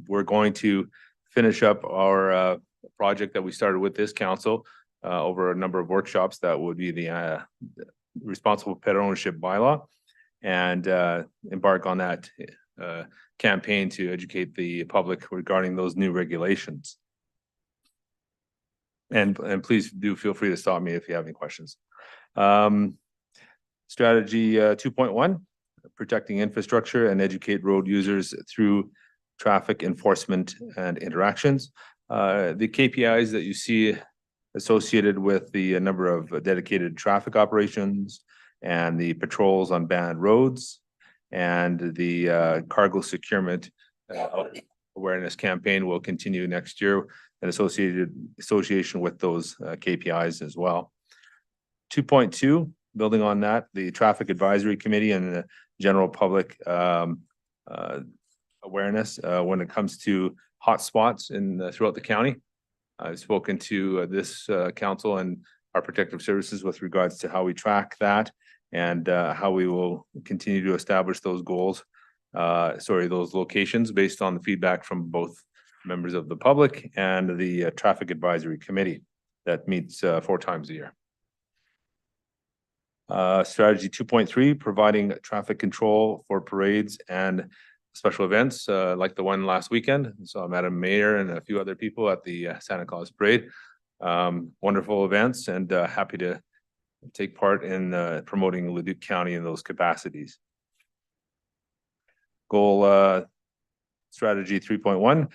we're going to finish up our project that we started with this council over a number of workshops. That would be the responsible pet ownership bylaw, and embark on that campaign to educate the public regarding those new regulations. And please do feel free to stop me if you have any questions. Strategy 2.1, protecting infrastructure and educate road users through traffic enforcement and interactions. The KPIs that you see associated with the number of dedicated traffic operations and the patrols on banned roads and the cargo securement awareness campaign will continue next year in association with those KPIs as well. 2.2, building on that, the Traffic Advisory Committee and the general public awareness when it comes to hotspots throughout the county. I've spoken to this council and our protective services with regards to how we track that and how we will continue to establish those goals, those locations based on the feedback from both members of the public and the Traffic Advisory Committee that meets 4 times a year. Strategy 2.3, providing traffic control for parades and special events like the one last weekend. So Madam Mayor and a few other people at the Santa Claus Parade. Wonderful events, and happy to take part in promoting Leduc County in those capacities. Goal strategy 3.1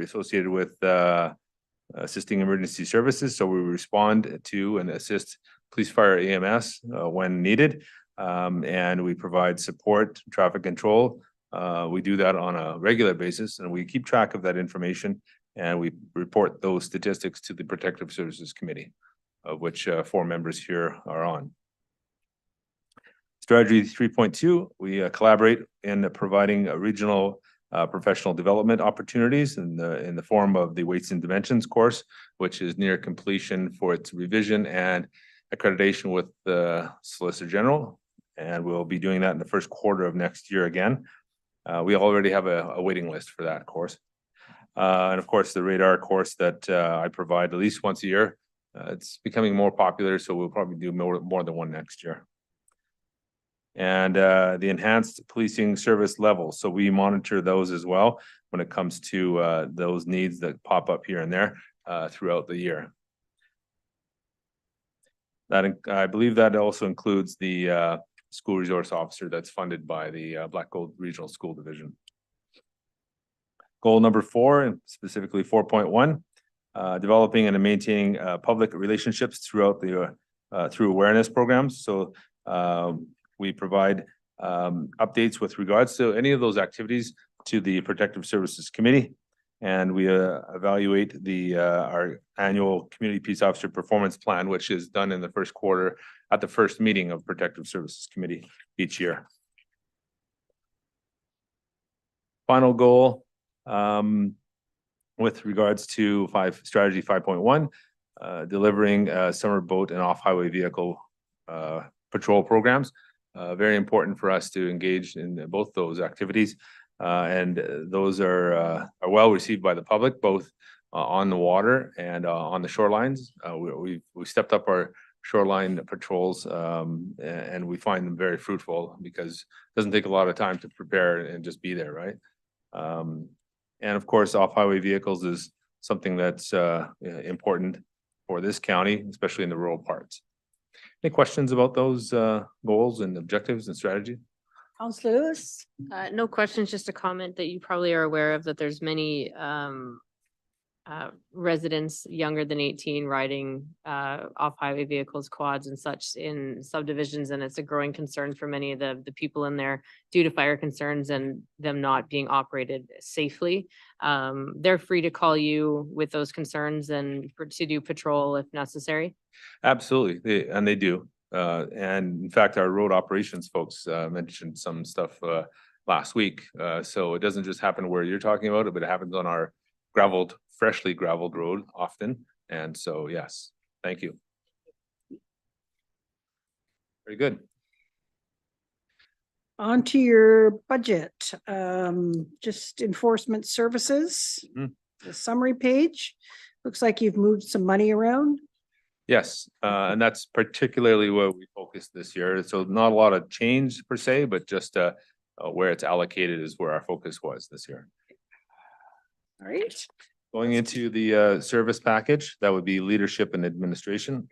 associated with assisting emergency services. So we respond to and assist police, fire, EMS when needed, and we provide support, traffic control. We do that on a regular basis, and we keep track of that information, and we report those statistics to the Protective Services Committee, of which 4 members here are on. Strategy 3.2, we collaborate in providing regional professional development opportunities in the form of the Weights and Dimensions course, which is near completion for its revision and accreditation with the Solicitor General. And we'll be doing that in the first quarter of next year again. We already have a waiting list for that course. And of course, the radar course that I provide at least once a year. It's becoming more popular, so we'll probably do more than one next year. And the enhanced policing service levels. So we monitor those as well when it comes to those needs that pop up here and there throughout the year. That I believe that also includes the school resource officer that's funded by the Black Gold Regional School Division. Goal number 4, and specifically 4.1, developing and maintaining public relationships throughout the through awareness programs. So we provide updates with regards to any of those activities to the Protective Services Committee, and we evaluate our annual Community Peace Officer Performance Plan, which is done in the first quarter at the first meeting of Protective Services Committee each year. Final goal with regards to strategy 5.1, delivering summer boat and off-highway vehicle patrol programs. Very important for us to engage in both those activities, and those are well received by the public, both on the water and on the shorelines. We stepped up our shoreline patrols, and we find them very fruitful because it doesn't take a lot of time to prepare and just be there, right? And of course, off-highway vehicles is something that's important for this county, especially in the rural parts. Any questions about those goals and objectives and strategy? Councillor Lewis? No questions, just a comment that you probably are aware of, that there's many residents younger than 18 riding off-highway vehicles, quads and such in subdivisions, and it's a growing concern for many of the people in there due to fire concerns and them not being operated safely. They're free to call you with those concerns and to do patrol if necessary. Absolutely, and they do. And in fact, our road operations folks mentioned some stuff last week. So it doesn't just happen where you're talking about it, but it happens on our freshly graveled road often. And so, yes, thank you. Very good. On to your budget, just enforcement services, the summary page. Looks like you've moved some money around. Yes, and that's particularly where we focused this year. So not a lot of change per se, but just where it's allocated is where our focus was this year. All right. Going into the service package, that would be leadership and administration.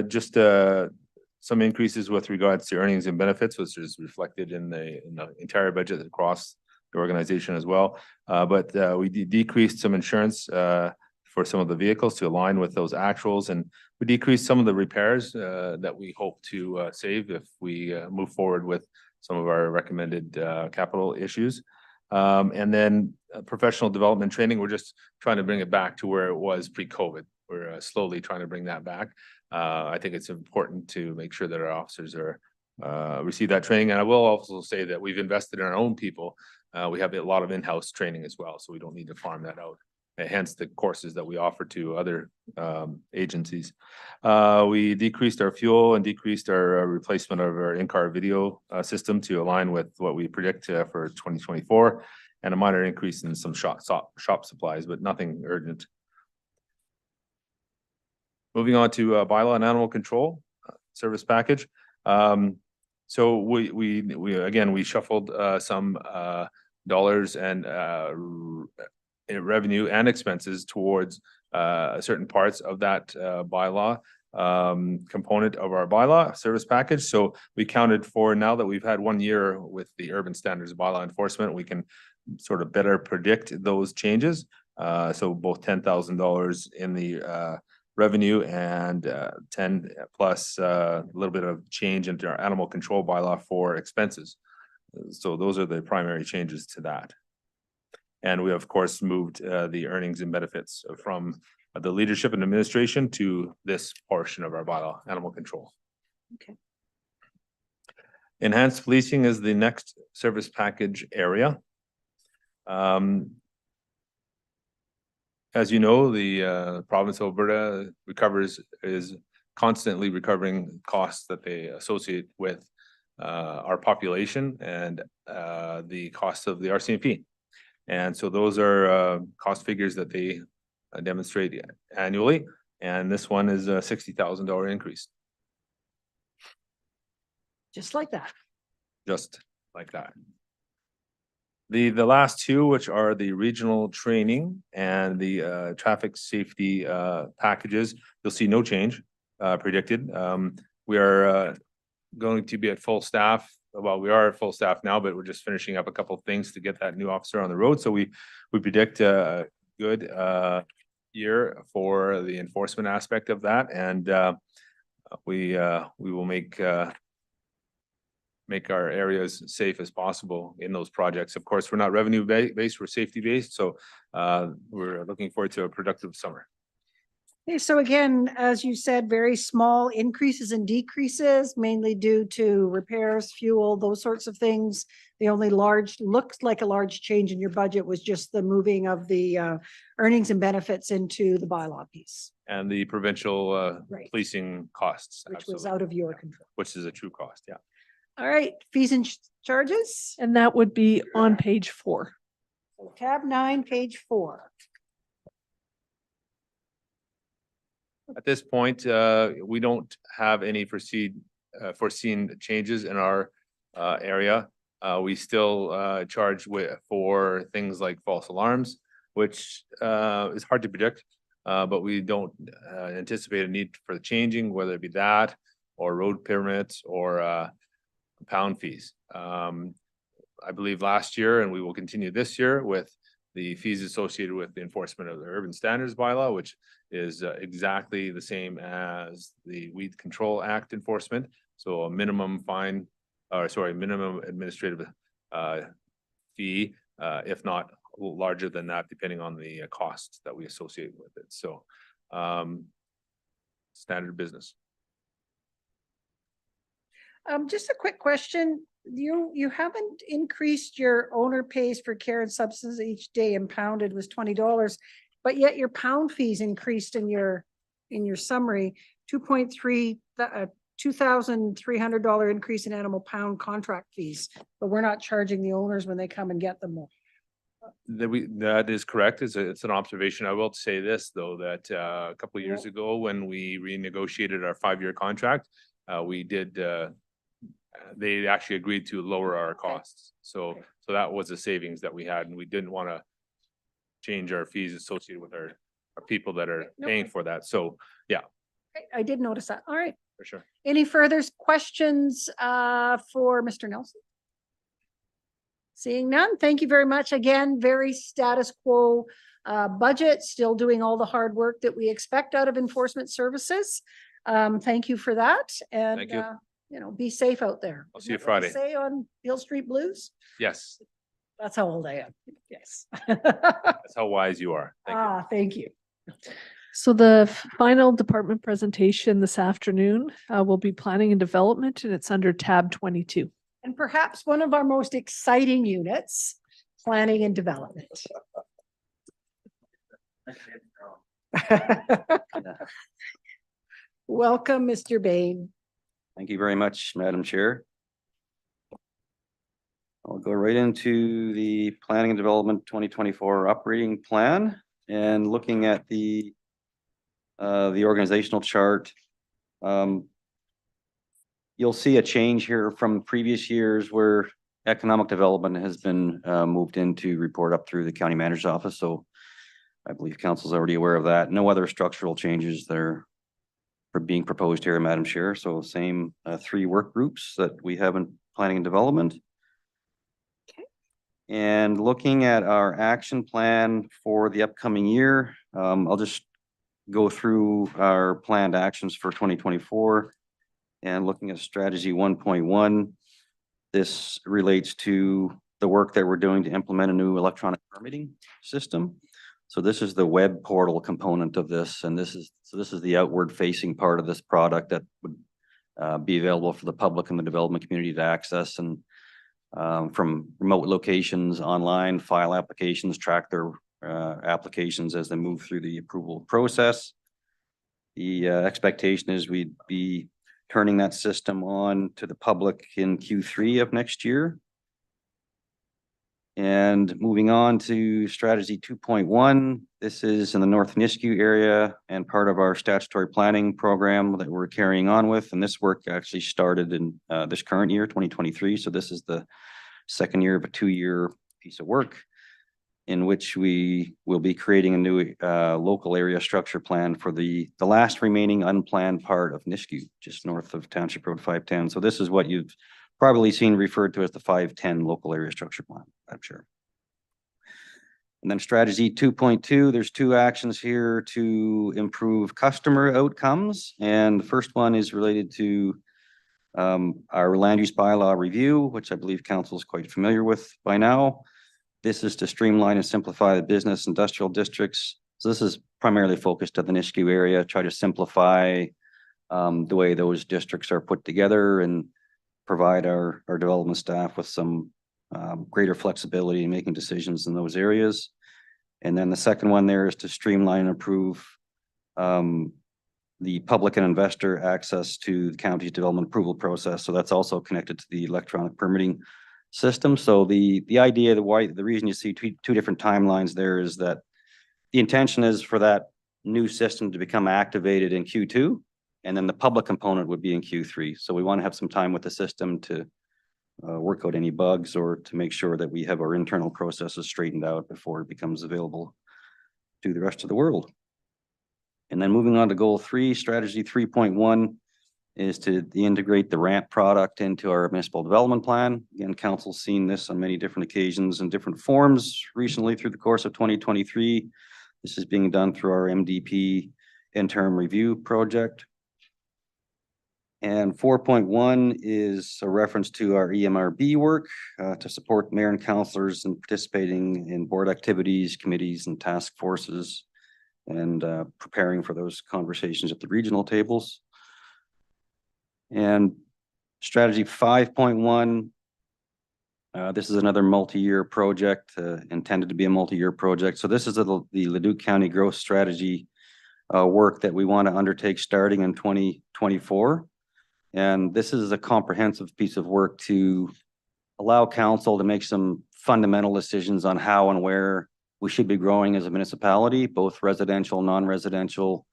Just some increases with regards to earnings and benefits, which is reflected in the entire budget across the organization as well. But we decreased some insurance for some of the vehicles to align with those actuals, and we decreased some of the repairs that we hope to save if we move forward with some of our recommended capital issues. And then professional development training, we're just trying to bring it back to where it was pre-COVID. We're slowly trying to bring that back. I think it's important to make sure that our officers are receive that training. And I will also say that we've invested in our own people. We have a lot of in-house training as well, so we don't need to farm that out. Hence the courses that we offer to other agencies. We decreased our fuel and decreased our replacement of our in-car video system to align with what we predict for 2024, and a minor increase in some shop supplies, but nothing urgent. Moving on to bylaw and animal control service package. So we shuffled some dollars and revenue and expenses towards certain parts of that bylaw component of our bylaw service package. So we counted for, now that we've had 1 year with the urban standards bylaw enforcement, we can sort of better predict those changes. So both $10,000 in the revenue and 10 plus a little bit of change into our animal control bylaw for expenses. So those are the primary changes to that. And we, of course, moved the earnings and benefits from the leadership and administration to this portion of our bylaw, animal control. Okay. Enhanced policing is the next service package area. As you know, the province of Alberta is constantly recovering costs that they associate with our population and the cost of the RCMP. And so those are cost figures that they demonstrate annually. And this one is a $60,000 increase, Just like that. just like that. The last two, which are the regional training and the traffic safety packages, you'll see no change predicted. We are going to be at full staff. Well, we are at full staff now, but we're just finishing up a couple of things to get that new officer on the road. So we predict a good year for the enforcement aspect of that, and we will make our areas safe as possible in those projects. Of course, we're not revenue based, we're safety based. So we're looking forward to a productive summer. Okay, so again, as you said, very small increases and decreases, mainly due to repairs, fuel, those sorts of things. The only looks like a large change in your budget was just the moving of the earnings and benefits into the bylaw piece. And the provincial Right. policing costs. Which was absolutely. out of your control. Which is a true cost, yeah. All right, fees and charges, And that would be on page 4. so tab 9, page 4. At this point, we don't have any foreseen changes in our area. We still charge for things like false alarms, which is hard to predict, but we don't anticipate a need for the changing, whether it be that or road permits or pound fees. I believe last year, and we will continue this year with the fees associated with the enforcement of the urban standards bylaw, which is exactly the same as the Weed Control Act enforcement. So a minimum fine, minimum administrative fee, if not larger than that, depending on the costs that we associate with it. So standard business. Just a quick question. You haven't increased your owner pays for care and substance each day impounded was $20, but yet your pound fees increased in your summary, $2,300 increase in animal pound contract fees, but we're not charging the owners when they come and get them. That is correct. It's an observation. I will say this, though, that a couple of years ago, when we renegotiated our 5-year contract, we did they actually agreed to lower our costs. So that was a savings that we had, and we didn't want to change our fees associated with our people that are paying for that. So yeah. I did notice that. All right. For sure. Any further questions for Mr. Nelson? Seeing none, thank you very much. Again, very status quo budget, still doing all the hard work that we expect out of enforcement services. Thank you for that. And Thank you. Be safe out there. I'll see you Isn't that what they Friday. Say on Hill Street Blues. Yes, That's how old I am. Yes. that's how wise you are. Thank you. Thank you. So the final department presentation this afternoon will be planning and development, and it's under tab 22. And perhaps one of our most exciting units, planning and development. Welcome, Mr. Bain. Thank you very much, Madam Chair. I'll go right into the Planning and Development 2024 operating plan, and looking at the organizational chart. You'll see a change here from previous years where economic development has been moved into report up through the county manager's office. So I believe council's already aware of that. No other structural changes that are being proposed here, Madam Chair. So same 3 work groups that we have in planning and development. And looking at our action plan for the upcoming year, I'll just go through our planned actions for 2024 and looking at strategy 1.1. This relates to the work that we're doing to implement a new electronic permitting system. So this is the web portal component of this, and this is the outward facing part of this product that would be available for the public and the development community to access, and from remote locations, online, file applications, track their applications as they move through the approval process. The expectation is we'd be turning that system on to the public in Q3 of next year. And moving on to strategy 2.1, this is in the North Nisku area and part of our statutory planning program that we're carrying on with. And this work actually started in this current year, 2023. So this is the second year of a 2-year piece of work in which we will be creating a new local area structure plan for the last remaining unplanned part of Nisku, just north of Township Road 510. So this is what you've probably seen referred to as the 510 local area structure plan, I'm sure. And then strategy 2.2, there's 2 actions here to improve customer outcomes. And the first one is related to our land use bylaw review, which I believe council is quite familiar with by now. This is to streamline and simplify the business industrial districts. So this is primarily focused on the Nisku area, try to simplify the way those districts are put together and provide our development staff with some greater flexibility in making decisions in those areas. And then the second one there is to streamline and improve the public and investor access to the county's development approval process. So that's also connected to the electronic permitting system. So the idea, the reason you see two different timelines there is that the intention is for that new system to become activated in Q2. And then the public component would be in Q3. So we want to have some time with the system to work out any bugs or to make sure that we have our internal processes straightened out before it becomes available to the rest of the world. And then moving on to goal 3, strategy 3.1 is to integrate the ramp product into our municipal development plan. Again, council's seen this on many different occasions in different forms recently through the course of 2023. This is being done through our MDP interim review project. And 4.1 is a reference to our EMRB work to support mayor and councilors in participating in board activities, committees, and task forces, and preparing for those conversations at the regional tables. And strategy 5.1, this is another multi-year project, intended to be a multi-year project. So this is the Leduc County growth strategy work that we want to undertake starting in 2024. And this is a comprehensive piece of work to allow council to make some fundamental decisions on how and where we should be growing as a municipality, both residential, non-residential,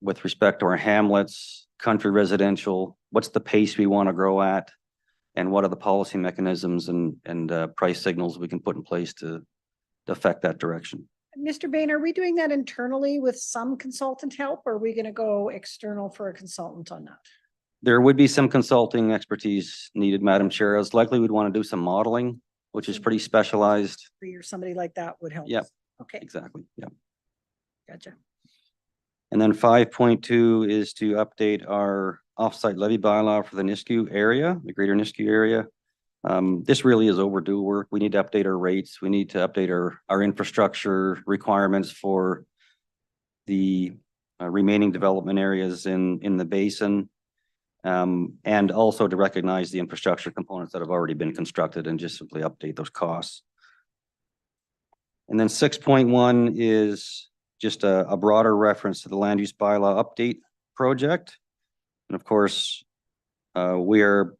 with respect to our hamlets, country residential, what's the pace we want to grow at, and what are the policy mechanisms and price signals we can put in place to affect that direction. Mr. Bain, are we doing that internally with some consultant help, or are we going to go external for a consultant on that? There would be some consulting expertise needed, Madam Chair. As likely we'd want to do some modeling, which is pretty specialized. Or somebody like that would help. Yep. Okay. Exactly. Yeah. Gotcha. And then 5.2 is to update our offsite levy bylaw for the Nisku area, the greater Nisku area. This really is overdue work. We need to update our rates. We need to update our infrastructure requirements for the remaining development areas in the basin. And also to recognize the infrastructure components that have already been constructed and just simply update those costs. And then 6.1 is just a broader reference to the land use bylaw update project. And of course, we are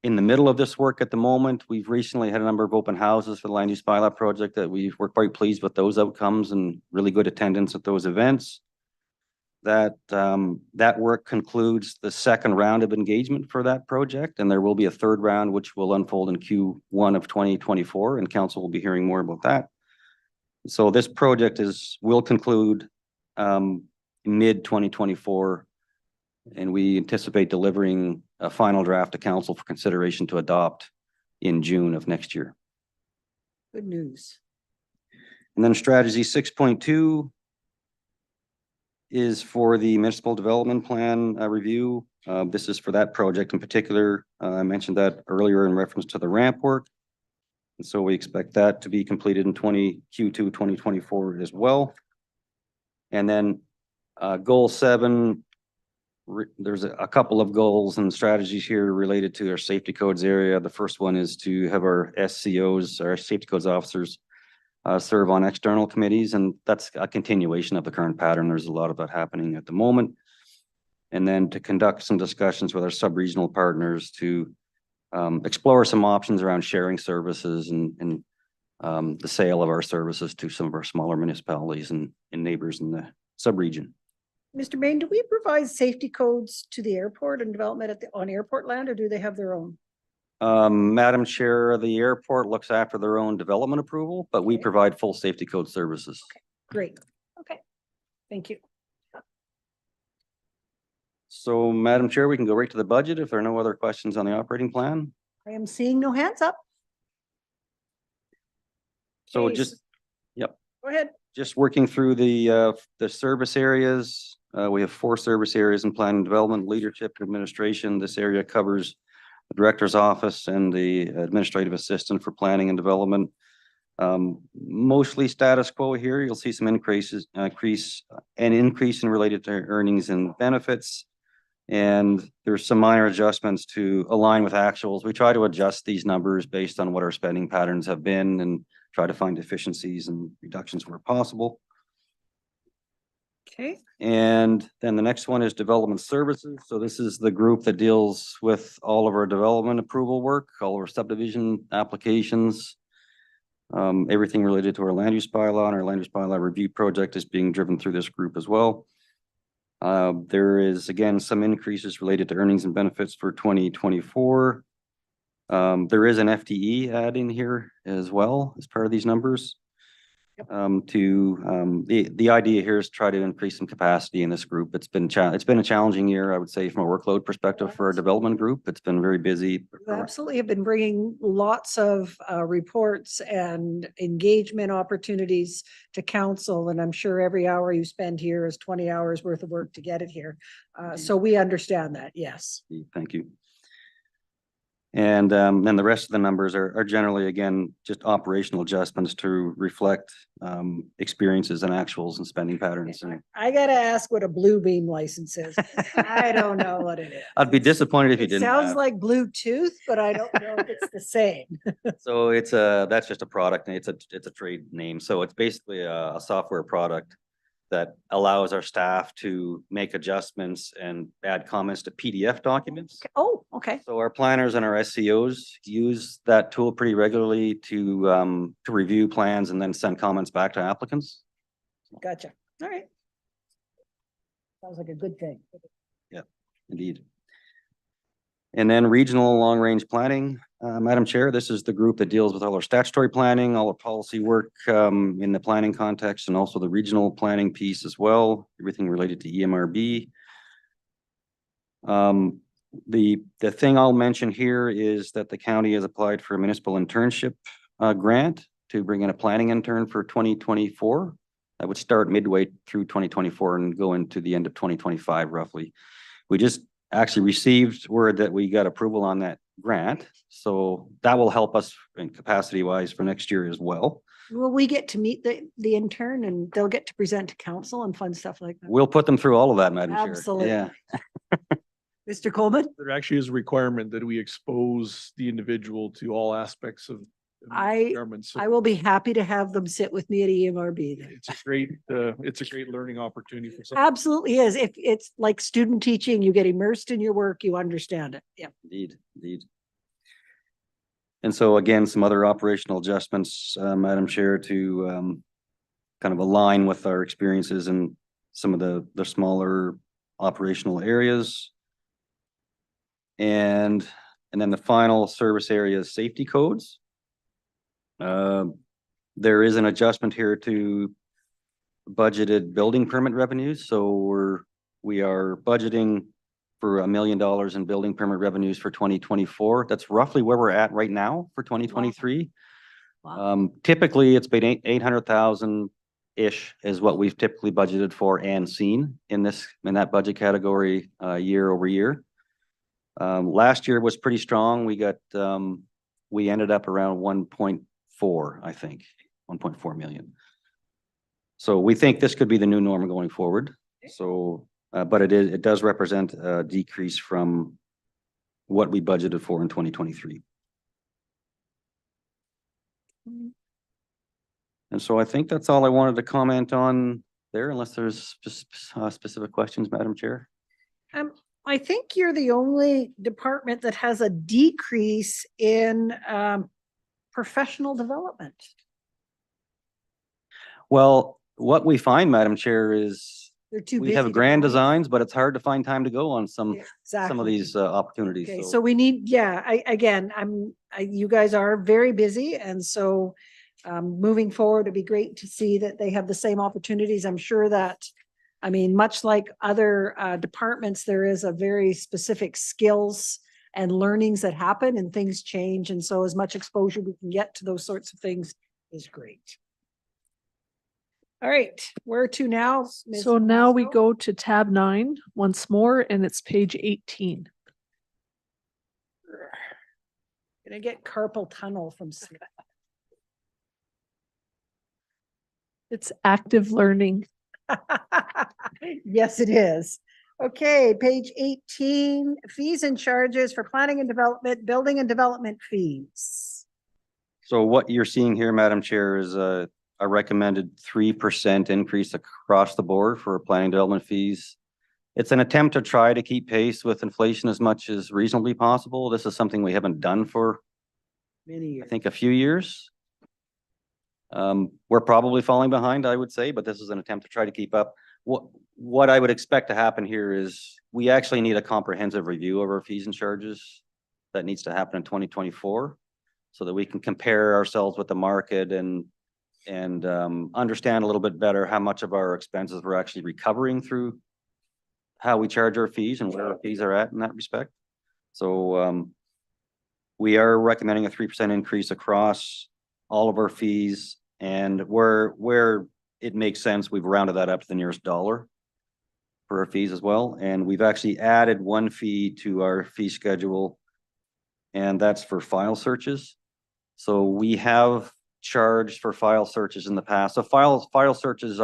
in the middle of this work at the moment. We've recently had a number of open houses for the land use bylaw project that we're quite pleased with those outcomes and really good attendance at those events. That work concludes the second round of engagement for that project, and there will be a third round which will unfold in Q1 of 2024, and council will be hearing more about that. So this project will conclude mid 2024, and we anticipate delivering a final draft to council for consideration to adopt in June of next year. Good news. And then strategy 6.2 is for the municipal development plan review. This is for that project in particular. I mentioned that earlier in reference to the ramp work. And so we expect that to be completed in Q2 2024 as well. And then goal 7 there's a couple of goals and strategies here related to our safety codes area. The first one is to have our SCOs, our safety codes officers, serve on external committees, and that's a continuation of the current pattern. There's a lot of that happening at the moment. And then to conduct some discussions with our sub-regional partners to explore some options around sharing services and the sale of our services to some of our smaller municipalities and neighbors in the sub-region. Mr. Bain, do we provide safety codes to the airport and development on airport land, or do they have their own? Madam Chair, the airport looks after their own development approval, but we provide full safety code services. Great. Okay. Thank you. So, Madam Chair, we can go right to the budget if there are no other questions on the operating plan. I am seeing no hands up. So Okay, just, yep, Go ahead. just working through the service areas. We have 4 service areas in planning, development, leadership, and administration. This area covers the director's office and the administrative assistant for planning and development. Mostly status quo here. You'll see some increase in related to earnings and benefits. And there's some minor adjustments to align with actuals. We try to adjust these numbers based on what our spending patterns have been and try to find efficiencies and reductions where possible. Okay. And then the next one is development services. So this is the group that deals with all of our development approval work, all of our subdivision applications. Everything related to our land use bylaw and our land use bylaw review project is being driven through this group as well. There is, again, some increases related to earnings and benefits for 2024. There is an FTE add in here as well as part of these numbers. The idea here is to try to increase some capacity in this group. It's been a challenging year, I would say, from a workload perspective for our development group. It's been very busy. You absolutely have been bringing lots of reports and engagement opportunities to council, and I'm sure every hour you spend here is 20 hours worth of work to get it here. So we understand that, yes. Thank you. And then the rest of the numbers are generally, again, just operational adjustments to reflect experiences and actuals and spending patterns. And I gotta ask what a blue beam license is. I don't know what it is. I'd be disappointed if you It didn't. sounds like Bluetooth, but I don't know if it's the same. So that's just a product and it's a trade name. So it's basically a software product that allows our staff to make adjustments and add comments to PDF documents. Oh, okay. So our planners and our SCOs use that tool pretty regularly to review plans and then send comments back to applicants. Gotcha. All right. Sounds like a good thing. Yeah, indeed. And then regional long-range planning, Madam Chair, this is the group that deals with all our statutory planning, all our policy work in the planning context, and also the regional planning piece as well, everything related to EMRB. The thing I'll mention here is that the county has applied for a municipal internship grant to bring in a planning intern for 2024. That would start midway through 2024 and go into the end of 2025 roughly. We just actually received word that we got approval on that grant. So that will help us in capacity wise for next year as well. Will we get to meet the intern and they'll get to present to council and fun stuff like that? We'll put them through all of that, Madam Chair. Absolutely. Yeah. Mr. Coleman? There actually is a requirement that we expose the individual to all aspects of government. So I will be happy to have them sit with me at EMRB then. it's a great learning opportunity for some. Absolutely is. If it's like student teaching, you get immersed in your work, you understand it. Yeah. Indeed, indeed. And so again, some other operational adjustments, Madam Chair, to kind of align with our experiences in some of the smaller operational areas. And then the final service area is safety codes. There is an adjustment here to budgeted building permit revenues. So we are budgeting for $1 million in building permit revenues for 2024. That's roughly where we're at right now for 2023. Wow. Typically it's been 800,000-ish is what we've typically budgeted for and seen in that budget category year over year. Last year was pretty strong. We ended up around 1.4, I think, 1.4 million. So we think this could be the new norm going forward. So But it does represent a decrease from what we budgeted for in 2023. And so I think that's all I wanted to comment on there, unless there's just specific questions, Madam Chair. I think you're the only department that has a decrease in professional development. Well, what we find, Madam Chair, is They're too we busy have to grand go. design, but it's hard to find time to go on some of Exactly. these opportunities. Okay, so we need, you guys are very busy, and so moving forward, it'd be great to see that they have the same opportunities. I'm sure that, I mean, much like other departments, there is a very specific skills and learnings that happen and things change. And so as much exposure we can get to those sorts of things is great. All right, where to now? Ms. So now we Masco? go to tab 9 once more, and it's page 18. Gonna get carpal tunnel from sleep. It's active learning. Yes, it is. Okay, page 18, fees and charges for planning and development, building and development fees. So what you're seeing here, Madam Chair, is a recommended 3% increase across the board for planning development fees. It's an attempt to try to keep pace with inflation as much as reasonably possible. This is something we haven't done for Many years. I think a few years. We're probably falling behind, I would say, but this is an attempt to try to keep up. What I would expect to happen here is we actually need a comprehensive review of our fees and charges that needs to happen in 2024 so that we can compare ourselves with the market and understand a little bit better how much of our expenses we're actually recovering through how we charge our fees and where our fees are at in that respect. So we are recommending a 3% increase across all of our fees, and where it makes sense, we've rounded that up to the nearest dollar for our fees as well. And we've actually added one fee to our fee schedule, and that's for file searches. So we have charged for file searches in the past. So file searches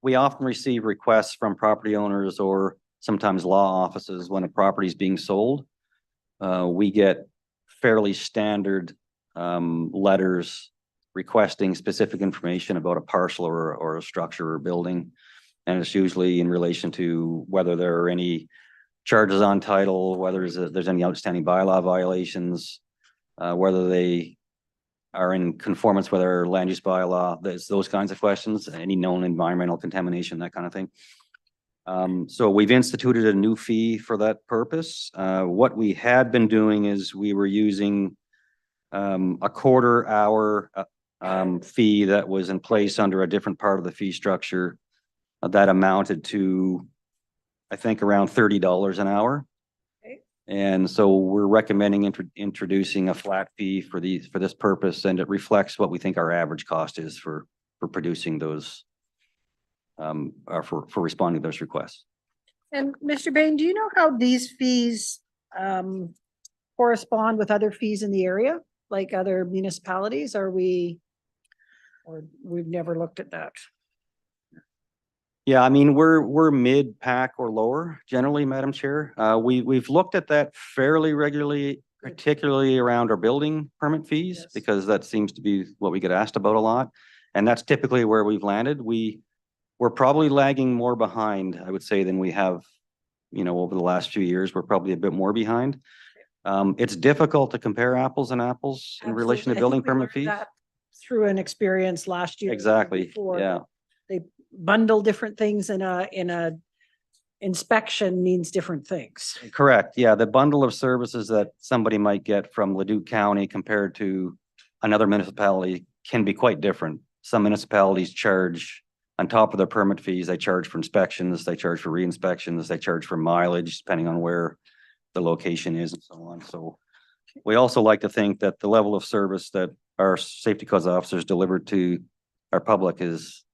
we often receive requests from property owners or sometimes law offices when a property is being sold. We get fairly standard letters requesting specific information about a parcel or a structure or building. And it's usually in relation to whether there are any charges on title, whether there's any outstanding bylaw violations, whether they are in conformance with our land use bylaw, those kinds of questions, any known environmental contamination, that kind of thing. So we've instituted a new fee for that purpose. What we had been doing is we were using a quarter hour fee that was in place under a different part of the fee structure that amounted to, I think, around $30 an hour. And so we're recommending introducing a flat fee for this purpose, and it reflects what we think our average cost is for producing those, for responding to those requests. And Mr. Bain, do you know how these fees correspond with other fees in the area, like other municipalities? Or we've never looked at that? Yeah, I mean, we're mid-pack or lower generally, Madam Chair. We've looked at that fairly regularly, particularly around our building permit fees, Yes. because that seems to be what we get asked about a lot. And that's typically where we've landed. We're probably lagging more behind, I would say, than we have, over the last few years. We're probably a bit more behind. It's difficult to compare apples and apples in relation to Absolutely. I building think we permit learned fees. that through an experience last year. Exactly, before, yeah. that They bundle different things in a inspection means different things. Correct. Yeah. The bundle of services that somebody might get from Leduc County compared to another municipality can be quite different. Some municipalities charge on top of their permit fees, they charge for inspections, they charge for re-inspections, they charge for mileage, depending on where the location is and so on. So we also like to think that the level of service that our safety cause officers deliver to our public is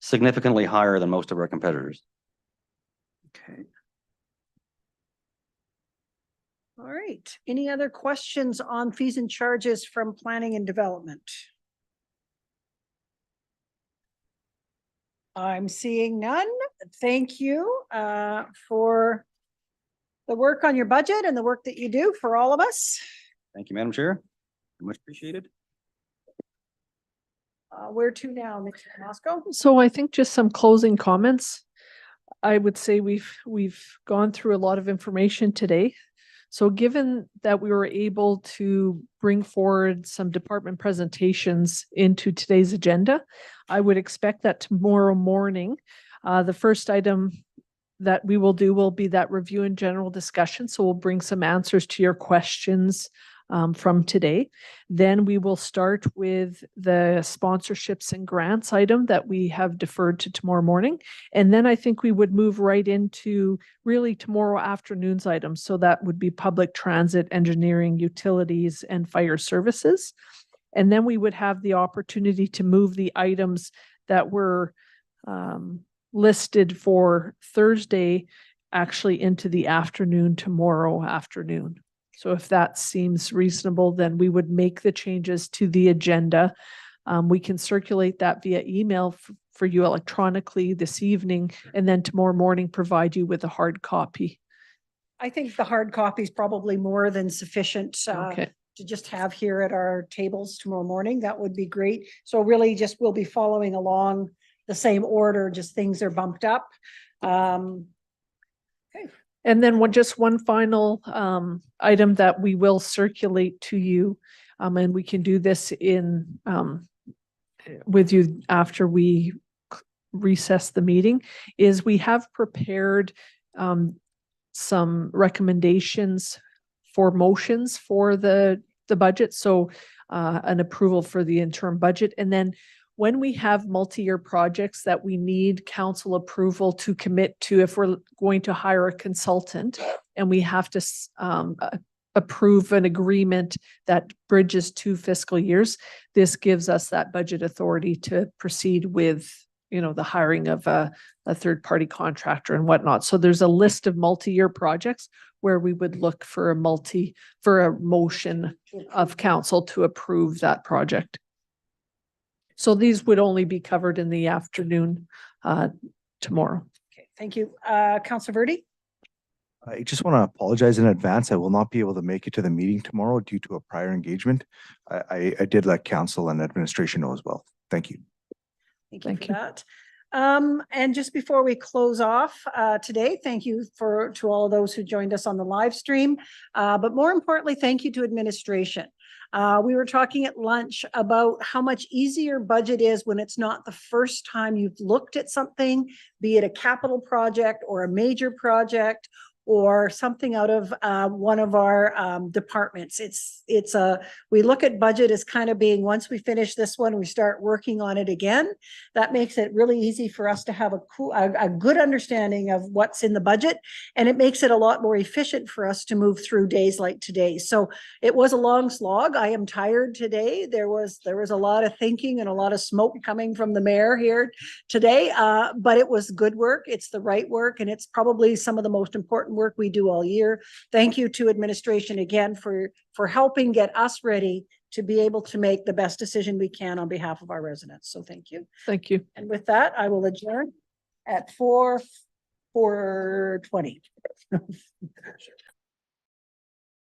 significantly higher than most of our competitors. Okay. All right. Any other questions on fees and charges from planning and development? I'm seeing none. thank you for the work on your budget and the work that you do for all of us. Thank you, Madam Chair. Much appreciated. Where to now, Mr. Moscow? So I think just some closing comments. I would say we've gone through a lot of information today. So given that we were able to bring forward some department presentations into today's agenda, I would expect that tomorrow morning, the first item that we will do will be that review and general discussion. So we'll bring some answers to your questions from today. Then we will start with the sponsorships and grants item that we have deferred to tomorrow morning. And then I think we would move right into really tomorrow afternoon's items. So that would be public transit, engineering, utilities, and fire services. And then we would have the opportunity to move the items that were listed for Thursday actually into the afternoon tomorrow afternoon. So if that seems reasonable, then we would make the changes to the agenda. We can circulate that via email for you electronically this evening, and then tomorrow morning provide you with a hard copy. I think the hard copy is probably more than sufficient Okay. to just have here at our tables tomorrow morning. That would be great. So really just we'll be following along the same order, just things are bumped up. And then just one final item that we will circulate to you, and we can do this in with you after we recess the meeting, is we have prepared some recommendations for motions for the budget. So an approval for the interim budget. And then when we have multi-year projects that we need council approval to commit to, if we're going to hire a consultant and we have to approve an agreement that bridges 2 fiscal years, this gives us that budget authority to proceed with, the hiring of a third-party contractor and whatnot. So there's a list of multi-year projects where we would look for a motion of council to approve that project. So these would only be covered in the afternoon tomorrow. Okay, thank you. Councilor Verde? I just want to apologize in advance. I will not be able to make it to the meeting tomorrow due to a prior engagement. I did let council and administration know as well. Thank you. Thank you for that. And just before we close off today, thank you to all of those who joined us on the live stream. But more importantly, thank you to administration. We were talking at lunch about how much easier budget is when it's not the first time you've looked at something, be it a capital project or a major project or something out of one of our departments. We look at budget as kind of being, once we finish this one, we start working on it again. That makes it really easy for us to have a good understanding of what's in the budget, and it makes it a lot more efficient for us to move through days like today. So it was a long slog. I am tired today. There was a lot of thinking and a lot of smoke coming from the mayor here today, but it was good work. It's the right work, and it's probably some of the most important work we do all year. Thank you to administration again for helping get us ready to be able to make the best decision we can on behalf of our residents. So thank you. Thank you. And with that, I will adjourn at 4:20.